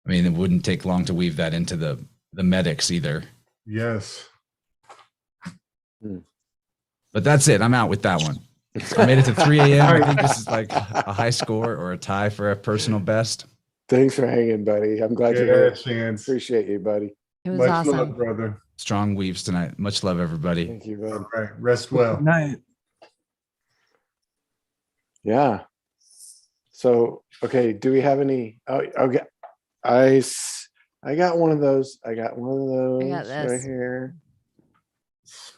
I mean, it wouldn't take long to weave that into the medics either. Yes. But that's it. I'm out with that one. I made it to 3 a.m. I think this is like a high score or a tie for a personal best. Thanks for hanging, buddy. I'm glad you're Yeah, here. Chance. Appreciate you, buddy. It was Much awesome. love, brother. Strong weaves tonight. Much love, everybody. Thank you, bud. All right. Rest well. Good night. Yeah. So, okay. Do we have any? Oh, okay. I got one of those. I got one of those I got this. right here.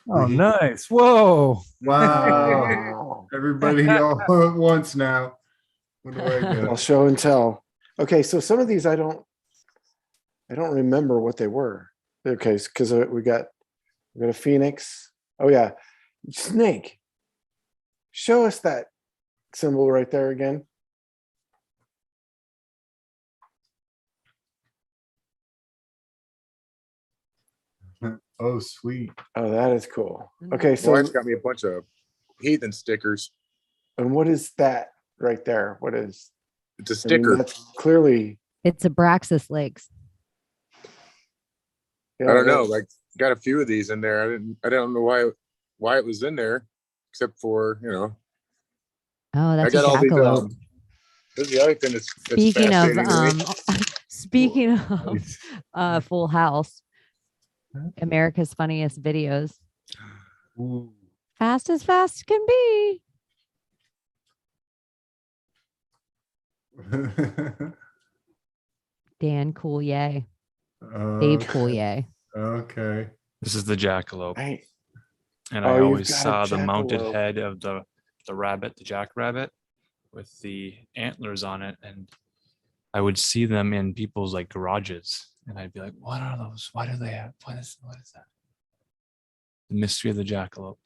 Oh, nice. Whoa. Wow. Everybody all at once now. What do I I'll got? show and tell. Okay, so some of these I don't remember what they were. Okay, because we got a phoenix. Oh yeah, snake. Show us that symbol right there again. Oh, sweet. Oh, that is cool. Okay, so Wife's got me a bunch of heathen stickers. and what is that right there? What is? It's a I mean, sticker. that's clearly. It's Abraxas legs. Yeah, I don't know. that's- Like, got a few of these in there. I don't know why it was in there, except for Oh, I that's a got all these. jackalope. This is the other thing that's Speaking of fascinating to me. speaking of Full House, America's Funniest Videos. Ooh. Fast as fast can be. Dan Coulier. Dave Coulier. Okay. This is the jackalope. Right. And Oh, I you've always got a saw the mounted jackalope. head of the rabbit, the jackrabbit, with the antlers on it. And I would see them in people's like garages. And I'd be like, what are those? Why do they have what is that? The mystery of the jackalope.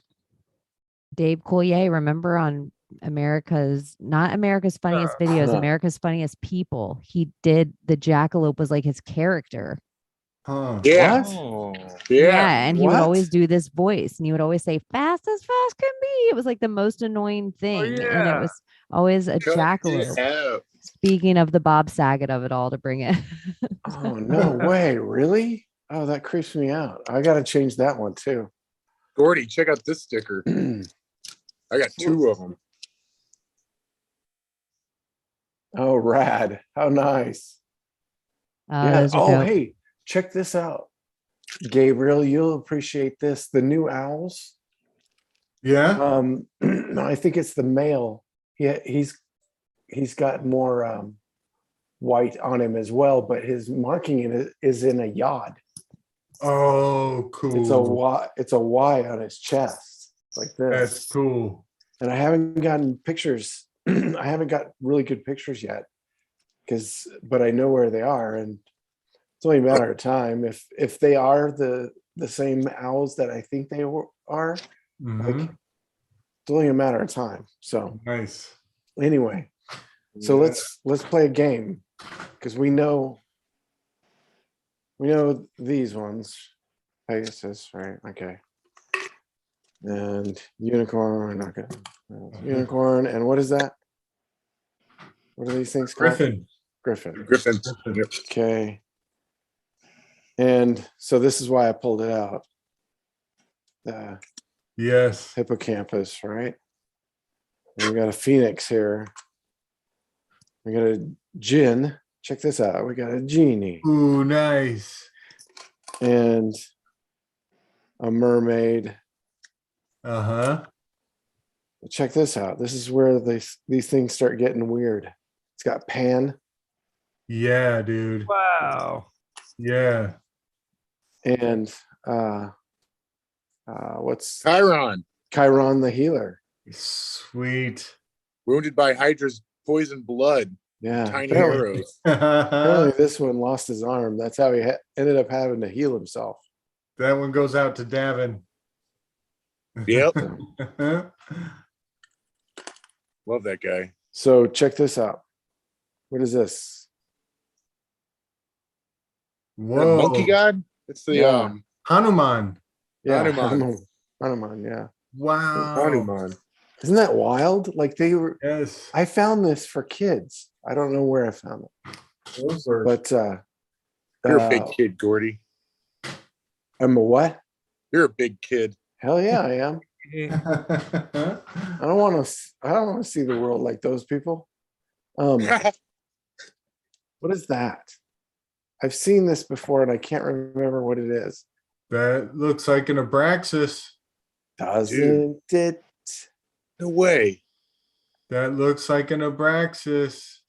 Dave Coulier, remember on not America's Funniest Videos, Huh. America's Funniest People. He did the jackalope was like his character. Huh. Yeah. Oh. Yeah. And he would What? always do this voice and he would always say, fast as fast can be. It was like the most annoying thing. And it yeah. was always a Cut jackalope. it out. Speaking of the Bob Saget of it all to bring it. Oh no way! Really? Oh, that creeps me out. I got to change that one too. Gordy, check out this sticker. I got 2 of them. Oh, rad! How nice. Yeah. Those are Oh, dope. hey, check this out, Gabriel. You'll appreciate this. The new owls. Yeah. I think it's the male. He's got more white on him as well, but his marking is in a yod. Oh, cool. It's a Y on his chest, like this. That's cool. And I haven't gotten pictures. I haven't got really good pictures yet, but I know where they are, and it's only a matter of time. If they are the same owls that I think they are, like it's only a matter of time. So Nice. anyway, so Yeah. let's play a game because we know these ones. Pegasus, right? Okay. And unicorn, okay. Unicorn, and what is that? What are these things called? Griffin. Griffin. Yep. Okay. And so this is why I pulled it out. The Yes. hippocampus, right? And we got a phoenix here. We got a djinn. Check this out. We got a genie Ooh, nice. and a mermaid. Uh-huh. Check this out. This is where these things start getting weird. It's got Pan Yeah, dude. Wow. Yeah. and what's Chiron, Chiron the healer. Sweet. wounded by Hydra's poison blood. Yeah. Tiny Apparently, arrows. apparently this one lost his arm. That's how he ended up having to heal himself. That one goes out to Davin. Yep. Love that guy. So check this out. What is this? Whoa. Monkey God? It's the Yeah. Hanuman. Yeah, Hanuman. Hanuman, yeah. Wow. Hanuman. Isn't that wild? Like they were. Yes. I found this for kids. I don't know where I found it, Those are but You're a big kid, Gordy. I'm a what? You're a big kid. Hell yeah, I am. I don't want to see the world like those people. What is that? I've seen this before and I can't remember what it is. that looks like an Abraxas. Doesn't it? No way. That looks like an Abraxas.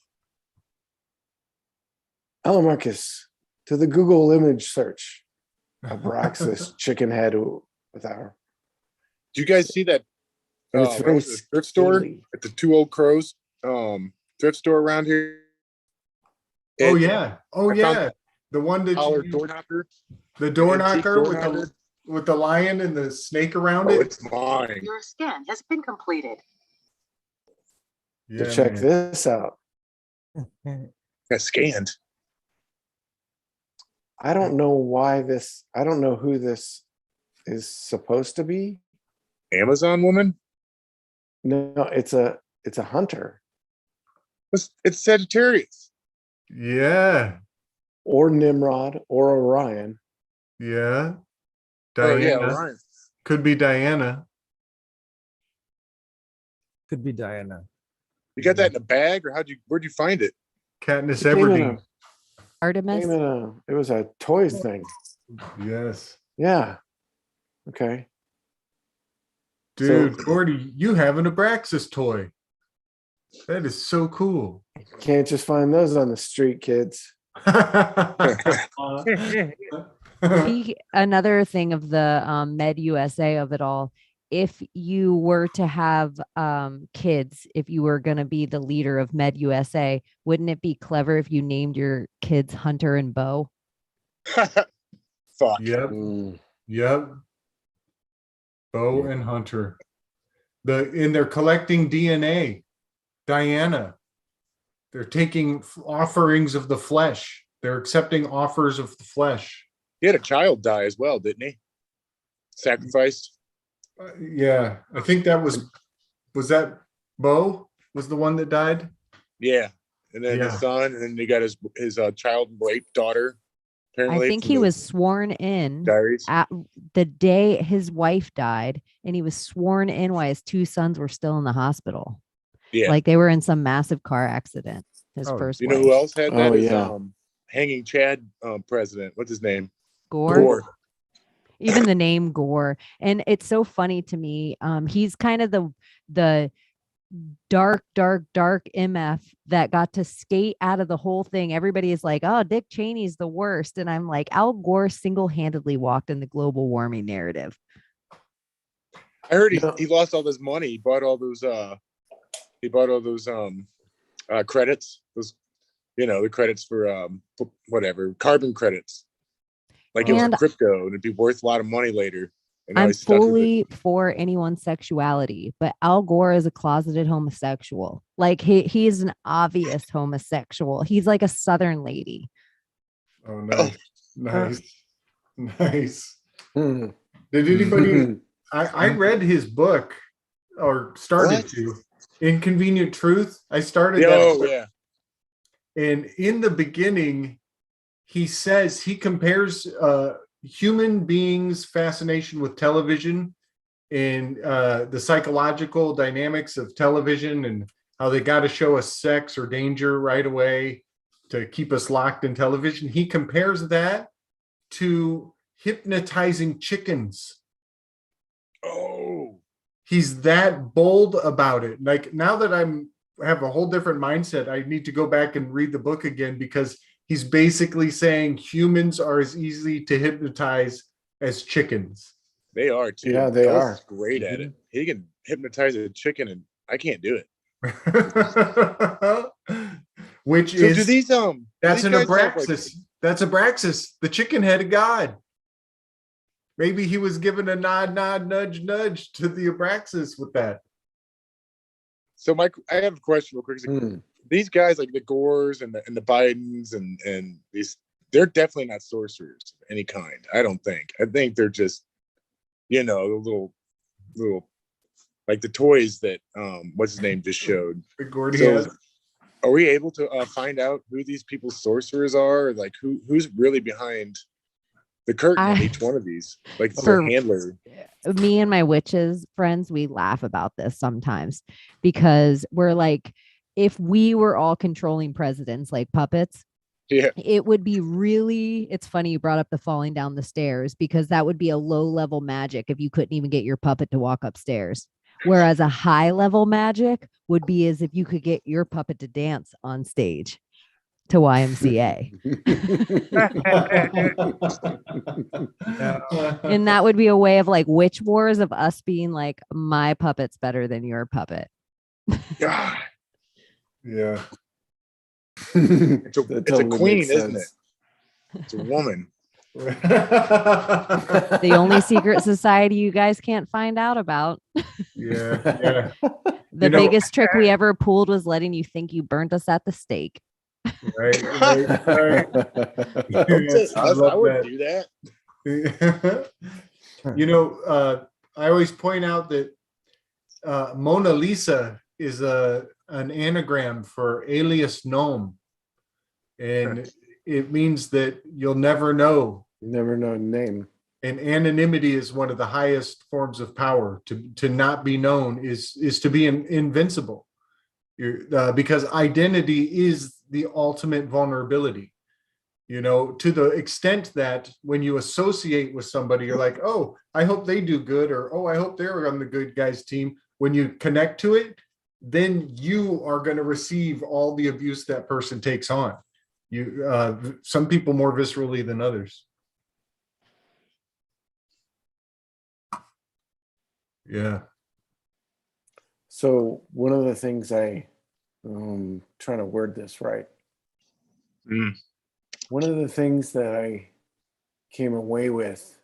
Alamarcus, to the Google image search. Abraxas chicken head with our. Do you guys see that? And it's very what was it, thrift store scaly. at the Two Old Crows? thrift store around here. Oh And yeah. Oh I found yeah. The one that dollar you, door knocker. the door Antique knocker door with knocker. the lion and the snake around Oh, it. it's mine. Your scan has been completed. Yeah, Check man. this out. Got scanned. I don't know why this. I don't know who this is supposed to be. Amazon woman. No, it's a hunter It's Sagittarius. Yeah. or Nimrod or Orion. Yeah. Oh Diana. yeah, Orion. Could be Diana. Could be Diana. You got that in a bag, or where'd you find it? Katniss It came in Everdeen. Artemis. It was a toys thing. Yes. Yeah. Okay. Dude, Gordy, you have an Abraxas toy. That is so cool. Can't just find those on the street, kids. Another thing of the Med USA of it all, if you were to have kids, if you were going to be the leader of Med USA, wouldn't it be clever if you named your kids Hunter and Bo? Fuck. Yep. Yep. Bo and Hunter. They're collecting DNA. Diana. They're taking offerings of the flesh. They're accepting offers of the flesh. He had a child die as well, didn't he? Sacrificed. Yeah, I think that was that Bo was the one that died. Yeah, and then Yeah. his son, and then he got his child rape daughter. Apparently, I think from he the was sworn in diaries. at the day his wife died, and he was sworn in while his two sons were still in the hospital. Yeah. Like they were in some massive car accident. His Oh, first you know wife. who else had that? Oh, Is, yeah. Hanging Chad president. What's his name? Gore. Even the name Gore. And it's so funny to me. He's kind of the dark MF that got to skate out of the whole thing. Everybody is like, oh, Dick Cheney's the worst. And I'm like, Al Gore single-handedly walked in the global warming narrative. I heard he lost all this money. He bought all those credits. Those, the credits for whatever, carbon credits. Like it was And crypto and it'd be worth a lot of money later. And now I'm he's stuck with it. fully for anyone's sexuality, but Al Gore is a closeted homosexual. Like he is an obvious homosexual. He's like a Southern lady. Oh, nice. Nice. Hmm. Did anybody I read his book or started What? to Inconvenient Truth. I started Oh that. yeah. And in the beginning, he says he compares human beings' fascination with television and the psychological dynamics of television and how they got to show us sex or danger right away to keep us locked in television. He compares that to hypnotizing chickens. Oh. He's that bold about it. Like now that have a whole different mindset, I need to go back and read the book again because he's basically saying humans are as easy to hypnotize as chickens. They are too. Yeah, they Gus are. is great at it. He can hypnotize a chicken, and I can't do it. Which So is do these that's these an guys have, like- Abraxas. That's Abraxas, the chicken headed god. Maybe he was given a nod, nudge, nudge to the Abraxas with that. So I have a question real quick. These guys like the Gores and the Bidens and these, they're definitely not sorcerers of any kind. I don't think. I think they're just, the little like the toys that what's his name just showed. Gordy So, has. are we able to find out who these people's sorcerers are? Or like who's really behind the curtain on each one of these? Like For- the handler. Me and my witches friends, we laugh about this sometimes because we're like, if we were all controlling presidents like puppets, Yeah. it would be really, it's funny you brought up the falling down the stairs because that would be a low level magic if you couldn't even get your puppet to walk upstairs. Whereas a high level magic would be as if you could get your puppet to dance on stage to YMCA. And that would be a way of like witch wars of us being like, my puppet's better than your puppet. God. Yeah. It's a totally queen, makes isn't it? sense. It's a woman. The only secret society you guys can't find out about. Yeah, yeah. The biggest trick we ever pulled was letting you think you burnt us at the stake. Right, right. Don't say Yes, I us. I love wouldn't that. do that. I always point out that Mona Lisa is an anagram for alias gnome, and it means that you'll never know. You never know the name. And anonymity is one of the highest forms of power. To not be known is to be invincible. Because identity is the ultimate vulnerability. To the extent that when you associate with somebody, you're like, oh, I hope they do good, or oh, I hope they're on the good guys team. When you connect to it, then you are going to receive all the abuse that person takes on. Some people more viscerally than others. Yeah. So one of the things trying to word this right. One of the things that I came away with,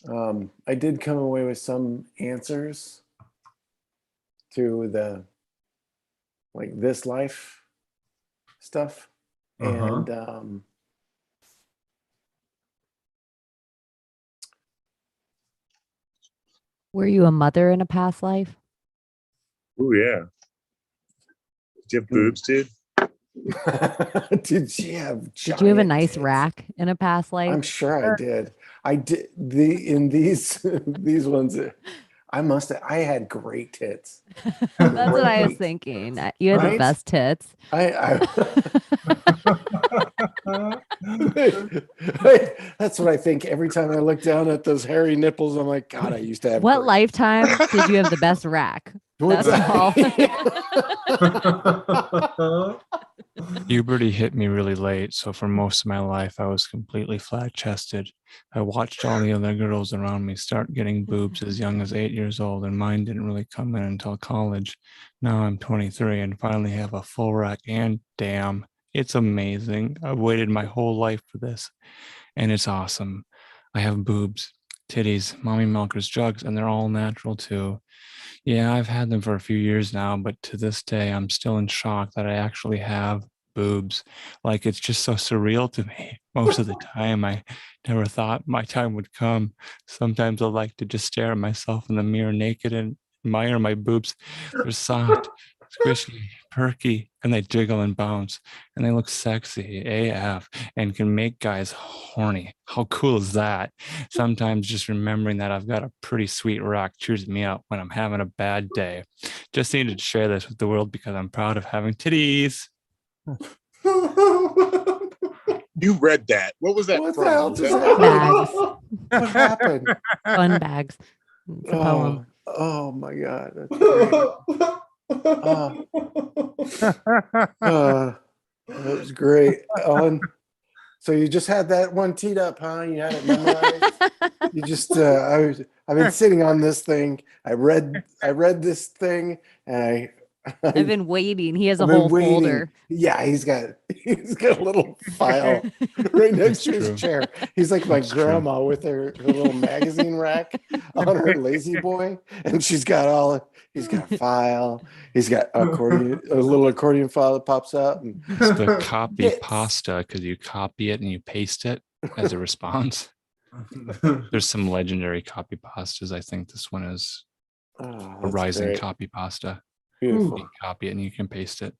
I did come away with some answers to the this life stuff. And Were you a mother in a past life? Oh yeah. Did you have boobs, dude? Did she have? Did you have a giant nice tits? rack in a past life? I'm sure I did. I did in these ones. I had great tits. That's what I was Great. thinking. You had the Right? best tits. That's what I think every time I look down at those hairy nipples. I'm like, God, I used to have. What great. lifetime did you have the best rack? What's That's all. Puberty hit me really late, so for most of my life, I was completely flat-chested. I watched all the other girls around me start getting boobs as young as 8 years old, and mine didn't really come in until college. Now I'm 23 and finally have a full rack, and damn, it's amazing. I've waited my whole life for this, and it's awesome. I have boobs, titties, mommy milkers, jugs, and they're all natural too. Yeah, I've had them for a few years now, but to this day, I'm still in shock that I actually have boobs. Like, it's just so surreal to me. Most of the time, I never thought my time would come. Sometimes I like to just stare at myself in the mirror naked and admire my boobs. They're soft, squishy, perky, and they jiggle and bounce, and they look sexy AF and can make guys horny. How cool is that? Sometimes just remembering that I've got a pretty sweet rack cheers me up when I'm having a bad day. Just needed to share this with the world because I'm proud of having titties. You read that. What was that What from? the hell Was just that- happened? What happened? Fun bags. It's a poem. Oh my God. That's great. That was great. Ellen, so you just had that one teed up, huh? You had it memorized. You just I've been sitting on this thing. I read this thing, and I've been waiting. He has a I've been whole waiting. folder. Yeah, he's got a little file right next to his chair. He's like my grandma with her little magazine rack on her lazy boy, and he's got a file. He's got a little accordion file that pops up. And It's the copy pasta because you copy it and you paste it as a response. There's some legendary copy pastas. I think this one is a rising great. copy pasta. Beautiful. You copy it and you can paste it.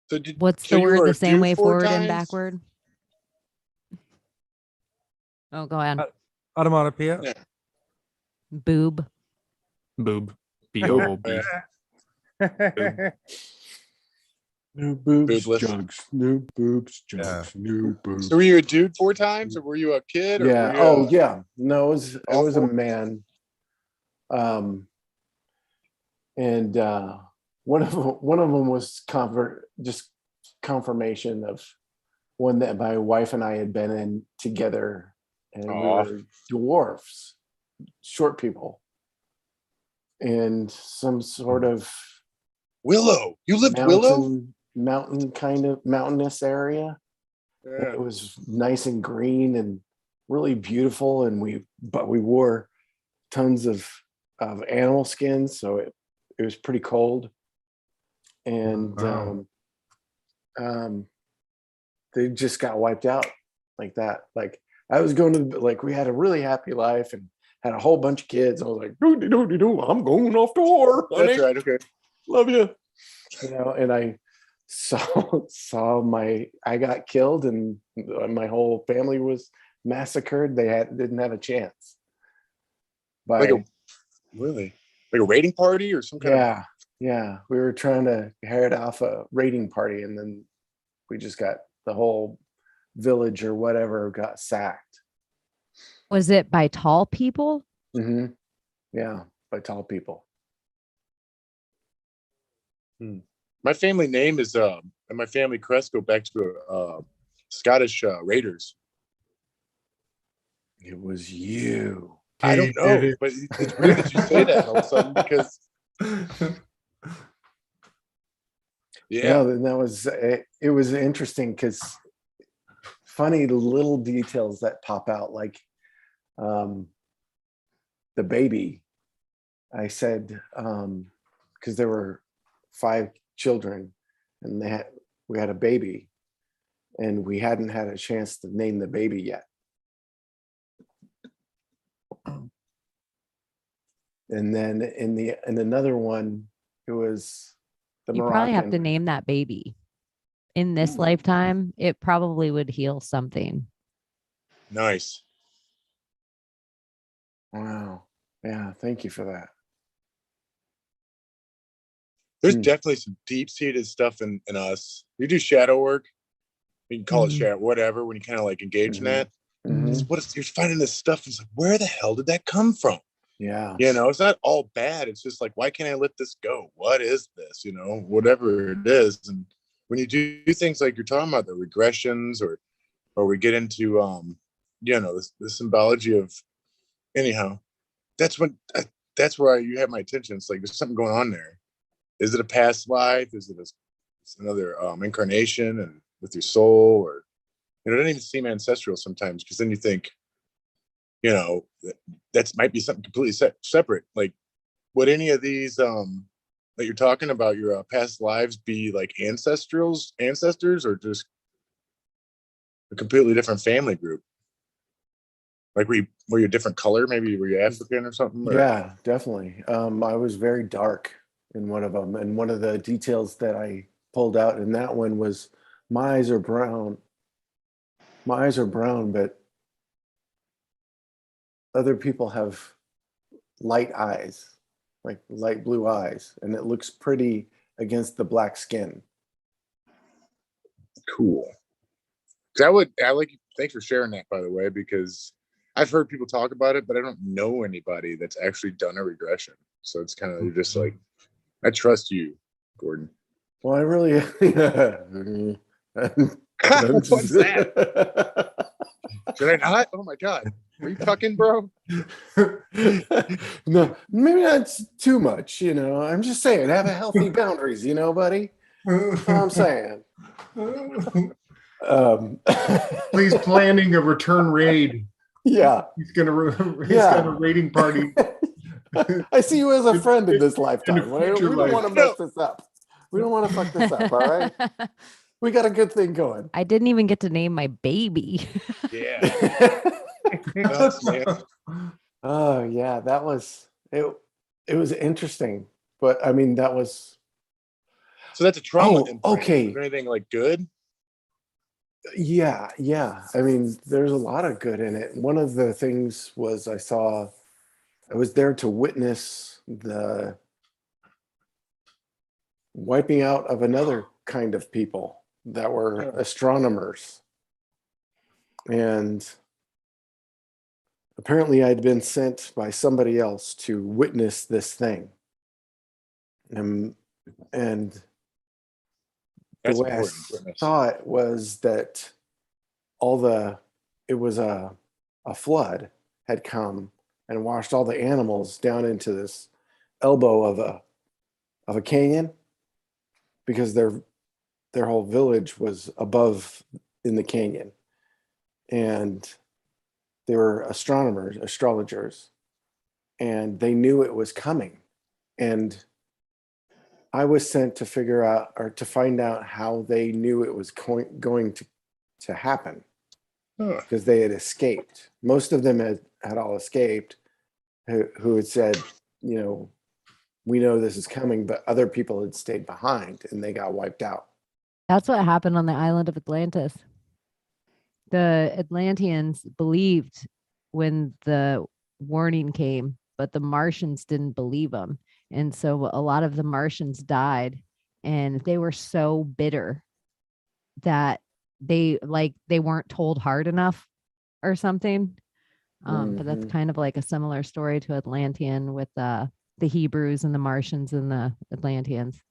So What's so the you word were the a same dude way 4 forward and times? backward? Oh, go ahead. Onomatopoeia. Boob. Boob. B-O-O-B. New boobs, Boobless. jugs. New boobs, jugs. New boobs. So were you a dude 4 times, or were you a kid? Or Yeah. were you Oh, a- yeah. No, I All was a 4? man. And one of them was confirmation of one that my wife and I had been in together, and we Aw. were dwarfs, short people, and some sort of Willow. You lived Willow? Mountain kind of mountainous area. Yeah. It was nice and green and really beautiful, and we wore tons of animal skins, so it was pretty cold. And they just got wiped out like that. Like I was going to we had a really happy life and had a whole bunch of kids. I was like, doo, I'm going off to war. Honey. That's right. Okay. Love you. And I I got killed and my whole family was massacred. They didn't have a chance. Like a raiding party or some kind of. Yeah. We were trying to head off a raiding party, and then we just got the whole village or whatever got sacked. Was it by tall people? Mm-hmm. Yeah, by tall people. My family name is and my family crest go back to Scottish Raiders. It was you. I don't know, but it's weird that you say that all of a sudden because. Yeah, and that was it was interesting because funny little details that pop out, like the baby. I said because there were 5 children and we had a baby and we hadn't had a chance to name the baby yet. And then in another one, it was the You Moroccan. probably have to name that baby. In this lifetime, it probably would heal something. Nice. Wow. Yeah, thank you for that. There's definitely some deep-seated stuff in us. We do shadow work. You can call it shadow, whatever, when you kind of like engage in that. You're finding this stuff. It's like, where the hell did that come from? Yeah. It's not all bad. It's just like, why can't I let this go? What is this? Whatever it is. And when you do things like you're talking about, the regressions or we get into, the symbology of, anyhow, that's where you have my attention. It's like, there's something going on there. Is it a past life? Is it another incarnation and with your soul? Or, it doesn't even seem ancestral sometimes, because then you think, that might be something completely separate. Like, would any of these that you're talking about, your past lives, be like ancestors, or just a completely different family group? Like, were you a different color? Maybe were you African or something? Or? Yeah, definitely. I was very dark in one of them, and one of the details that I pulled out in that one was my eyes are brown. My eyes are brown, but other people have light eyes, like light blue eyes, and it looks pretty against the black skin. Cool. Thanks for sharing that, by the way, because I've heard people talk about it, but I don't know anybody that's actually done a regression. So it's kind of, you're just like, I trust you, Gordon. Well, I really. What's that? Should I not? Oh my God. Are you fucking, bro? No, maybe that's too much. I'm just saying, have a healthy boundaries, buddy. That's what I'm saying. He's planning a return raid. Yeah. He's got a raiding party. I see you as a friend in this lifetime. We don't want to mess this up. We don't want to fuck this up, all right? We got a good thing going. I didn't even get to name my baby. Yeah. Oh yeah, that was it. It was interesting, but I mean, that was. So that's a trauma. Okay. Is there anything like good? Yeah. I mean, there's a lot of good in it. One of the things was I was there to witness the wiping out of another kind of people that were astronomers. And apparently I'd been sent by somebody else to witness this thing. And the way I saw it was that it was a flood had come and washed all the animals down into this elbow of a canyon. because their whole village was above in the canyon, and they were astronomers, astrologers, and they knew it was coming. And I was sent to figure out, or to find out, how they knew it was going to happen, because they had escaped. Most of them had all escaped, who had said, you know, we know this is coming, but other people had stayed behind and they got wiped out. That's what happened on the island of Atlantis. The Atlanteans believed when the warning came, but the Martians didn't believe them. And so a lot of the Martians died, and they were so bitter that they weren't told hard enough or something. But that's kind of like a similar story to Atlantean with the Hebrews and the Martians and the Atlanteans.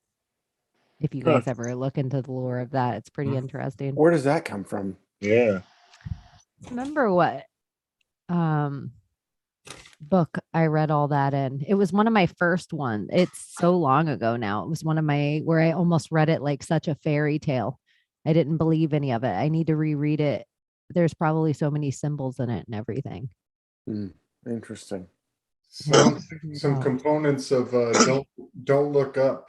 If you guys ever look into the lore of that, it's pretty interesting. Where does that come from? Yeah. Remember what book I read all that in? It was one of my first ones. It's so long ago now. It was one of my, where I almost read it like such a fairy tale. I didn't believe any of it. I need to reread it. There's probably so many symbols in it and everything. Interesting. Some components of Don't Look Up.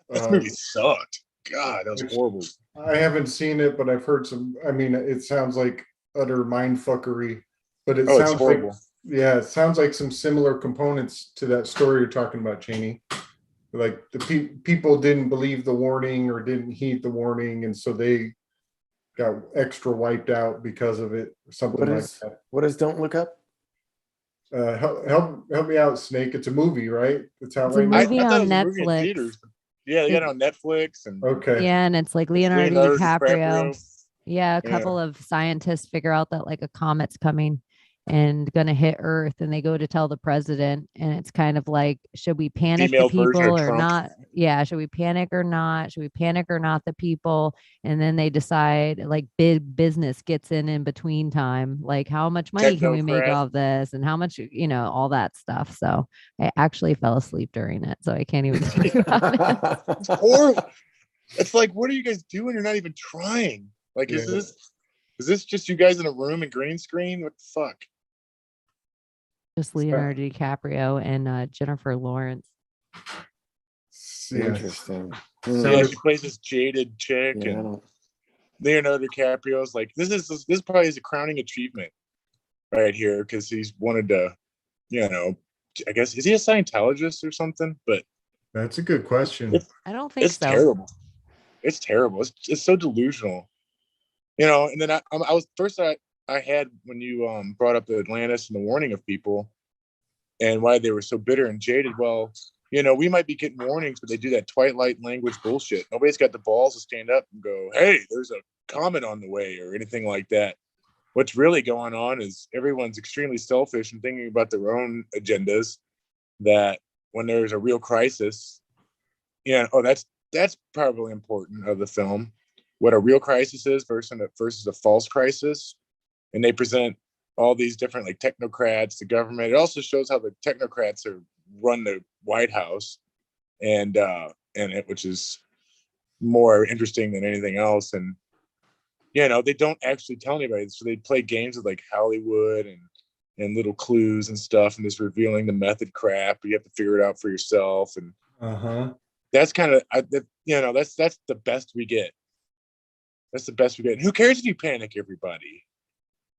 That movie sucked. God, that was horrible. I haven't seen it, but I've heard some. I mean, it sounds like utter mindfuckery, but it sounds like, yeah, it sounds like some similar components to that story you're talking about, Cheney. Like the people didn't believe the warning or didn't heed the warning, and so they got extra wiped out because of it, or something like that. What is Don't Look Up? Help me out, Snake. It's a movie, right? It's out It's a right movie now. on Netflix. Yeah, they got it on Netflix. And okay. Yeah, and it's like Leonardo DiCaprio. Yeah, a Yeah. couple of scientists figure out that like a comet's coming and gonna hit Earth, and they go to tell the president, and it's kind of like, should we panic Female the version of people or Trump. not? Yeah, should we panic or not? Should we panic or not the people? And then they decide, like, big business gets in between time, like how much money can we make Technocrat. off this, and how much, all that stuff. So I actually fell asleep during it, so I can't even talk about it. It's horrible. It's like, what are you guys doing? You're not even trying. Like, is this just you guys in a room and green screen? What the fuck? Just Leonardo DiCaprio and Jennifer Lawrence. Interesting. Yeah, she plays this jaded chick, Yeah, I and don't- Leonardo DiCaprio's like, this is probably his crowning achievement right here, because he's wanted to, I guess, is he a Scientologist or something? But that's a good question. I don't think it's so. terrible. It's terrible. It's so delusional, And then I was first I had when you brought up the Atlantis and the warning of people and why they were so bitter and jaded. Well, we might be getting warnings, but they do that Twilight language bullshit. Nobody's got the balls to stand up and go, hey, there's a comet on the way or anything like that. What's really going on is everyone's extremely selfish and thinking about their own agendas, that when there's a real crisis, that's probably important of the film, what a real crisis is versus a false crisis. And they present all these different like technocrats, the government. It also shows how the technocrats run the White House, and which is more interesting than anything else. And they don't actually tell anybody, so they play games with like Hollywood and little clues and stuff, and just revealing the method crap. You have to figure it out for yourself, and that's kind of that's the best we get. That's the best we get. And who cares if you panic everybody?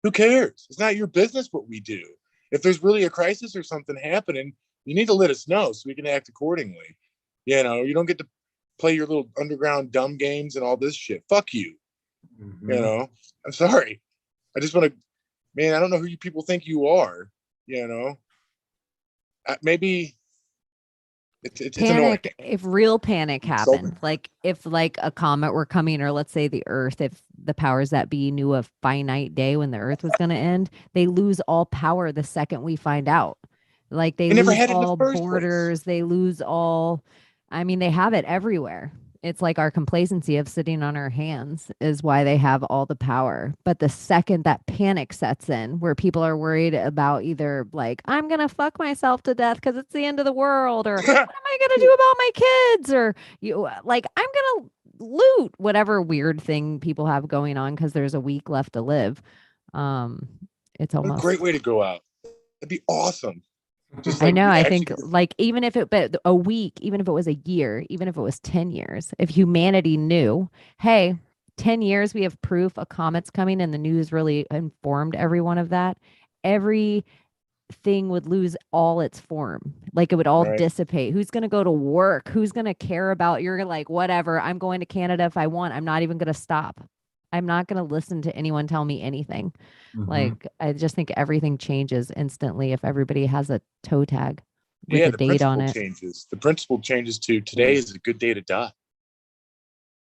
Who cares? It's not your business what we do. If there's really a crisis or something happening, you need to let us know so we can act accordingly. You don't get to play your little underground dumb games and all this shit. Fuck you. I'm sorry. I just want to, man, I don't know who you people think you are. Maybe it's annoying. Panic, if real panic happened, like if like a comet were coming, or let's say the Earth, if the powers that be knew a finite day when the Earth was going to end, they lose all power the second we find out. Like they never lose had it in the all first borders, they lose all. I mean, they have it everywhere. it's like our complacency of sitting on our hands is why they have all the power. But the second that panic sets in, where people are worried about either like, I'm going to fuck myself to death because it's the end of the world, or what am I going to do about my kids? Or you like, I'm going to loot whatever weird thing people have going on because there's a week left to live. It's What a almost great way to go out. That'd be awesome. Just I like know. we I actually think like even if it but a week, even if it was a year, even if it was 10 years, if humanity knew, hey, 10 years we have proof a comet's coming and the news really informed everyone of that, everything would lose all its form. Like it would all Right. dissipate. Who's going to go to work? Who's going to care about you're like, whatever, I'm going to Canada if I want. I'm not even going to stop. I'm not going to listen to anyone tell me anything. Like, I just think everything changes instantly if everybody has a toe tag with yeah, a the date on principle it. changes. The principle changes to today is a good day to die.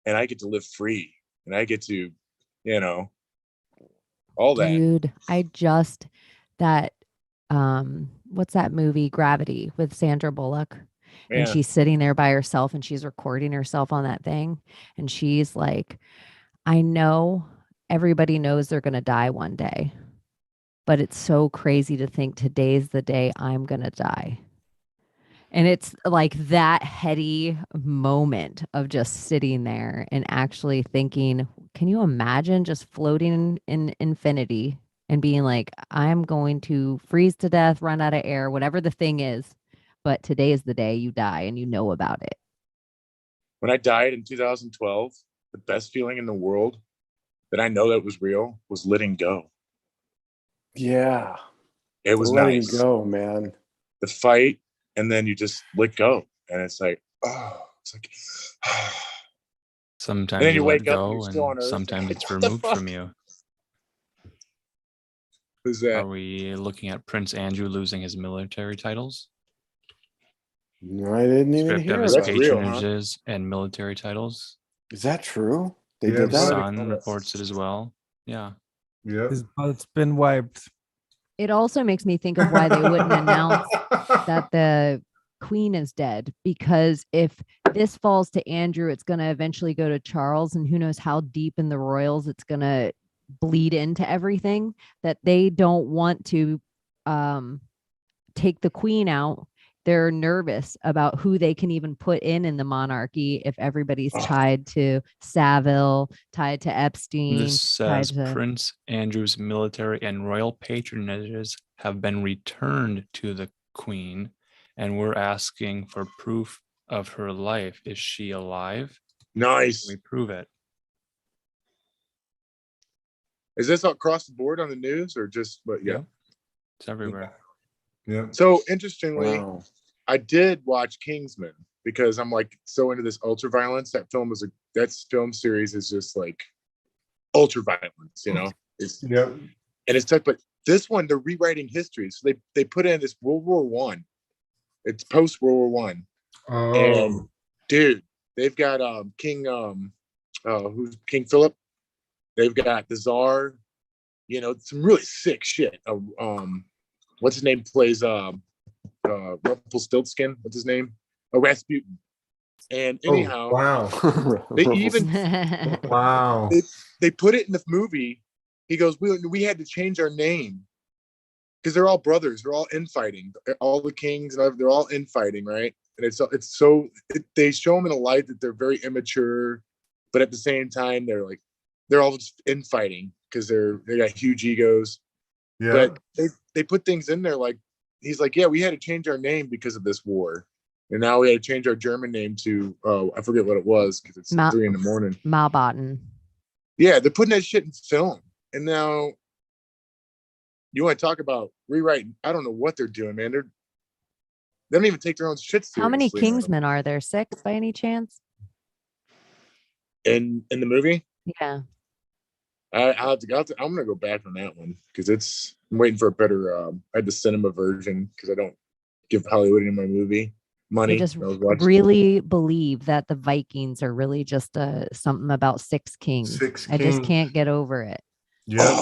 And I get to live free. And I get to, you know, all that. Dude, I just that what's that movie Gravity with Sandra Bullock? And Man. she's sitting there by herself and she's recording herself on that thing and she's like, I know everybody knows they're going to die one day. But it's so crazy to think today's the day I'm going to die. And it's like that heady moment of just sitting there and actually thinking, can you imagine just floating in infinity and being like, I'm going to freeze to death, run out of air, whatever the thing is. But today is the day you die and you know about it. When I died in 2012, the best feeling in the world that I know that was real was letting go. Yeah. It was letting nice. go, man. The fight, and then you just let go. And it's like, oh, it's like, Sometimes and then you let wake up and go, you're still on and Earth. sometimes it's What the removed from fuck? you. Who's that? Are we looking at Prince Andrew losing his military titles? No, I didn't even Stripped hear of his about real, huh? patronages and military titles. Is that true? They Yeah, did The that? Sun reports it as well. Yeah. Yep. It's been wiped. It also makes me think of why they wouldn't announce that the queen is dead, because if this falls to Andrew, it's going to eventually go to Charles, and who knows how deep in the royals it's going to bleed into everything, that they don't want to take the queen out. They're nervous about who they can even put in the monarchy if everybody's tied to Savile, tied to Epstein. This tied says to... Prince Andrew's military and royal patronages have been returned to the Queen, and we're asking for proof of her life. Is she alive? Nice. We prove it. Is this across the board on the news or just, but yeah. It's everywhere. Yeah. So interestingly, Wow. I did watch Kingsman because I'm like so into this ultra violence. That film series is just like ultra violence, you know? It's, Yep. and it's tough, but this one, they're rewriting history. So they put in this World War One. It's post World War One. And dude, they've got King Philip. They've got the Tsar, you know, some really sick shit. What's his name plays Rumpelstiltskin? What's his name? Rasputin. And anyhow, wow. They even Wow. they put it in the movie. He goes, we had to change our name because they're all brothers. They're all infighting. All the kings, they're all infighting, right? And they show them in a light that they're very immature, but at the same time they're all just infighting because they got huge egos. Yeah. But they put things in there like he's like, yeah, we had to change our name because of this war. And now we had to change our German name to I forget what it was because it's 3 a.m. Malbatten. Yeah, they're putting that shit in film. And now you want to talk about rewriting? I don't know what they're doing, man. They don't even take their own shit seriously. How many Kingsmen are there? 6 by any chance? In the movie? Yeah. I'm gonna go back on that one because I'm waiting for a better. I had the cinema version because I don't give Hollywood any of my movie money. I just I was watching- really believe that the Vikings are really just something about 6 kings. Six I just kings. can't get over it. Yep.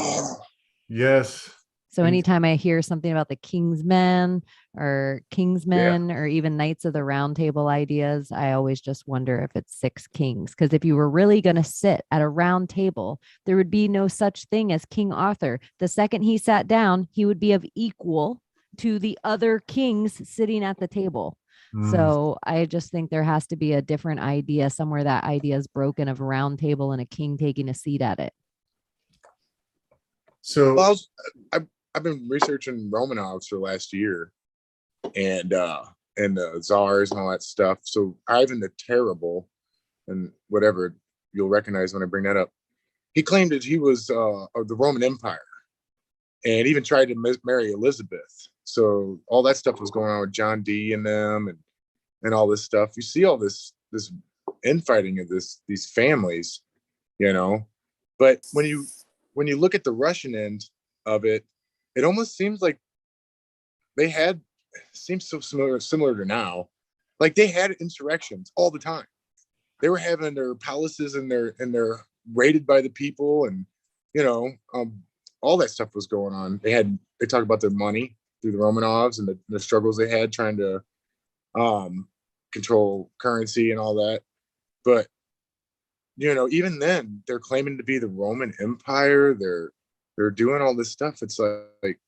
Yes. So anytime I hear something about the Kingsmen or Kingsmen or even Knights of the Round Table ideas, I always just wonder if it's 6 kings. Because if you were really going to sit at a round table, there would be no such thing as King Arthur. The second he sat down, he would be of equal to the other kings sitting at the table. So I just think there has to be a different idea somewhere. That idea is broken of a round table and a king taking a seat at it. So well, I've been researching Romanovs for the last year, and the czars and all that stuff. So Ivan the Terrible, and whatever you'll recognize when I bring that up, he claimed that he was of the Roman Empire, and even tried to marry Elizabeth. So all that stuff was going on with John Dee and them, and all this stuff. You see all this infighting of these families, But when you look at the Russian end of it, it almost seems like seems so similar to now. Like they had insurrections all the time. They were having their palaces and they're raided by the people, and all that stuff was going on. They talk about their money through the Romanovs and the struggles they had trying to control currency and all that. But even then, they're claiming to be the Roman Empire. They're doing all this stuff. It's like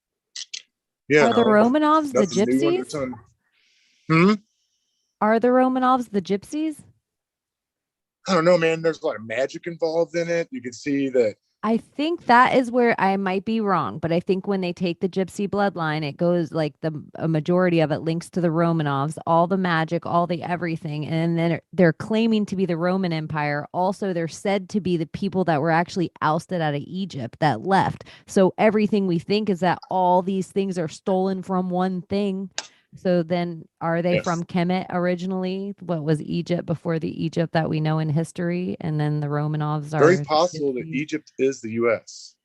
are the Romanovs the gypsies? Are the Romanovs the gypsies? I don't know, man. There's a lot of magic involved in it. You can see that. I think that is where I might be wrong, but I think when they take the gypsy bloodline, it goes like a majority of it links to the Romanovs, all the magic, all the everything. And then they're claiming to be the Roman Empire. Also, they're said to be the people that were actually ousted out of Egypt that left. So everything we think is that all these things are stolen from one thing. So then are they from Kemet originally? What was Egypt before the Egypt that we know in history? And then the Romanovs are very possible that Egypt is the US.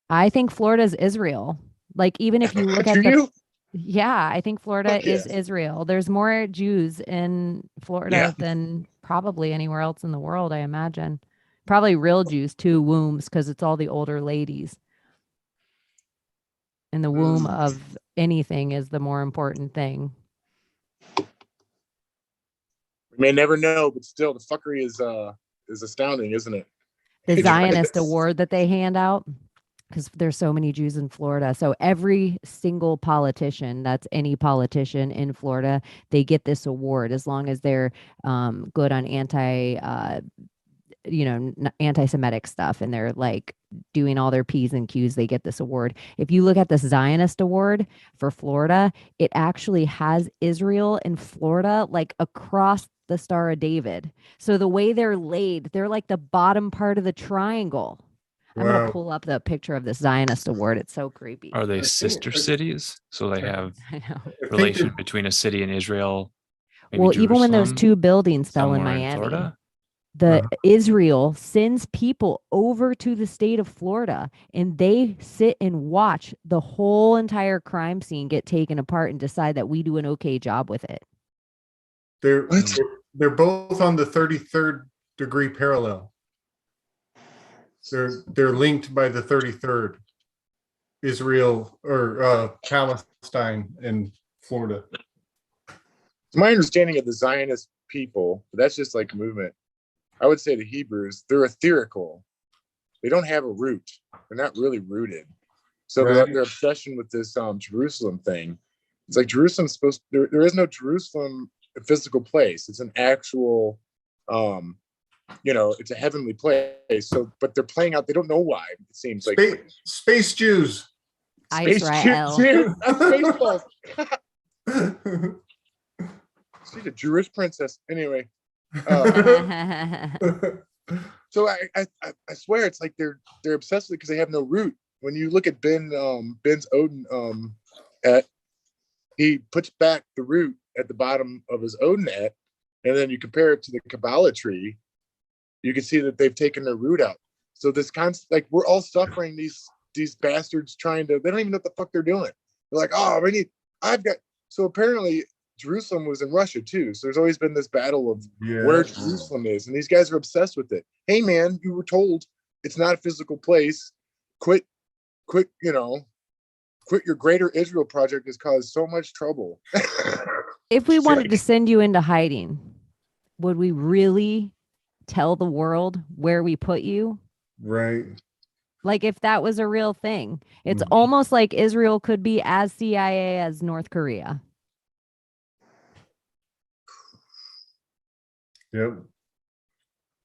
I think Florida is Israel. Like even if you look at I think Florida is Israel. There's more Jews in Florida than probably anywhere else in the world, I imagine. Probably real Jews too, wombs, because it's all the older ladies. And the womb of anything is the more important thing. We may never know, but still, the fuckery is astounding, isn't it? The Zionist award that they hand out, because there's so many Jews in Florida. So every single politician, that's any politician in Florida, they get this award as long as they're good on anti-Semitic stuff, and they're like doing all their P's and Q's, they get this award. If you look at this Zionist award for Florida, it actually has Israel and Florida like across the Star of David. So the way they're laid, they're like the bottom part of the triangle. I'm gonna pull up the picture of this Zionist award. It's so creepy. Are they sister cities? So they have relation between a city and Israel. Well, even when those two buildings fell in Miami, Israel sends people over to the state of Florida, and they sit and watch the whole entire crime scene get taken apart and decide that we do an okay job with it. They're both on the 33rd degree parallel. They're linked by the 33rd. Israel or Palestine and Florida. It's my understanding of the Zionist people, but that's just like a movement. I would say the Hebrews, they're etherical. They don't have a root. They're not really rooted. So their obsession with this Jerusalem thing, it's like Jerusalem's supposed to, there is no Jerusalem physical place. It's an actual, it's a heavenly place. So, but they're playing out, they don't know why, it seems like. Space Jews. Israel. Spaceballs. She's a Jewish princess. Anyway. So I swear it's like they're obsessed with it because they have no root. When you look at Ben's Odin he puts back the root at the bottom of his Odin and then you compare it to the Kabbalah tree, you can see that they've taken their root out. So this concept, like we're all suffering these bastards they don't even know what the fuck they're doing. They're like, so apparently Jerusalem was in Russia too. So there's always been this battle of where Jerusalem is. And these guys are obsessed with it. Hey man, you were told it's not a physical place. Quit, your Greater Israel project has caused so much trouble. If we wanted to send you into hiding, would we really tell the world where we put you? Right. Like if that was a real thing, it's almost like Israel could be as CIA as North Korea. Yep.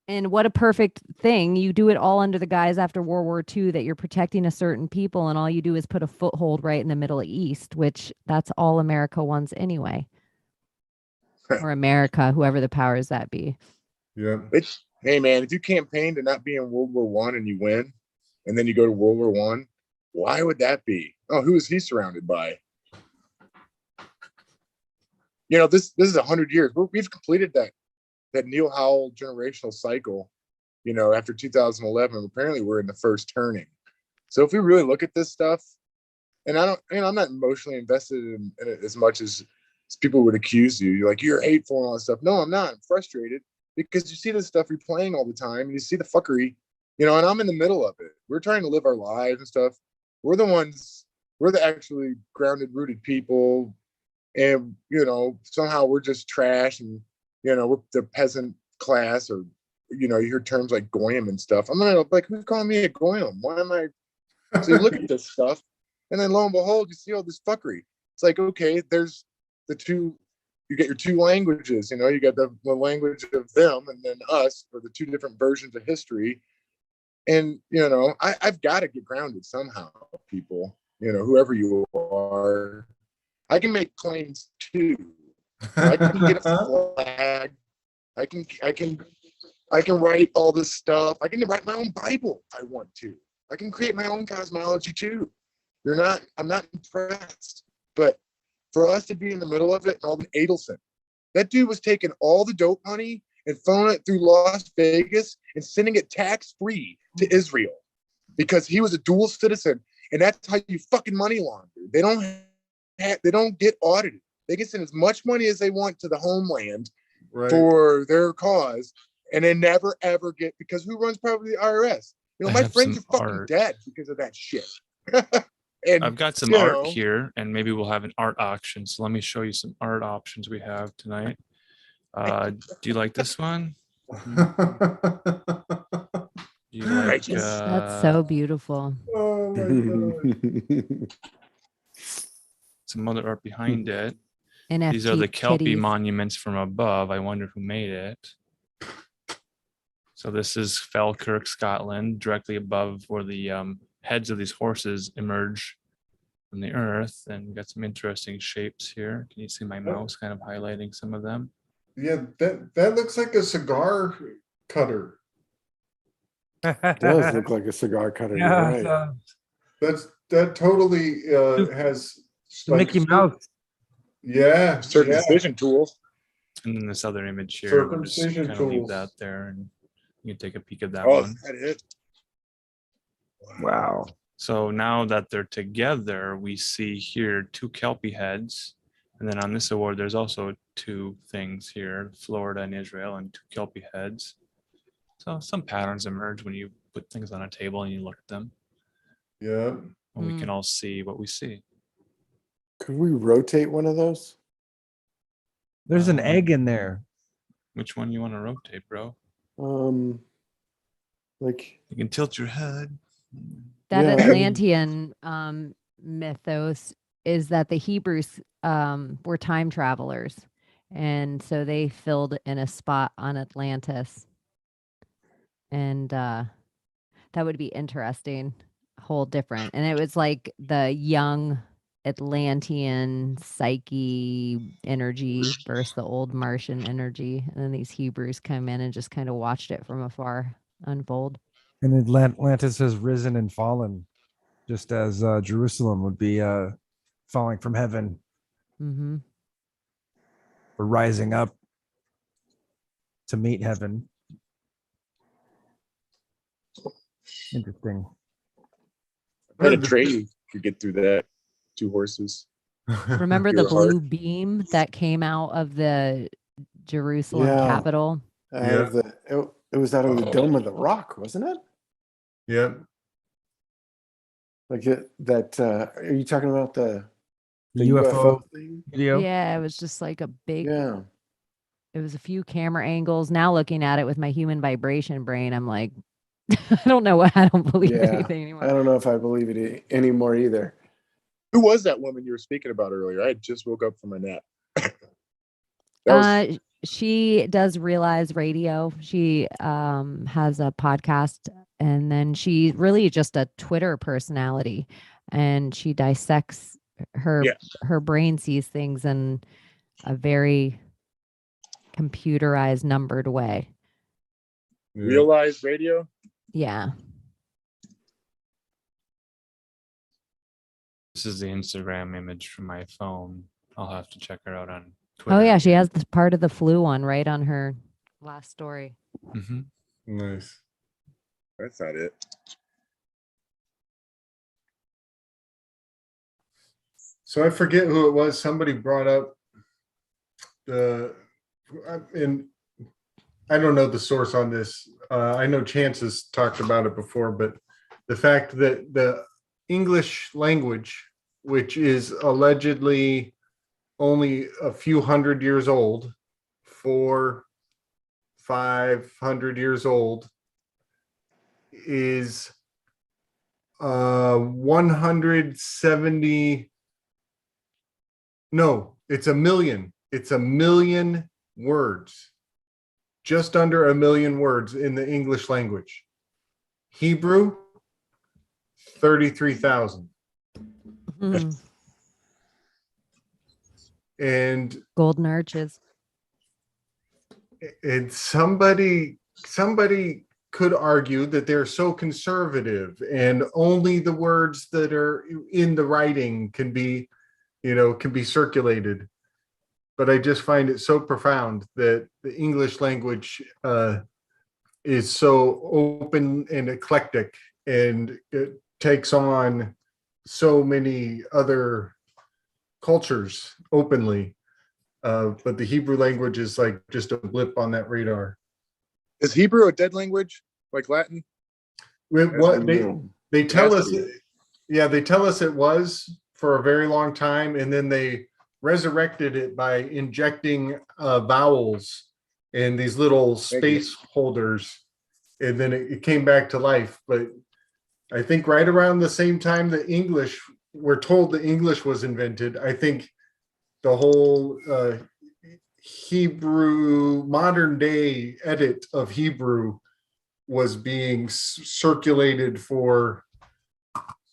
And what a perfect thing. You do it all under the guise after World War II that you're protecting a certain people, and all you do is put a foothold right in the Middle East, which that's all America wants anyway. Or America, whoever the powers that be. Yeah. Hey man, if you campaign to not be in World War One and you win, and then you go to World War One, why would that be? Oh, who is he surrounded by? You know, this is 100 years. We've completed that Neil Howell generational cycle, you know, after 2011. Apparently we're in the first turning. So if we really look at this stuff, and I'm not emotionally invested in it as much as people would accuse you. You're like, you're hateful and all that stuff. No, I'm not. I'm frustrated because you see this stuff replaying all the time and you see the fuckery, you know, and I'm in the middle of it. We're trying to live our lives and stuff. We're the actually grounded, rooted people. And, you know, somehow we're just trash and, you know, we're the peasant class, or, you know, you hear terms like goyim and stuff. I'm not like, who's calling me a goyim? Why am I? So you look at this stuff, and then lo and behold, you see all this fuckery. It's like, okay, there's you get your two languages, you know, you got the language of them and then us, or the two different versions of history. And, you know, I've got to get grounded somehow, people, you know, whoever you are. I can make claims too. I can get a flag. I can write all this stuff. I can write my own Bible if I want to. I can create my own cosmology too. I'm not impressed. But for us to be in the middle of it, and Alden Adelson, that dude was taking all the dope money and throwing it through Las Vegas and sending it tax-free to Israel because he was a dual citizen, and that's how you fucking money launder. They don't get audited. They can send as much money as they want to the homeland for their cause, and they never ever get, because who runs probably the IRS? You know, my friends are fucking dead because of that shit. And I've got some art here, and maybe we'll have an art auction. So let me show you some art options we have tonight. Do you like this one? You like, That's so beautiful. Oh my God. Some other art behind it. NFT These are the Kelpie kitties. monuments from above. I wonder who made it. So this is Falkirk, Scotland, directly above where the heads of these horses emerge from the earth. And we've got some interesting shapes here. Can you see my mouse kind of highlighting some of them? Yeah, that looks like a cigar cutter. It does look like a cigar cutter. Yeah, You're right. That totally has the Mickey Mouse. Yeah, circumcision tools. And then this other image here, we'll just Circumcision kind of leave tools. that there, and you can take a peek at that Oh, one. is that it? Wow. So now that they're together, we see here two Kelpie heads. And then on this award, there's also two things here, Florida and Israel, and two Kelpie heads. So some patterns emerge when you put things on a table and you look at them. Yeah. And we can all see what we see. Could we rotate one of those? There's an egg in there. Which one you want to rotate, bro? Like you can tilt your head. That Yeah. Atlantean mythos is that the Hebrews were time travelers, and so they filled in a spot on Atlantis, and that would be interesting, whole different. And it was like the young Atlantean psyche energy versus the old Martian energy, and then these Hebrews come in and just kind of watched it from afar unfold. And Atlantis has risen and fallen, just as Jerusalem would be falling from heaven Mm-hmm. or rising up to meet heaven. Interesting. I had a trade to get through that. Two horses. Remember the You're hard. blue beam that came out of the Jerusalem Yeah. Capitol? It was out of the Dome of the Rock, wasn't it? Yeah. Like that, are you talking about the UFO thing? video? Yeah, it was just like a big. Yeah. It was a few camera angles. Now looking at it with my human vibration brain, I'm like, I don't know. I don't believe Yeah. anything anymore. I don't know if I believe it anymore either. Who was that woman you were speaking about earlier? I just woke up from a nap. She does Realize Radio. She has a podcast, and then she really just a Twitter personality, and she dissects her brain sees things in a very computerized, numbered way. Realize Radio? Yeah. This is the Instagram image from my phone. I'll have to check her out on Twitter. Oh yeah, she has this part of the flu one right on her last story. Mm-hmm. Nice. That's not it. So I forget who it was. Somebody brought up and I don't know the source on this. I know Chance has talked about it before, but the fact that the English language, which is allegedly only a few hundred years old, 500 years old, is 170. No, it's a million. It's a million words, just under a million words in the English language. Hebrew, 33,000. And golden arches. And somebody could argue that they're so conservative and only the words that are in the writing can be circulated. But I just find it so profound that the English language is so open and eclectic, and it takes on so many other cultures openly. But the Hebrew language is like just a blip on that radar. Is Hebrew a dead language like Latin? What they tell us, they tell us it was for a very long time, and then they resurrected it by injecting vowels in these little space holders, and then it came back to life. But I think right around the same time that we're told the English was invented, I think the whole Hebrew, modern day edit of Hebrew was being circulated for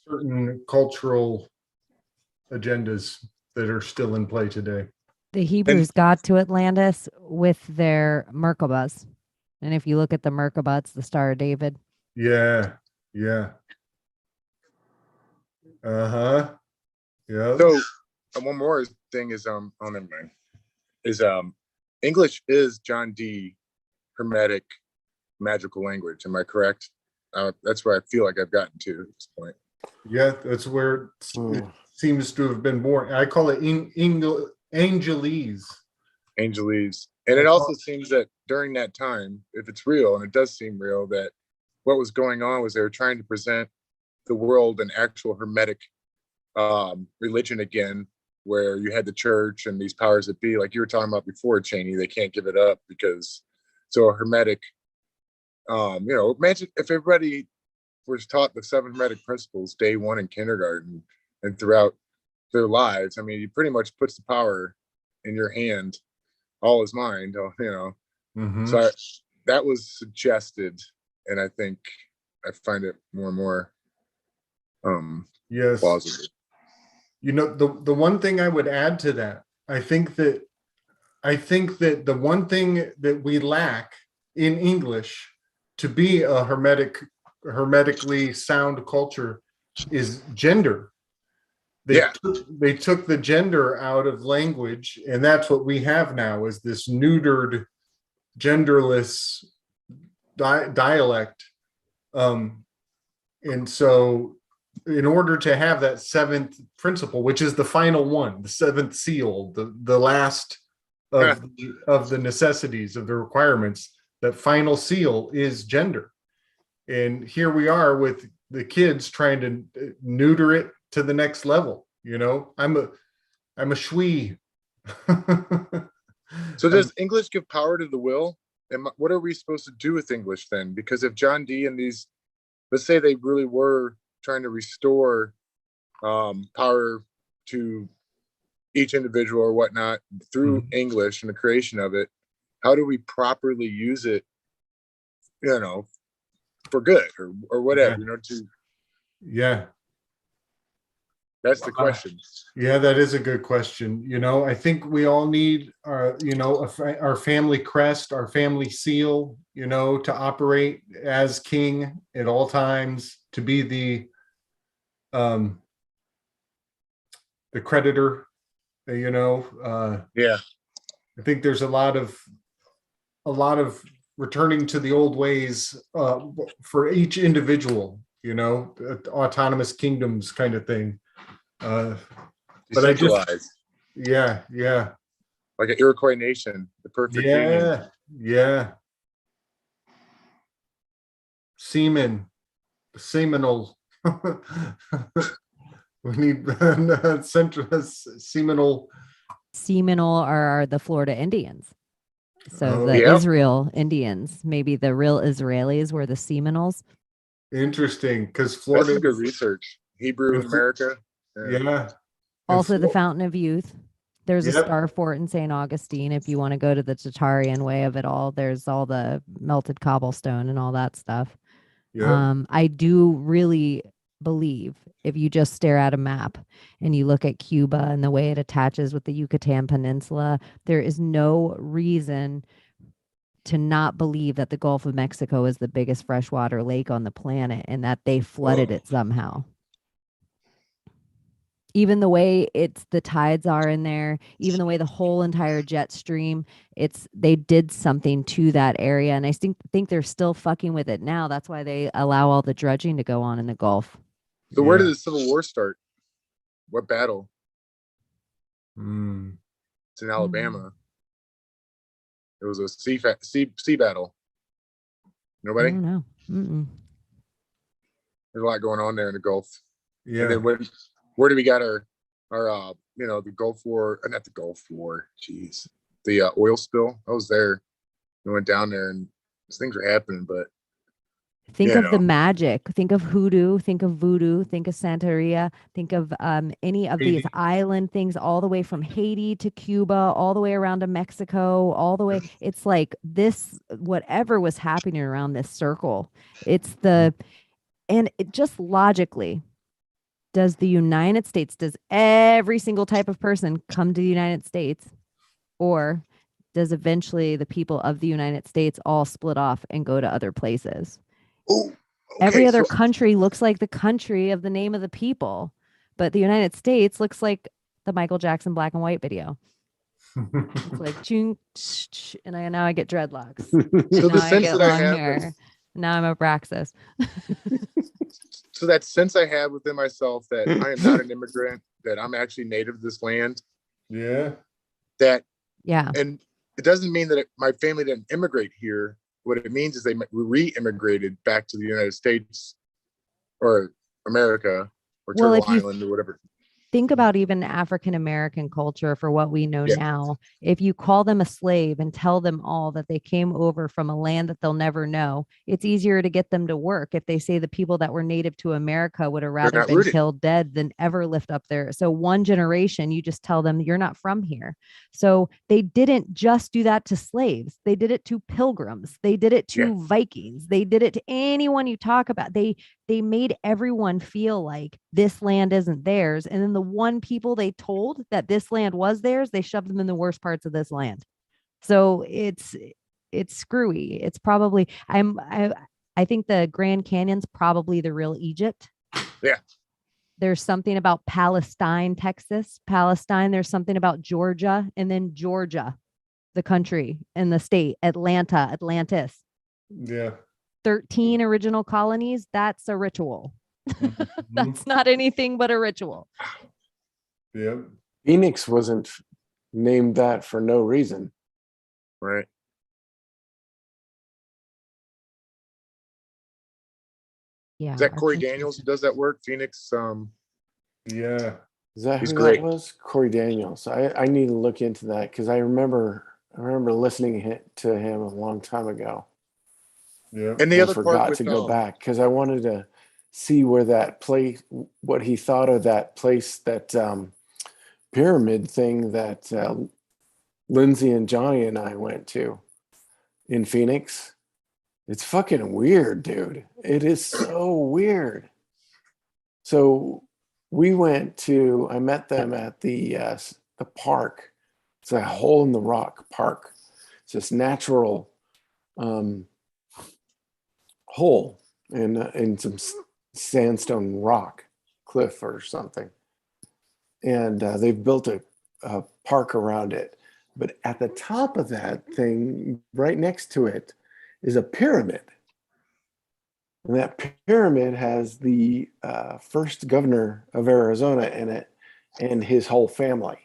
certain cultural agendas that are still in play today. The Hebrews got to Atlantis with their Merkabahs. And if you look at the Merkabah, it's the Star of David. Yeah. Yeah. Uh-huh. Yeah. So one more thing is English is John Dee Hermetic magical language. Am I correct? That's where I feel like I've gotten to at this point. Yeah, that's where it seems to have been born. I call it Angelese. Angelese. And it also seems that during that time, if it's real, and it does seem real, that what was going on was they were trying to present the world an actual Hermetic religion again, where you had the church and these powers that be, like you were talking about before, Cheney, they can't give it up because so a Hermetic, imagine if everybody was taught the 7 Hermetic principles day one in kindergarten and throughout their lives. I mean, he pretty much puts the power in your hand, all is mind, Mm-hmm. So that was suggested, and I think I find it more and more yes, plausible. The one thing I would add to that, I think that the one thing that we lack in English to be a hermetically sound culture is gender. They took the gender out of language, and that's what we have now is this neutered, genderless dialect. And so in order to have that 7th principle, which is the final one, the 7th seal, the last of the necessities of the requirements, that final seal is gender. And here we are with the kids trying to neuter it to the next level. You know, I'm a Shwee. So does English give power to the will? And what are we supposed to do with English then? Because if John Dee and these, let's say they really were trying to restore power to each individual or whatnot through English and the creation of it, how do we properly use it, you know, for good or whatever, you know, to that's the question. Yeah, that is a good question. You know, I think we all need our, you know, our family crest, our family seal, you know, to operate as king at all times, to be the creditor, you know. I think there's a lot of returning to the old ways for each individual, you know, autonomous kingdoms kind of thing. But I just, yeah, like an Iroquois nation, the perfect union. Seminal. We need central seminal. Seminole are the Florida Indians. So Oh, the yeah. Israel Indians, maybe the real Israelis were the Seminoles. Interesting, because That's Florida some good research. Hebrew in America. Yeah. Also the Fountain of Youth. There's a Yep. star fort in St. Augustine. If you want to go to the Tatarian way of it all, there's all the melted cobblestone and all that stuff. Yep. I do really believe if you just stare at a map and you look at Cuba and the way it attaches with the Yucatan Peninsula, there is no reason to not believe that the Gulf of Mexico is the biggest freshwater lake on the planet and that they flooded it somehow. Even the way the tides are in there, even the way the whole entire jet stream, they did something to that area. And I think they're still fucking with it now. That's why they allow all the dredging to go on in the Gulf. So where did the Civil War start? What battle? It's in Alabama. It was a sea battle. Nobody? I don't know. There's a lot going on there in the Gulf. Yeah. And then where do we got our you know, the Gulf War, not the Gulf War, jeez. The oil spill. I was there. We went down there and things were happening, but Think of the magic. Think of hoodoo. Think of voodoo. Think of Santeria. Think of any of these island things, all the way from Haiti to Cuba, all the way around to Mexico, all the way. It's like this, whatever was happening around this circle. And it just logically, does the United States, does every single type of person come to the United States, or does eventually the people of the United States all split off and go to other places? Every other country looks like the country of the name of the people, but the United States looks like the Michael Jackson black and white video. It's like ching, and now I get dreadlocks. So the now I sense get that I long have hair. is- Now I'm a Braxis. so that sense I have within myself that I am not an immigrant, that I'm actually native to this land. Yeah. That yeah. And it doesn't mean that my family didn't immigrate here. What it means is they re-immigrated back to the United States or America or Well, Turtle if you Island or whatever. think about even African American culture for what we know now. If you call them a slave and tell them all that they came over from a land that they'll never know, it's easier to get them to work if they say the people that were native to America would have rather not been rooted. killed dead than ever lift up there. So one generation, you just tell them you're not from here. So they didn't just do that to slaves. They did it to pilgrims. They did it to Vikings. They did it to anyone you talk about. They made everyone feel like this land isn't theirs. And then the one people they told that this land was theirs, they shoved them in the worst parts of this land. So it's screwy. It's probably, I think the Grand Canyon's probably the real Egypt. Yeah. There's something about Palestine, Texas, Palestine. There's something about Georgia, and then Georgia, the country and the state, Atlanta, Atlantis. Yeah. 13 original colonies. That's a ritual. That's not anything but a ritual. Yeah. Phoenix wasn't named that for no reason. Right. Yeah. Is that Corey Arctic- Daniels who does that work? Phoenix. Yeah. Is that He's who great. that was? Corey Daniels. I need to look into that because I remember listening to him a long time ago. Yeah. And the I other part forgot with to go back because I wanted to see where that place, what he thought of that place, that pyramid thing that Lindsay and Johnny and I went to in Phoenix. It's fucking weird, dude. It is so weird. So we I met them at the park. It's a hole in the rock park. It's this natural hole in some sandstone rock cliff or something. And they've built a park around it. But at the top of that thing, right next to it, is a pyramid. And that pyramid has the first governor of Arizona in it and his whole family.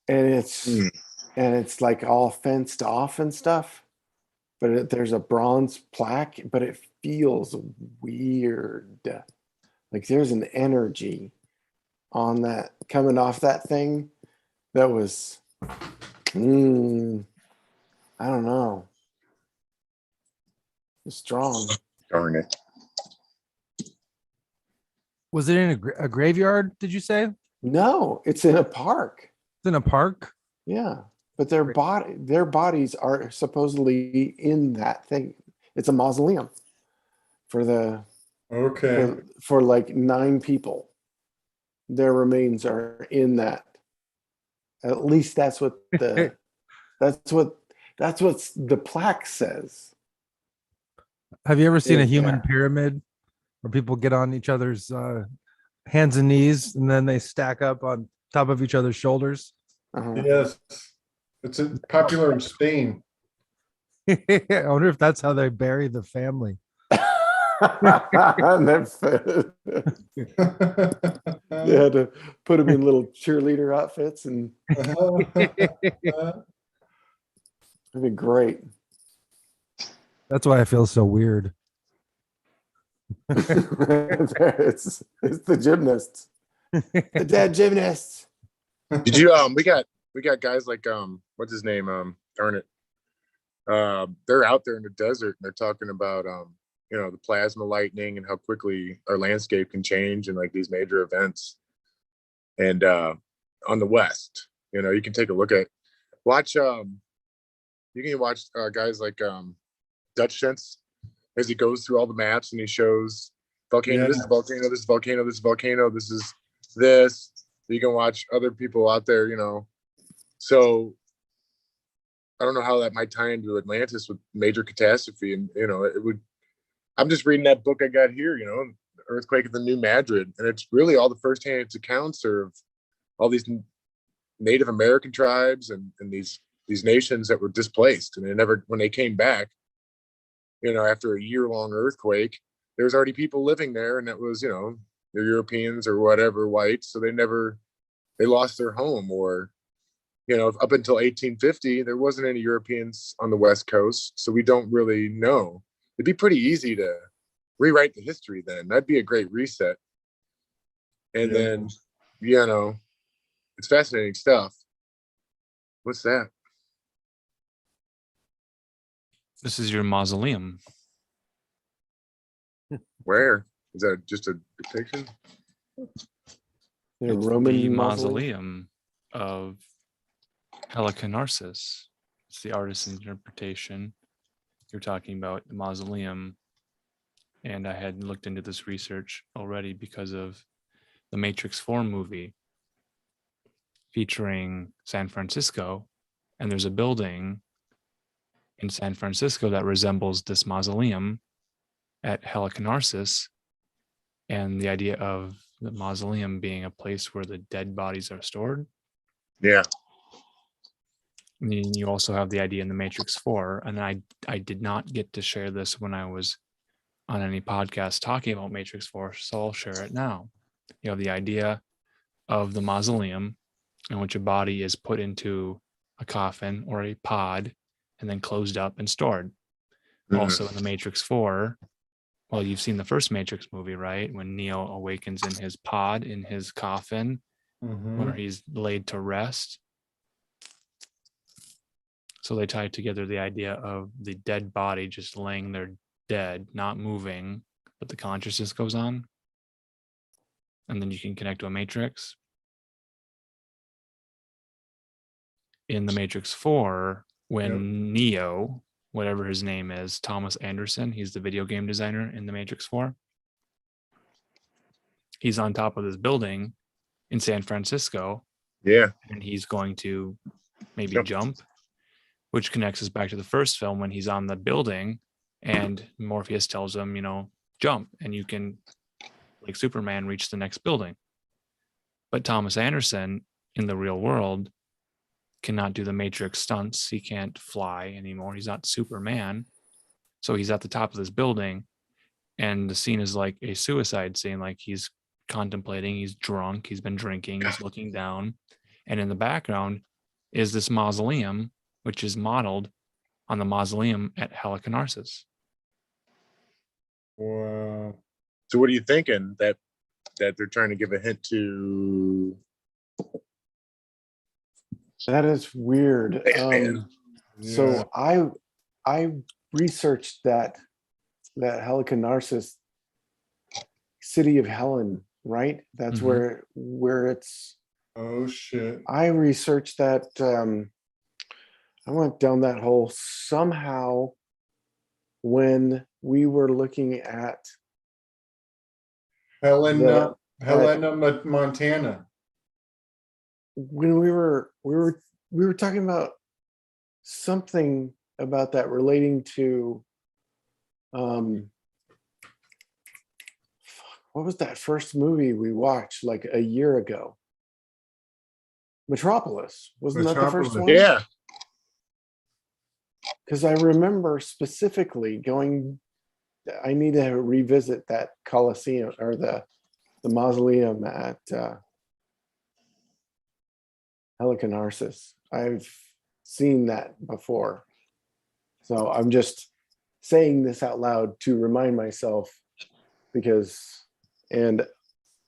And it's like all fenced off and stuff. But there's a bronze plaque, but it feels weird. Like there's an energy on that coming off that thing that was, I don't know, strong. Darn it. Was it in a graveyard? Did you say? No, it's in a park. It's in a park. Yeah, but their bodies are supposedly in that thing. It's a mausoleum for the for like 9 people. Their remains are in that. At least that's what the that's what the plaque says. Have you ever seen a Is human that. pyramid where people get on each other's hands and knees and then they stack up on top of each other's shoulders? Yes. It's popular in Spain. I wonder if that's how they bury the family. And they had to put them in little cheerleader outfits, and it'd be great. That's why I feel so weird. it's the gymnasts, the dead gymnasts. Did you we got guys like what's his name? Darn it. They're out there in the desert and they're talking about the plasma lightning and how quickly our landscape can change in like these major events. And on the west, you can take a look at watch guys like Dutch Sense as he goes through all the maps and he shows volcano, this is volcano, this is volcano, this is volcano, this is this. You can watch other people out there, So I don't know how that might tie into Atlantis with major catastrophe. And, it would, I'm just reading that book I got here, Earthquake of the New Madrid. And it's really all the firsthand accounts are of all these Native American tribes and these nations that were displaced. And when they came back, after a year-long earthquake, there was already people living there. And that was, they're Europeans or whatever, whites. So they lost their home, or, up until 1850, there wasn't any Europeans on the West Coast. So we don't really know. It'd be pretty easy to rewrite the history then. That'd be a great reset. And then, it's fascinating stuff. What's that? This is your mausoleum. Where? Is that just a depiction? The It's Roman the mausoleum? mausoleum of Helicanarsis. It's the artist's interpretation. You're talking about the mausoleum, and I had looked into this research already because of the Matrix 4 movie featuring San Francisco, and there's a building in San Francisco that resembles this mausoleum at Helicanarsis, and the idea of the mausoleum being a place where the dead bodies are stored. Yeah. And then you also have the idea in the Matrix 4, and I did not get to share this when I was on any podcast talking about Matrix 4, so I'll share it now. You have the idea of the mausoleum in which a body is put into a coffin or a pod and then closed up and stored. Also in the Matrix 4, Well, you've seen the first Matrix movie, right? When Neo awakens in his pod, in his coffin, where he's laid to rest. So they tied together the idea of the dead body just laying there dead, not moving, but the consciousness goes on. And then you can connect to a matrix. In the Matrix 4, when Neo, whatever his name is, Thomas Anderson, he's the video game designer in the Matrix 4. He's on top of this building in San Francisco. Yeah. And he's going to maybe jump, which connects us back to the first film when he's on the building and Morpheus tells him, you know, jump and you can, like Superman, reach the next building. But Thomas Anderson in the real world cannot do the Matrix stunts. He can't fly anymore. He's not Superman. So he's at the top of this building and the scene is like a suicide scene. Like he's contemplating, he's drunk, he's been drinking, he's looking down. And in the background is this mausoleum, which is modeled on the mausoleum at Halicarnassus. Wow. So what are you thinking? That they're trying to give a hint to? That is weird. So I researched that Halicarnassus, city of Helen, right? That's where it's. Oh shit! I researched that. I went down that hole somehow when we were looking at Helena, Montana. When we were talking about something about that relating to what was that first movie we watched like a year ago? Metropolis. Wasn't that the first one? Yeah. Because I remember specifically going, I need to revisit that Colosseum or the mausoleum at Halicarnassus. I've seen that before. So I'm just saying this out loud to remind myself because, and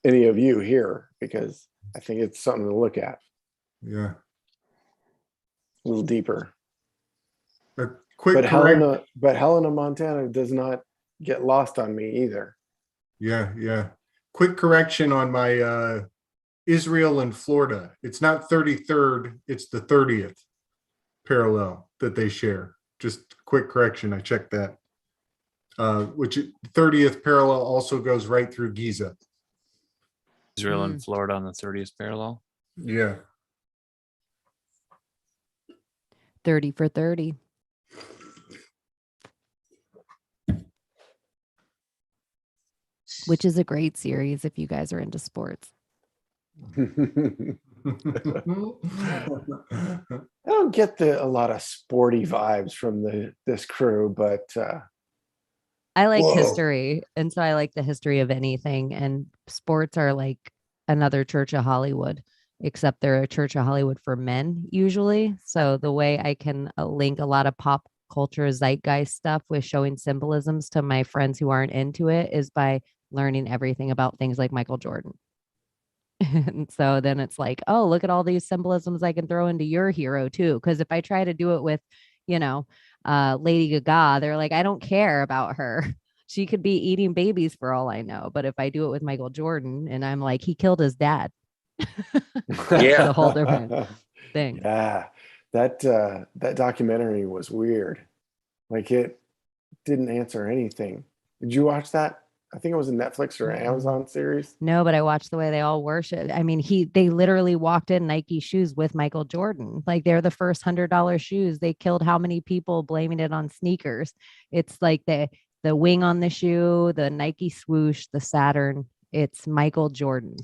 any of you here, because I think it's something to look at. Yeah. A little deeper. Quick But Helena, Montana does not get lost on me either. Yeah. Quick correction on my Israel and Florida. It's not 33rd, it's the 30th parallel that they share. Just quick correction. I checked that. Which 30th parallel also goes right through Giza. Israel and Florida on the 30th parallel. Yeah. 30 for 30. Which is a great series if you guys are into sports. I don't get a lot of sporty vibes from this crew, but I like history, and so I like the history of anything. And sports are like another Church of Hollywood, except they're a Church of Hollywood for men usually. So the way I can link a lot of pop culture zeitgeist stuff with showing symbolisms to my friends who aren't into it is by learning everything about things like Michael Jordan. And so then it's like, oh, look at all these symbolisms I can throw into your hero too. Because if I try to do it with, Lady Gaga, they're like, I don't care about her. She could be eating babies for all I know. But if I do it with Michael Jordan and I'm like, he killed his dad. It's a whole different thing. Yeah, that documentary was weird. Like it didn't answer anything. Did you watch that? I think it was a Netflix or Amazon series. No, but I watched the way they all worship. I mean, they literally walked in Nike shoes with Michael Jordan. Like they're the first $100 shoes. They killed how many people blaming it on sneakers? It's like the wing on the shoe, the Nike swoosh, the Saturn. It's Michael Jordan.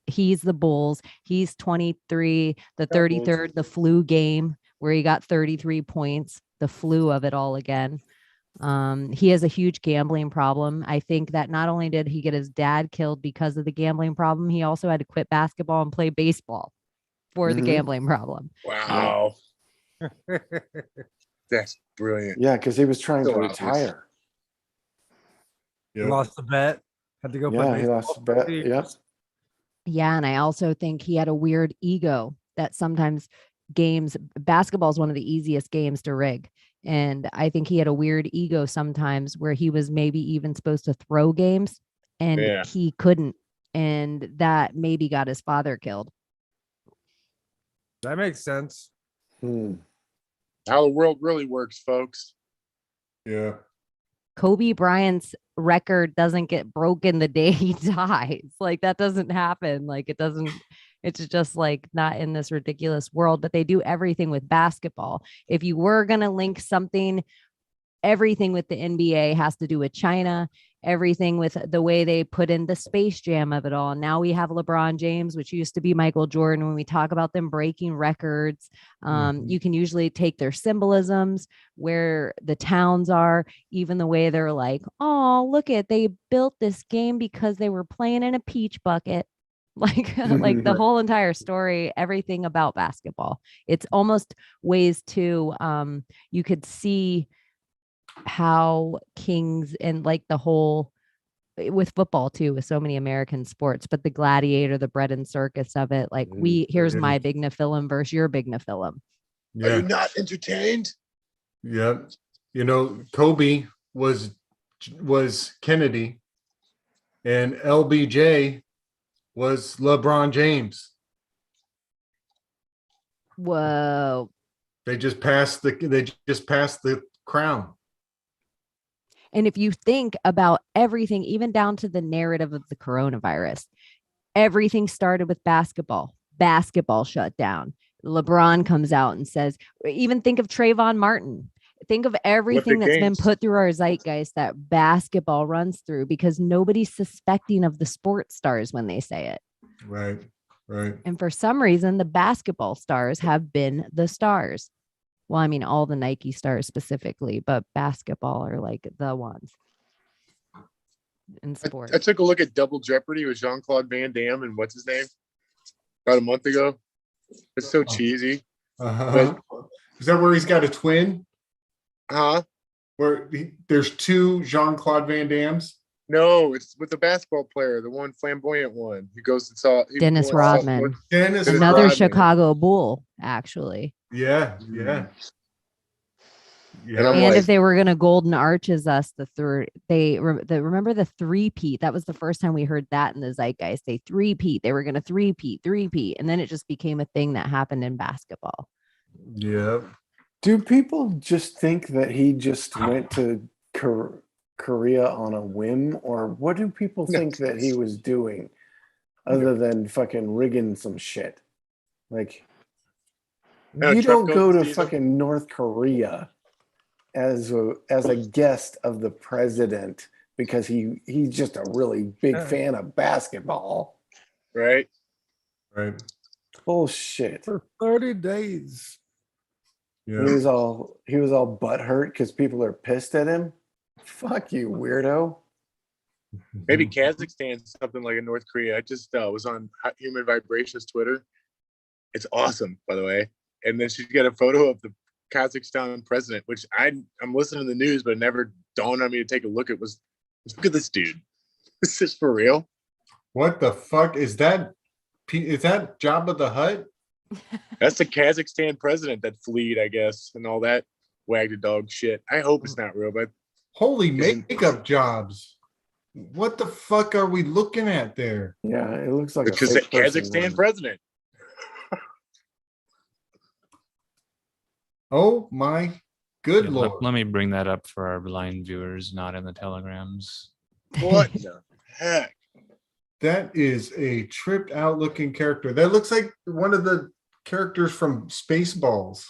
He's the Bulls. He's 23, the 33rd, the flu game where he got 33 points, the flu of it all again. He has a huge gambling problem. I think that not only did he get his dad killed because of the gambling problem, he also had to quit basketball and play baseball for the gambling problem. Wow. That's brilliant. Yeah, because he was trying to retire. Lost the bet. Had to go play Yeah, he baseball. lost the bet. Yep. Yeah, and I also think he had a weird ego that sometimes basketball is one of the easiest games to rig. And I think he had a weird ego sometimes where he was maybe even supposed to throw games and Yeah. he couldn't. And that maybe got his father killed. That makes sense. How the world really works, folks. Yeah. Kobe Bryant's record doesn't get broken the day he dies. Like that doesn't happen. Like it's just like not in this ridiculous world, but they do everything with basketball. If you were going to link something, everything with the NBA has to do with China, everything with the way they put in the Space Jam of it all. Now we have LeBron James, which used to be Michael Jordan. When we talk about them breaking records, you can usually take their symbolisms, where the towns are, even the way they're like, oh, look at, they built this game because they were playing in a peach bucket. Like the whole entire story, everything about basketball. It's almost ways to, you could see how Kings and like the whole with football too, with so many American sports, but the gladiator, the bread and circus of it, like here's my big Nephilim versus your big Nephilim. Are you not entertained? Yeah. You know, Kobe was Kennedy and LBJ was LeBron James. Whoa. They just passed the crown. And if you think about everything, even down to the narrative of the coronavirus, everything started with basketball. Basketball shut down. LeBron comes out and says, even think of Trayvon Martin. Think of everything that's been put through our zeitgeist that basketball runs through, because nobody's suspecting of the sports stars when they say it. Right. Right. And for some reason, the basketball stars have been the stars. Well, I mean, all the Nike stars specifically, but basketball are like the ones in sports. I took a look at Double Jeopardy with Jean-Claude Van Damme and what's his name about a month ago. It's so cheesy. Is that where he's got a twin? Where there's two Jean-Claude Van Dammes? No, it's with the basketball player, the one flamboyant one. He goes and saw Dennis Rodman. Dennis Another Rodman. Chicago Bull, actually. Yeah. And And if they were going to golden arches us, remember the three-peat. That was the first time we heard that in the zeitgeist. They three-peat. They were going to three-peat. And then it just became a thing that happened in basketball. Yeah. Do people just think that he just went to Korea on a whim, or what do people think that he was doing other than fucking rigging some shit? Like, you don't go to fucking North Korea as a guest of the president because he's just a really big fan of basketball. Right. Bullshit. For 30 days. Yeah. He was all butthurt because people are pissed at him. Fuck you, weirdo. Maybe Kazakhstan, something like in North Korea. I just was on Human Vibrations Twitter. It's awesome, by the way. And then she's got a photo of the Kazakhstan president, which I'm listening to the news, but it never dawned on me to take a look. Look at this dude. This is for real. What the fuck is that? Is that Jabba the Hutt? That's the Kazakhstan president that fled, I guess, and all that wag the dog shit. I hope it's not real, but holy makeup jobs. What the fuck are we looking at there? Yeah, it looks like because the Kazakhstan president. Oh my good Yeah, lord. let me bring that up for our blind viewers, not in the telegrams. What the heck? That is a tripped out looking character. That looks like one of the characters from Spaceballs.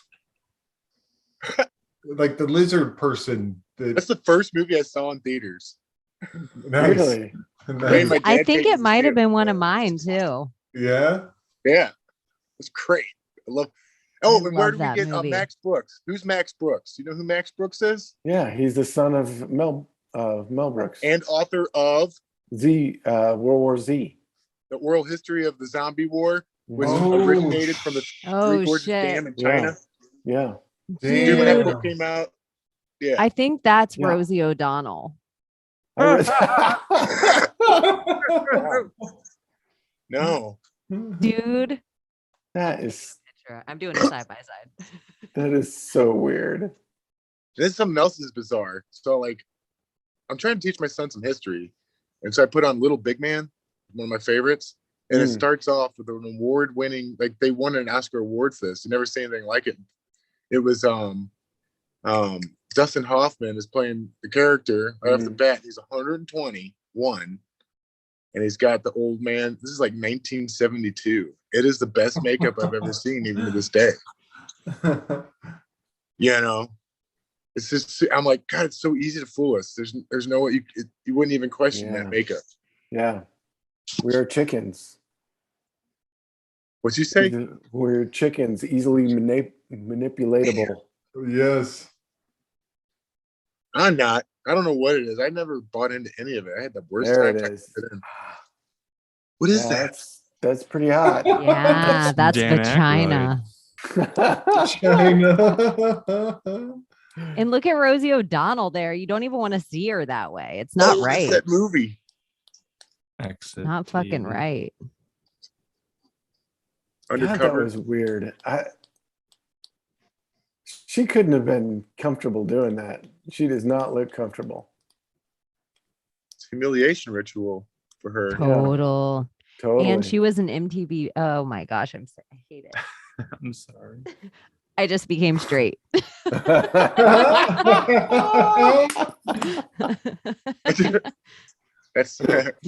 Like the lizard person. That's the first movie I saw in theaters. Nice. Really? Nice. I think it might have been one of mine too. Yeah. Yeah. It's great. I love. Oh, and where love do we that get movie. Max Brooks? Who's Max Brooks? You know who Max Brooks is? Yeah, he's the son of Mel Brooks And author of World War Z. The Oral History of the Zombie War, which Oh, originated from the Three Gorges Dam in China. Yeah. Dude, when that Dude. book came out, yeah. I think that's Yeah. Rosie O'Donnell. No. Dude. That is I'm doing it side by side. that is so weird. This is something else is bizarre. So like, I'm trying to teach my son some history, and so I put on Little Big Man, one of my favorites, and it starts off with an award-winning, like they won an Oscar award for this. You never see anything like it. It was Dustin Hoffman is playing the character right off the bat. He's 121, and he's got the old man. This is like 1972. It is the best makeup I've ever seen, even to this day. You know, it's just, I'm like, God, it's so easy to fool us. There's no way you wouldn't even question that makeup. Yeah. We are chickens. What'd you say? We're chickens, easily manipulatable. Yes. I'm not. I don't know what it is. I never bought into any of it. I had the worst There time. it is. What is Yeah, that? That's pretty hot. Yeah, that's Dan vagina. China. And look at Rosie O'Donnell there. You don't even want to see her that way. It's not right. It's that movie. Exit. Not fucking right. God, that Undercover. was weird. She couldn't have been comfortable doing that. She does not look comfortable. It's a humiliation ritual for her. Total. Totally. And she was an MTV. Oh my gosh, I hate it. I'm sorry. I just became straight. Was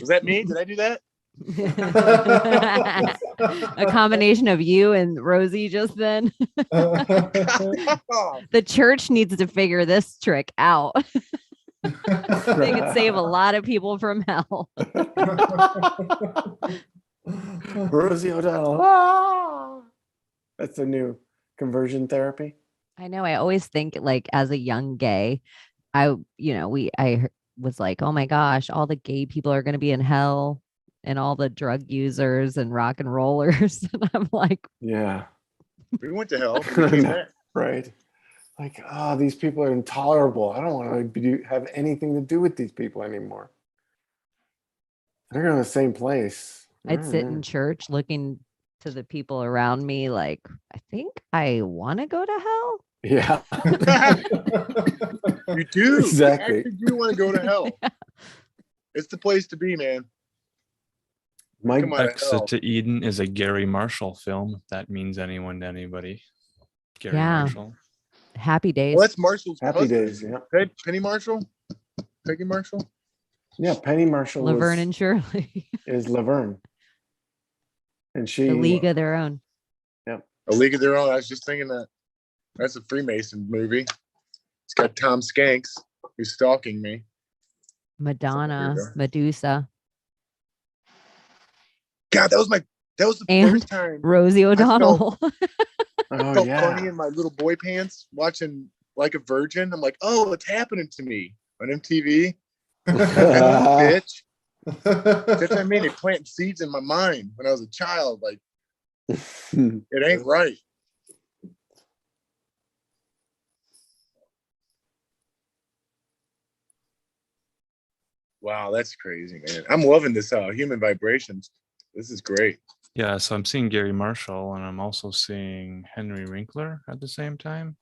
that me? Did I do that? A combination of you and Rosie just then. The church needs to figure this trick out. They could save a lot of people from hell. Rosie O'Donnell. That's a new conversion therapy. I know. I always think like as a young gay, I was like, oh my gosh, all the gay people are going to be in hell and all the drug users and rock and rollers. And I'm like, yeah, we went to hell. Right. Like, oh, these people are intolerable. I don't want to have anything to do with these people anymore. They're in the same place. I'd sit in church looking to the people around me like, I think I want to go to hell. Yeah. You do. Exactly. You actually do want to go to hell. Yeah. It's the place to be, man. Exit to Eden is a Gary Marshall film, if that means anyone to anybody. Gary Marshall. Happy Days. Well, that's Marshall's Happy husband. Days, yeah. Penny Marshall? Peggy Marshall? Yeah, Penny Marshall. Laverne and Shirley. Is Laverne. And she. A League of Their Own. Yeah. A League of Their Own. I was just thinking that. That's a Freemason movie. It's got Tom Skanks, who's stalking me. Madonna, Medusa. God, that was the first time Rosie O'Donnell. I felt funny in my little boy pants watching Like a Virgin. I'm like, oh, it's happening to me on MTV. Bitch. That's what I mean. They planted seeds in my mind when I was a child. Like, it ain't right. Wow, that's crazy, man. I'm loving this Human Vibrations. This is great. Yeah, so I'm seeing Gary Marshall and I'm also seeing Henry Winkler at the same time.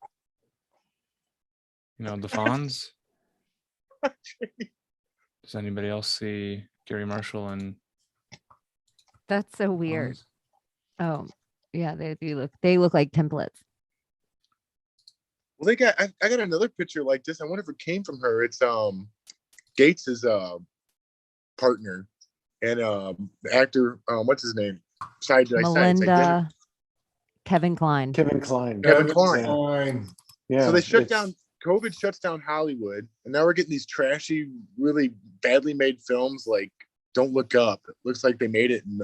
You know, the Fonz. Does anybody else see Gary Marshall and That's so weird. Oh, yeah, they do look like templates. Well, I got another picture like this. I wonder if it came from her. It's Gates's partner and the actor, what's his name? Side by side. Melinda, Kevin Kline. Kevin Kline. Yeah. So they shut down. COVID shuts down Hollywood, and now we're getting these trashy, really badly made films like Don't Look Up. It looks like they made it in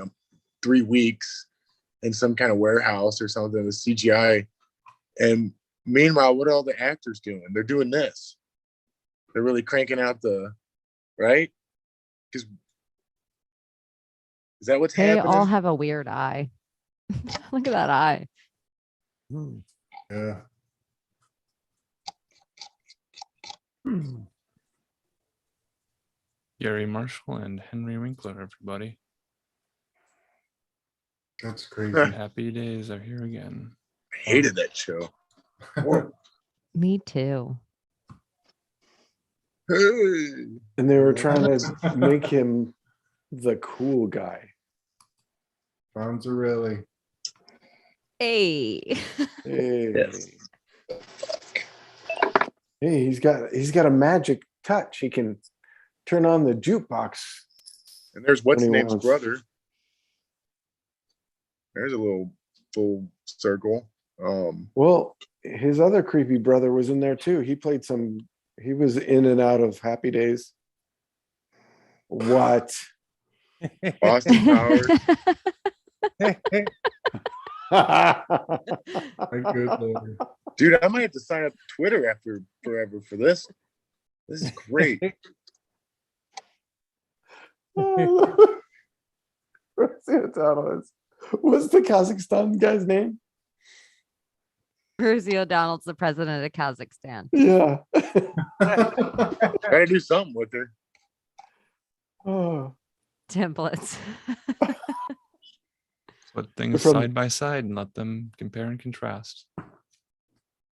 3 weeks in some kind of warehouse or something with CGI. And meanwhile, what are all the actors doing? They're doing this. They're really cranking out right? Because is that what's happening? They all have a weird eye. Look at that eye. Yeah. Gary Marshall and Henry Winkler, everybody. That's crazy. Happy days are here again. I hated that show. Me too. And they were trying to make him the cool guy. Fonzarelli. Hey. Hey. Hey, he's got a magic touch. He can turn on the jukebox. And there's what's when the he name's wants. brother. There's a little full circle. Well, his other creepy brother was in there too. He was in and out of Happy Days. What? Austin Powers. Good Lord. Dude, I might have to sign up to Twitter after forever for this. This is great. What's the Kazakhstan guy's name? Rosie O'Donnell's the president of Kazakhstan. Yeah. Gotta do something with her. Oh. Templates. Put things From- side by side and let them compare and contrast.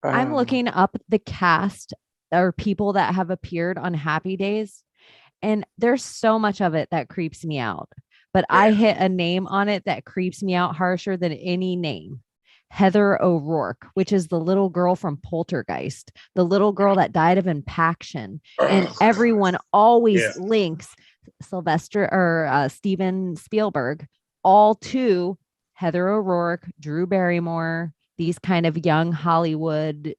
I'm looking up the cast or people that have appeared on Happy Days, and there's so much of it that creeps me out. But I hit a name on it that creeps me out harsher than any name. Heather O'Rourke, which is the little girl from Poltergeist, the little girl that died of impaction. And everyone always links Sylvester or Steven Spielberg all to Heather O'Rourke, Drew Barrymore, these kind of young Hollywood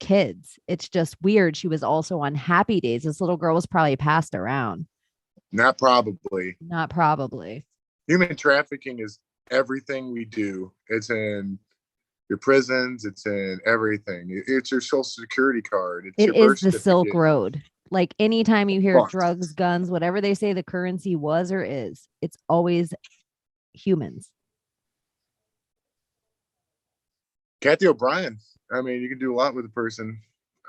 kids. It's just weird. She was also on Happy Days. This little girl was probably passed around. Not probably. Not probably. Human trafficking is everything we do. It's in your prisons. It's in everything. It's your social security card. It's It your is the birth Silk certificate. Road. Like anytime you hear Fuck. drugs, guns, whatever they say the currency was or is, it's always humans. Kathy O'Brien. I mean, you can do a lot with a person.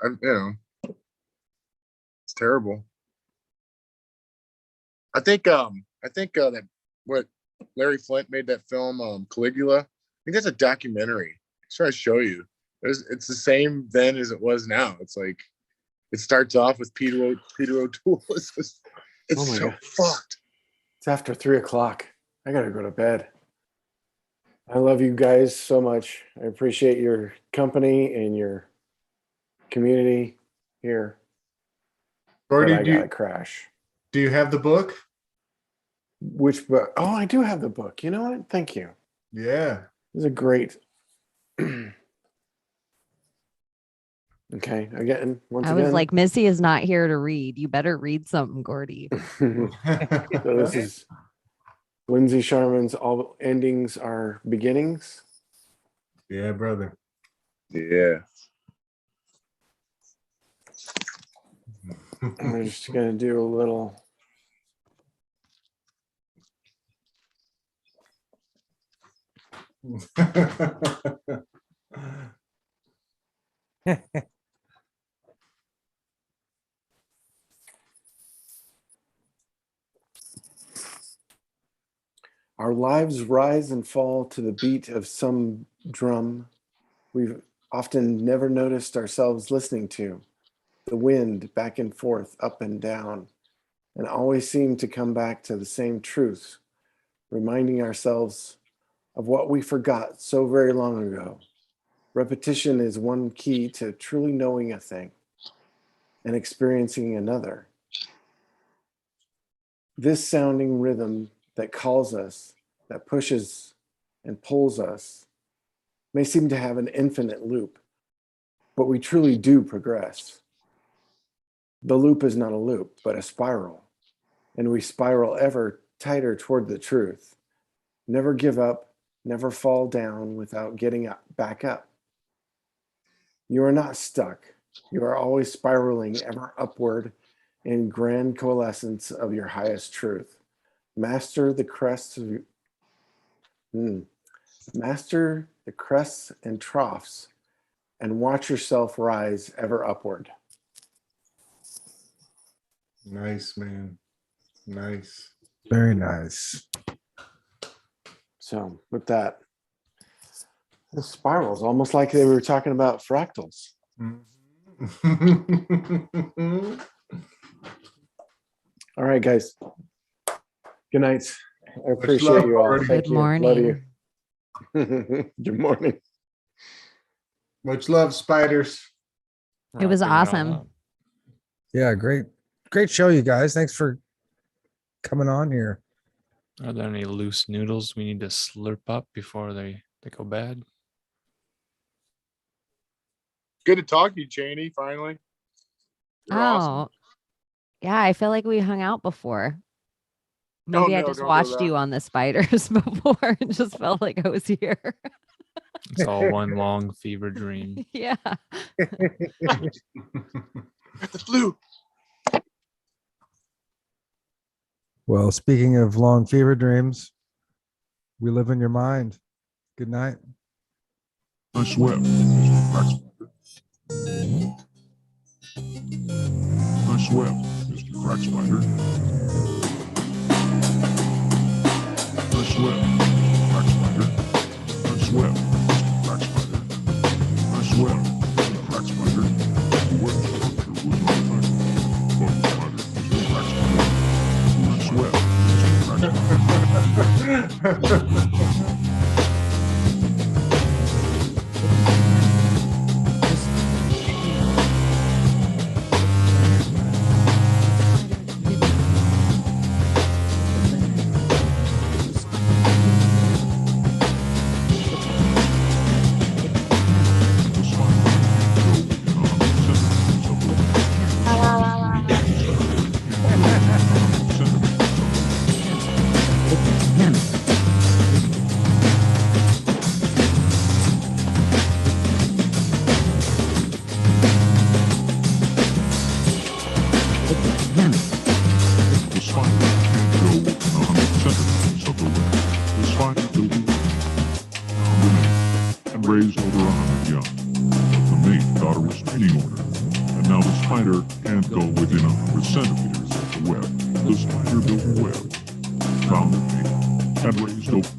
It's terrible. I think that what Larry Flint made that film Caligula. I think that's a documentary. He's trying to show you. It's the same then as it was now. It's like it starts off with Peter O'Toole. It's Oh my so God. fucked. It's after 3:00. I gotta go to bed. I love you guys so much. I appreciate your company and your community here. Gordy, But I gotta crash. Do you have the book? Which book? Oh, I do have the book. You know what? Thank you. Yeah. This is a great. Okay, again, once I again. was like, Missy is not here to read. You better read something, Gordy. So this is Lindsay Sharman's All Endings Are Beginnings. Yeah, brother. Yeah. We're just gonna do a little. Our lives rise and fall to the beat of some drum we've often never noticed ourselves listening to. The wind back and forth, up and down, and always seem to come back to the same truth, reminding ourselves of what we forgot so very long ago. Repetition is one key to truly knowing a thing and experiencing another. This sounding rhythm that calls us, that pushes and pulls us, may seem to have an infinite loop, but we truly do progress. The loop is not a loop, but a spiral, and we spiral ever tighter toward the truth. Never give up, never fall down without getting up, back up. You are not stuck. You are always spiraling ever upward in grand coalescence of your highest truth. Master the crests Master the crests and troughs and watch yourself rise ever upward. Nice, man. Nice. Very nice. So with that, the spirals, almost like they were talking about fractals. All right, guys. Good night. I appreciate love, you all. Marty. Thank Good you. Love you. Good morning. Much love, spiders. It was Rocking it all awesome. out. Yeah, great show, you guys. Thanks for coming on here. Are there any loose noodles we need to slurp up before they go bad? Good to talk to you, Cheney, finally. You're Oh, awesome. yeah. I feel like we hung out before. No, Maybe I no, just don't go watched that. you on the spiders before and just felt like I was here. It's all one long fever dream. Yeah. The flu. Well, speaking of long fever dreams, we live in your mind. Good night. Nice web, Mr. Crackspider. Nice web, Mr. Crackspider. Nice web, Mr. Crackspider. Nice web, Mr. Crackspider. Nice web, Mr. Crackspider. The web structure was not affected. Bug spider, Mr. Crackspider. Nice web, Mr. Crackspider. The spider can't go within 100 centimeters of the web. The spider will be found in it and raised over 100 young. The mate got a restraining order, and now the spider can't go within 100 centimeters of the web. The spider built a web, found the mate, and raised over